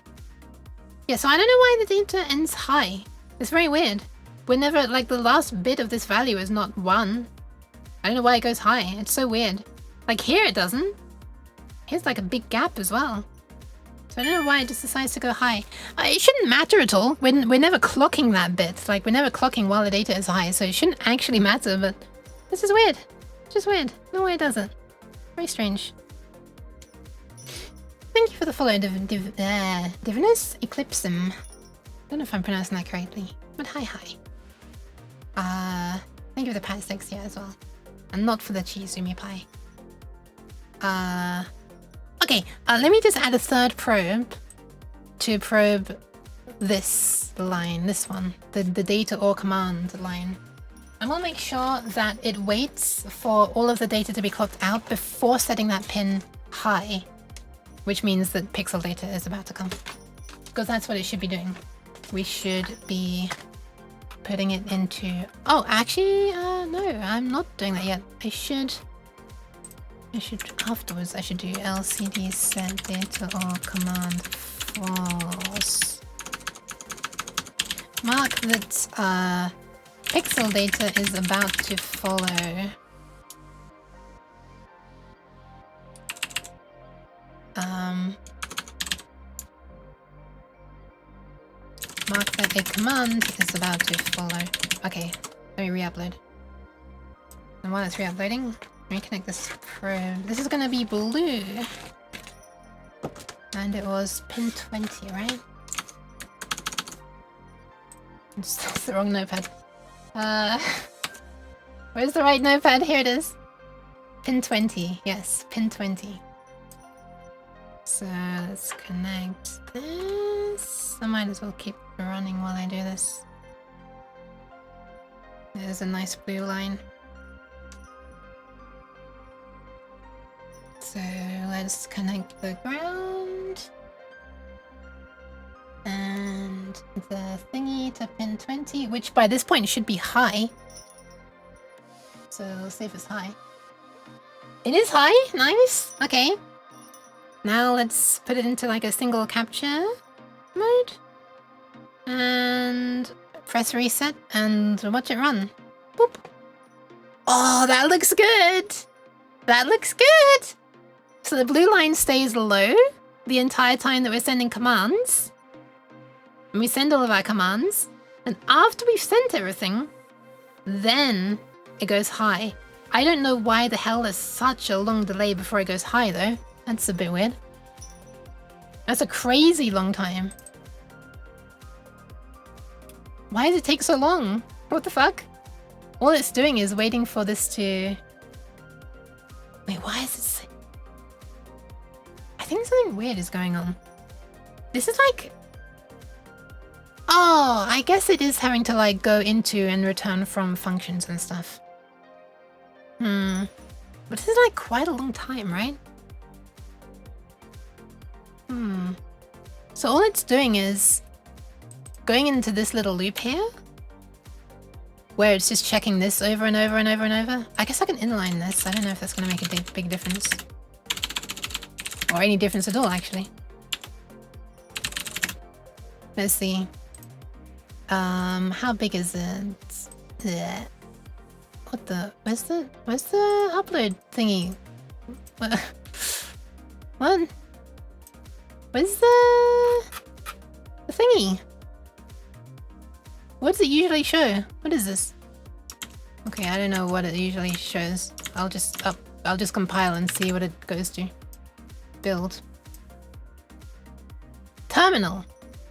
Yeah, so I don't know why the data ends high. It's very weird. Whenever, like, the last bit of this value is not 1. I don't know why it goes high. It's so weird. Like, here it doesn't. Here's, like, a big gap as well. So I don't know why it just decides to go high. It shouldn't matter at all. We're never clocking that bit. Like, we're never clocking while the data is high, so it shouldn't actually matter, but this is weird. It's just weird. No way it does it. Very strange. Thank you for the follow, Divinus Eclipsum. Don't know if I'm pronouncing that correctly, but hi. Thank you for the pat 6 as well. And not for the cheese Umi pie. Okay, let me just add a third probe to probe this line, this one, the data or command line. I'm gonna make sure that it waits for all of the data to be clocked out before setting that pin high, which means that pixel data is about to come. Because that's what it should be doing. We should be putting it into... Oh, actually, no, I'm not doing that yet. I should afterwards, I should do LCD set data or command false. Mark that pixel data is about to follow. Mark that a command is about to follow. Okay, let me re-upload. And while it's re-uploading, reconnect this probe. This is gonna be blue. And it was pin 20, right? That's the wrong notepad. Where's the right notepad? Here it is. Pin 20. Yes, pin 20. So let's connect this. I might as well keep running while I do this. There's a nice blue line. So let's connect the ground and the thingy to pin 20, which by this point should be high. So let's see if it's high. It is high, nice, okay. Now let's put it into like a single capture mode and press reset and watch it run. Boop. Oh, that looks good. That looks good. So the blue line stays low the entire time that we're sending commands. And we send all of our commands. And after we've sent everything, then it goes high. I don't know why the hell there's such a long delay before it goes high though. That's a bit weird. That's a crazy long time. Why does it take so long? What the fuck? All it's doing is waiting for this to... Wait, why is it... I think something weird is going on. This is like... Oh, I guess it is having to like go into and return from functions and stuff. But this is like quite a long time, right? So all it's doing is going into this little loop here, where it's just checking this over and over and over and over. I guess I can inline this. I don't know if that's going to make a big difference. Or any difference at all, actually. Let's see. How big is it? Bleh. What the? Where's the upload thingy? What? What? Where's the thingy? What does it usually show? What is this? Okay, I don't know what it usually shows. I'll just compile and see what it goes to. Build. Terminal.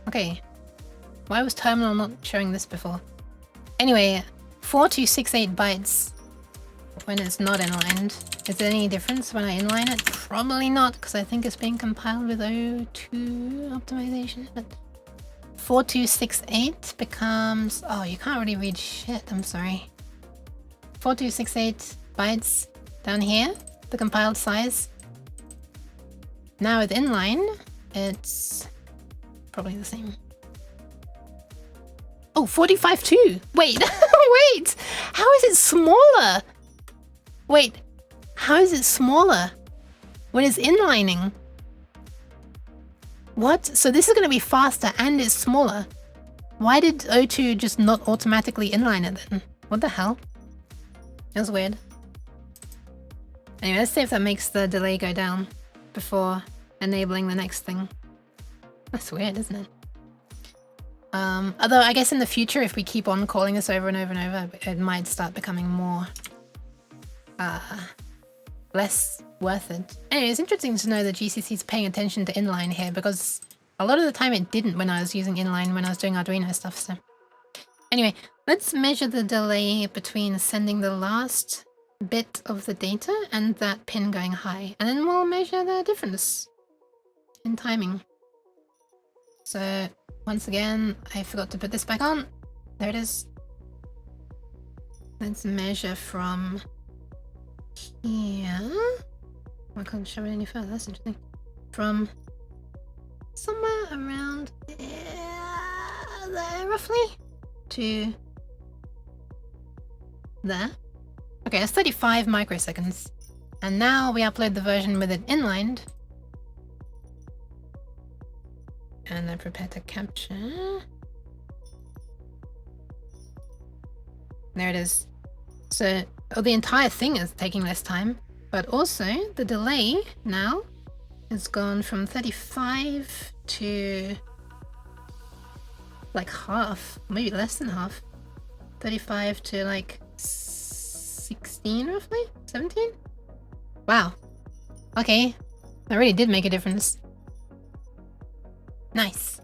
Okay. Why was terminal not showing this before? Anyway, 4268 bytes when it's not inlined. Is there any difference when I inline it? Probably not, because I think it's being compiled with O2 optimization. But 4268 becomes... Oh, you can't really read shit, I'm sorry. 4268 bytes down here, the compiled size. Now with inline, it's probably the same. Oh, 45.2. Wait, wait. How is it smaller? Wait, how is it smaller when it's inlining? What? So this is going to be faster and it's smaller. Why did O2 just not automatically inline it then? What the hell? That's weird. Anyway, let's see if that makes the delay go down before enabling the next thing. That's weird, isn't it? Although I guess in the future, if we keep on calling this over and over and over, it might start becoming more less worth it. Anyway, it's interesting to know that GCC is paying attention to inline here, because a lot of the time it didn't when I was using inline when I was doing Arduino stuff. So anyway, let's measure the delay between sending the last bit of the data and that pin going high, and then we'll measure the difference in timing. So once again, I forgot to put this back on. There it is. Let's measure from here. I can't show it any further, that's interesting. From somewhere around there, roughly, to there. Okay, that's 35 microseconds. And now we upload the version with it inlined. And then prepare to capture. There it is. So, the entire thing is taking less time, but also the delay now has gone from 35 to like half, maybe less than half. 35 to like 16 roughly? 17? Wow. Okay, that really did make a difference. Nice.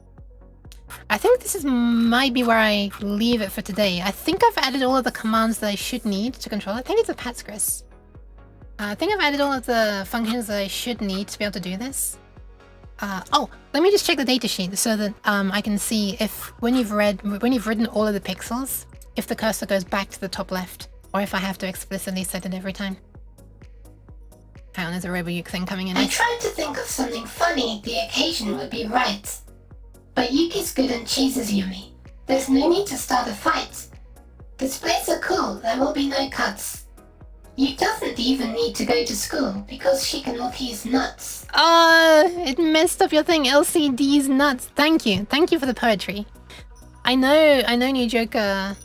I think this might be where I leave it for today. I think I've added all of the commands that I should need to control it. I think it's a Patscris. I think I've added all of the functions that I should need to be able to do this. Oh, let me just check the datasheet so that I can see if when you've written all of the pixels, if the cursor goes back to the top left, or if I have to explicitly set it every time. Hang on, there's a RoboYuke thing coming in. I tried to think of something funny the occasion would be right. But Yuki's good and chases Yumi. There's no need to start a fight. Displays are cool, there will be no cuts. Yuki doesn't even need to go to school because she can look his nuts. It messed up your thing. LCD's nuts. Thank you for the poetry. I know New Joker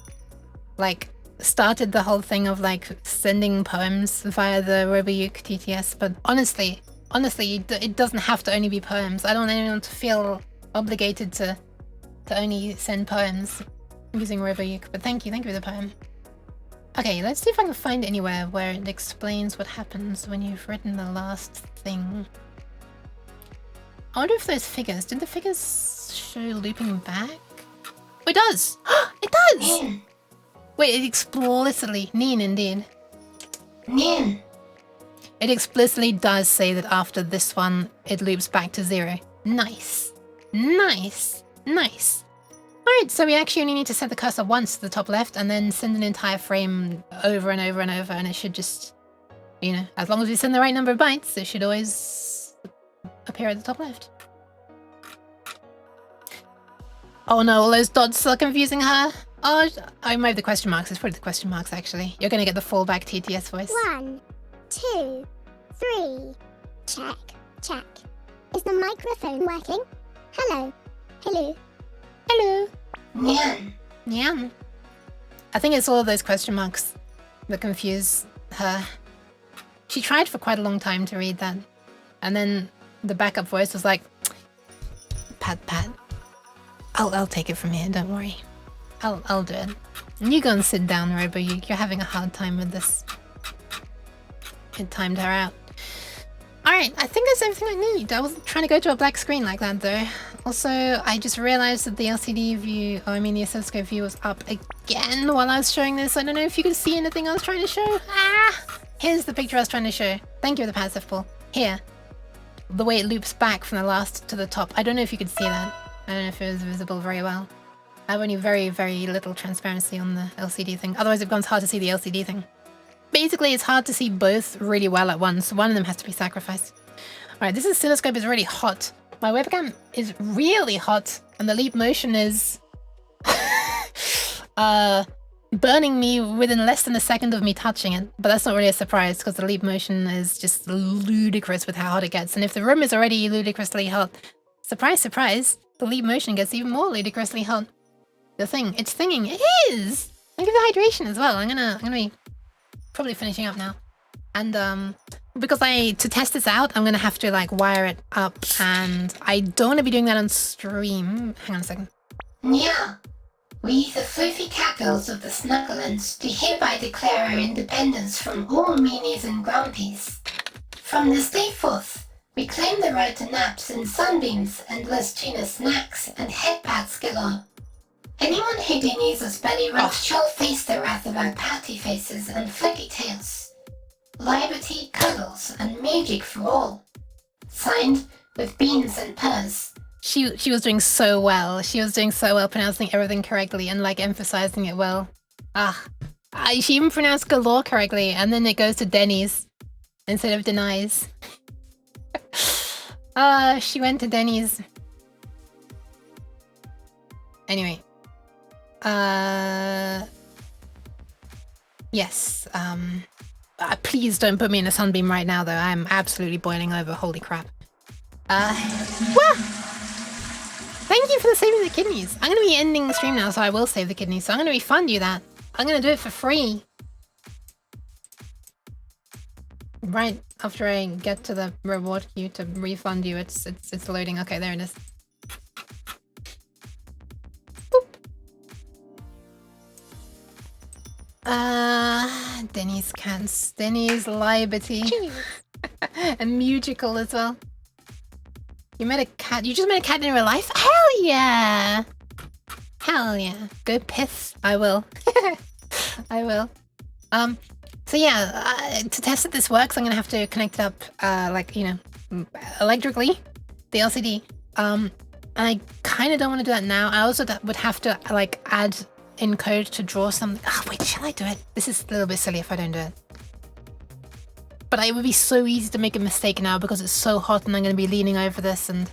like started the whole thing of like sending poems via the RoboYuke TTS, but honestly, it doesn't have to only be poems. I don't want anyone to feel obligated to only send poems using RoboYuke, but thank you for the poem. Okay, let's see if I can find anywhere where it explains what happens when you've written the last thing. I wonder if those figures, did the figures show looping back? Oh, it does! It does! Nin. Wait, it explicitly, Nin indeed. Nin. It explicitly does say that after this one, it loops back to 0. Nice. Nice. Nice. Alright, so we actually only need to set the cursor once to the top left and then send an entire frame over and over and over, and it should just, you know, as long as we send the right number of bytes, it should always appear at the top left. Oh no, all those dots are confusing her. Oh, I might have the question marks. It's probably the question marks, actually. You're gonna get the fallback TTS voice. 1, 2, 3. Check, check. Is the microphone working? Hello. Hello. Hello. Nyan. Nyan. I think it's all of those question marks that confuse her. She tried for quite a long time to read that. And then the backup voice was like, Pat. I'll take it from here, don't worry. I'll do it. And you go and sit down, RoboYuke. You're having a hard time with this. It timed her out. Alright, I think that's everything I need. I wasn't trying to go to a black screen like that though. Also, I just realized that the LCD view, the oscilloscope view was up again while I was showing this. I don't know if you could see anything I was trying to show. Here's the picture I was trying to show. Thank you for the passive pull. Here. The way it loops back from the last to the top. I don't know if you could see that. I don't know if it was visible very well. I have only very, very little transparency on the LCD thing. Otherwise it becomes hard to see the LCD thing. Basically, it's hard to see both really well at once. One of them has to be sacrificed. Alright, this oscilloscope is really hot. My webcam is really hot, and the leap motion is burning me within less than a second of me touching it. But that's not really a surprise, because the leap motion is just ludicrous with how hot it gets. And if the room is already ludicrously hot, surprise, surprise, the leap motion gets even more ludicrously hot. The thing, it's thinging. It is! Thank you for the hydration as well. I'm gonna be probably finishing up now. And because to test this out, I'm gonna have to like wire it up, and I don't want to be doing that on stream. Hang on a second. Nya. We, the fluffy capitals of the Snugglands, do hereby declare our independence from all meanies and grumpies. From this day forth, we claim the right to naps and sunbeams, endless tuna snacks, and headpads galore. Anyone who denies us belly rubs shall face the wrath of our pouty faces and flicky tails. Liberty, cuddles, and music for all. Signed, with beans and purrs. She was doing so well. She was doing so well, pronouncing everything correctly and like emphasizing it well. She even pronounced galore correctly, and then it goes to Denny's instead of denies. She went to Denny's. Anyway. Yes. Please don't put me in a sunbeam right now, though. I'm absolutely boiling over. Holy crap. Wah! Thank you for the saving the kidneys. I'm going to be ending the stream now, so I will save the kidneys. So I'm going to refund you that. I'm going to do it for free. Right after I get to the reward queue to refund you, it's loading. Okay, there it is. Boop. Denny's cans. Denny's Liberty. And musical as well. You met a cat. You just met a cat in real life? Hell yeah! Hell yeah. Go piss. I will. I will. So yeah, to test that this works, I'm gonna have to connect it up, like, you know, electrically, the LCD. And I kind of don't want to do that now. I also would have to, like, add in code to draw something. Oh, wait, shall I do it? This is a little bit silly if I don't do it. But it would be so easy to make a mistake now because it's so hot and I'm going to be leaning over this, and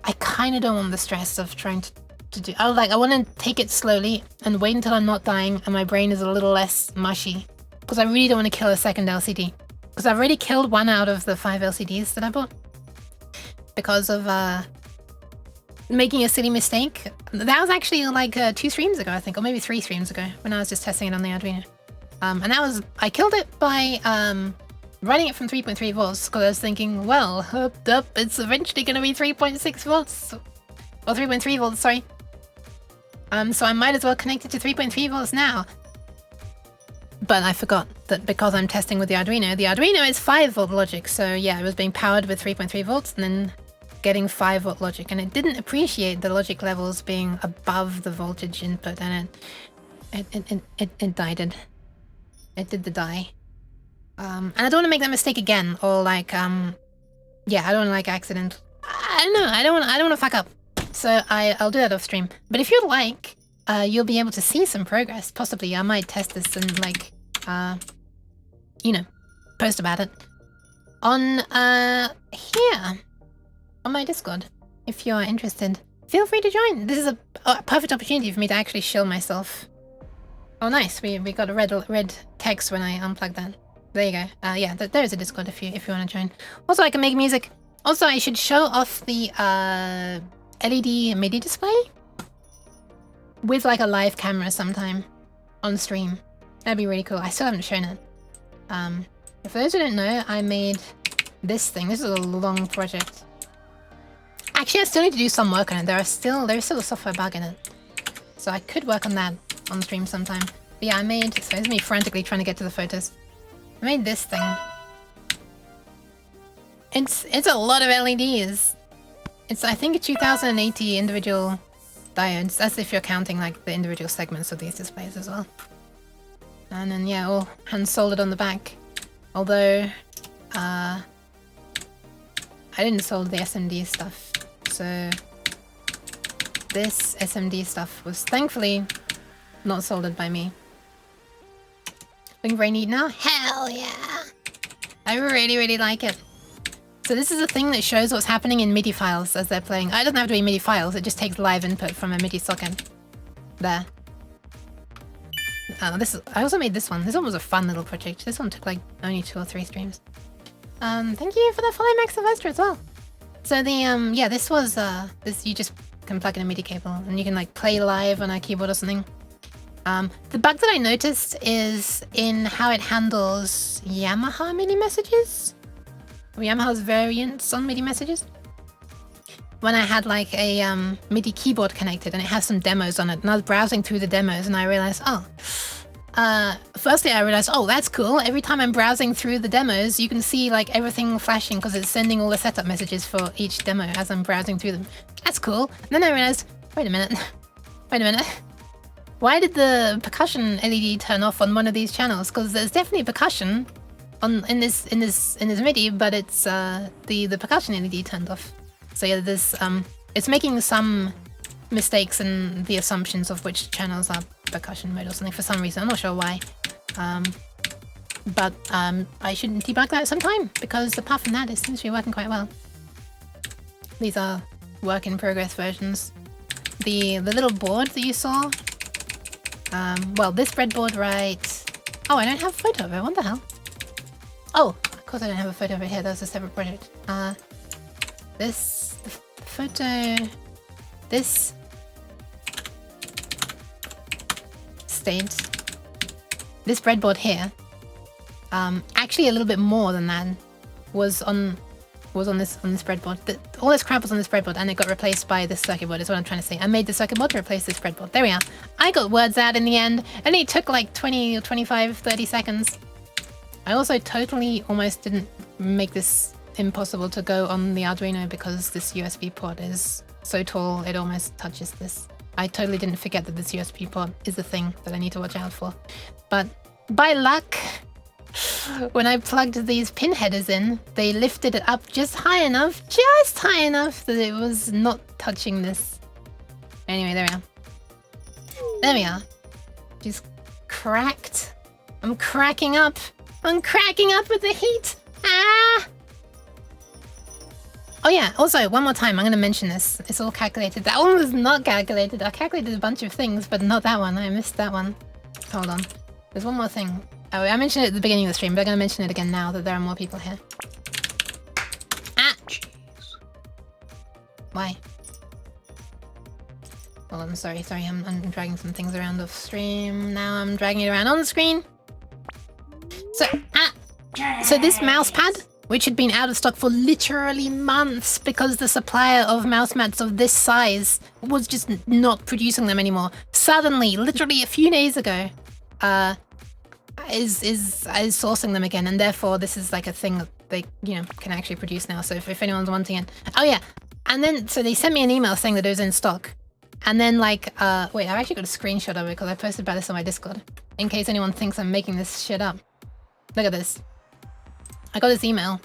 I kind of don't want the stress of trying to do... I want to take it slowly and wait until I'm not dying and my brain is a little less mushy. Because I really don't want to kill a second LCD. Because I've already killed one out of the 5 LCDs that I bought. Because of making a silly mistake. That was actually like 2 streams ago, I think, or maybe 3 streams ago, when I was just testing it on the Arduino. And that was... I killed it by running it from 3.3 volts, because I was thinking, well, hooked up, it's eventually going to be 3.6 volts. Or 3.3 volts, sorry. So I might as well connect it to 3.3 volts now. But I forgot that because I'm testing with the Arduino is 5 volt logic. So yeah, it was being powered with 3.3 volts and then getting 5 volt logic. And it didn't appreciate the logic levels being above the voltage input, and it died. It did the die. And I don't want to make that mistake again, or like, yeah, I don't want to like accident. I don't know. I don't want to fuck up. So I'll do that off stream. But if you'd like, you'll be able to see some progress. Possibly, I might test this and like, you know, post about it on here on my Discord. If you're interested, feel free to join. This is a perfect opportunity for me to actually shill myself. Oh, nice. We got a red text when I unplugged that. There you go. Yeah, there's a Discord if you want to join. Also, I can make music. Also, I should show off the LED MIDI display with like a live camera sometime on stream. That'd be really cool. I still haven't shown it. For those who don't know, I made this thing. This is a long project. Actually, I still need to do some work on it. There's still a software bug in it, so I could work on that on stream sometime. But yeah, I made. So it's me frantically trying to get to the photos. I made this thing. It's a lot of LEDs. It's, I think, 2080 individual diodes. That's if you're counting like the individual segments of these displays as well. And then yeah, all hand soldered on the back. Although I didn't solder the SMD stuff, so this SMD stuff was thankfully not soldered by me. Looking very neat now? Hell yeah! I really like it. So this is a thing that shows what's happening in MIDI files as they're playing. It doesn't have to be MIDI files, it just takes live input from a MIDI socket. There. I also made this one. This one was a fun little project. This one took like only 2 or 3 streams. Thank you for the follow, Max Sylvester, as well. So the, yeah, this was, this, you just can plug in a MIDI cable and you can like play live on a keyboard or something. The bug that I noticed is in how it handles Yamaha MIDI messages. Or Yamaha's variants on MIDI messages. When I had like a MIDI keyboard connected and it has some demos on it, and I was browsing through the demos and I realized, oh, firstly I realized, oh, that's cool. Every time I'm browsing through the demos, you can see like everything flashing because it's sending all the setup messages for each demo as I'm browsing through them. That's cool. And then I realized, wait a minute. Why did the percussion LED turn off on one of these channels? Because there's definitely percussion in this MIDI, but it's the percussion LED turned off. So yeah, there's it's making some mistakes in the assumptions of which channels are percussion mode or something for some reason. I'm not sure why. But I should debug that sometime, because apart from that, it seems to be working quite well. These are work in progress versions. The little board that you saw, well, this breadboard, right? Oh, I don't have a photo of it. What the hell? Oh, of course I don't have a photo of it here. That was a separate project. This photo, this stayed. This breadboard here, actually a little bit more than that was on this breadboard. All this crap was on this breadboard, and it got replaced by this circuit board. Is what I'm trying to say. I made the circuit board to replace this breadboard. There we are. I got words out in the end, and it took like 20 or 25, 30 seconds. I also totally almost didn't make this impossible to go on the Arduino because this USB port is so tall it almost touches this. I totally didn't forget that this USB port is a thing that I need to watch out for. But by luck, when I plugged these pin headers in, they lifted it up just high enough that it was not touching this. Anyway, there we are. There we are. Just cracked. I'm cracking up. I'm cracking up with the heat. Ah! Oh yeah, also, one more time, I'm going to mention this. It's all calculated. That one was not calculated. I calculated a bunch of things, but not that one. I missed that one. Hold on. There's one more thing. Oh, I mentioned it at the beginning of the stream, but I'm going to mention it again now that there are more people here. Ah! Why? Hold on, sorry. I'm dragging some things around off stream. Now I'm dragging it around on the screen. So this mouse pad, which had been out of stock for literally months because the supplier of mouse mats of this size was just not producing them anymore, suddenly, literally a few days ago, is sourcing them again, and therefore this is like a thing that they, you know, can actually produce now. So if anyone's wanting it, oh yeah, and then so they sent me an email saying that it was in stock, and then like wait, I've actually got a screenshot of it because I posted about this on my Discord in case anyone thinks I'm making this shit up. Look at this. I got this email.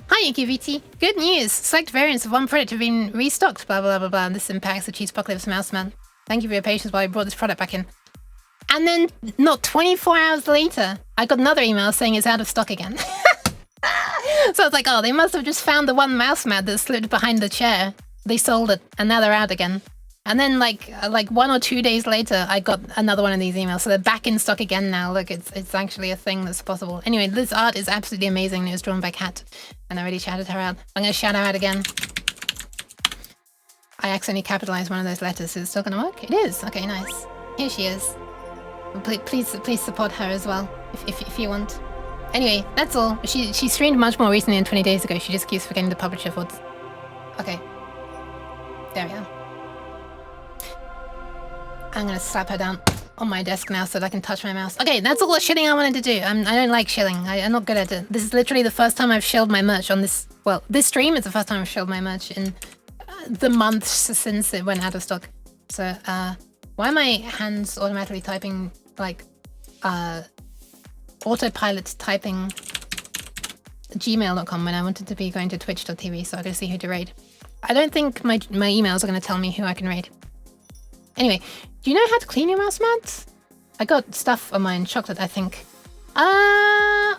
Hi, UQVT. Good news. Select variants of one product have been restocked. Blah, blah, blah, blah. This impacts the Cheesepocalypse Mouse Man. Thank you for your patience while I brought this product back in. And then, not 24 hours later, I got another email saying it's out of stock again. So I was like, oh, they must have just found the one mouse mat that slipped behind the chair. They sold it, and now they're out again. And then like 1 or 2 days later, I got another one of these emails. So they're back in stock again now. Look, it's actually a thing that's possible. Anyway, this art is absolutely amazing. It was drawn by Kat, and I already shouted her out. I'm going to shout her out again. I accidentally capitalized one of those letters. Is it still going to work? It is. Okay, nice. Here she is. Please support her as well, if you want. Anyway, that's all. She streamed much more recently than 20 days ago. She just keeps forgetting the publisher votes. Okay. There we are. I'm gonna slap her down on my desk now so that I can touch my mouse. Okay, that's all the shilling I wanted to do. I don't like shilling. I'm not good at it. This is literally the first time I've shilled my merch on this... Well, this stream is the first time I've shilled my merch in the months since it went out of stock. So, why are my hands automatically typing, like, autopilot typing gmail.com when I wanted to be going to twitch.tv so I could see who to raid? I don't think my emails are going to tell me who I can raid. Anyway, do you know how to clean your mouse mats? I got stuff on mine, chocolate, I think. I'm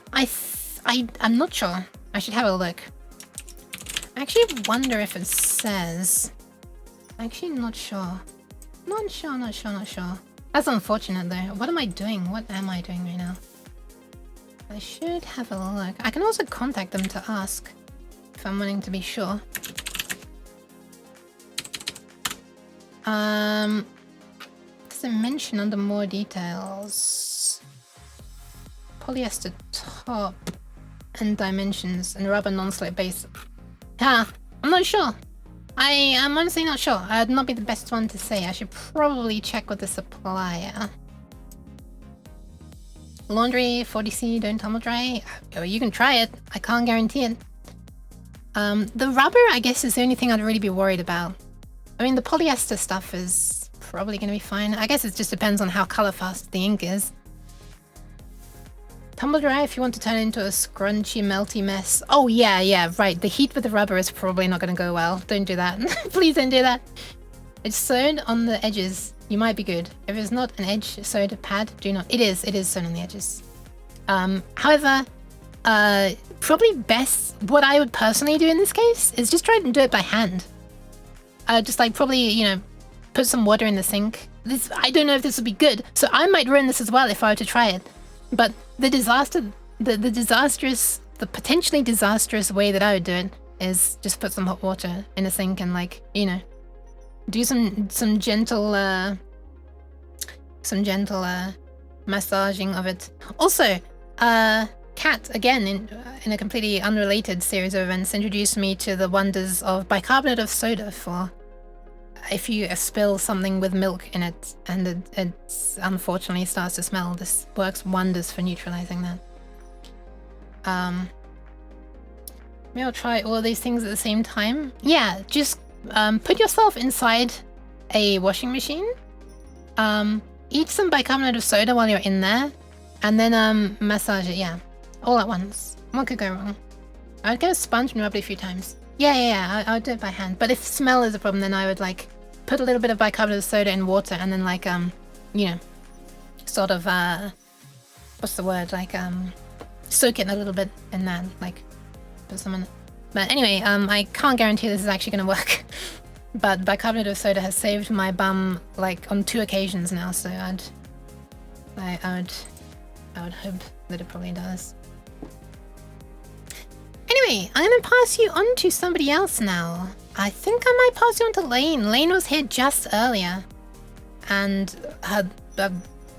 not sure. I should have a look. I actually wonder if it says. Actually, not sure. Not sure. That's unfortunate though. What am I doing? What am I doing right now? I should have a look. I can also contact them to ask if I'm wanting to be sure. Does it mention under more details? Polyester top and dimensions and rubber non-slip base. I'm not sure. I'm honestly not sure. I'd not be the best one to say. I should probably check with the supplier. laundry 40C, don't tumble dry. You can try it. I can't guarantee it. The rubber, I guess, is the only thing I'd really be worried about. I mean, the polyester stuff is probably going to be fine. I guess it just depends on how color fast the ink is. Tumble dry if you want to turn it into a scrunchy, melty mess. Oh, yeah, right. The heat with the rubber is probably not going to go well. Don't do that. Please don't do that. It's sewed on the edges. You might be good. If it's not an edge sewed pad, do not. It is sewn on the edges. However, probably best, what I would personally do in this case is just try and do it by hand. Just like probably, you know, put some water in the sink. I don't know if this would be good, so I might ruin this as well if I were to try it. But the potentially disastrous way that I would do it is just put some hot water in a sink and, like, you know, do some gentle massaging of it. Also, Kat, again, in a completely unrelated series of events, introduced me to the wonders of bicarbonate of soda for if you spill something with milk in it and it unfortunately starts to smell. This works wonders for neutralizing that. Maybe I'll try all of these things at the same time. Yeah, just put yourself inside a washing machine. Eat some bicarbonate of soda while you're in there, and then massage it. Yeah, all at once. What could go wrong? I would get a sponge and rub it a few times. Yeah. I would do it by hand. But if smell is a problem, then I would like put a little bit of bicarbonate of soda in water, and then like you know, sort of what's the word? Like soak it a little bit in that, like put some in it. But anyway, I can't guarantee this is actually going to work. But bicarbonate of soda has saved my bum like on 2 occasions now, so I would hope that it probably does. Anyway, I'm gonna pass you on to somebody else now. I think I might pass you on to Lane. Lane was here just earlier, and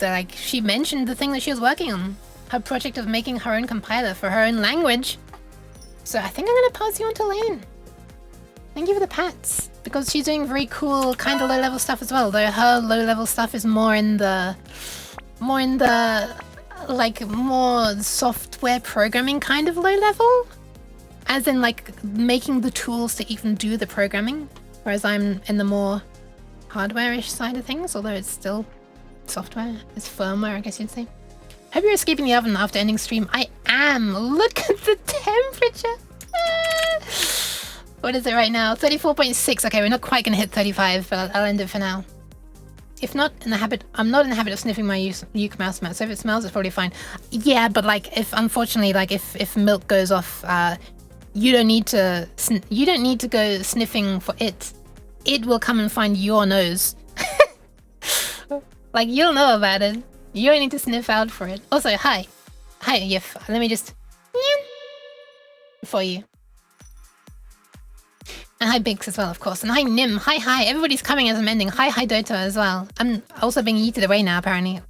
like she mentioned the thing that she was working on, her project of making her own compiler for her own language. So I think I'm gonna pass you on to Lane. Thank you for the pats, because she's doing very cool kind of low-level stuff as well. Though her low-level stuff is more in the like more software programming kind of low-level, as in like making the tools to even do the programming. Whereas I'm in the more hardware-ish side of things, although it's still software. It's firmware, I guess you'd say. Hope you're escaping the oven after ending stream. I am. Look at the temperature. What is it right now? 34.6. Okay, we're not quite gonna hit 35, but I'll end it for now. If not in the habit, I'm not in the habit of sniffing my Yook mouse mat, so if it smells, it's probably fine. Yeah, but like if unfortunately, like if milk goes off, you don't need to go sniffing for it. It will come and find your nose. Like you'll know about it. You don't need to sniff out for it. Also, hi, Yif. Let me just for you. And hi Biggs as well, of course. And hi Nim. Hi. Everybody's coming as I'm ending. Hi Dota as well. I'm also being yeeted away now, apparently.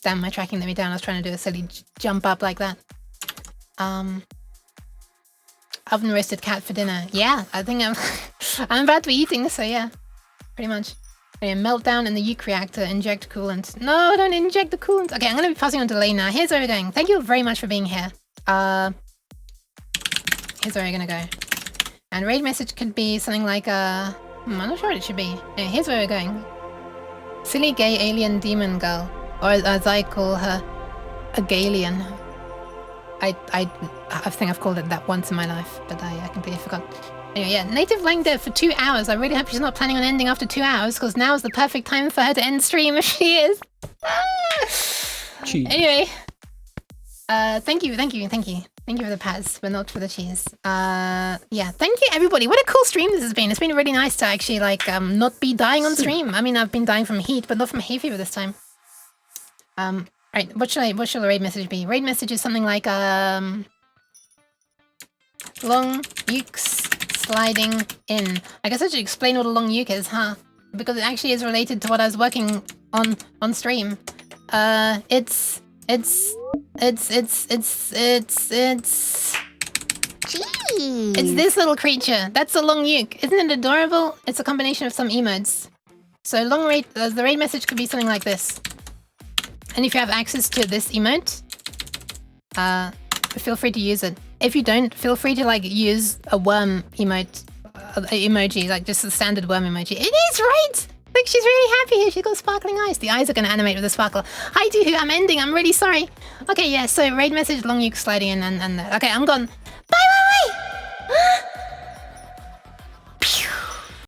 Damn, my tracking let me down. I was trying to do a silly jump up like that. Oven roasted cat for dinner. Yeah, I think I'm about to be eating, so yeah, pretty much. Okay, meltdown in the Yook reactor. Inject coolant. No, don't inject the coolant. Okay, I'm gonna be passing on to Lane now. Here's where we're going. Thank you very much for being here. Here's where we're gonna go. And raid message could be something like I'm not sure what it should be. Anyway, here's where we're going. Silly gay alien demon girl, or as I call her, a Galian. I think I've called it that once in my life, but I completely forgot. Anyway, yeah, native lang dev for 2 hours. I really hope she's not planning on ending after 2 hours, because now is the perfect time for her to end stream if she is. Cheese. Anyway, thank you for the pats, but not for the cheese. Yeah, thank you everybody. What a cool stream this has been. It's been really nice to actually like not be dying on stream. I mean, I've been dying from heat, but not from hay fever this time. Right, what should the raid message be? Raid message is something like Long Yook's sliding in. I guess I should explain what a Long Yook is, huh? Because it actually is related to what I was working on stream. It's Cheese. It's this little creature. That's a Long Yook. Isn't it adorable? It's a combination of some emotes. So the raid message could be something like this. And if you have access to this emote, feel free to use it. If you don't, feel free to like use a worm emoji, like just the standard worm emoji. It is right. Look, she's really happy here. She's got sparkling eyes. The eyes are going to animate with a sparkle. Hi, Doohoo. I'm ending. I'm really sorry. Okay, yeah. So raid message, Long Yook sliding in, and okay, I'm gone.